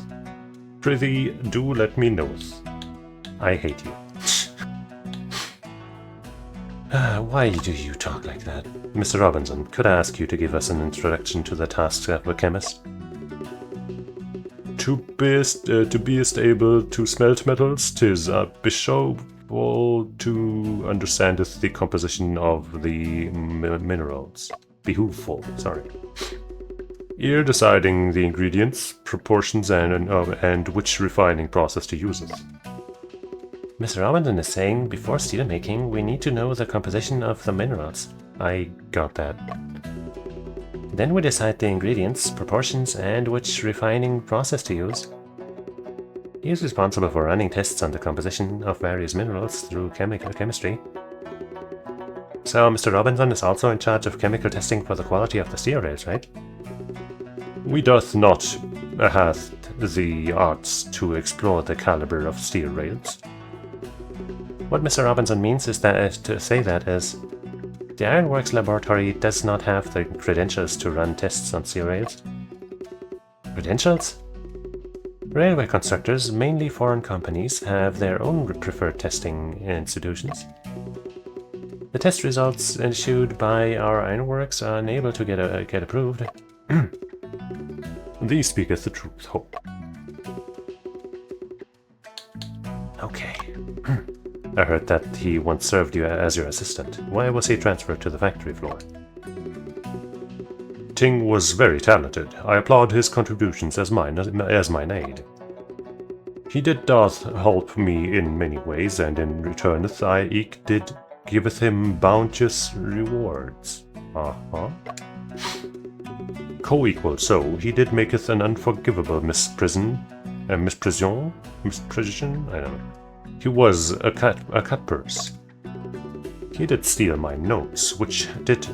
prithee do let me know. I hate you. Why do you talk like that? Mr. Robinson, could I ask you to give us an introduction to the tasks of a chemist? To be able to smelt metals, 'tis behoveful to understand the composition of the minerals. Behooveful, sorry. Here deciding the ingredients, proportions, and which refining process to use it. Mr. Robinson is saying, before steel making, we need to know the composition of the minerals. I got that. Then we decide the ingredients, proportions, and which refining process to use. He is responsible for running tests on the composition of various minerals through chemistry. So Mr. Robinson is also in charge of chemical testing for the quality of the steel rails, right? We doth not have the arts to explore the caliber of steel rails. What Mr. Robinson means is that the Ironworks laboratory does not have the credentials to run tests on steel rails. Credentials? Railway constructors, mainly foreign companies, have their own preferred testing institutions. The test results issued by our Ironworks are unable to get approved. Thee speaketh the truth, Ho. Okay. I heard that he once served you as your assistant. Why was he transferred to the factory floor? Ting was very talented. I applaud his contributions as mine aid. He doth help me in many ways, and in returneth I eke did giveth him bounteous rewards. Co-equal so, he did maketh an unforgivable misprision? I don't know. He was a cut purse. He did steal my notes, which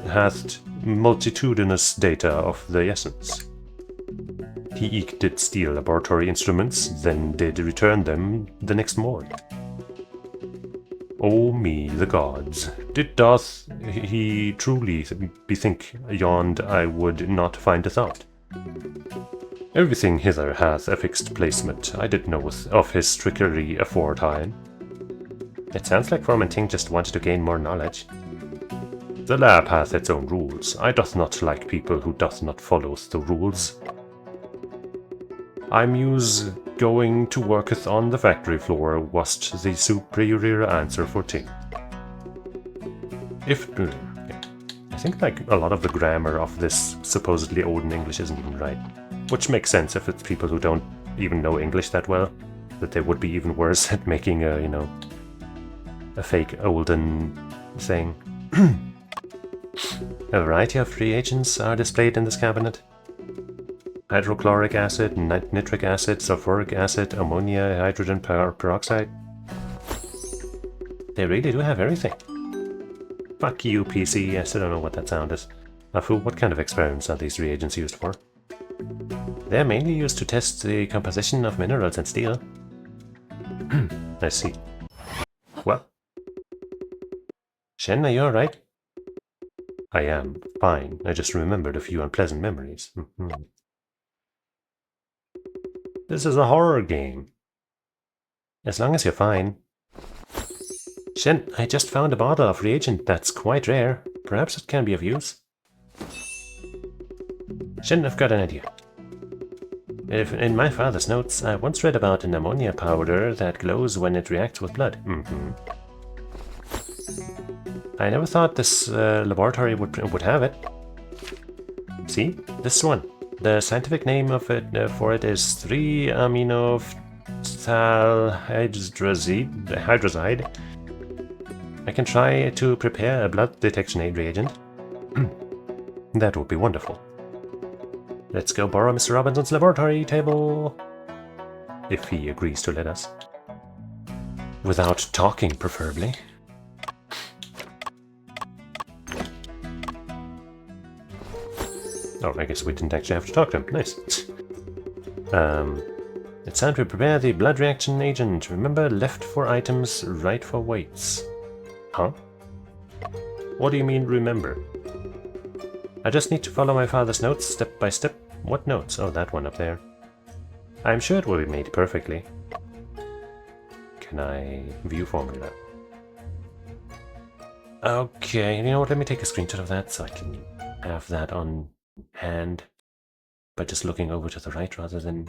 hath multitudinous data of the essence. He eke did steal laboratory instruments, then did return them the next morning. Oh me, the gods. Doth he truly bethink yond I would not find this out? Everything hither hath a fixed placement. I did know of his trickery aforetime. It sounds like Formanting just wanted to gain more knowledge. The lab hath its own rules. I doth not like people who doth not follow the rules. I muse going to worketh on the factory floor wast the superior answer for ting. I think like a lot of the grammar of this supposedly olden English isn't even right. Which makes sense if it's people who don't even know English that well, that they would be even worse at making a, you know, a fake olden thing. A variety of reagents are displayed in this cabinet. Hydrochloric acid, nitric acid, sulfuric acid, ammonia, hydrogen peroxide. They really do have everything. Fuck you, PC. I still don't know what that sound is. Afu, what kind of experiments are these reagents used for? They're mainly used to test the composition of minerals and steel. I see. Well. Shen, are you alright? I am. Fine. I just remembered a few unpleasant memories. This is a horror game. As long as you're fine. Shen, I just found a bottle of reagent that's quite rare. Perhaps it can be of use. Shen, I've got an idea. In my father's notes, I once read about an ammonia powder that glows when it reacts with blood. I never thought this laboratory would have it. See? This one. The scientific name of it for it is 3-aminophthalhydrazide. I can try to prepare a blood detection aid reagent. That would be wonderful. Let's go borrow Mr. Robinson's laboratory table. If he agrees to let us. Without talking, preferably. Oh, I guess we didn't actually have to talk to him. Nice. It's time to prepare the blood reaction agent. Remember, left for items, right for weights. Huh? What do you mean, remember? I just need to follow my father's notes step by step. What notes? Oh, that one up there. I'm sure it will be made perfectly. Can I view formula? Okay, you know what? Let me take a screenshot of that so I can have that on hand by just looking over to the right rather than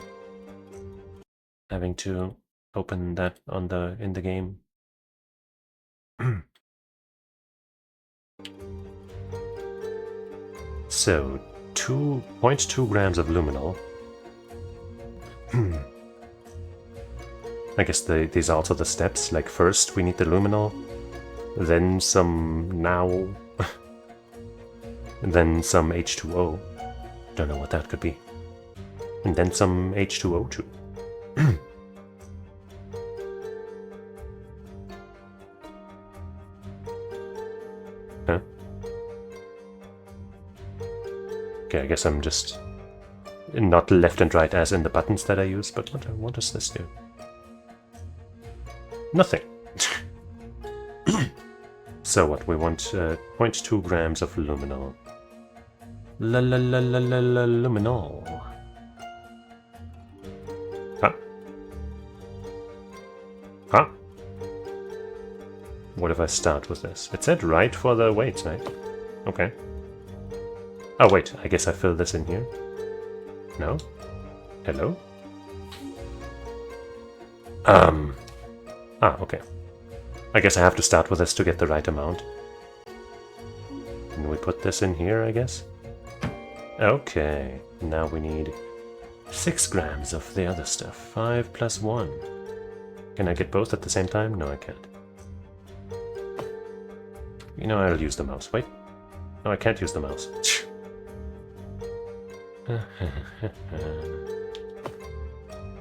having to open that on in the game. So 2.2 grams of luminol. I guess these are also the steps. Like first we need the luminol, then some now, and then some H2O. Don't know what that could be. And then some H2O2. Huh? Okay, I guess I'm just not left and right as in the buttons that I use, but what does this do? Nothing. So what, we want 0.2 grams of luminol. Luminol. Huh? Huh? What if I start with this? It said right for the weights, right? Okay. Oh wait, I guess I fill this in here. No? Hello? Ah, okay. I guess I have to start with this to get the right amount. And we put this in here, I guess? Okay, now we need 6 grams of the other stuff. 5 plus 1. Can I get both at the same time? No, I can't. You know, I'll use the mouse. Wait. No, I can't use the mouse.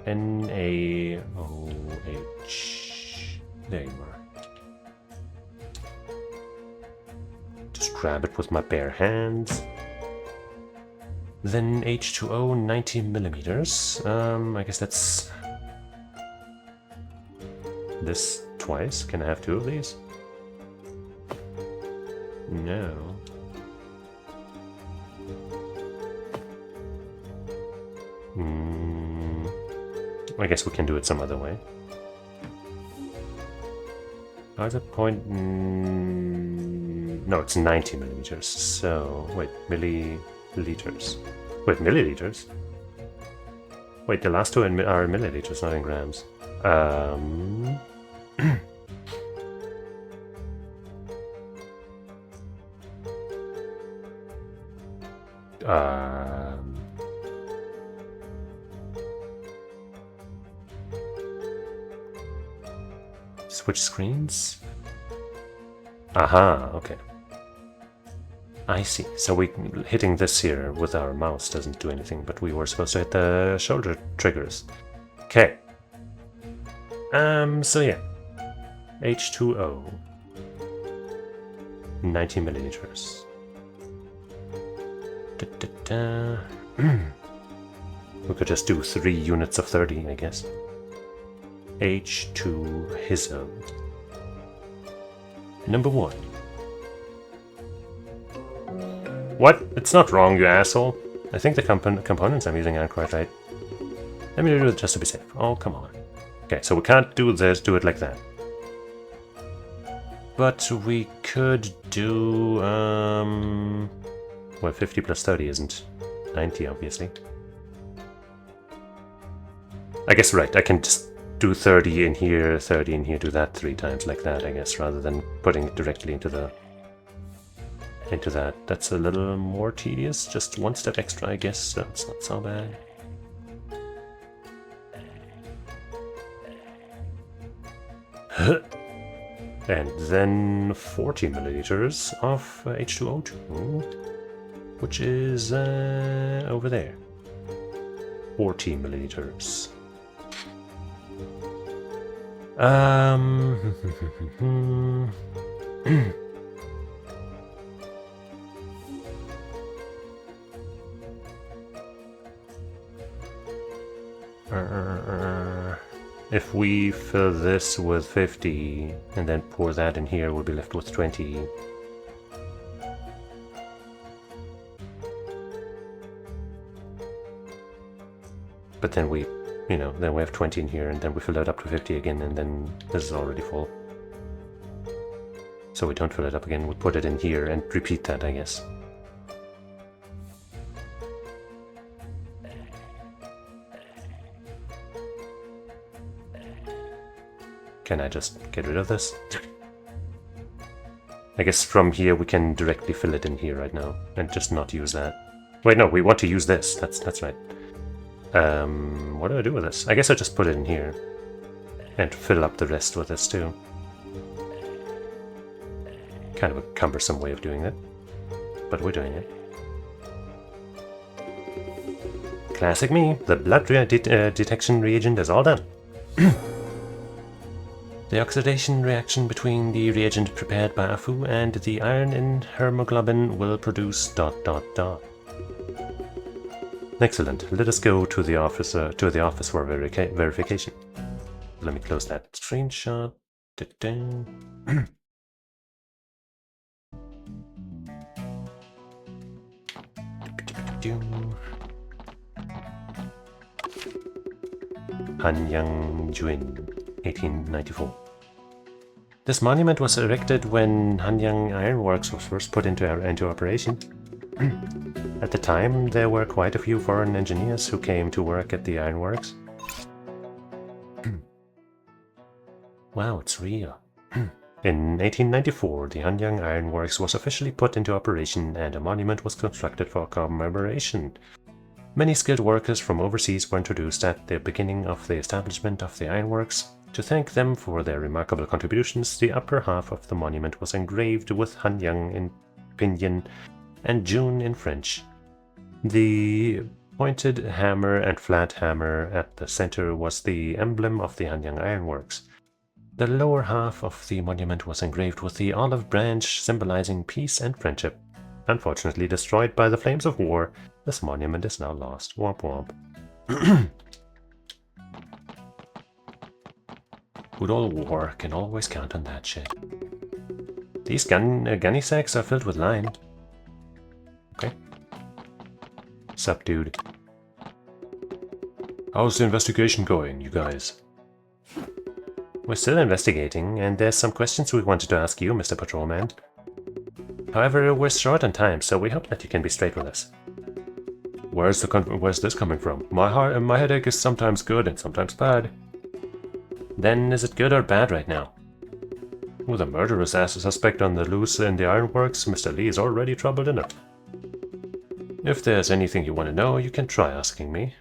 NaOH. There you are. Just grab it with my bare hands. Then H2O 90 millimeters. I guess that's this twice. Can I have 2 of these? No. I guess we can do it some other way. How's it point? No, it's 90 millimeters. So, wait, milliliters. Wait, milliliters? Wait, the last 2 are in milliliters, not in grams. Switch screens? Aha, okay. I see. So hitting this here with our mouse doesn't do anything, but we were supposed to hit the shoulder triggers. Okay. So yeah. H2O. 90 milliliters. We could just do 3 units of 30, I guess. H2HISO. Number 1. What? It's not wrong, you asshole. I think the components I'm using aren't quite right. Let me do it just to be safe. Oh, come on. Okay, so we can't do this, do it like that. But we could do, well, 50 plus 30 isn't 90, obviously. I guess, right, I can just do 30 in here, 30 in here, do that 3 times like that, I guess, rather than putting it directly into that. That's a little more tedious, just 1 step extra, I guess, so it's not so bad. And then 40 milliliters of H2O2, which is over there. 40 milliliters. If we fill this with 50 and then pour that in here, we'll be left with 20. But then we, then we have 20 in here and then we fill it up to 50 again and then this is already full. So we don't fill it up again, we put it in here and repeat that, I guess. Can I just get rid of this? I guess from here we can directly fill it in here right now and just not use that. Wait, no, we want to use this. That's right. What do I do with this? I guess I just put it in here and fill up the rest with this too. Kind of a cumbersome way of doing it, but we're doing it. Classic me. The blood detection reagent is all done. The oxidation reaction between the reagent prepared by Afu and the iron in hemoglobin will produce ... Excellent. Let us go to the office for verification. Let me close that screenshot. Hanyang-Juin, 1894. This monument was erected when Hanyang Ironworks was first put into operation. At the time, there were quite a few foreign engineers who came to work at the ironworks. Wow, it's real. In 1894, the Hanyang Ironworks was officially put into operation and a monument was constructed for commemoration. Many skilled workers from overseas were introduced at the beginning of the establishment of the ironworks. To thank them for their remarkable contributions, the upper half of the monument was engraved with Hanyang in Pinyin and June in French. The pointed hammer and flat hammer at the center was the emblem of the Hanyang Ironworks. The lower half of the monument was engraved with the olive branch symbolizing peace and friendship. Unfortunately destroyed by the flames of war, this monument is now lost. Womp womp. Good old war, can always count on that shit. These gunny sacks are filled with lime. Okay. Sup, dude? How's the investigation going, you guys? We're still investigating, and there's some questions we wanted to ask you, Mr. Patrolman. However, we're short on time, so we hope that you can be straight with us. Where's this coming from? My headache is sometimes good and sometimes bad. Then, is it good or bad right now? With a murderous ass suspect on the loose in the ironworks, Mr. Lee is already troubled enough. If there's anything you want to know, you can try asking me.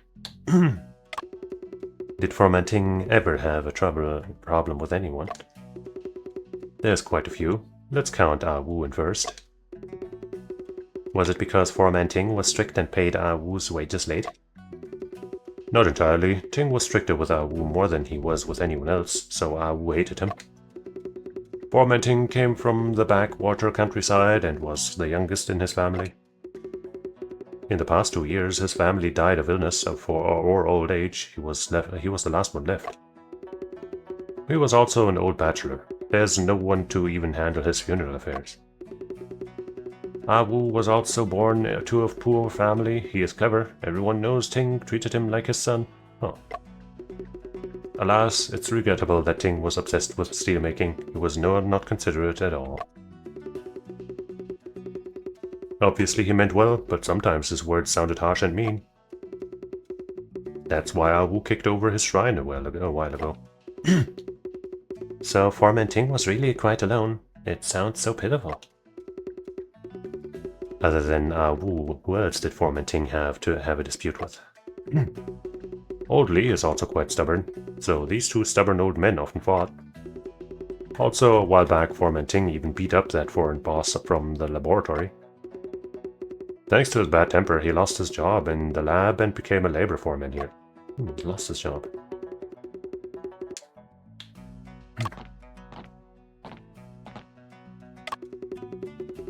Did Formanting ever have a problem with anyone? There's quite a few. Let's count Ah Wu in first. Was it because Formanting was strict and paid Ah Wu's wages late? Not entirely. Ting was stricter with Ah Wu more than he was with anyone else, so Ah Wu hated him. Formanting came from the backwater countryside and was the youngest in his family. In the past 2 years, his family died of illness or old age. He was the last one left. He was also an old bachelor. There's no one to even handle his funeral affairs. Ah Wu was also born to a poor family. He is clever. Everyone knows Ting treated him like his son. Oh. Alas, it's regrettable that Ting was obsessed with steelmaking. He was not considerate at all. Obviously he meant well, but sometimes his words sounded harsh and mean. That's why Ah Wu kicked over his shrine a while ago. So Formanting was really quite alone. It sounds so pitiful. Other than Ah Wu, who else did Formanting have to have a dispute with? Old Lee is also quite stubborn, so these two stubborn old men often fought. Also, a while back, Formanting even beat up that foreign boss from the laboratory. Thanks to his bad temper, he lost his job in the lab and became a labor foreman here. He lost his job.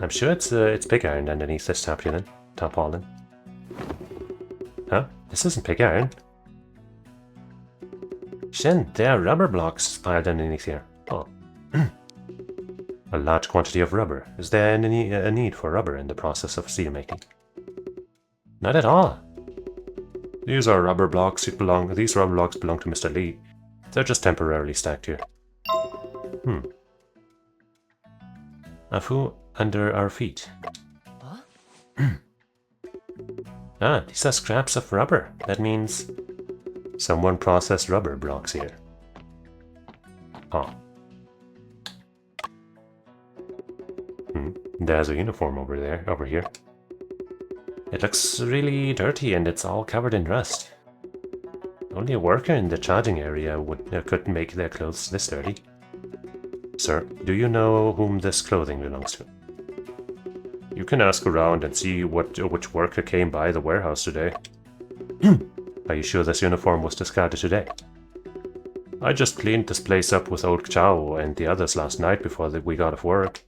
I'm sure it's pig iron underneath this tarpaulin. Huh? This isn't pig iron. Shen, there are rubber blocks piled underneath here. Oh. A large quantity of rubber. Is there a need for rubber in the process of steelmaking? Not at all. These rubber blocks belong to Mr. Lee. They're just temporarily stacked here. A fu under our feet. Huh? Ah, these are scraps of rubber. That means someone processed rubber blocks here. Huh. There's a uniform over here. It looks really dirty and it's all covered in rust. Only a worker in the charging area could make their clothes this dirty. Sir, do you know whom this clothing belongs to? You can ask around and see which worker came by the warehouse today. Are you sure this uniform was discarded today? I just cleaned this place up with old Chow and the others last night before we got off work.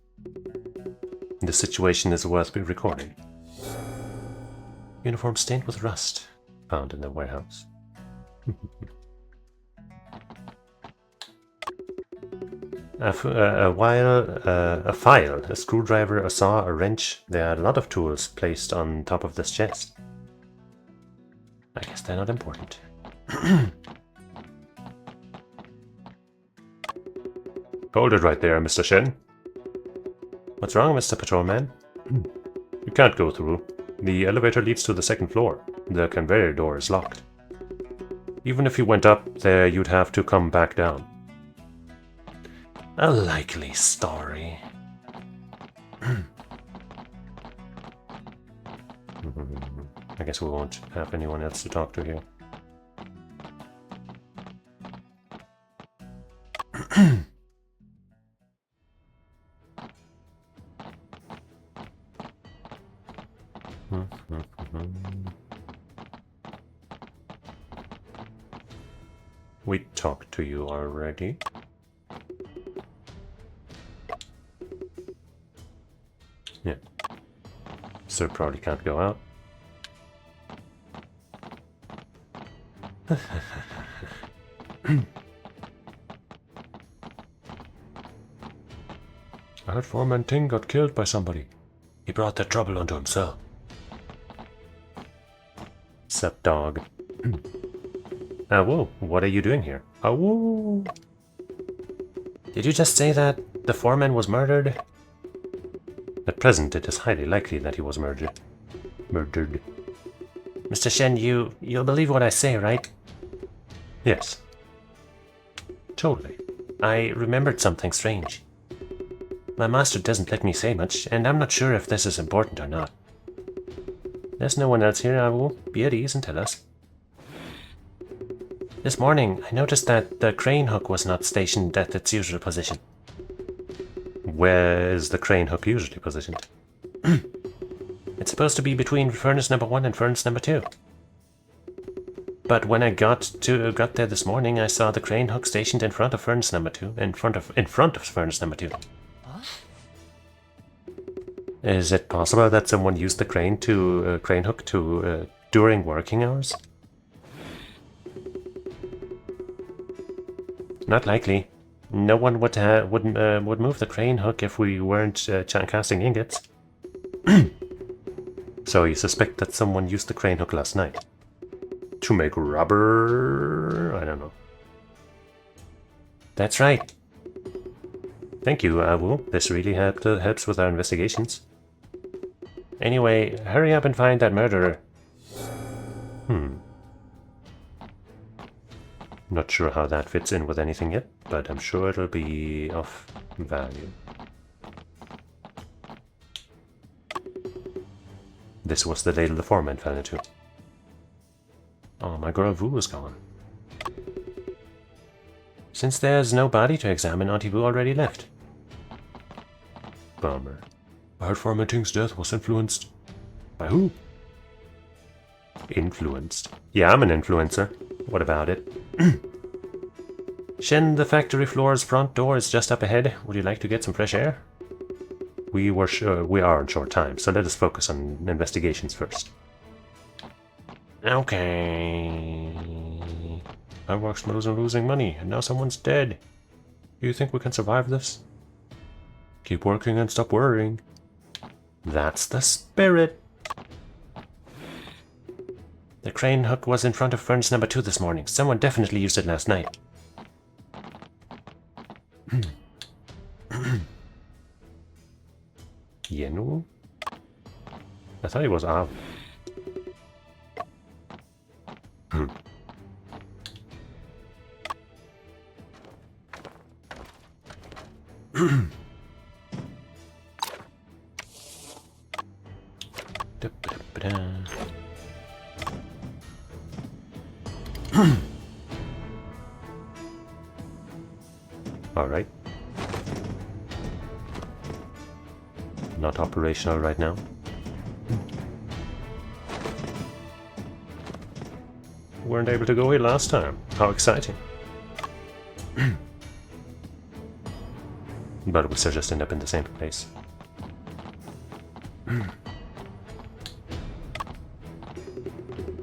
The situation is worth recording. Uniform stained with rust, found in the warehouse. A file, a screwdriver, a saw, a wrench. There are a lot of tools placed on top of this chest. I guess they're not important. Hold it right there, Mr. Shen. What's wrong, Mr. Patrolman? You can't go through. The elevator leads to the second floor. The conveyor door is locked. Even if you went up there, you'd have to come back down. A likely story. I guess we won't have anyone else to talk to here. We talked to you already. Yeah. Sir probably can't go out. heard Foreman Ting got killed by somebody. He brought that trouble onto himself. Sup, dog? Whoa, what are you doing here? Whoa. Did you just say that the foreman was murdered? At present, it is highly likely that he was murdered. Mr. Shen, you'll believe what I say, right? Yes. Totally. I remembered something strange. My master doesn't let me say much, and I'm not sure if this is important or not. There's no one else here, I will be at ease and tell us. This morning, I noticed that the crane hook was not stationed at its usual position. Where is the crane hook usually positioned? It's supposed to be between furnace number 1 and furnace number 2. But when I got there this morning, I saw the crane hook stationed in front of furnace number 2, in front of furnace number 2. Huh? Is it possible that someone used the crane hook during working hours? Not likely. No one would move the crane hook if we weren't casting ingots. So you suspect that someone used the crane hook last night to make rubber? I don't know. That's right. Thank you, Awu. This really helps with our investigations. Anyway, hurry up and find that murderer. Not sure how that fits in with anything yet, but I'm sure it'll be of value. This was the ladle the foreman fell into. Oh, my girl Vu is gone. Since there's no body to examine, Auntie Vu already left. Bummer. I heard Foreman Ting's death was influenced. By who? Influenced. Yeah, I'm an influencer. What about it? Shen, the factory floor's front door is just up ahead. Would you like to get some fresh air? We are on short time, so let us focus on investigations first. Okay. I worked smooth and losing money, and now someone's dead. Do you think we can survive this? Keep working and stop worrying. That's the spirit. The crane hook was in front of furnace number 2 this morning. Someone definitely used it last night. Yenu? I thought he was Av. All right. Not operational right now. Weren't able to go here last time. How exciting. But we still just end up in the same place.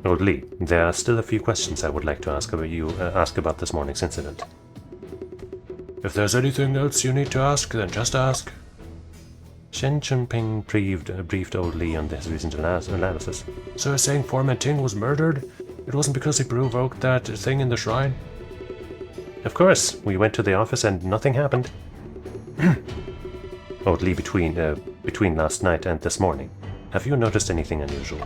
Old Lee, there are still a few questions I would like to ask about this morning's incident. If there's anything else you need to ask, then just ask. Shen Chunping briefed Old Lee on this recent analysis. So you're saying Foreman Ting was murdered? It wasn't because he provoked that thing in the shrine? Of course, we went to the office and nothing happened. Old Lee, between last night and this morning, have you noticed anything unusual?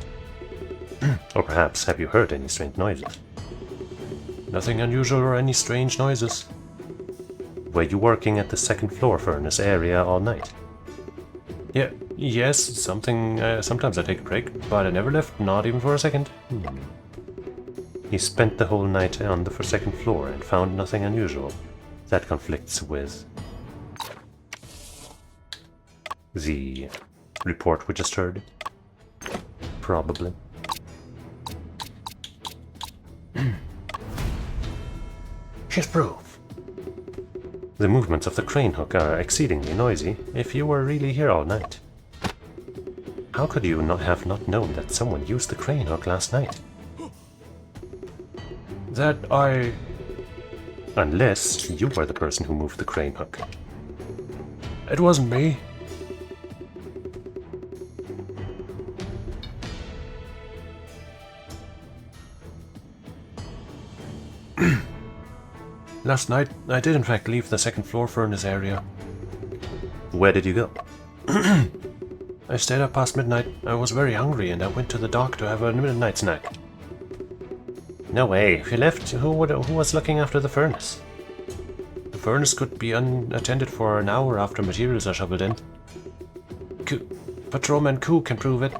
Or perhaps have you heard any strange noises? Nothing unusual or any strange noises. Were you working at the second floor furnace area all night? Yes, sometimes I take a break, but I never left, not even for a second. He spent the whole night on the second floor and found nothing unusual. That conflicts with the report we just heard. Probably. Here's proof. The movements of the crane hook are exceedingly noisy if you were really here all night. How could you have not known that someone used the crane hook last night? Unless you were the person who moved the crane hook. It wasn't me. Last night, I did in fact leave the second floor furnace area. Where did you go? I stayed up past midnight. I was very hungry and I went to the dock to have a midnight snack. No way. If you left, who was looking after the furnace? The furnace could be unattended for an hour after materials are shoveled in. Patrolman Koo can prove it.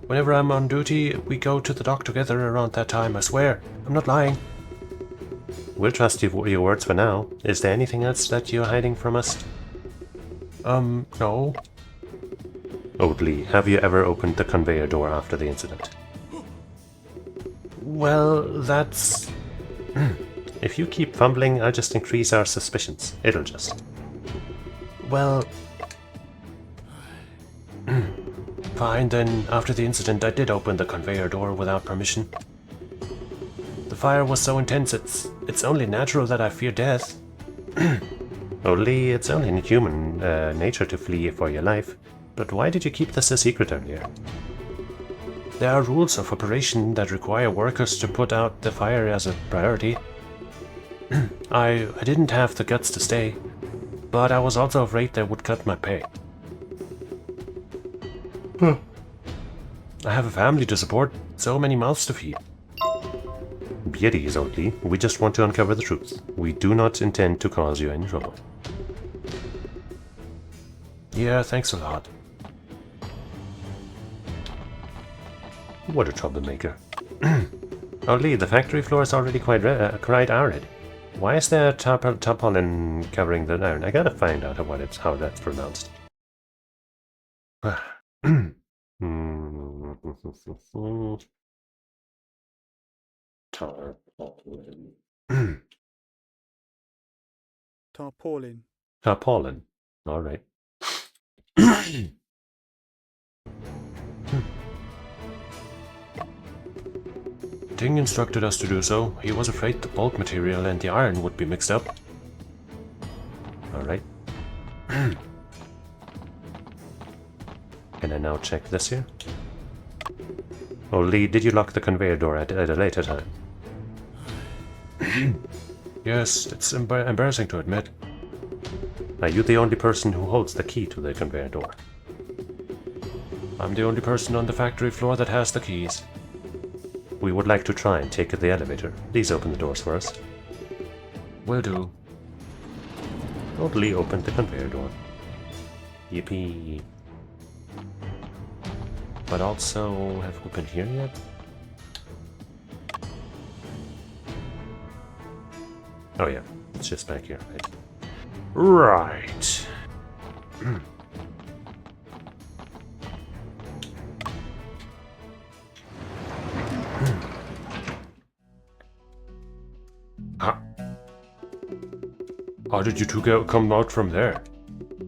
Whenever I'm on duty, we go to the dock together around that time, I swear. I'm not lying. We'll trust your words for now. Is there anything else that you're hiding from us? No. Oddly, have you ever opened the conveyor door after the incident? Well, that's... If you keep fumbling, I'll just increase our suspicions. It'll just... Well... Fine, then, after the incident, I did open the conveyor door without permission. The fire was so intense, it's only natural that I fear death. It's only in human nature to flee for your life. But why did you keep this a secret earlier? There are rules of operation that require workers to put out the fire as a priority. I didn't have the guts to stay, but I was also afraid they would cut my pay. I have a family to support, so many mouths to feed. Beauty, Oddly. We just want to uncover the truth. We do not intend to cause you any trouble. Yeah, thanks a lot. What a troublemaker. Oddly, the factory floor is already quite arid. Why is there tarpaulin covering the iron? I gotta find out how that's pronounced. Tarpaulin. Tarpaulin. Tarpaulin. Alright. Ting instructed us to do so. He was afraid the bulk material and the iron would be mixed up. Alright. Can I now check this here? Oh, Lee, did you lock the conveyor door at a later time? Yes, it's embarrassing to admit. Are you the only person who holds the key to the conveyor door? I'm the only person on the factory floor that has the keys. We would like to try and take the elevator. Please open the doors for us. Will do. Old Lee opened the conveyor door. Yippee. But also, have we been here yet? Oh yeah, it's just back here, right? Right. How did you two come out from there?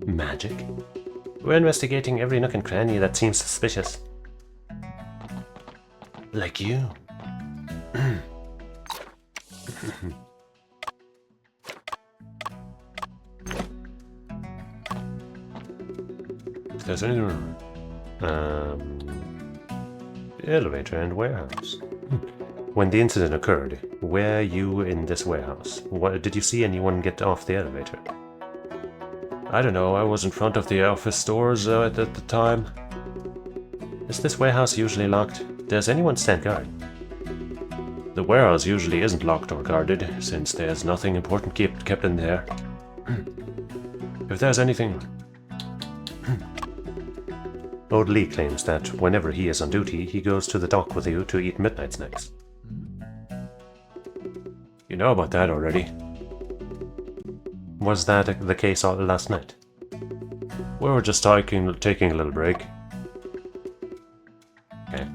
Magic? We're investigating every nook and cranny that seems suspicious. Like you. If there's any elevator and warehouse. When the incident occurred, were you in this warehouse? Did you see anyone get off the elevator? I don't know, I was in front of the office doors at the time. Is this warehouse usually locked? Does anyone stand guard? The warehouse usually isn't locked or guarded, since there's nothing important kept in there. If there's anything... Old Lee claims that whenever he is on duty, he goes to the dock with you to eat midnight snacks. You know about that already. Was that the case last night? We were just taking a little break. Okay.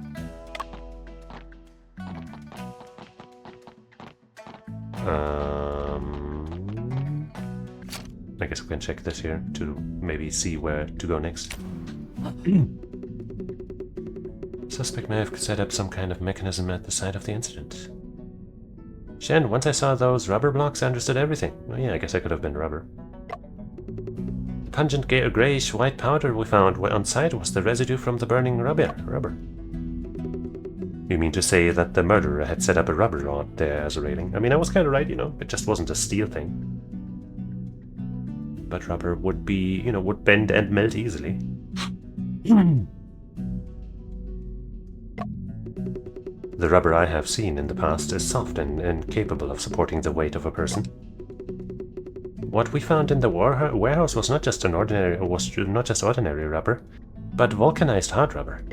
I guess we can check this here to maybe see where to go next. Suspect may have set up some kind of mechanism at the site of the incident. Shen, once I saw those rubber blocks, I understood everything. Oh yeah, I guess I could have been rubber. The pungent grayish-white powder we found on site was the residue from the burning rubber. You mean to say that the murderer had set up a rubber rod there as a railing? I mean, I was kind of right, you know. It just wasn't a steel thing. But rubber would be, you know, would bend and melt easily. The rubber I have seen in the past is soft and capable of supporting the weight of a person. What we found in the warehouse was not just ordinary rubber, but vulcanized hard rubber.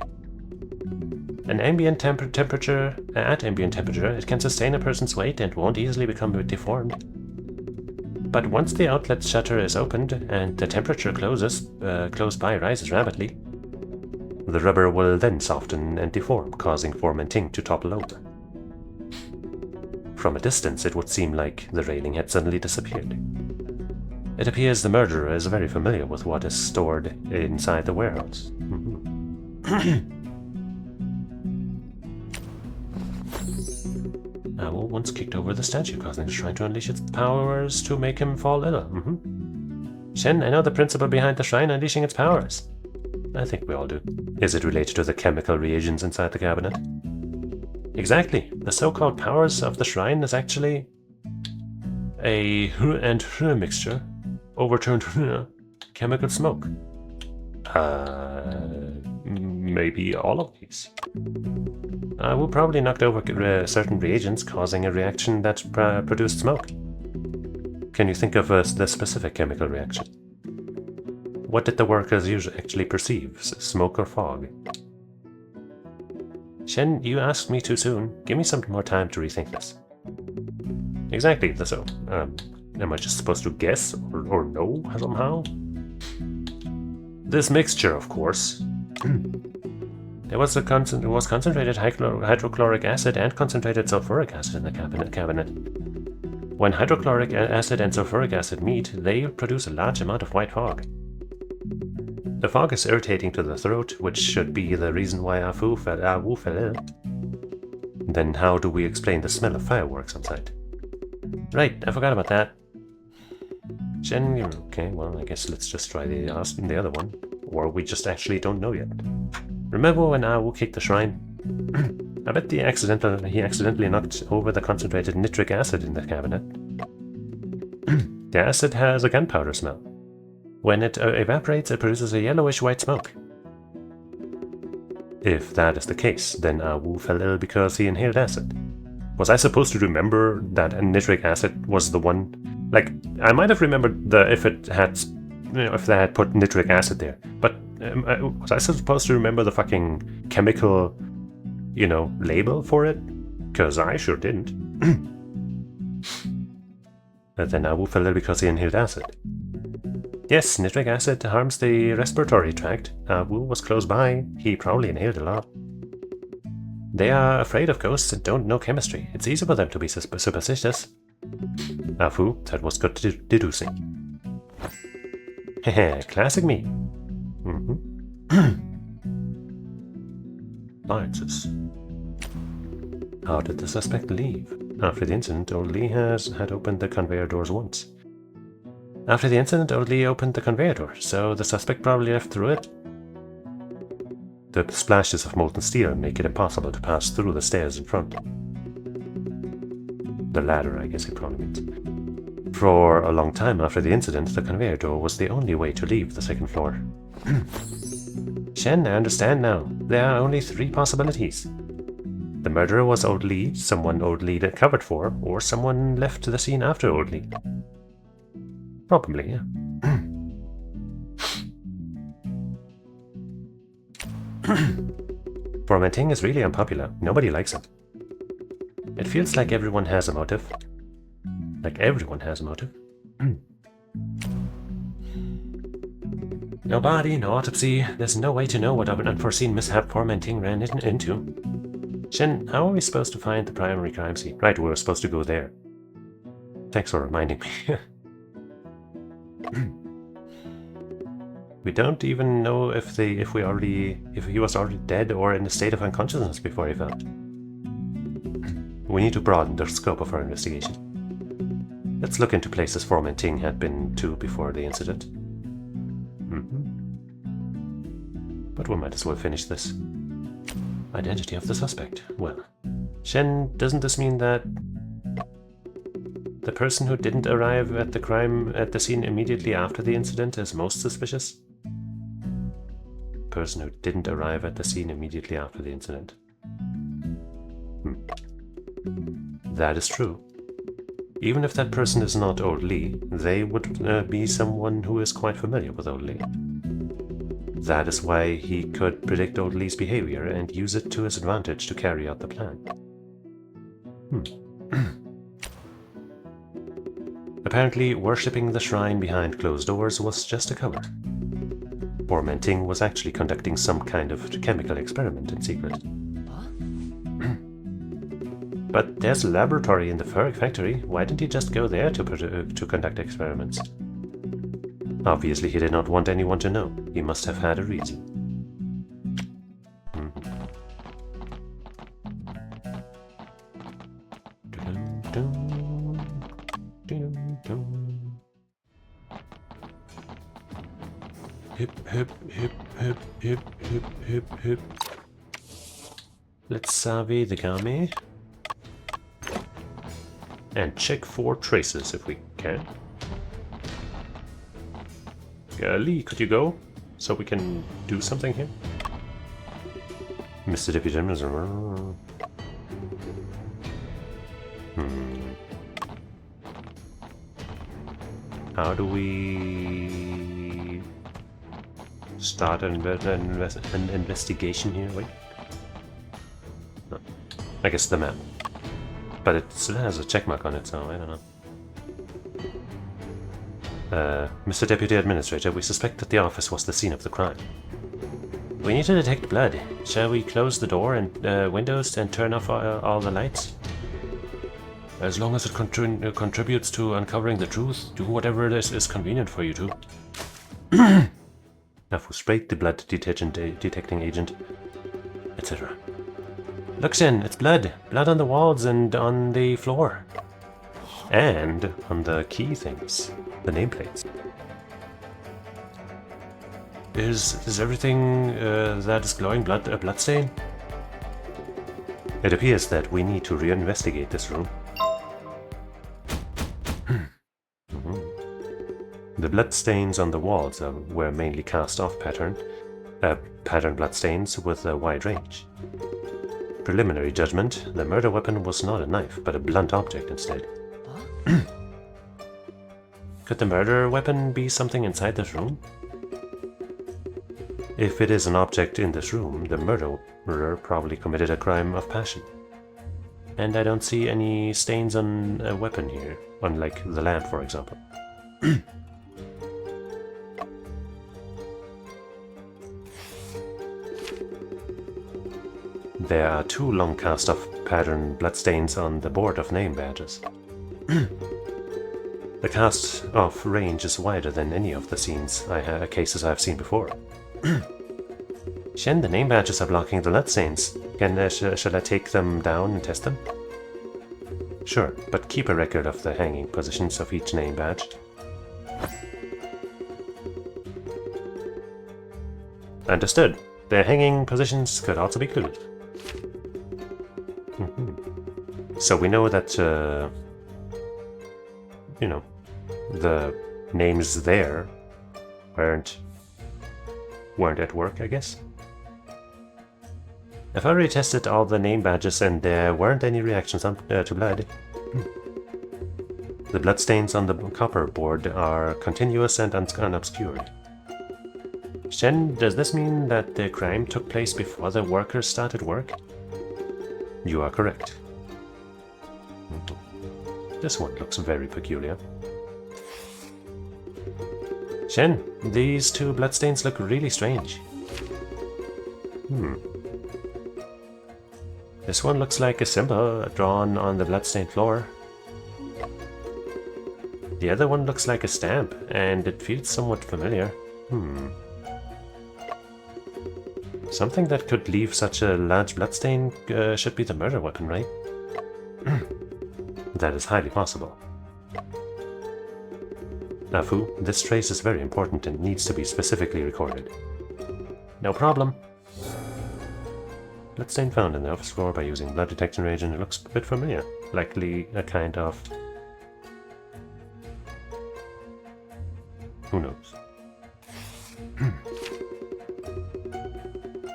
At ambient temperature, it can sustain a person's weight and won't easily become deformed. But once the outlet shutter is opened and the temperature close by rises rapidly, the rubber will then soften and deform, causing Formenting to topple over. From a distance, it would seem like the railing had suddenly disappeared. It appears the murderer is very familiar with what is stored inside the warehouse. Owl once kicked over the statue, causing the shrine to unleash its powers to make him fall ill. Shen, I know the principle behind the shrine unleashing its powers. I think we all do. Is it related to the chemical reagents inside the cabinet? Exactly. The so-called powers of the shrine is actually a Hu and Hu mixture, overturned chemical smoke. Maybe all of these. Wu probably knocked over certain reagents, causing a reaction that produced smoke. Can you think of the specific chemical reaction? What did the workers actually perceive? Smoke or fog? Shen, you asked me too soon. Give me some more time to rethink this. Exactly, so, am I just supposed to guess or know somehow? This mixture, of course. There was concentrated hydrochloric acid and concentrated sulfuric acid in the cabinet. When hydrochloric acid and sulfuric acid meet, they produce a large amount of white fog. The fog is irritating to the throat, which should be the reason why Wu fell ill. Then how do we explain the smell of fireworks on site? Right, I forgot about that. Shen, okay, well, I guess let's just try the other one. Or we just actually don't know yet. Remember when Wu kicked the shrine? I bet he accidentally knocked over the concentrated nitric acid in the cabinet. The acid has a gunpowder smell. When it evaporates, it produces a yellowish white smoke. If that is the case, then Wu fell ill because he inhaled acid. Was I supposed to remember that nitric acid was the one? Like, I might have remembered if they had put nitric acid there, but was I supposed to remember the fucking chemical, label for it? Because I sure didn't. But then Wu fell ill because he inhaled acid. Yes, nitric acid harms the respiratory tract. Wu was close by. He probably inhaled a lot. They are afraid of ghosts and don't know chemistry. It's easy for them to be superstitious. Fu, that was good deducing. Hehe, classic me. Alliances. How did the suspect leave? After the incident, old Lee had opened the conveyor doors once. After the incident, old Lee opened the conveyor door, so the suspect probably left through it. The splashes of molten steel make it impossible to pass through the stairs in front. The ladder, I guess he probably means. For a long time after the incident, the conveyor door was the only way to leave the second floor. Shen, I understand now. There are only 3 possibilities. The murderer was old Lee, someone old Lee covered for, or someone left the scene after old Lee. Probably, yeah. Formenting is really unpopular. Nobody likes him. It feels like everyone has a motive. Like everyone has a motive. No body, no autopsy. There's no way to know what an unforeseen mishap Formenting ran into. Shen, how are we supposed to find the primary crime scene? Right, we were supposed to go there. Thanks for reminding me. We don't even know if he was already dead or in a state of unconsciousness before he fell. We need to broaden the scope of our investigation. Let's look into places Formenting had been to before the incident. But we might as well finish this. Identity of the suspect. Well, Shen, doesn't this mean that the person who didn't arrive at the scene immediately after the incident is most suspicious? Person who didn't arrive at the scene immediately after the incident. That is true. Even if that person is not Old Lee, they would be someone who is quite familiar with Old Lee. That is why he could predict Old Lee's behavior and use it to his advantage to carry out the plan. Apparently, worshipping the shrine behind closed doors was just a cover. Or Menting was actually conducting some kind of chemical experiment in secret. But there's a laboratory in the fur factory. Why didn't he just go there to conduct experiments? Obviously, he did not want anyone to know. He must have had a reason. Hip, hip, hip, hip, hip, hip, hip, hip. Let's survey the game. And check for traces if we can. Lee, could you go? So we can do something here? Mr. Deputy Administrator. How do we start an investigation here? Wait. No. I guess the map. But it still has a checkmark on it, so I don't know. Mr. Deputy Administrator, we suspect that the office was the scene of the crime. We need to detect blood. Shall we close the door and windows and turn off all the lights? As long as it contributes to uncovering the truth, do whatever is convenient for you two. Now who sprayed the blood detecting agent, etc. Look, Shen, it's blood. Blood on the walls and on the floor. And on the key things. The nameplates. Is everything that is glowing blood a bloodstain? It appears that we need to reinvestigate this room. The bloodstains on the walls were mainly cast-off pattern bloodstains with a wide range. Preliminary judgment, the murder weapon was not a knife, but a blunt object instead. Could the murder weapon be something inside this room? If it is an object in this room, the murderer probably committed a crime of passion. And I don't see any stains on a weapon here, unlike the lamp, for example. There are 2 long cast-off pattern bloodstains on the board of name badges. The cast-off range is wider than any of the cases I've seen before. Shen, the name badges are blocking the bloodstains. Shall I take them down and test them? Sure, but keep a record of the hanging positions of each name badge. Understood. Their hanging positions could also be clues. So we know that, you know, the names there weren't at work, I guess. I've already tested all the name badges and there weren't any reactions to blood. The bloodstains on the copper board are continuous and unobscured. Shen, does this mean that the crime took place before the workers started work? You are correct. This one looks very peculiar. Shen, these 2 bloodstains look really strange. This one looks like a symbol drawn on the bloodstained floor. The other one looks like a stamp, and it feels somewhat familiar. Something that could leave such a large bloodstain should be the murder weapon, right? That is highly possible. Afu, this trace is very important and needs to be specifically recorded. No problem. Bloodstain found in the office floor by using blood detection reagent. It looks a bit familiar. Likely a kind of... Who knows?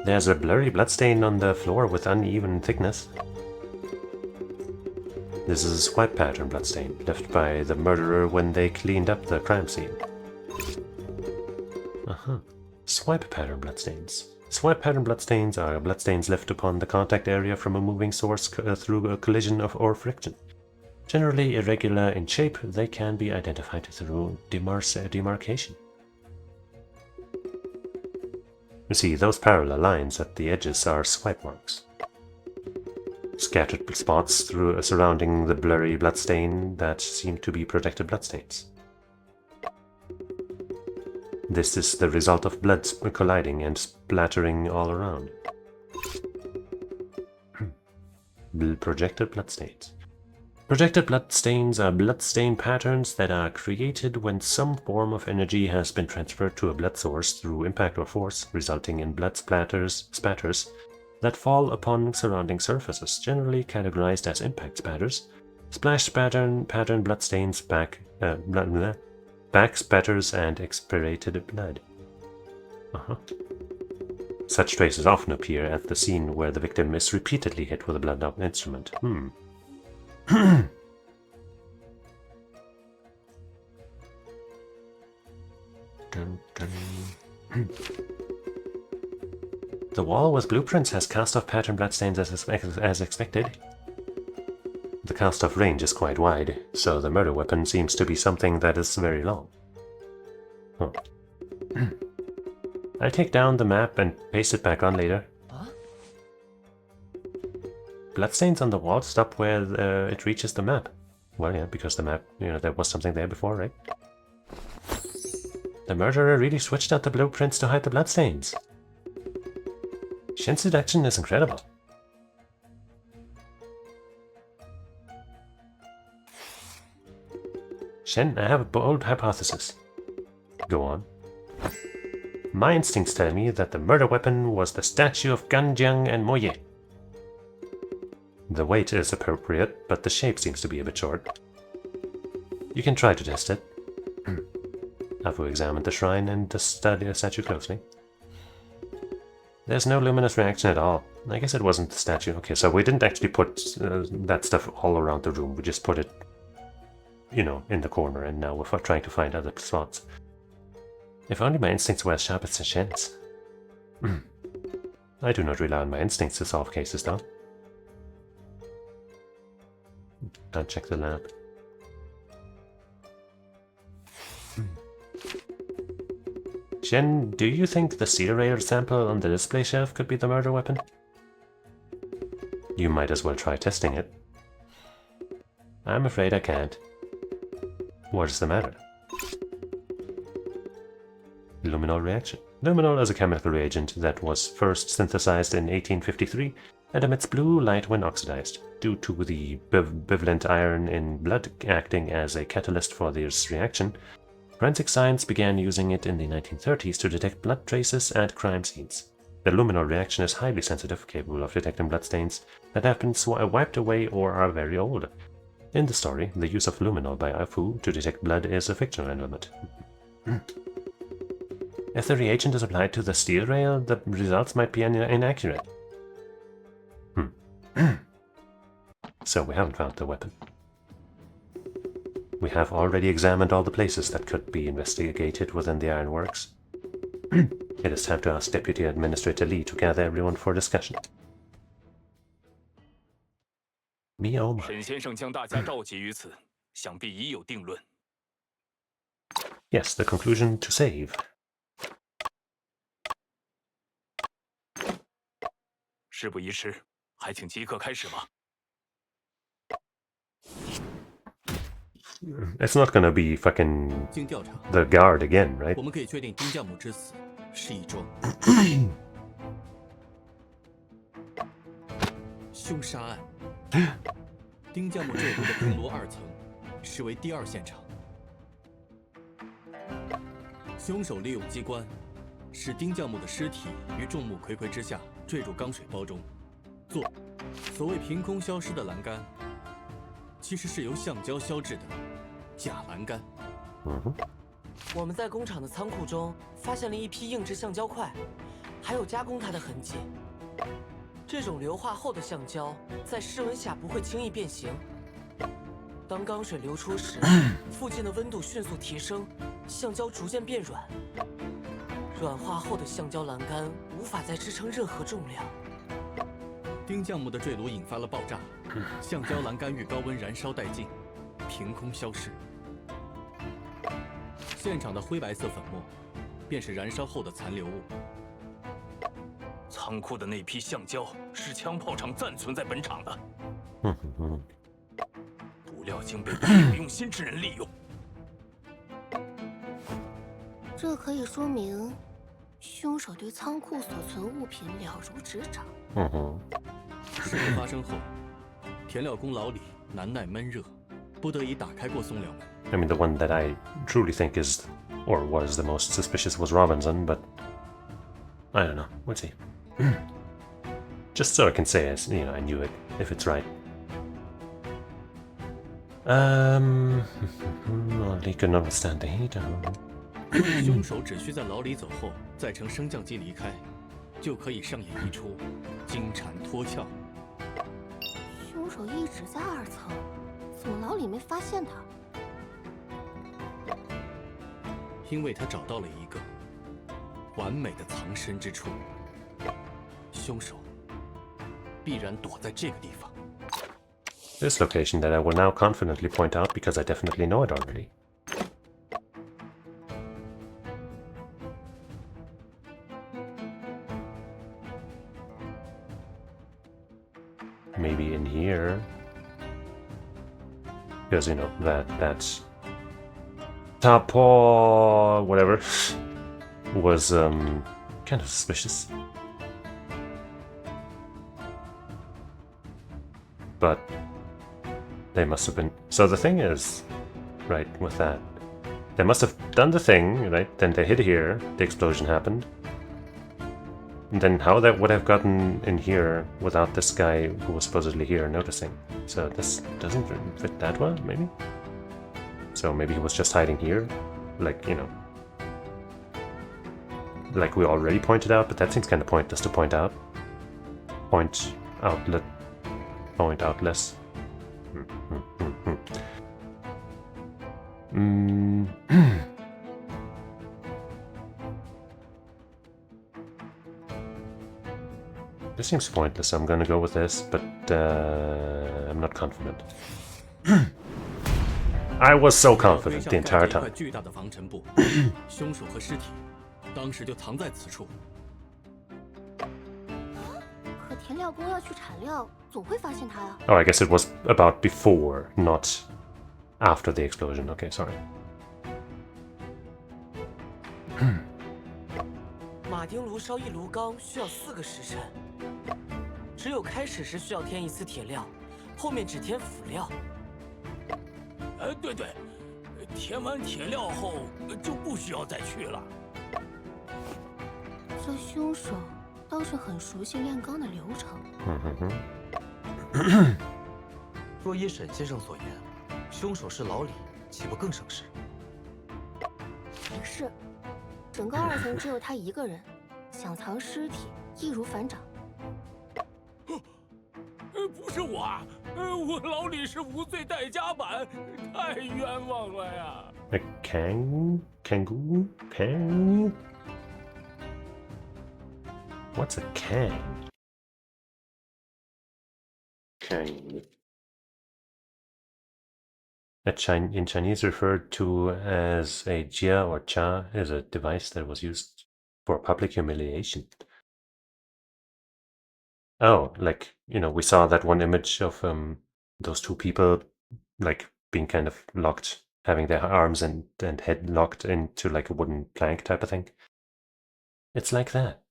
There's a blurry bloodstain on the floor with uneven thickness. This is a swipe pattern bloodstain left by the murderer when they cleaned up the crime scene. Swipe pattern bloodstains. Swipe pattern bloodstains are bloodstains left upon the contact area from a moving source through a collision or friction. Generally irregular in shape, they can be identified through demarcation. You see, those parallel lines at the edges are swipe marks. Scattered spots surrounding the blurry bloodstain that seem to be protected bloodstains. This is the result of blood colliding and splattering all around. Projected bloodstains. Projected bloodstains are bloodstain patterns that are created when some form of energy has been transferred to a blood source through impact or force, resulting in blood spatters that fall upon surrounding surfaces, generally categorized as impact spatters. Splash pattern bloodstains, back spatters, and expirated blood. Such traces often appear at the scene where the victim is repeatedly hit with a blood instrument. The wall with blueprints has cast-off pattern bloodstains as expected. The cast-off range is quite wide, so the murder weapon seems to be something that is very long. I'll take down the map and paste it back on later. Bloodstains on the wall stop where it reaches the map. Well, yeah, because the map, there was something there before, right? The murderer really switched out the blueprints to hide the bloodstains. Shen's deduction is incredible. Shen, I have a bold hypothesis. Go on. My instincts tell me that the murder weapon was the statue of Ganjiang and Moye. The weight is appropriate, but the shape seems to be a bit short. You can try to test it. Afu examined the shrine and the statue closely. There's no luminous reaction at all. I guess it wasn't the statue. Okay, so we didn't actually put that stuff all around the room. We just put it, in the corner, and now we're trying to find other spots. If only my instincts were as sharp as Shen's. I do not rely on my instincts to solve cases, though. Can't check the lab. Shen, do you think the seal raider sample on the display shelf could be the murder weapon? You might as well try testing it. I'm afraid I can't. What is the matter? Luminol reaction. Luminol is a chemical reagent that was first synthesized in 1853 and emits blue light when oxidized, due to the bivalent iron in blood acting as a catalyst for this reaction. Forensic science began using it in the 1930s to detect blood traces at crime scenes. The luminol reaction is highly sensitive, capable of detecting bloodstains that have been wiped away or are very old. In the story, the use of luminol by Afu to detect blood is a fictional element. If the reagent is applied to the steel rail, the results might be inaccurate. So we haven't found the weapon. We have already examined all the places that could be investigated within the ironworks. It is time to ask Deputy Administrator Lee to gather everyone for discussion. Me oh my. 沈先生将大家召集于此，想必已有定论。Yes, the conclusion to save. 事不宜迟，还请即刻开始吧。 It's not gonna be fucking the guard again, right? 我们可以确定丁将姆之死是一桩凶杀案。丁将姆这屋的平楼2层视为第2现场。凶手利用机关，使丁将木的尸体于众目睽睽之下坠入钢水包中。所谓凭空消失的栏杆，其实是由橡胶削制的假栏杆。我们在工厂的仓库中发现了一批硬质橡胶块，还有加工它的痕迹。这种硫化后的橡胶在室温下不会轻易变形。当钢水流出时，附近的温度迅速提升，橡胶逐渐变软。软化后的橡胶栏杆无法再支撑任何重量。丁将木的坠炉引发了爆炸，橡胶栏杆遇高温燃烧殆尽，凭空消失。现场的灰白色粉末，便是燃烧后的残留物。仓库的那批橡胶是枪炮厂暂存在本厂的，不料竟被别有用心之人利用。这可以说明，凶手对仓库所存物品了如指掌。事故发生后，填料工老李难耐闷热，不得已打开过送料门。I mean, the one that I truly think is, or was the most suspicious was Robinson, but I don't know. We'll see. Just so I can say, as you know, I knew it, if it's right. He could not withstand the heat. 凶手只需在老李走后再乘升降机离开，就可以上演一出金蝉脱壳。凶手一直在2层，怎么老李没发现他？因为他找到了一个完美的藏身之处，凶手必然躲在这个地方。This location that I will now confidently point out because I definitely know it already. Maybe in here, because you know that's top or whatever was kind of suspicious, but they must have been. So the thing is, right, with that, they must have done the thing, right? Then they hit here, the explosion happened. And then how that would have gotten in here without this guy who was supposedly here noticing. So this doesn't fit that well, maybe? So maybe he was just hiding here, like, you know, like we already pointed out, but that seems kind of pointless to point out. Point outlet, point outless. This seems pointless, so I'm gonna go with this, but I'm not confident. I was so confident the entire time. 巨大的防尘布，凶手和尸体当时就藏在此处。可填料工要去产料，总会发现他呀。Oh, I guess it was about before, not after the explosion. Okay, sorry. 马丁炉烧1炉钢需要4个时辰，只有开始时需要添1次铁料，后面只添辅料。对，填完铁料后就不需要再去了。这凶手倒是很熟悉炼钢的流程。若依沈先生所言，凶手是老李，岂不更省事？也是，整个2层只有他一个人，想藏尸体易如反掌。不是我啊，我老李是无罪代驾版，太冤枉了呀！ A kangaroo? What's a kang? Kang. In Chinese referred to as a jia or cha is a device that was used for public humiliation. Oh, like, you know, we saw that one image of those two people like being kind of locked, having their arms and head locked into like a wooden plank type of thing. It's like that.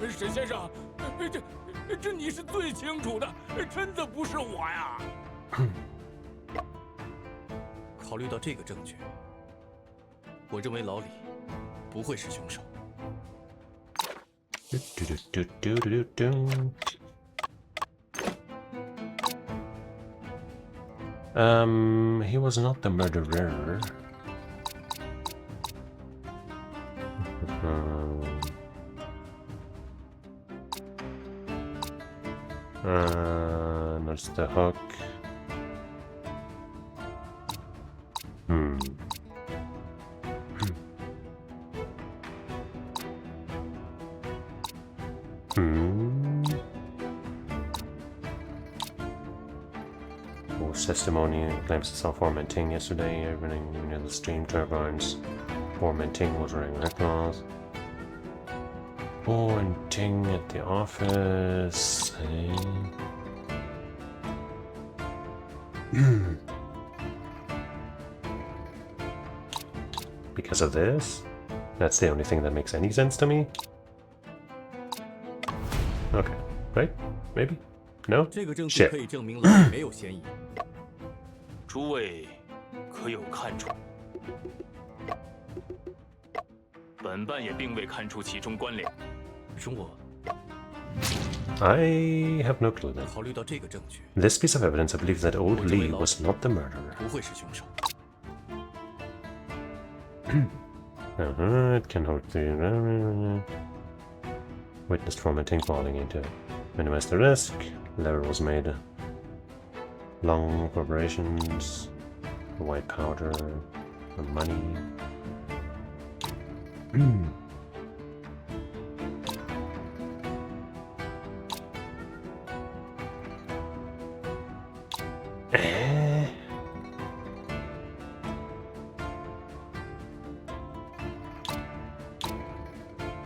沈先生，这你是最清楚的，真的不是我呀。考虑到这个证据，我认为老李不会是凶手。He was not the murderer. That's the hook. Testimony claims to saw fermenting yesterday, running near the steam turbines. Fermenting was running reckless. Fermenting at the office. Because of this? That's the only thing that makes any sense to me. Okay, right? Maybe? No? 这个证据可以证明老李没有嫌疑。诸位可有看出？本办也并未看出其中关联。容我。I have no clue then. 考虑到这个证据 This piece of evidence, I believe that old Lee was not the murderer. 不会是凶手。It can hold the witnessed fermenting falling into it. Minimize the risk. Lever was made. Long preparations. White powder. Money.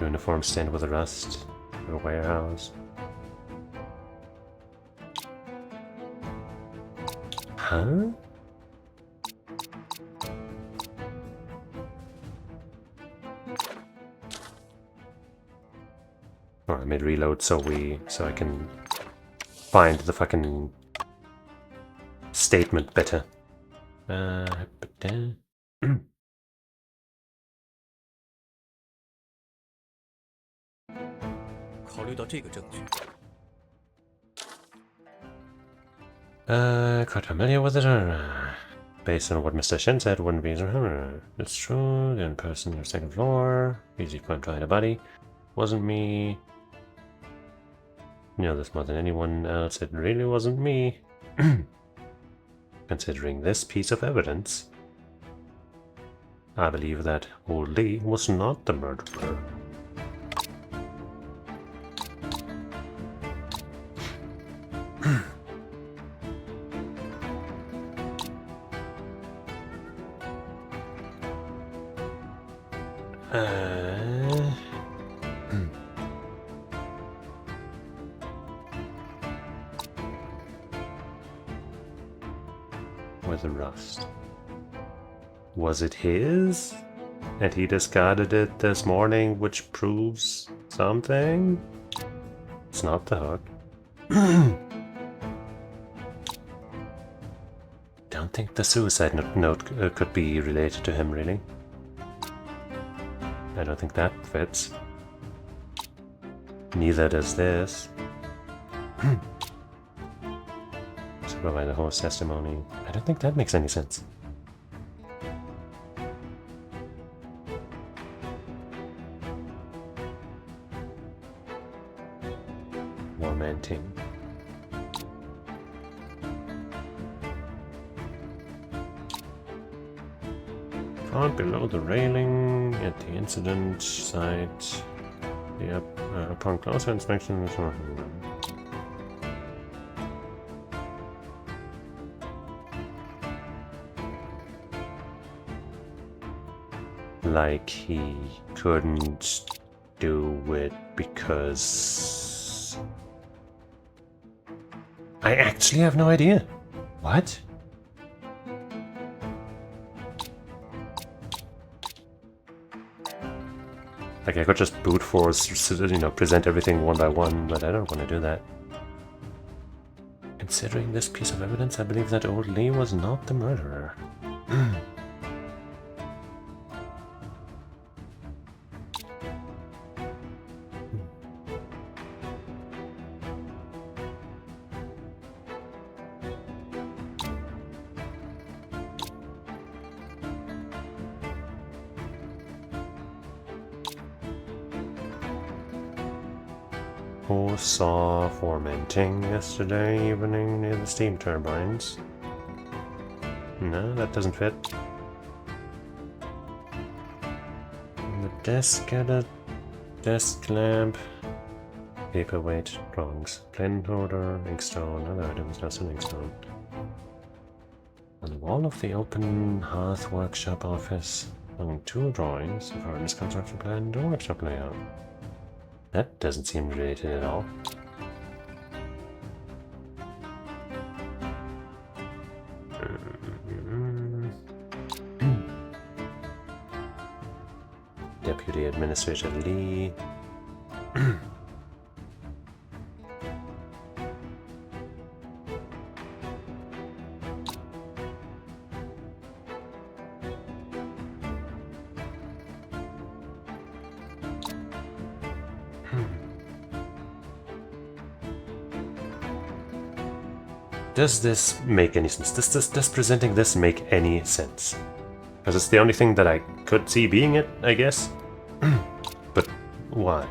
Uniform stand with rust. A warehouse. Huh? Oh, I made reload so I can find the fucking statement better. 考虑到这个证据 quite familiar with it. Based on what Mr. Shen said, wouldn't be. It's true. The in-person on the second floor. Easy to find a body. Wasn't me. You know this more than anyone else. It really wasn't me. Considering this piece of evidence, I believe that old Lee was not the murderer. With the rust. Was it his? And he discarded it this morning, which proves something? It's not the hook. Don't think the suicide note could be related to him, really. I don't think that fits. Neither does this. Provide the horse testimony. I don't think that makes any sense. Lamenting. Found below the railing at the incident site. Yep, upon closer inspection. Like he couldn't do it because... I actually have no idea. What? Like, I could just brute force, present everything one by one, but I don't want to do that. Considering this piece of evidence, I believe that old Lee was not the murderer. Who saw fermenting yesterday evening near the steam turbines? No, that doesn't fit. On the desk had a desk lamp, paperweight, drawings, pen holder, inkstone, other items, just an inkstone. On the wall of the open hearth workshop office hung 2 drawings of harness construction plan and a workshop layout. That doesn't seem related at all. Deputy Administrator Lee. Does this make any sense? Does presenting this make any sense? Because it's the only thing that I could see being it, I guess. But why?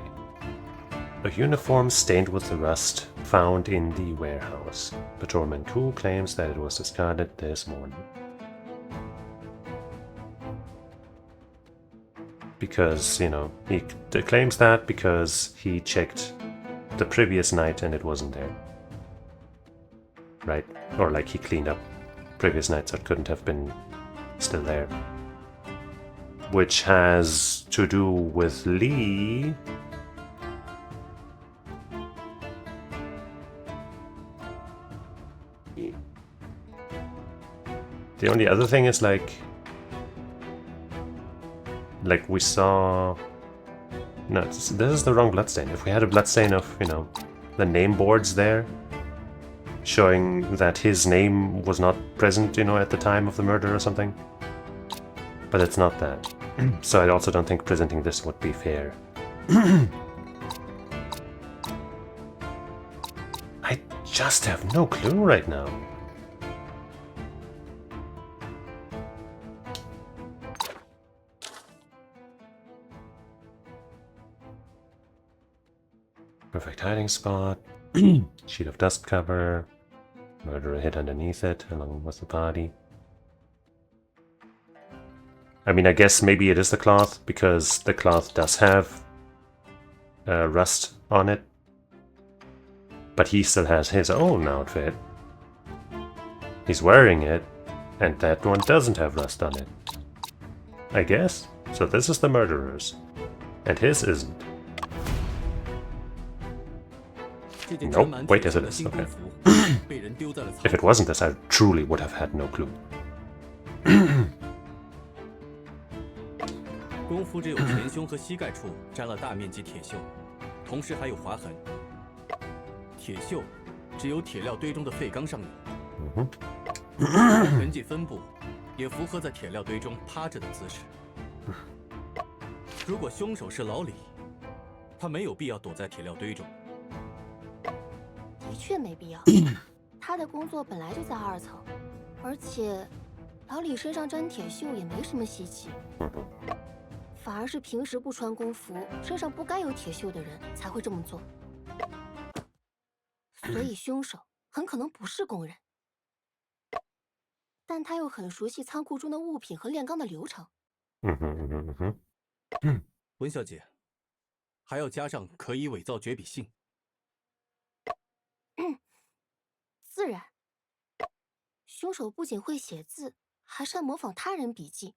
A uniform stained with the rust found in the warehouse. Patrolman Koo claims that it was discarded this morning. Because, he claims that because he checked the previous night and it wasn't there. Right? Or like he cleaned up previous nights that couldn't have been still there. Which has to do with Lee. The only other thing is like we saw... No, this is the wrong bloodstain. If we had a bloodstain of, the name boards there, showing that his name was not present, at the time of the murder or something. But it's not that. So I also don't think presenting this would be fair. I just have no clue right now. Perfect hiding spot. Sheet of dust cover. Murderer hid underneath it, along with the body. I mean, I guess maybe it is the cloth, because the cloth does have rust on it. But he still has his own outfit. He's wearing it, and that one doesn't have rust on it. I guess. So this is the murderer's. And his isn't. Nope, wait, yes it is. Okay. If it wasn't this, I truly would have had no clue. 功夫只有前胸和膝盖处沾了大面积铁锈，同时还有划痕。铁锈只有铁料堆中的废钢上有。痕迹分布也符合在铁料堆中趴着的姿势。如果凶手是老李，他没有必要躲在铁料堆中。 的确没必要，他的工作本来就在2层，而且老李身上沾铁锈也没什么稀奇，反而是平时不穿工服、身上不该有铁锈的人才会这么做。所以凶手很可能不是工人，但他又很熟悉仓库中的物品和炼钢的流程。文小姐，还要加上可以伪造绝笔信。 自然，凶手不仅会写字，还善模仿他人笔记。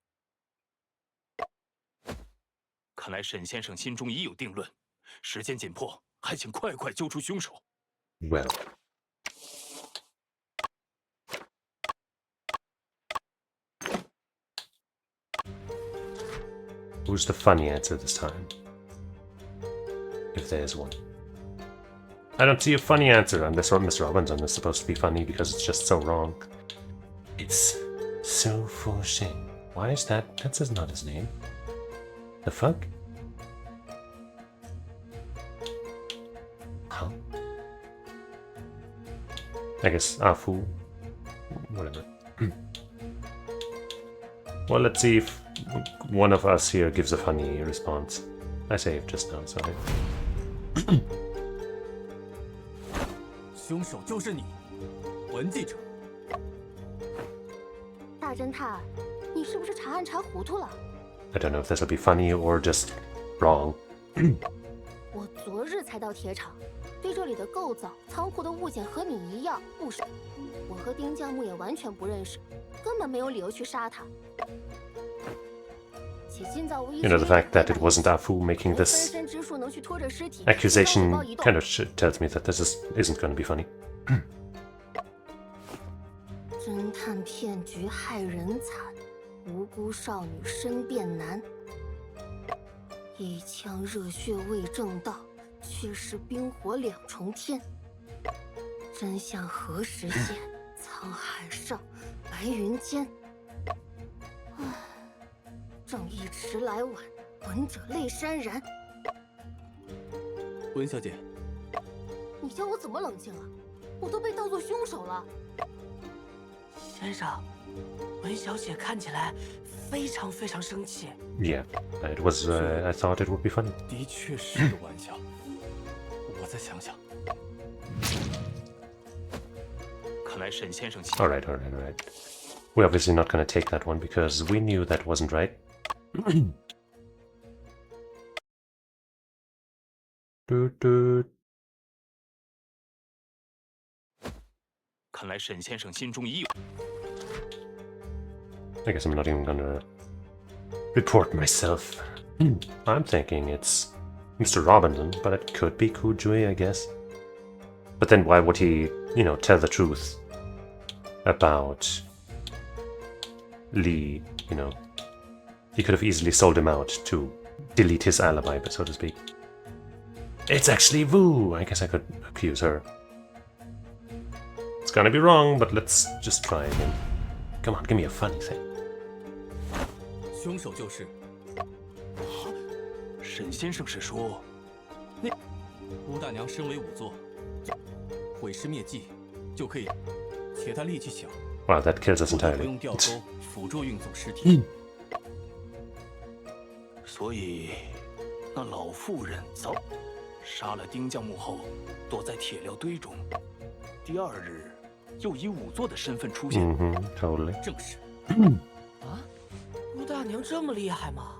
看来沈先生心中已有定论，时间紧迫，还请快快揪出凶手。Well. Who's the funny answer this time? if there's one. I don't see a funny answer unless Mr. Robinson is supposed to be funny because it's just so wrong. It's so foolish. Why is that? That's not his name. The fuck? Huh? I guess Afu. Whatever. Well, let's see if one of us here gives a funny response. I saved just now, sorry. 凶手就是你，文记者。大侦探，你是不是查案查糊涂了？ I don't know if this will be funny or just wrong. 我昨日才到铁厂，对这里的构造、仓库的物件和你一样不熟。我和丁匠木也完全不认识，根本没有理由去杀他。You know, the fact that it wasn't Afu making this accusation kind of tells me that this isn't going to be funny. 侦探骗局害人惨，无辜少女身变难。一腔热血未正道，却是冰火两重天。真相何时现？沧海上，白云间。唉。 正义迟来晚，闻者泪潸然。文小姐，你叫我怎么冷静啊？我都被当作凶手了。先生，文小姐看起来非常非常生气。Yeah, it was. I thought it would be funny. 的确是个玩笑。我再想想。看来沈先生。All right. We're obviously not going to take that one because we knew that wasn't right. 看来沈先生心中已有。I guess I'm not even gonna report myself. I'm thinking it's Mr. Robinson, but it could be Kujui, I guess. But then why would he, tell the truth about Lee, He could have easily sold him out to delete his alibi, so to speak. It's actually Wu! I guess I could accuse her. It's gonna be wrong, but let's just try again. Come on, give me a funny thing. 凶手就是。沈先生是说，那吴大娘身为仵作，毁尸灭迹就可以，且她力气小。Wow, that kills us 不 entirely. 用吊钩辅助运送尸体。所以，那老妇人早杀了丁匠木后，躲在铁料堆中。第二日，又以仵作的身份出现。Totally. 正是。啊，吴大娘这么厉害吗？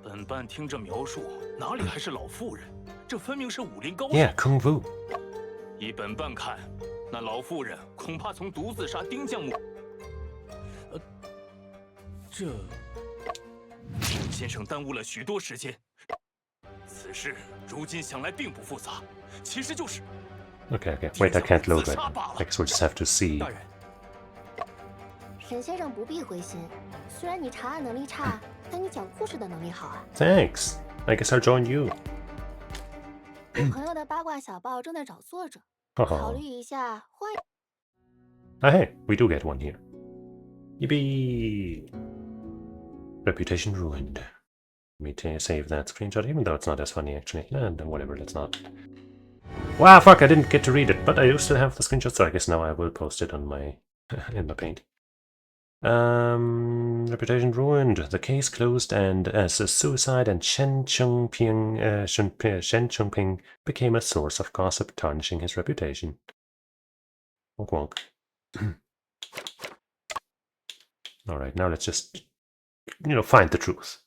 本班听这描述，哪里还是老妇人？这分明是武林高手。Yeah, Kung Fu. 以本班看，那老妇人恐怕曾独自杀丁匠木。这。 沈先生耽误了许多时间，此事如今想来并不复杂，其实就是。Okay. Wait, I can't load right now. I guess we'll just have to see. 沈先生不必灰心，虽然你查案能力差，但你讲故事的能力好啊。Thanks. I guess I'll join you. 我朋友的八卦小报正在找作者，考虑一下换。Ah, hey, we do get one here. Yippee! Reputation ruined. Let me save that screenshot, even though it's not as funny actually. Whatever, let's not. Wow, fuck! I didn't get to read it, but I used to have the screenshot, so I guess now I will post it on my in my paint. Reputation ruined. The case closed, and as a suicide, and Shen Chongping became a source of gossip, tarnishing his reputation. Wonk wonk. All right, now let's just. Find the truth.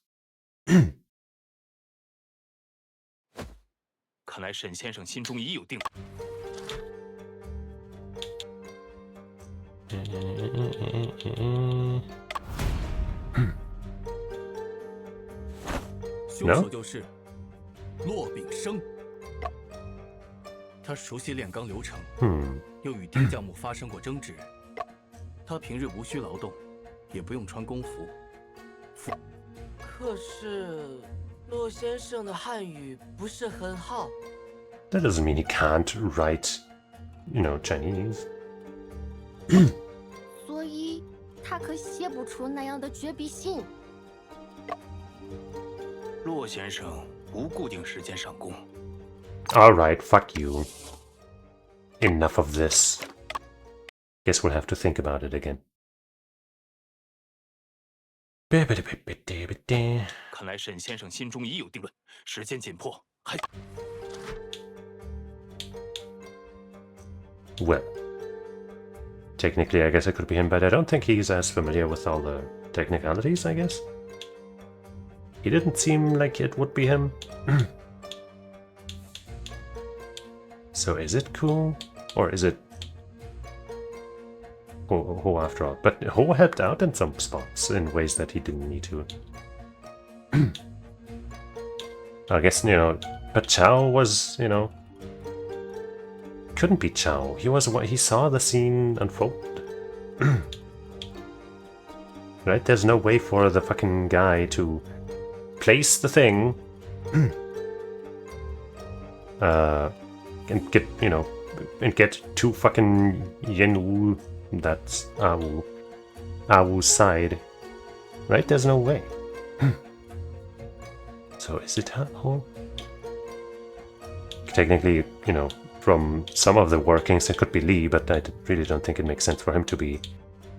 看来沈先生心中已有定。凶手就是骆炳生。他熟悉炼钢流程，又与丁匠木发生过争执。他平日无需劳动，也不用穿工服。可是，骆先生的汉语不是很好。That doesn't mean he can't write, Chinese. 所以他可写不出那样的绝笔信。骆先生不固定时间上工。All right, fuck you. Enough of this. Guess we'll have to think about it again. 看来沈先生心中已有定论，时间紧迫，还。Well, technically, I guess it could be him, but I don't think he's as familiar with all the technicalities, I guess. He didn't seem like it would be him. So is it Cool? Or is it Ho after all? But Ho helped out in some spots in ways that he didn't need to. I guess, but Chow was, couldn't be Chow. He saw the scene unfold. Right? There's no way for the fucking guy to place the thing and get, and get to fucking Yenwu, that's Awu's side. Right? There's no way. So is it Ho? Technically, from some of the workings it could be Lee, but I really don't think it makes sense for him to be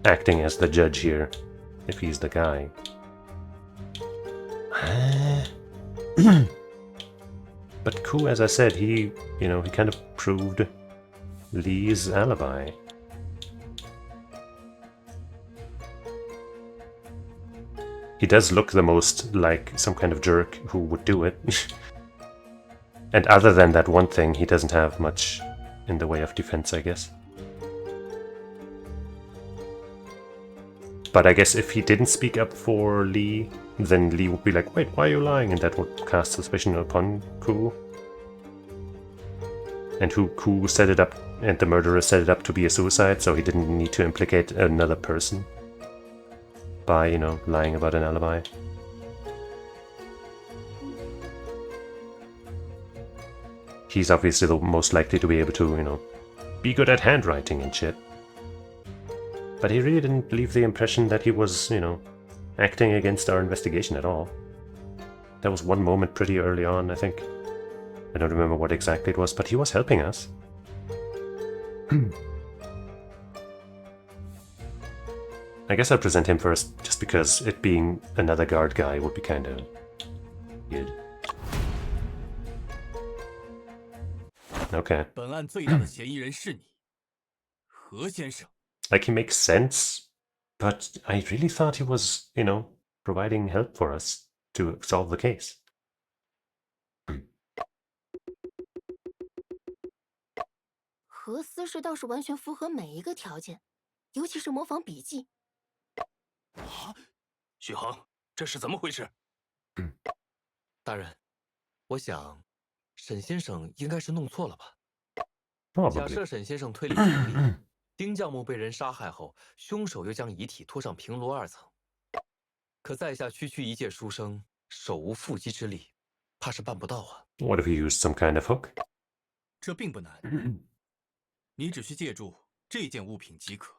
acting as the judge here, if he's the guy. But Ku, as I said, he kind of proved Lee's alibi. He does look the most like some kind of jerk who would do it. And other than that one thing, he doesn't have much in the way of defense, I guess. But I guess if he didn't speak up for Lee, then Lee would be like, wait, why are you lying? And that would cast suspicion upon Ku. And Ku set it up, and the murderer set it up to be a suicide, so he didn't need to implicate another person by, lying about an alibi. He's obviously the most likely to be able to, be good at handwriting and shit. But he really didn't leave the impression that he was, acting against our investigation at all. There was one moment pretty early on, I think. I don't remember what exactly it was, but he was helping us. I guess I'll present him first, just because it being another guard guy would be kind of good. Okay. 本案最大的嫌疑人是你，何先生。 Like, he makes sense, but I really thought he was, providing help for us to solve the case. 何思氏倒是完全符合每一个条件，尤其是模仿笔记。许恒，这是怎么回事？大人，我想，沈先生应该是弄错了吧？ 假设沈先生推理成立，丁将木被人杀害后，凶手又将遗体拖上平炉2层。可在下区区一介书生，手无缚鸡之力，怕是办不到啊。What if he used some kind of hook? 这并不难，你只需借助这件物品即可。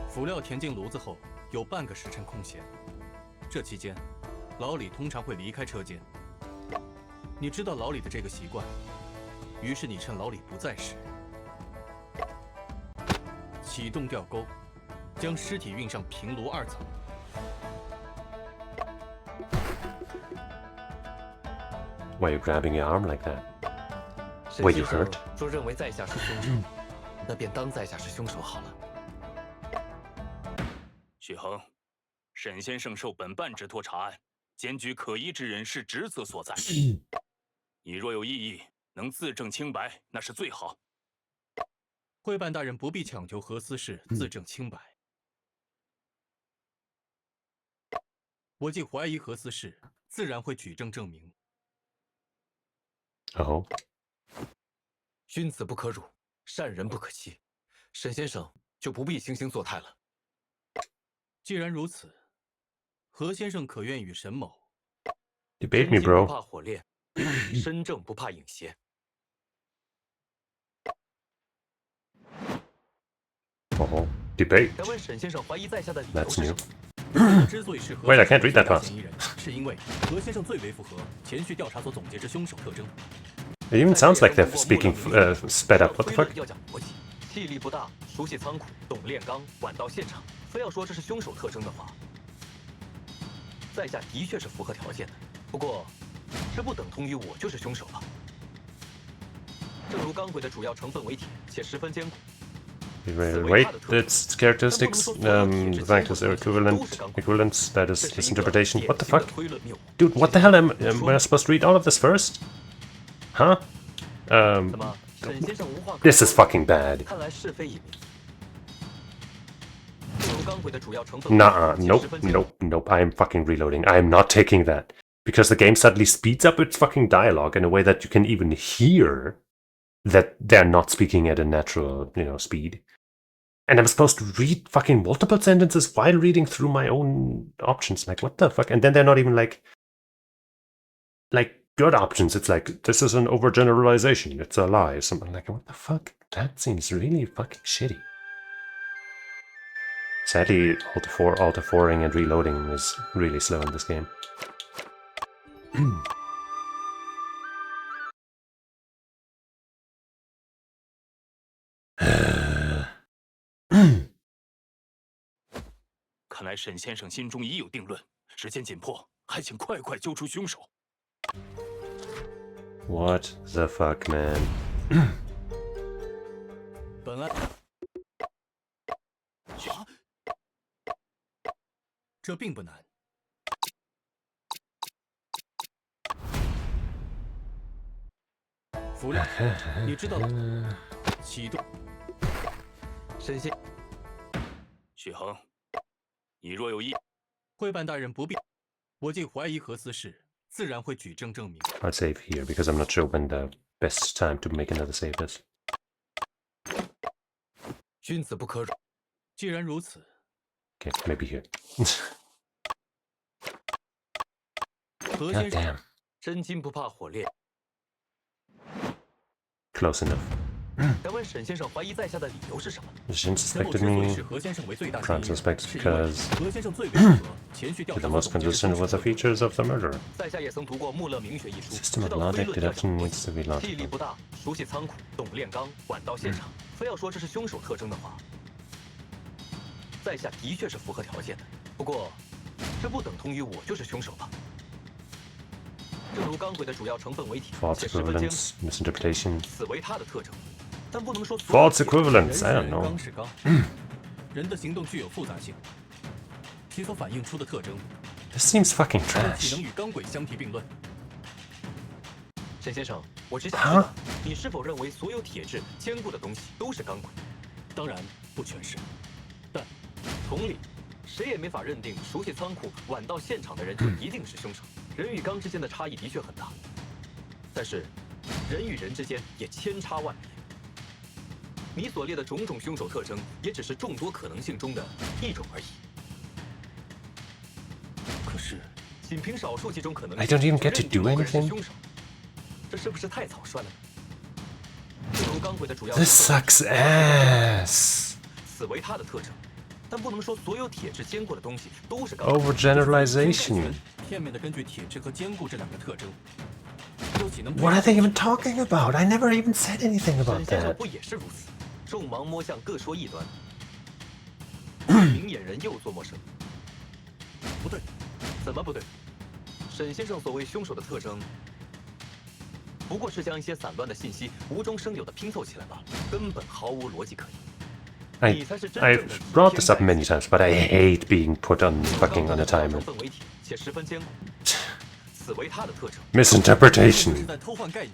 辅料填进炉子后，有半个时辰空闲。这期间，老李通常会离开车间。你知道老李的这个习惯，于是你趁老李不在时，启动吊钩，将尸体运上平炉2层。 Why are you grabbing your arm like that? Were you hurt? 说认为在下是凶手，那便当在下是凶手好了。许恒，沈先生受本办之托查案，检举可疑之人是职责所在。你若有异议，能自证清白，那是最好。会办大人不必强求何思氏自证清白。我既怀疑何思氏，自然会举证证明。 哦，君子不可辱，善人不可欺。沈先生就不必惺惺作态了。既然如此，何先生可愿与沈某 Debate 真 me, 金不 bro. 怕火炼，身正不怕影邪。Oh, debate. 敢问沈先生怀疑在下的理由 That's 是什 new. 么？之所以是何 Wait, I 先 can't 生 read that 最大 fast. 嫌疑人，是因为何先生最为符合前序调查所总结之凶手特征。 It even sounds like they're speaking sped up. What the fuck? 要讲逻辑，气力不大，熟悉仓库，懂炼钢，晚到现场。非要说这是凶手特征的话，在下的确是符合条件的。不过，这不等同于我就是凶手吧？正如钢轨的主要成分为铁，且十分坚固。 Wait, its characteristics, factors are equivalents, that is misinterpretation. What the fuck? Dude, what the hell am I supposed to read all of this first? Huh? This is fucking bad. Nah, nope, I am fucking reloading. I am not taking that. Because the game suddenly speeds up its fucking dialogue in a way that you can even hear that they're not speaking at a natural, speed. And I'm supposed to read fucking multiple sentences while reading through my own options. Like, what the fuck? And then they're not even like good options. It's like, this is an overgeneralization. It's a lie. Something like, what the fuck? That seems really fucking shitty. Sadly, Alt-4ing and reloading is really slow in this game. 看来沈先生心中已有定论，时间紧迫，还请快快揪出凶手。What the fuck, man? 本案，这并不难。福亮，你知道了。启动。沈先，许恒，你若有意，会办大人不必。我既怀疑何司事，自然会举证证明。I'll save here because I'm not sure when the best time to make another save is. 君子不可辱。既然如此 Okay, maybe here. 何 God 先生， damn. 真金不怕火炼。 Close enough. 敢问沈先生怀疑在下的理由是什么？ Shin 沈某 suspected 之所以 me. 是何先生为最大嫌 Prime 疑人， suspects 是因为 because 何先生最为符合前序调 you're 查 the most 所总结之凶 consistent 手 with the 特征。 features of the murderer. 在下也曾读过《穆勒明学》一书， System 知 of 道推 logic 论要讲 deduction 逻 needs 辑 to be 气力 logical. 不大，熟悉仓库，懂炼钢，晚到现场。非要说这是凶手特征的话，在下的确是符合条件的。不过，这不等同于我就是凶手吧？正如钢轨的主要成分为铁， False 且十分坚固， equivalence, misinterpretation. 此为它的特征。但不能说 False equivalence, I 人 don't 是人， know. 钢是钢，人的行动具有复杂性，其所反映出的特征， This seems fucking 岂 trash. 能与钢轨相提并论？沈先生，我只想知道，你是否认为所有铁质坚固的东西都是钢轨？当然不全是，但同理，谁也没法认定熟悉仓库、晚到现场的人就一定是凶手。人与钢之间的差异的确很大，但是人与人之间也千差万别。你所列的种种凶手特征，也只是众多可能性中的一种而已。可是，仅凭少数几种可能 I 性， don't even get to 认定 do 某个人是 anything. 凶手，这是不是太草率了呢？正如钢轨的主要 This sucks ass. 此为它的特征，但不能说所有铁质坚固的东西都是钢轨。 Overgeneralization. 片面的根据铁质和坚固这两个特征，又岂能 What are they even talking about? I never even said anything 沈 about 先生 that. 不也是如此？众盲摸象各说一端，明眼人又作陌生。不对，怎么不对？沈先生所谓凶手的特征，不过是将一些散乱的信息无中生有的拼凑起来罢了，根本毫无逻辑可言。你才是真正 I've 的 brought this up many times, but I hate being put on fucking on a 成 timer. 分为铁，且十分坚固，此为它的特征。 Misinterpretation. 是在偷换概念。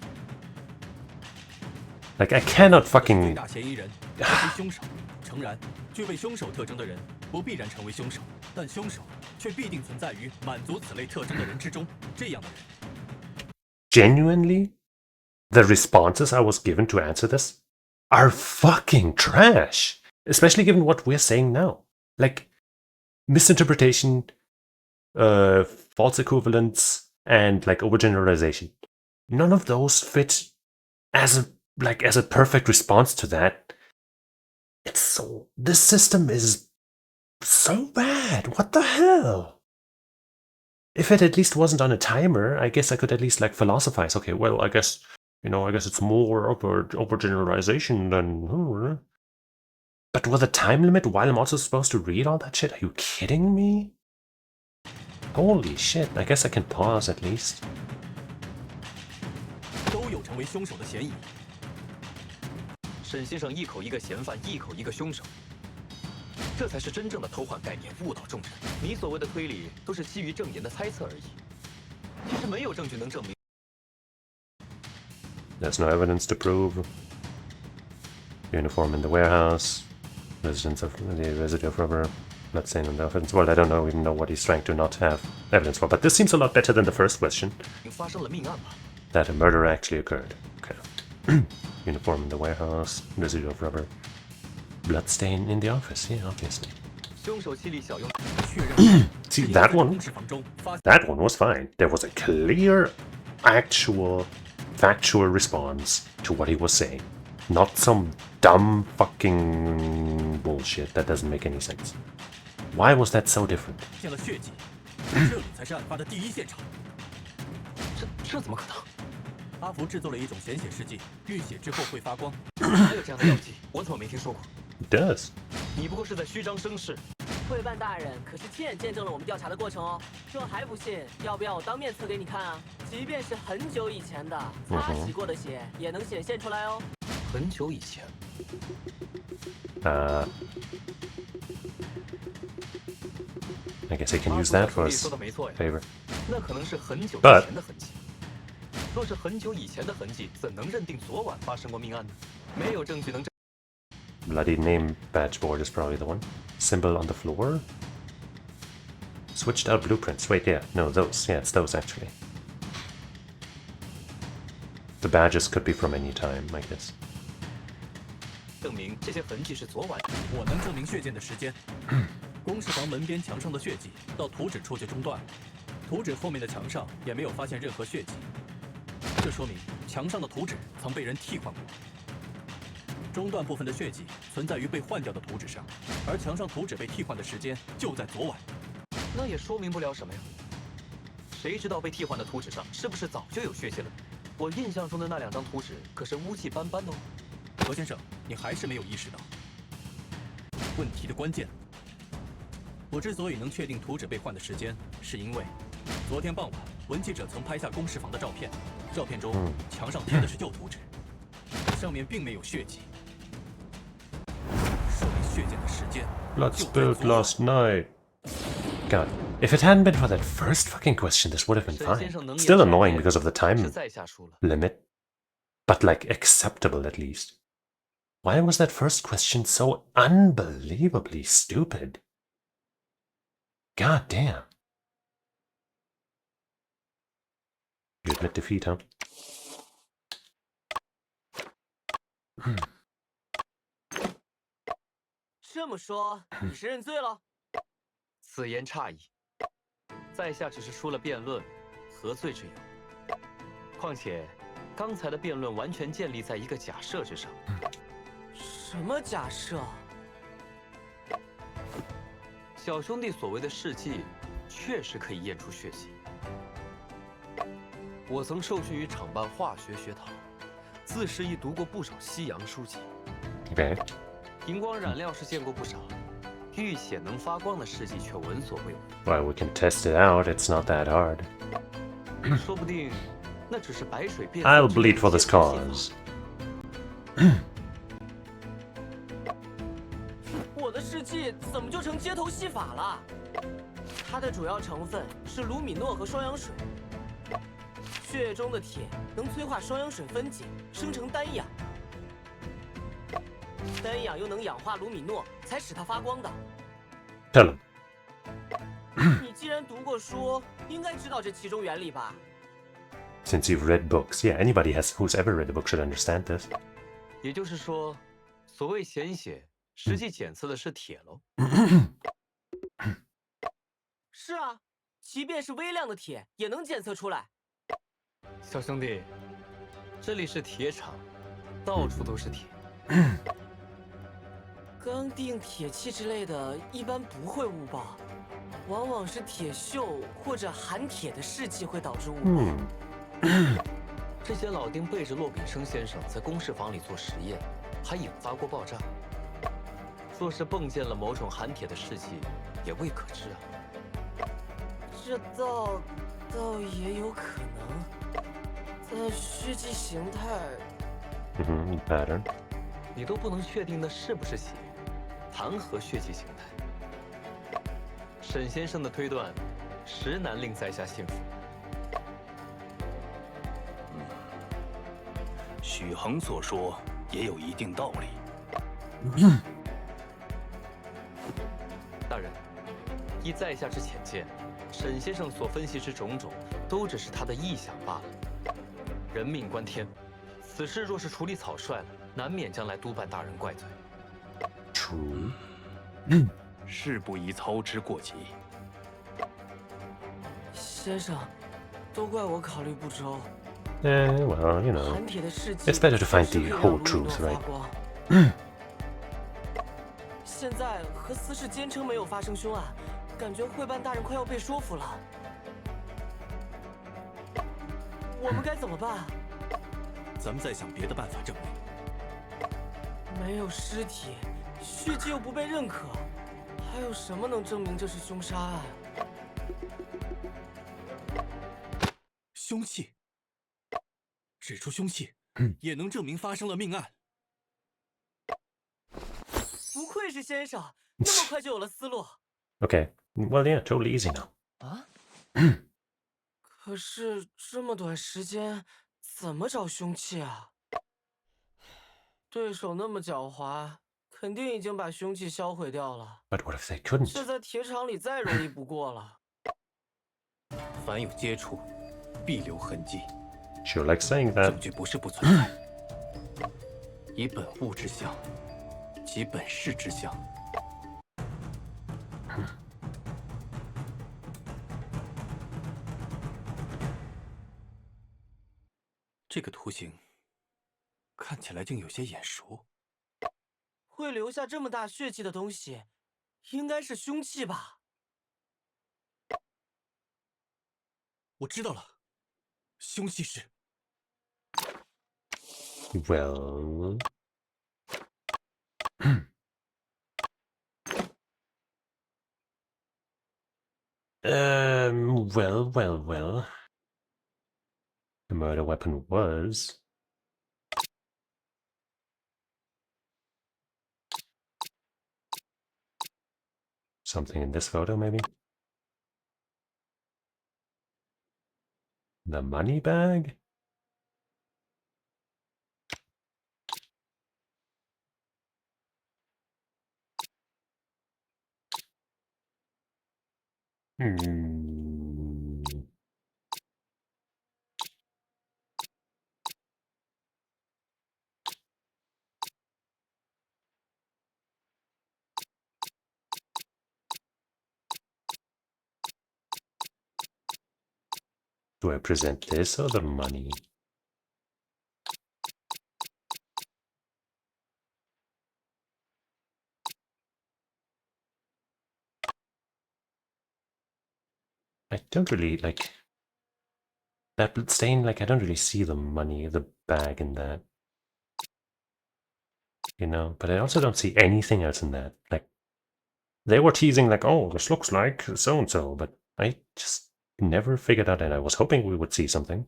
Like, I cannot 最 fucking... 大嫌疑人成为凶手。诚然，具备凶手特征的人不必然成为凶手，但凶手却必定存在于满足此类特征的人之中。这样的人， Genuinely, the responses I was given to answer this are fucking trash. Especially given what we're saying now. Like, misinterpretation, false equivalence, and like overgeneralization. None of those fit as a perfect response to that. This system is so bad. What the hell? If it at least wasn't on a timer, I guess I could at least like philosophize. Okay, well, I guess it's more overgeneralization than. But with a time limit while I'm also supposed to read all that shit? Are you kidding me? Holy shit! I guess I can pause at least. 都有成为凶手的嫌疑。沈先生一口一个嫌犯，一口一个凶手，这才是真正的偷换概念，误导众人。你所谓的推理都是基于证言的猜测而已，其实没有证据能证明。There's no evidence to prove. Uniform in the warehouse. Residence of the residue of rubber. Blood stain on the evidence. Well, I don't even know what he's trying to not have evidence for, but this seems a lot better than the first question. 发生了命案吧？ That a murder actually occurred. Okay. Uniform in the warehouse. Residue of rubber. Blood stain in the office. Yeah, obviously. 凶手气力小用。See, that one was fine. There was a clear, actual, factual response to what he was saying. Not some dumb fucking bullshit that doesn't make any sense. Why was that so different? 见了血迹，这里才是案发的第一现场。这怎么可能？阿福制作了一种显血试剂，遇血之后会发光。还有这样的药剂，我怎么没听说过 It does. 你不过是在虚张声势。会办大人可是亲眼见证了我们调查的过程哦，这还不信？要不要我当面测给你看啊？即便是很久以前的擦洗过的血，也能显现出来哦。很久以前。I guess I can use that for his favor. 那可能是很久以前的痕迹。若是很久以前的痕迹，怎能认定昨晚发生过命案呢？没有证据能证。Bloody name badge board is probably the one. Symbol on the floor. Switched out blueprints. Wait, yeah, no, those. Yeah, it's those actually. The badges could be from any time, I guess. 证明这些痕迹是昨晚。我能证明血溅的时间。公事房门边墙上的血迹到图纸处就中断了，图纸后面的墙上也没有发现任何血迹，这说明墙上的图纸曾被人替换过。中断部分的血迹存在于被换掉的图纸上，而墙上图纸被替换的时间就在昨晚。那也说明不了什么呀？谁知道被替换的图纸上是不是早就有血迹了？我印象中的那2张图纸可是污迹斑斑的哦。何先生，你还是没有意识到问题的关键。我之所以能确定图纸被换的时间，是因为昨天傍晚文记者曾拍下公事房的照片，照片中墙上贴的是旧图纸，上面并没有血迹，说明血溅的时间。Blood spilled last night. God, if it hadn't been for that first fucking question, this would have been fine. Still annoying because of the time limit, but like acceptable at least. Why was that first question so unbelievably stupid? God damn. You admit defeat, huh? 这么说，你是认罪了？此言差矣，在下只是出了辩论，何罪之有？况且，刚才的辩论完全建立在一个假设之上。什么假设？小兄弟所谓的试剂，确实可以验出血迹。我曾受训于厂办化学学堂，自是亦读过不少西洋书籍。Okay. 荧光染料是见过不少，遇血能发光的试剂却闻所未闻。Well, we can test it out. It's not that hard. 说不定那只是白水变。I'll bleed for this cause. 我的试剂怎么就成街头戏法了？它的主要成分是卢米诺和双氧水。血液中的铁能催化双氧水分解，生成单氧。单氧又能氧化卢米诺，才使它发光的。Tell him. 你既然读过书，应该知道这其中原理吧 Since you've read books, yeah, anybody who's ever read a book should understand this. 也就是说，所谓显血，实际检测的是铁喽。即便是微量的铁也能检测出来。小兄弟，这里是铁厂，到处都是铁。钢锭、铁器之类的，一般不会误报，往往是铁锈或者含铁的试剂会导致误报。之前老丁背着骆炳生先生在公事房里做实验，还引发过爆炸。若是迸溅了某种含铁的试剂，也未可知啊。这倒也有可能，在血迹形态。pattern。你都不能确定那是不是血，谈何血迹形态？沈先生的推断，实难令在下信服。许衡所说也有一定道理。大人，依在下之浅见，沈先生所分析之种种，都只是他的臆想罢了。人命关天，此事若是处理草率了，难免将来督办大人怪罪。True。事不宜操之过急。先生，都怪我考虑不周。Well, you know, it's better to find the whole truth, right? 现在和司事坚称没有发生凶案，感觉会办大人快要被说服了。我们该怎么办？咱们再想别的办法证明。没有尸体，血迹又不被认可，还有什么能证明这是凶杀案？凶器，指出凶器，也能证明发生了命案。不愧是先生，那么快就有了思路。Okay, well, yeah, totally easy now. 啊？可是这么短时间，怎么找凶器啊？对手那么狡猾，肯定已经把凶器销毁掉了。But what if they couldn't? 这在铁厂里再容易不过了。凡有接触，必留痕迹。Sure, like saying that. 证据不是不存在，以本物之相，及本事之相。这个图形看起来竟有些眼熟。会留下这么大血迹的东西，应该是凶器吧？我知道了，凶器是。Well. Well. The murder weapon was. Something in this photo, maybe? The money bag? Do I present this or the money? I don't really like that blood stain. Like, I don't really see the money, the bag in that. You know, but I also don't see anything else in that. Like, they were teasing, like, oh, this looks like so and so, but I just never figured out, and I was hoping we would see something.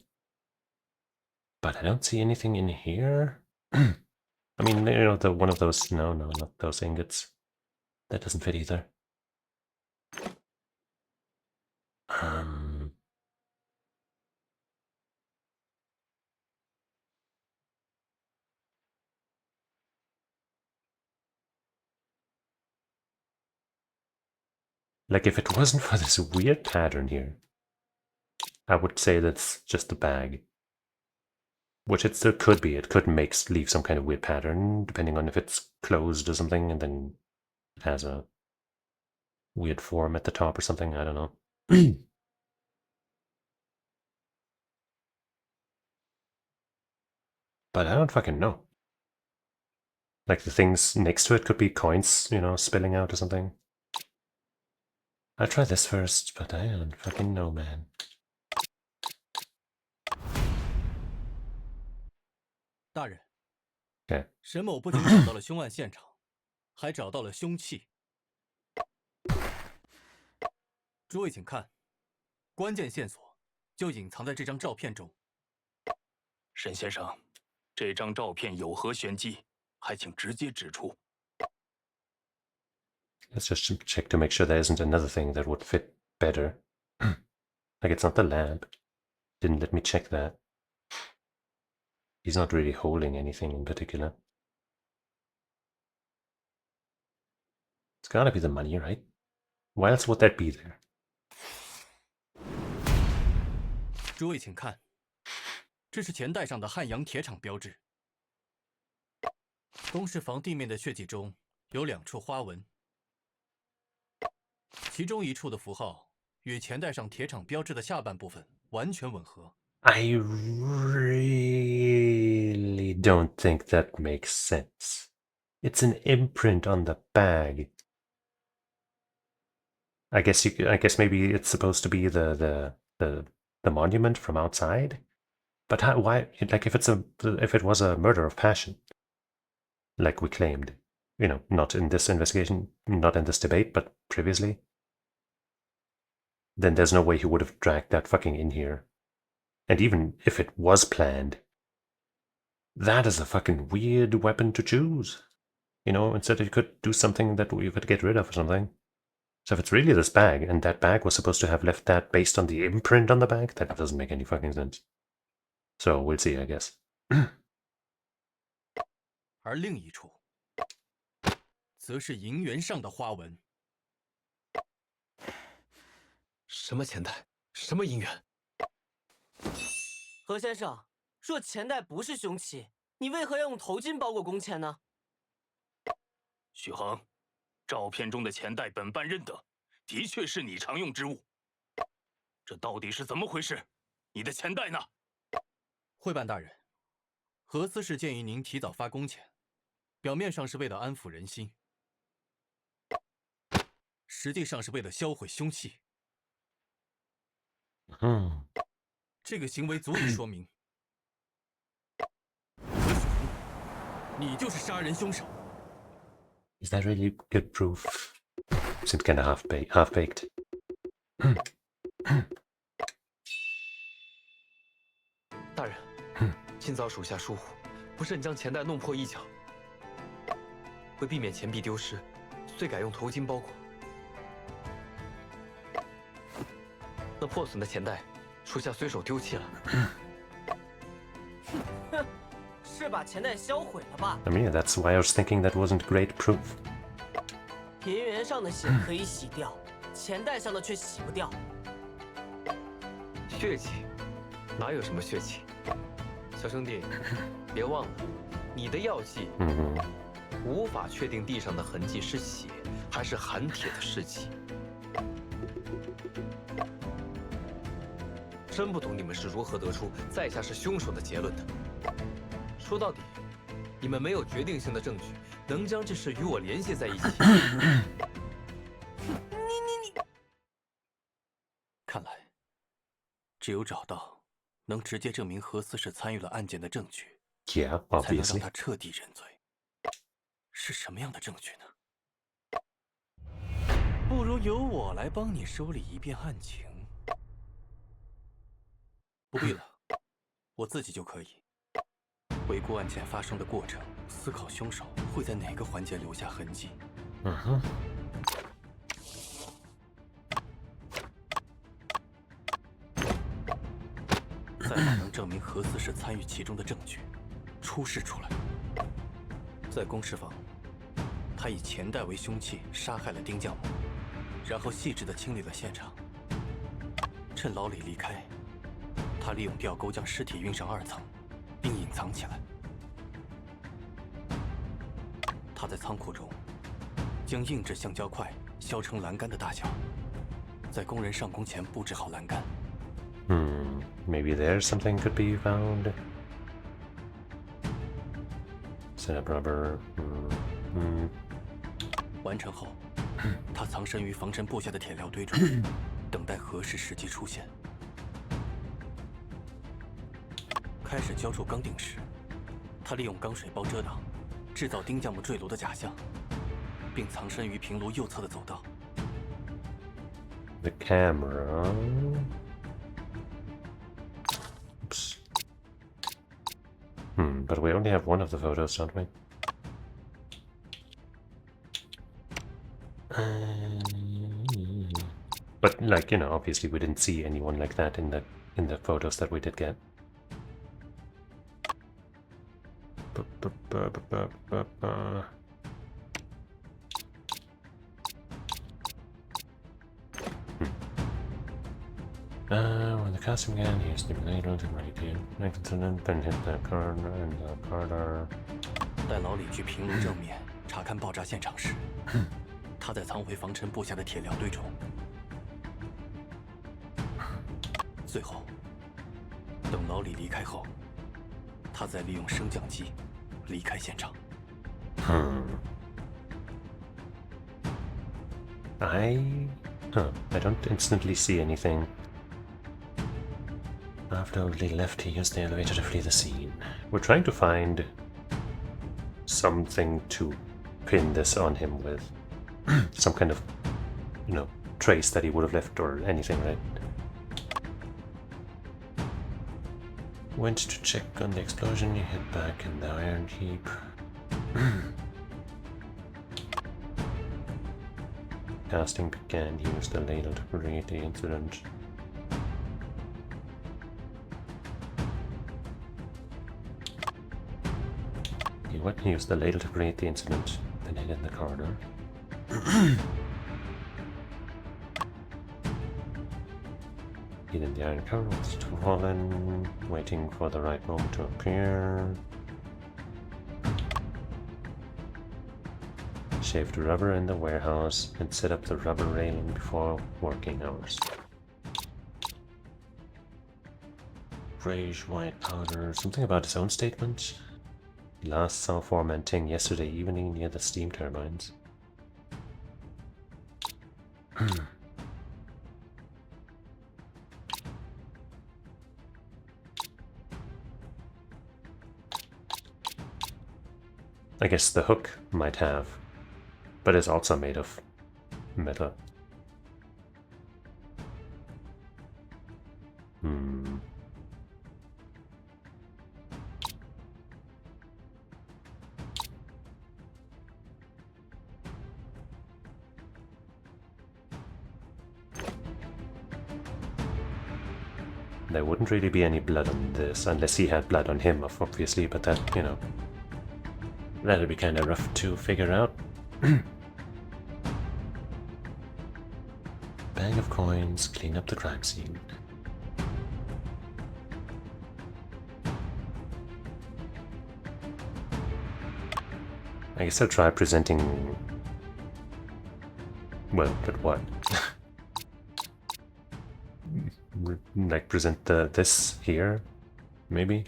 But I don't see anything in here. I mean, you know, the one of those. No, not those ingots. That doesn't fit either. Like, if it wasn't for this weird pattern here, I would say that's just a bag. Which it still could be. It could leave some kind of weird pattern, depending on if it's closed or something, and then it has a weird form at the top or something. I don't know. But I don't fucking know. Like the things next to it could be coins, you know, spilling out or something. I'll try this first, but I don't fucking know, man. 大人， Okay. 沈某不仅找到了凶案现场，还找到了凶器。诸位请看，关键线索就隐藏在这张照片中。沈先生，这张照片有何玄机？还请直接指出。 Let's just check to make sure there isn't another thing that would fit better. Like it's not the lamp. Didn't let me check that. He's not really holding anything in particular. It's gotta be the money, right? Why else would that be there? 诸位请看，这是钱袋上的汉阳铁厂标志。公事房地面的血迹中有2处花纹，其中1处的符号与钱袋上铁厂标志的下半部分完全吻合。 I really don't think that makes sense. It's an imprint on the bag. I guess maybe it's supposed to be the monument from outside, but why? Like if it was a murder of passion, like we claimed, you know, not in this investigation, not in this debate, but previously, then there's no way he would have dragged that fucking in here. And even if it was planned, that is a fucking weird weapon to choose. You know, instead you could do something that you could get rid of or something. So if it's really this bag, and that bag was supposed to have left that based on the imprint on the bag, that doesn't make any fucking sense. So we'll see, I guess. 而另1处，则是银元上的花纹。什么钱袋？什么银元？ 何先生，若钱袋不是凶器，你为何要用头巾包裹工钱呢？许恒，照片中的钱袋本办认得，的确是你常用之物。这到底是怎么回事？你的钱袋呢？会办大人，何司是建议您提早发工钱，表面上是为了安抚人心，实际上是为了销毁凶器。这个行为足以说明，何许恒，你就是杀人凶手。 Is that really good proof? Seems kind of half-baked. 大人，今早属下疏忽，不慎将钱袋弄破一角。为避免钱币丢失，遂改用头巾包裹。那破损的钱袋，属下随手丢弃了。哼，是把钱袋销毁了吧？ I mean, that's why I was thinking that wasn't great proof. 银元上的血可以洗掉，钱袋上的却洗不掉。血气？哪有什么血气？小兄弟，别忘了，你的药剂无法确定地上的痕迹是血还是含铁的尸气。真不懂你们是如何得出在下是凶手的结论的。说到底，你们没有决定性的证据能将这事与我联系在一起。看来，只有找到能直接证明何司是参与了案件的证据， Yeah, 才能让 obviously. 他彻底认罪。是什么样的证据呢？不如由我来帮你梳理一遍案情。不必了，我自己就可以。回顾案件发生的过程，思考凶手会在哪个环节留下痕迹。再把能证明何司是参与其中的证据出示出来。在公事房，他以钱袋为凶器杀害了丁将母，然后细致地清理了现场。趁老李离开，他利用吊钩将尸体运上2层，并隐藏起来。他在仓库中将硬质橡胶块削成栏杆的大小，在工人上工前布置好栏杆。Maybe there's something could be found. set up rubber. 完成后，他藏身于防尘布下的铁料堆中，等待合适时机出现。开始浇筑钢钉时，他利用钢水包遮挡，制造钉匠木坠楼的假象，并藏身于平炉右侧的走道。The camera. Oops. But we only have one of the photos, don't we? But like, you know, obviously we didn't see anyone like that in the photos that we did get. When the casting began, he used the ladle to break the incident, then hit the corner and the corner. 待老李去平炉正面查看爆炸现场时，他在藏回防尘布下的铁料堆中。最后，等老李离开后，他再利用升降机离开现场。I don't instantly see anything. After Lee left, he used the elevator to flee the scene. We're trying to find something to pin this on him with. Some kind of, you know, trace that he would have left or anything, right? Went to check on the explosion, he hid back in the iron heap. Casting began, he used the ladle to create the incident. He used the ladle to create the incident, then hid in the corner. Hid in the iron curls to fallen, waiting for the right moment to appear. Shaved rubber in the warehouse and set up the rubber railing before working hours. Grayish white powder, something about his own statement. Last saw Foreman Ting yesterday evening near the steam turbines. I guess the hook might have, but it's also made of metal. There wouldn't really be any blood on this, unless he had blood on him, obviously, but that, you know, that'd be kind of rough to figure out. Bag of coins, clean up the crime scene. I guess I'll try presenting... Well, but what? Like present this here, maybe?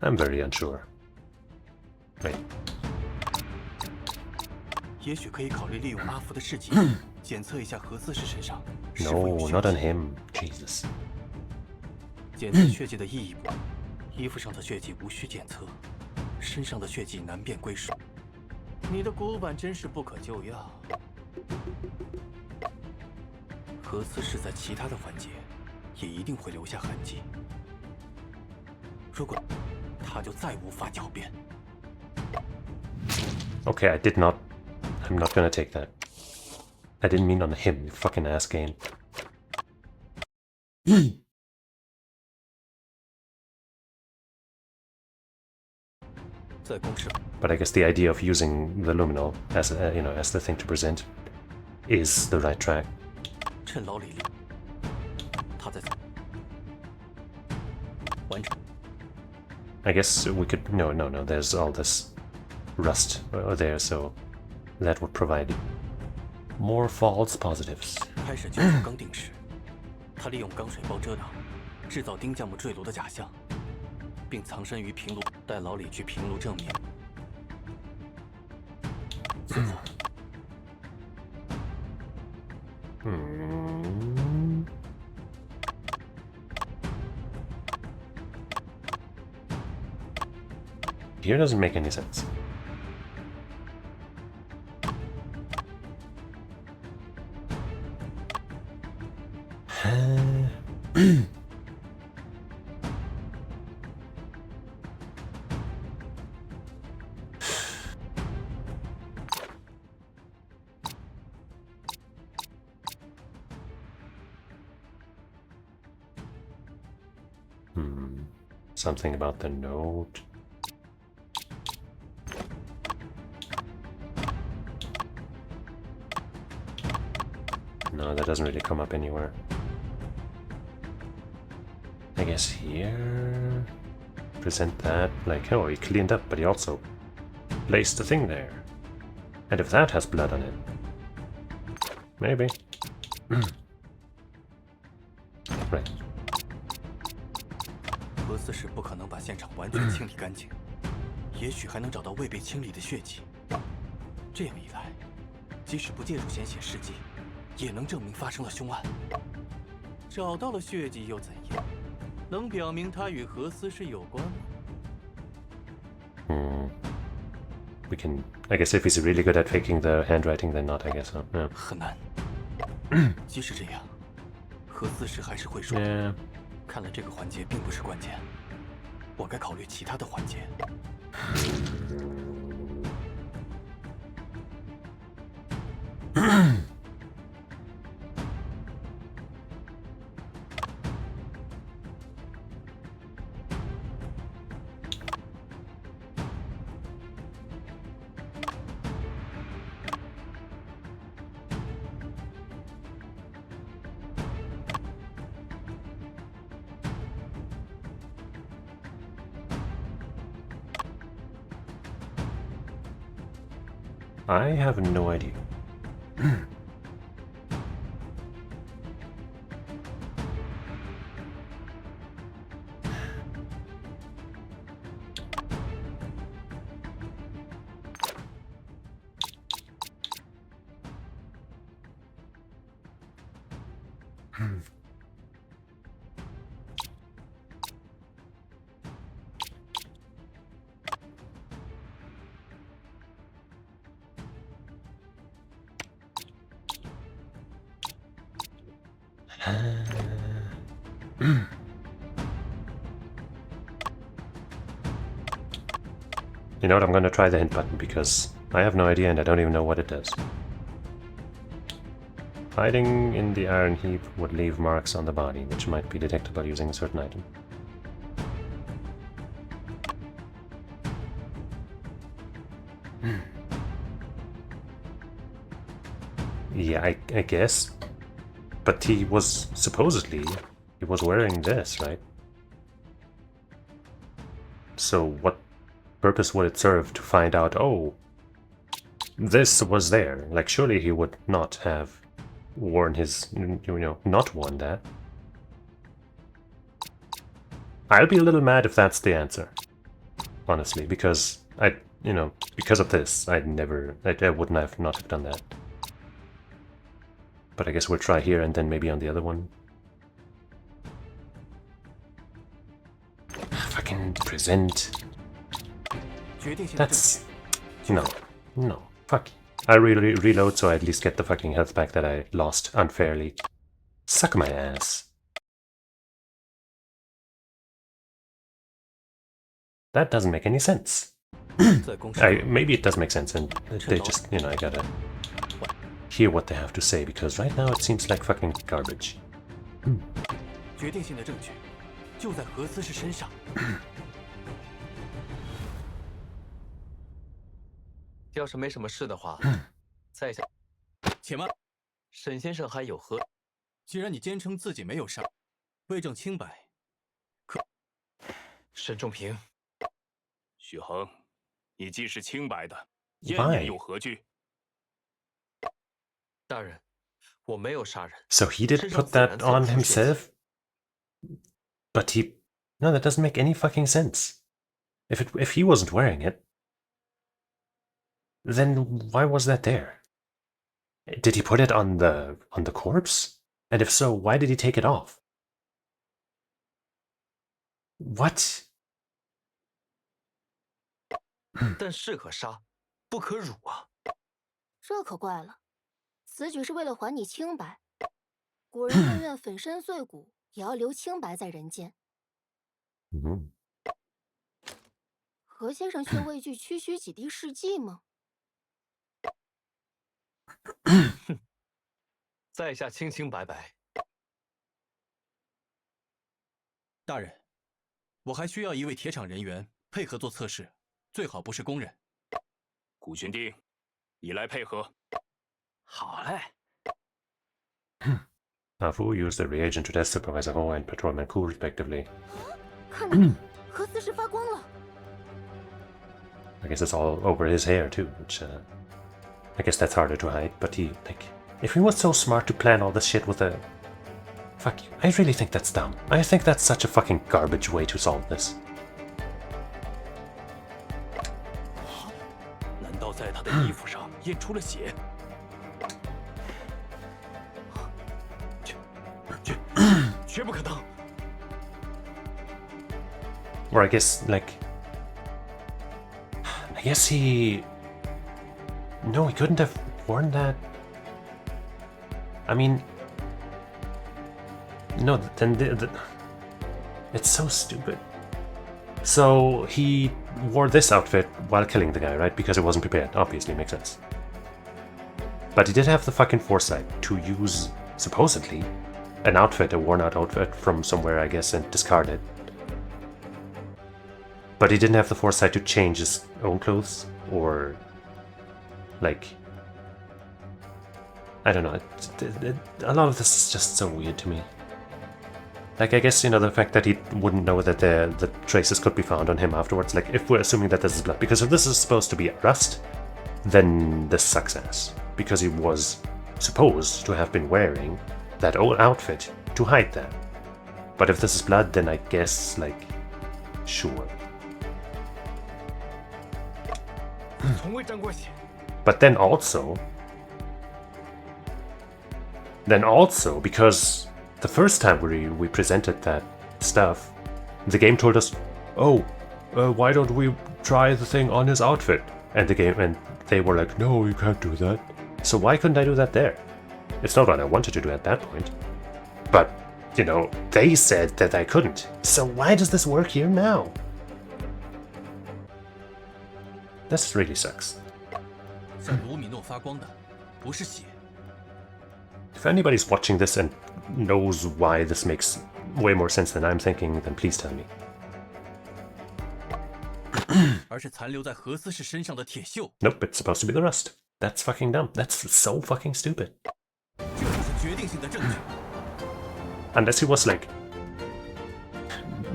I'm very unsure. Wait. 也许可以考虑利用阿福的事迹，检测一下何思氏身上。 No, not on him. Jesus. 检测血迹的意义不，衣服上的血迹无需检测，身上的血迹难辨归属。你的古板真是不可救药。何思氏在其他的环节也一定会留下痕迹。如果他就再无法狡辩。 Okay, I did not. I'm not gonna take that. I didn't mean on him, you fucking ass game. But I guess the idea of using the luminol as you know, as the thing to present is the right track. 趁老李离，他在完成。 I guess we could no. There's all this rust there, so that would provide more false positives. 开始浇筑钢钉时，他利用钢水包遮挡，制造丁将木坠楼的假象，并藏身于平炉，带老李去平炉证明。最后，Here doesn't make any sense. Something about the note. No, that doesn't really come up anywhere. I guess here... Present that, like, oh, he cleaned up, but he also placed the thing there. And if that has blood on it... Maybe. Right. 何思是不可能把现场完全清理干净，也许还能找到未被清理的血迹。这样一来，即使不借助鲜血试剂，也能证明发生了凶案。找到了血迹又怎样？能表明他与何思是有关吗？We can... I guess if he's really good at faking the handwriting, then not, I guess so. Yeah. 很难。即使这样，何思是还是会说。Yeah. 看来这个环节并不是关键，我该考虑其他的环节。I have no idea. You know what, I'm gonna try the hint button because I have no idea and I don't even know what it does. Hiding in the iron heap would leave marks on the body, which might be detectable using a certain item. Yeah, I guess. But he was supposedly... he was wearing this, right? So what purpose would it serve to find out, oh, this was there? Like, surely he would not have worn his, not worn that. I'll be a little mad if that's the answer, honestly, because because of this, I wouldn't have not have done that. But I guess we'll try here and then maybe on the other one. Fucking present. That's... No. Fuck. I'll reload so I at least get the fucking health back that I lost unfairly. Suck my ass. That doesn't make any sense. Maybe it does make sense and they just, I gotta hear what they have to say because right now it seems like fucking garbage. 决定性的证据就在何思氏身上。要是没什么事的话，在下。且慢，沈先生还有何？既然你坚称自己没有杀，为证清白，可……沈仲平，许恒，你既是清白的，燕燕有何惧？大人，我没有杀人。 So he did put that on himself? But no, that doesn't make any fucking sense. If he wasn't wearing it, then why was that there? Did he put it on the corpse? And if so, why did he take it off? What? 但士可杀，不可辱啊！这可怪了，此举是为了还你清白。古人宁愿粉身碎骨，也要留清白在人间。何先生却畏惧区区几滴试剂吗？哼，在下清清白白。大人，我还需要一位铁厂人员配合做测试，最好不是工人。古训丁，你来配合。好嘞。Fu used the reagent to test Supervisor Ho and Patrolman Ku respectively. 看那个，核磁石发光了。I guess it's all over his hair too, which I guess that's harder to hide. But if he was so smart to plan all this shit with a, fuck you, I really think that's dumb. I think that's such a fucking garbage way to solve this. 难道在他的衣服上验出了血？绝不可能！ Or I guess he. No, he couldn't have worn that. I mean, no. Then it's so stupid. So he wore this outfit while killing the guy, right? Because it wasn't prepared. Obviously, makes sense. But he did have the fucking foresight to use, supposedly, an outfit, a worn-out outfit from somewhere, I guess, and discard it. But he didn't have the foresight to change his own clothes, or, I don't know. A lot of this is just so weird to me. I guess, the fact that he wouldn't know that the traces could be found on him afterwards, if we're assuming that this is blood, because if this is supposed to be rust, then this sucks ass. Because he was supposed to have been wearing that old outfit to hide that. But if this is blood, then I guess, sure. But then also, because the first time we presented that stuff, the game told us, oh, why don't we try the thing on his outfit? And they were like, no, you can't do that. So why couldn't I do that there? It's not what I wanted to do at that point. But, they said that I couldn't. So why does this work here now? This really sucks. 像卢米诺发光的，不是血。 If anybody's watching this and knows why this makes way more sense than I'm thinking, then please tell me. 而是残留在何思氏身上的铁锈。 Nope, it's supposed to be the rust. That's fucking dumb. That's so fucking stupid. 这就是决定性的证据。 Unless he was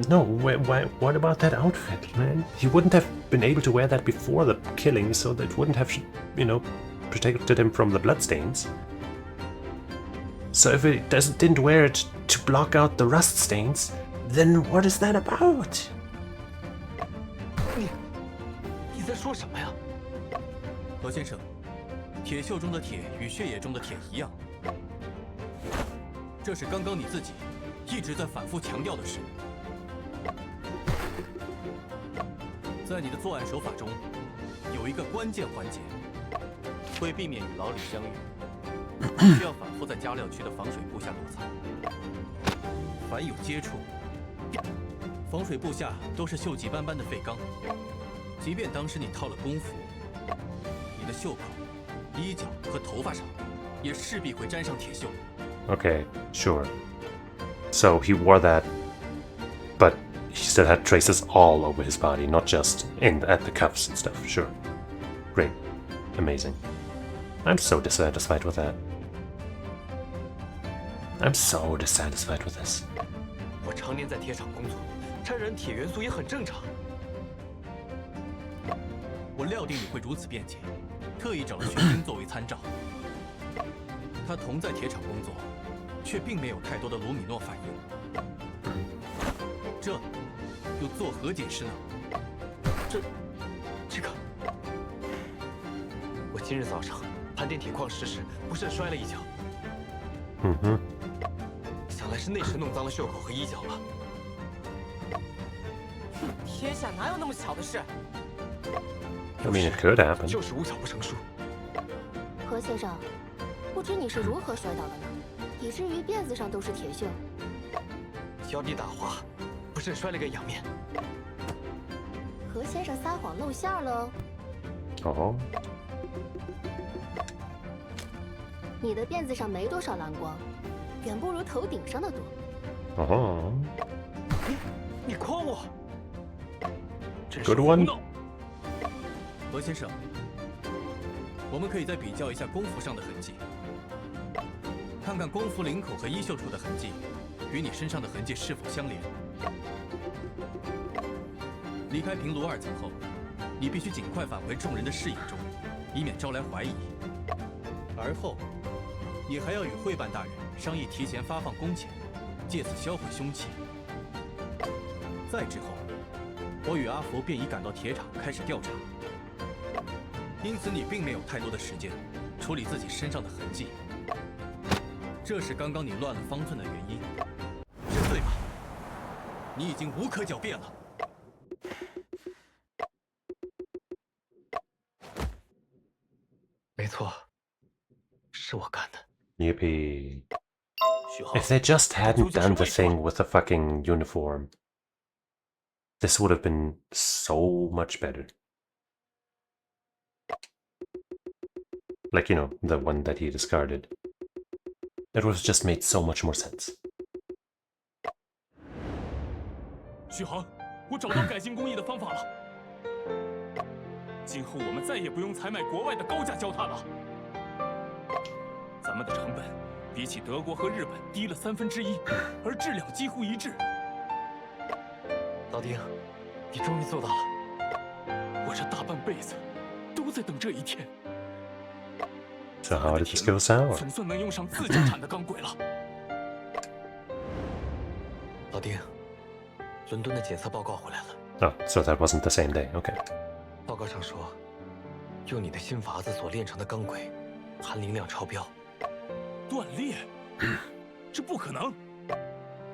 no, what about that outfit, man? He wouldn't have been able to wear that before the killing, so that wouldn't have, protected him from the bloodstains. So if he didn't wear it to block out the rust stains, then what is that about? 你在说什么呀？何先生，铁锈中的铁与血液中的铁一样，这是刚刚你自己一直在反复强调的事。在你的作案手法中，有一个关键环节，为避免与老李相遇，需要反复在加料区的防水布下躲藏。凡有接触，防水布下都是锈迹斑斑的废钢，即便当时你套了工服，你的袖口、衣角和头发上也势必会沾上铁锈。 Okay, sure. So he wore that, but he still had traces all over his body, not just at the cuffs and stuff. Sure. Great. Amazing. I'm so dissatisfied with that. I'm so dissatisfied with this. 我常年在铁厂工作，沾染铁元素也很正常。我料定你会如此辩解，特意找了玄丁作为参照。他同在铁厂工作，却并没有太多的卢米诺反应。这又作何解释呢？这个，我今日早上盘点铁矿石时，不慎摔了一跤。想来是内神弄脏了袖口和衣角吧。天下哪有那么巧的事？ I mean, it could happen. 就是无巧不成书。何先生，不知你是如何摔倒的呢？以至于辫子上都是铁锈。脚底打滑，不慎摔了个仰面。何先生撒谎露馅喽！哦，你的辫子上没多少蓝光，远不如头顶上的多。哦，你诓我！真是胡闹！何先生，我们可以再比较一下功夫上的痕迹，看看功夫领口和衣袖处的痕迹与你身上的痕迹是否相连。离开平炉2层后，你必须尽快返回众人的视野中，以免招来怀疑。而后，你还要与会办大人商议提前发放工钱，借此销毁凶器。再之后，我与阿福便已赶到铁厂开始调查。 因此，你并没有太多的时间处理自己身上的痕迹，这是刚刚你乱了方寸的原因，认罪吧？你已经无可狡辩了。没错，是我干的。 Yippee. If they just hadn't done the thing with the fucking uniform, this would have been so much better. Like, you know, the one that he discarded. It would have just made so much more sense. 许航，我找到改进工艺的方法了。今后我们再也不用采买国外的高价焦炭了。咱们的成本比起德国和日本低了1/3，而质量几乎一致。老丁，你终于做到了。我这大半辈子都在等这一天。 So how did this go sour? 总算能用上自家产的钢轨了。老丁，伦敦的检测报告回来了。 Oh, so that wasn't the same day. Okay. 报告上说，用你的新法子所炼成的钢轨，含磷量超标。断裂？这不可能！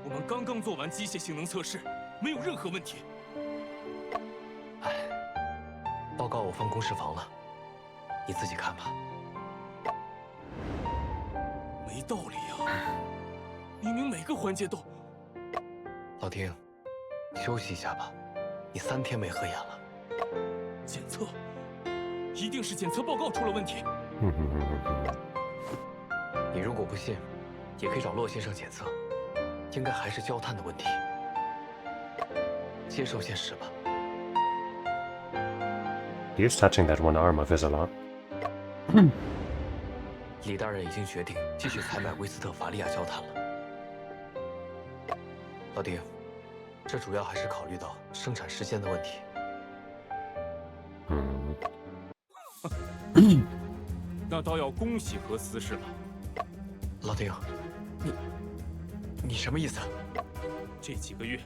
我们刚刚做完机械性能测试，没有任何问题。哎，报告我放公示房了，你自己看吧。 没道理呀！明明每个环节都……老丁，休息一下吧，你3天没合眼了。检测，一定是检测报告出了问题。你如果不信，也可以找骆先生检测，应该还是焦炭的问题。接受现实吧。 He is touching that one arm of his a lot. 李大人已经决定继续采买威斯特法利亚焦炭了。老丁，这主要还是考虑到生产时间的问题。那倒要恭喜何思氏了。老丁，你什么意思？这几个月，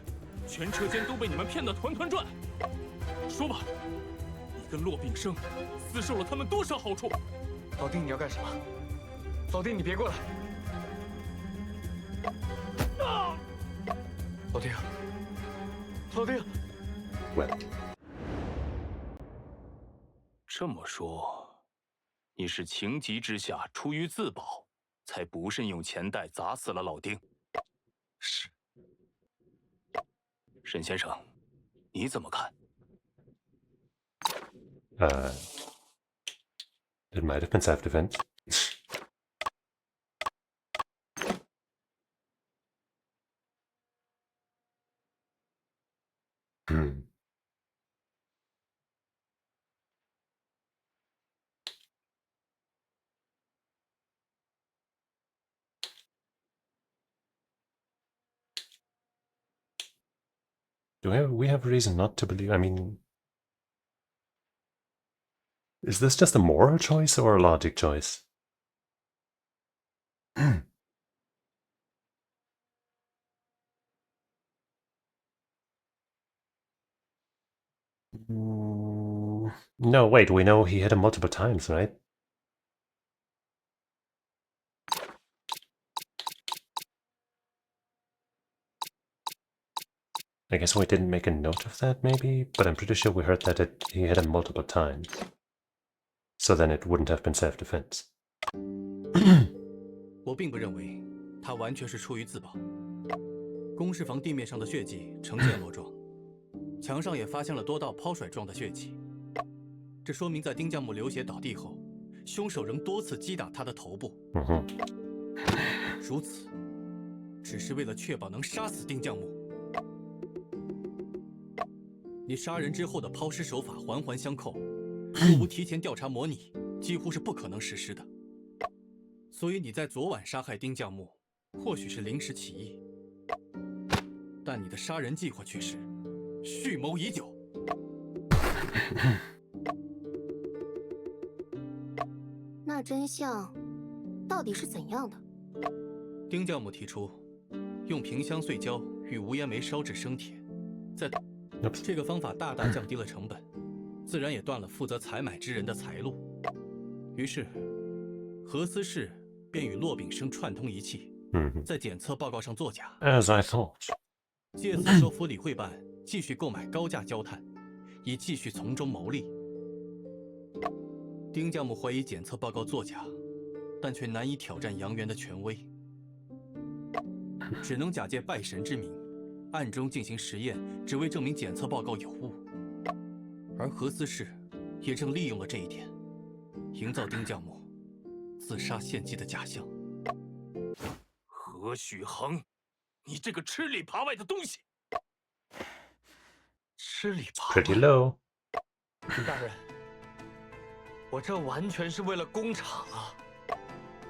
全车间都被你们骗得团团转。说吧，你跟骆炳生私受了他们多少好处？老丁，你要干什么？ 老丁，你别过来！老丁，老丁，喂，这么说，你是情急之下出于自保，才不慎用钱袋砸死了老丁？是。沈先生，你怎么看？It might have been self-defense. We have reason not to believe? I mean, is this just a moral choice or a logic choice? No, wait, we know he hit him multiple times, right? I guess we didn't make a note of that, maybe? But I'm pretty sure we heard that he hit him multiple times. So then it wouldn't have been self-defense. 我并不认为他完全是出于自保。公事房地面上的血迹呈溅落状，墙上也发现了多道抛甩状的血迹，这说明在丁将木流血倒地后，凶手仍多次击打他的头部。如此，只是为了确保能杀死丁将木。你杀人之后的抛尸手法环环相扣，若无提前调查模拟，几乎是不可能实施的。所以你在昨晚杀害丁将木，或许是临时起意，但你的杀人计划却是蓄谋已久。那真相到底是怎样的？丁将木提出，用萍香碎胶与无烟煤烧制生铁，这个方法大大降低了成本，自然也断了负责采买之人的财路。于是，何思氏便与骆炳生串通一气，在检测报告上作假。As I thought. 借此收服理会办继续购买高价焦炭，以继续从中牟利。丁将木怀疑检测报告作假，但却难以挑战杨元的权威，只能假借拜神之名，暗中进行实验，只为证明检测报告有误。而何思氏也正利用了这一点，营造丁将木自杀献祭的假象。何许恒，你这个吃里扒外的东西！吃里扒 Pretty low. 大人，我这完全是为了工厂啊！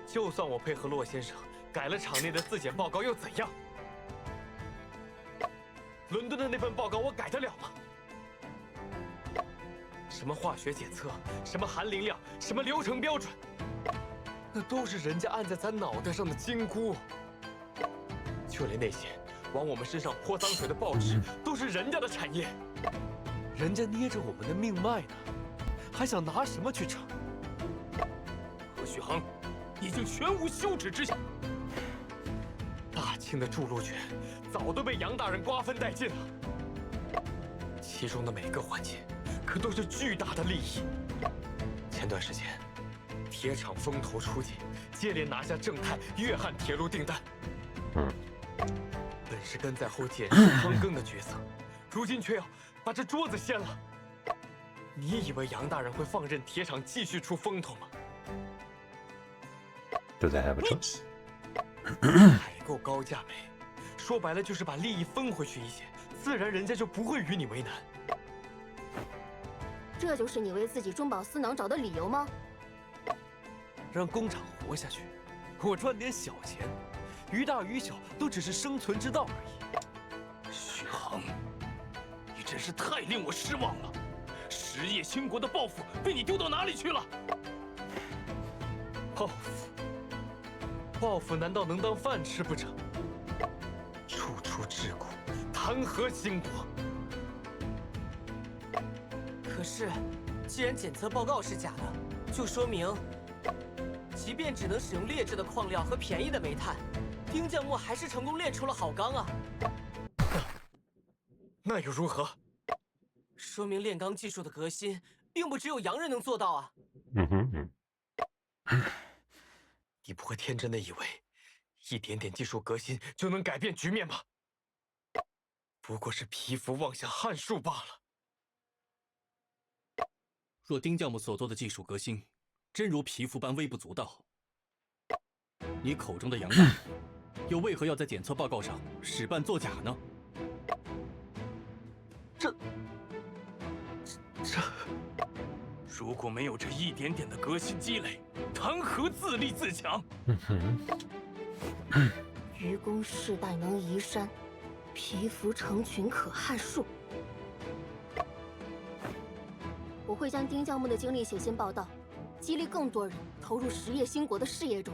就算我配合骆先生改了厂内的自检报告又怎样？伦敦的那份报告我改得了吗？什么化学检测，什么含磷量，什么流程标准，那都是人家按在咱脑袋上的金箍。就连那些往我们身上泼脏水的报纸，都是人家的产业。人家捏着我们的命脉呢，还想拿什么去逞？何许恒，已经全无羞耻之心。大清的筑路权早都被杨大人瓜分殆尽了，其中的每个环节可都是巨大的利益。前段时间，铁厂风头出尽，接连拿下正太、粤汉铁路订单。本是跟在后检视康庚的角色，如今却要把这桌子掀了。你以为杨大人会放任铁厂继续出风头吗？ Do they have a choice? 采购高价煤，说白了就是把利益分回去一些，自然人家就不会与你为难。这就是你为自己中饱私囊找的理由吗？让工厂活下去，我赚点小钱，于大于小都只是生存之道而已。许恒，你真是太令我失望了！实业兴国的抱负被你丢到哪里去了？报复？报复难道能当饭吃不成？处处桎梏，谈何兴国？可是，既然检测报告是假的，就说明，即便只能使用劣质的矿料和便宜的煤炭，丁匠木还是成功炼出了好钢啊！那又如何？说明炼钢技术的革新，并不只有洋人能做到啊！你不会天真的以为，一点点技术革新就能改变局面吧？不过是蚍蜉妄想撼树罢了。若丁匠木所做的技术革新，真如蚍蜉般微不足道，你口中的杨大人，又为何要在检测报告上使办作假呢？这，如果没有这一点点的革新积累，谈何自立自强？愚公世代能移山，蚍蜉成群可撼树。我会将丁匠木的经历写进报道，激励更多人投入实业兴国的事业中。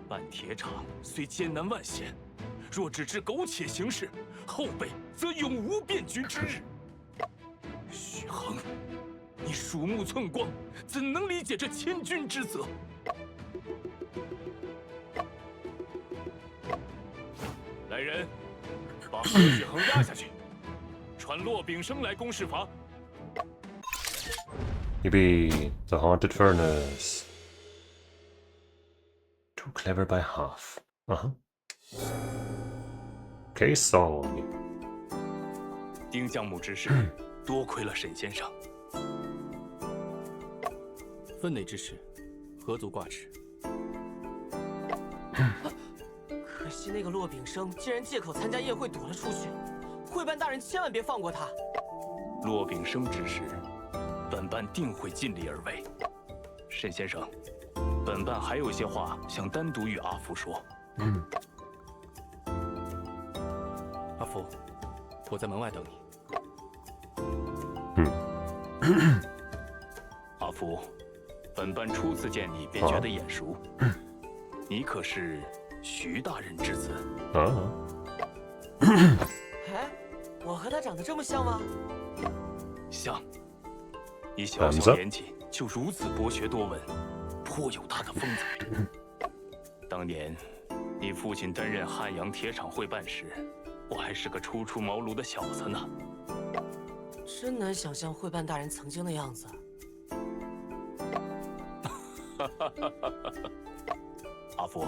办铁厂虽艰难万险，若只知苟且行事，后辈则永无变局之日。衡，你鼠目寸光，怎能理解这千钧之责？来人，把何雪恒押下去，传骆秉生来公事房。 Yippee! The haunted furnace. Too clever by half. Case solved. 丁将木之事，多亏了沈先生。分内之事，何足挂齿。可惜那个骆秉生竟然借口参加宴会躲了出去，会办大人千万别放过他。骆秉生之事，本办定会尽力而为。沈先生，本办还有些话想单独与阿福说。阿福，我在门外等你。阿福，本办初次见你便觉得眼熟，你可是徐大人之子？哎，我和他长得这么像吗？像。你小小年纪就如此博学多闻，颇有他的风采。当年你父亲担任汉阳铁厂会办时，我还是个初出茅庐的小子呢。真难想象会办大人曾经的样子。阿福，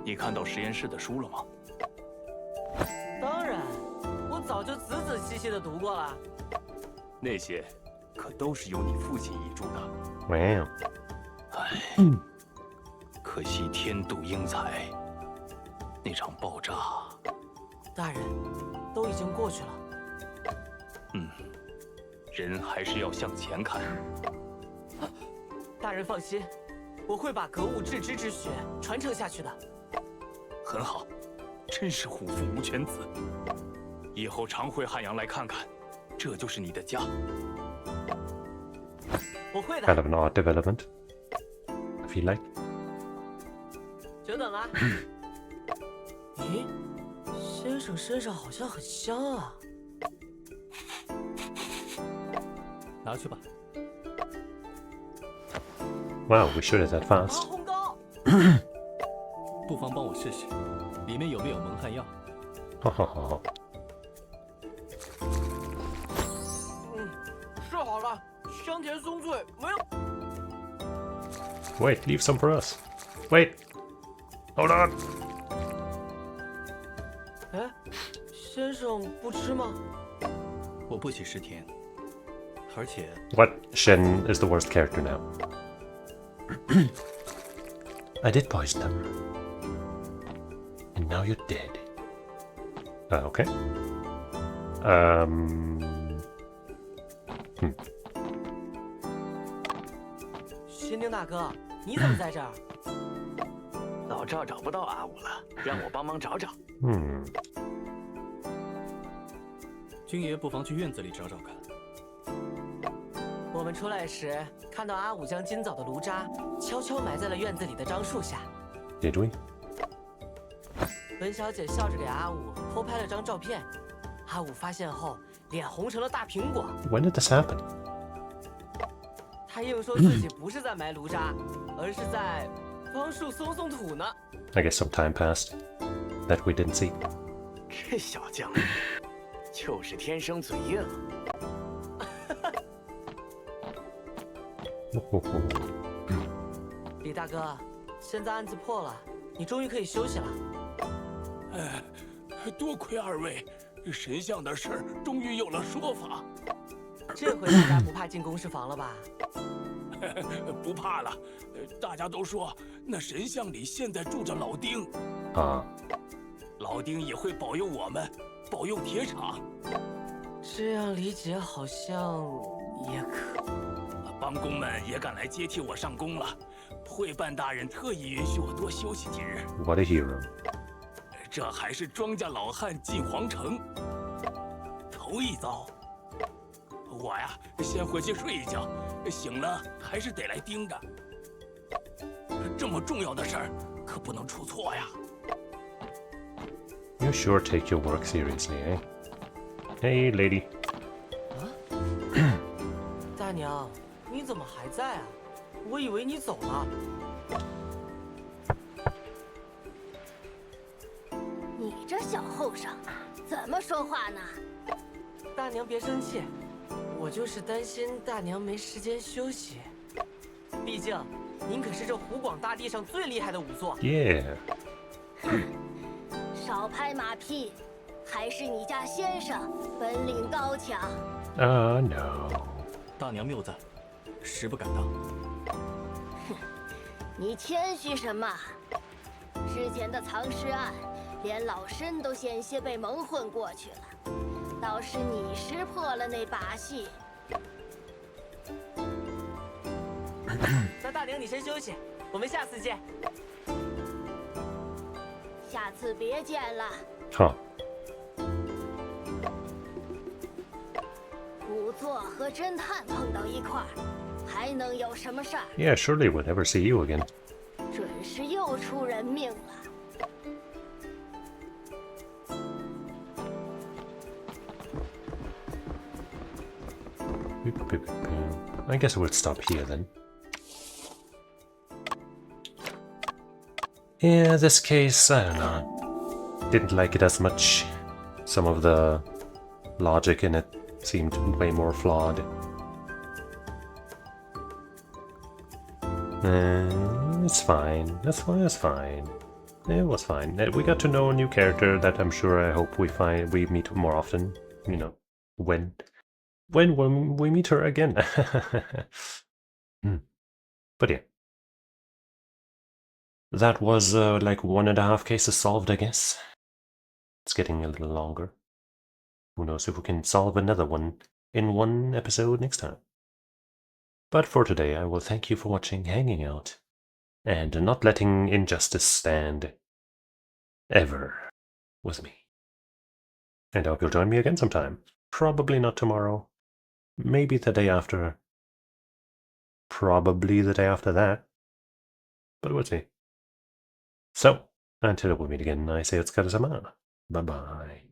你看到实验室的书了吗？当然，我早就仔仔细细的读过了。那些可都是由你父亲遗嘱的。Wow. 唉，可惜天妒英才，那场爆炸。大人，都已经过去了。人还是要向前看。大人放心，我会把格物致知之学传承下去的。很好，真是虎父无犬子。以后常回汉阳来看看，这就是你的家。我会的。 Kind of an odd development, I feel like. 久等了。咦，先生身上好像很香啊。拿去吧。Wow, we should have that fast. 红膏。不妨帮我试试，里面有没有蒙汗药？哈哈哈。试好了，香甜松脆，没有。Wait, leave some for us. Wait. Hold on. 哎，先生不吃吗？我不喜食甜，而且 What? Shen is the worst character now. I did poison them. And now you're dead. Okay. 新丁大哥，你怎么在这儿？老赵找不到阿武了，让我帮忙找找。君爷不妨去院子里找找看。我们出来时看到阿武将今早的炉渣悄悄埋在了院子里的樟树下。Did we? 文小姐笑着给阿武偷拍了张照片，阿武发现后脸红成了大苹果。When did this happen? 他硬说自己不是在埋炉渣，而是在帮树松松土呢。I guess some time passed that we didn't see. 这小将就是天生嘴硬。李大哥，现在案子破了，你终于可以休息了。多亏二位，神像的事儿终于有了说法。这回大家不怕进公事房了吧？不怕了，大家都说那神像里现在住着老丁，老丁也会保佑我们，保佑铁厂。这样理解好像也可。帮工们也赶来接替我上工了，会办大人特意允许我多休息几日。What a hero. 这还是庄稼老汉进皇城，头一遭。我呀，先回去睡一觉，醒了还是得来盯着。这么重要的事儿，可不能出错呀。You sure take your work seriously, eh? Hey, lady. 娘，你怎么还在啊？我以为你走了。你这小后生，怎么说话呢？大娘别生气，我就是担心大娘没时间休息。毕竟，您可是这湖广大地上最厉害的仵作。Yeah. 少拍马屁，还是你家先生本领高强。No. 大娘谬赞，实不敢当。你谦虚什么？之前的藏尸案，连老身都险些被蒙混过去了，倒是你识破了那把戏。那大娘你先休息，我们下次见。下次别见了。Huh. 仵作和侦探碰到一块儿，还能有什么事儿？ Yeah, surely we'll never see you again. 准是又出人命了。I guess we'll stop here then. Yeah, this case, I don't know. Didn't like it as much. Some of the logic in it seemed way more flawed. It's fine. That's fine. That's fine. It was fine. We got to know a new character that I'm sure I hope we meet more often. You know, when we meet her again. But yeah. That was like 1.5 cases solved, I guess. It's getting a little longer. Who knows if we can solve another one in one episode next time. But for today, I will thank you for watching, hanging out, and not letting injustice stand ever with me. And I hope you'll join me again sometime. Probably not tomorrow. Maybe the day after. Probably the day after that. But we'll see. So, until we meet again, I say it's Bye-bye.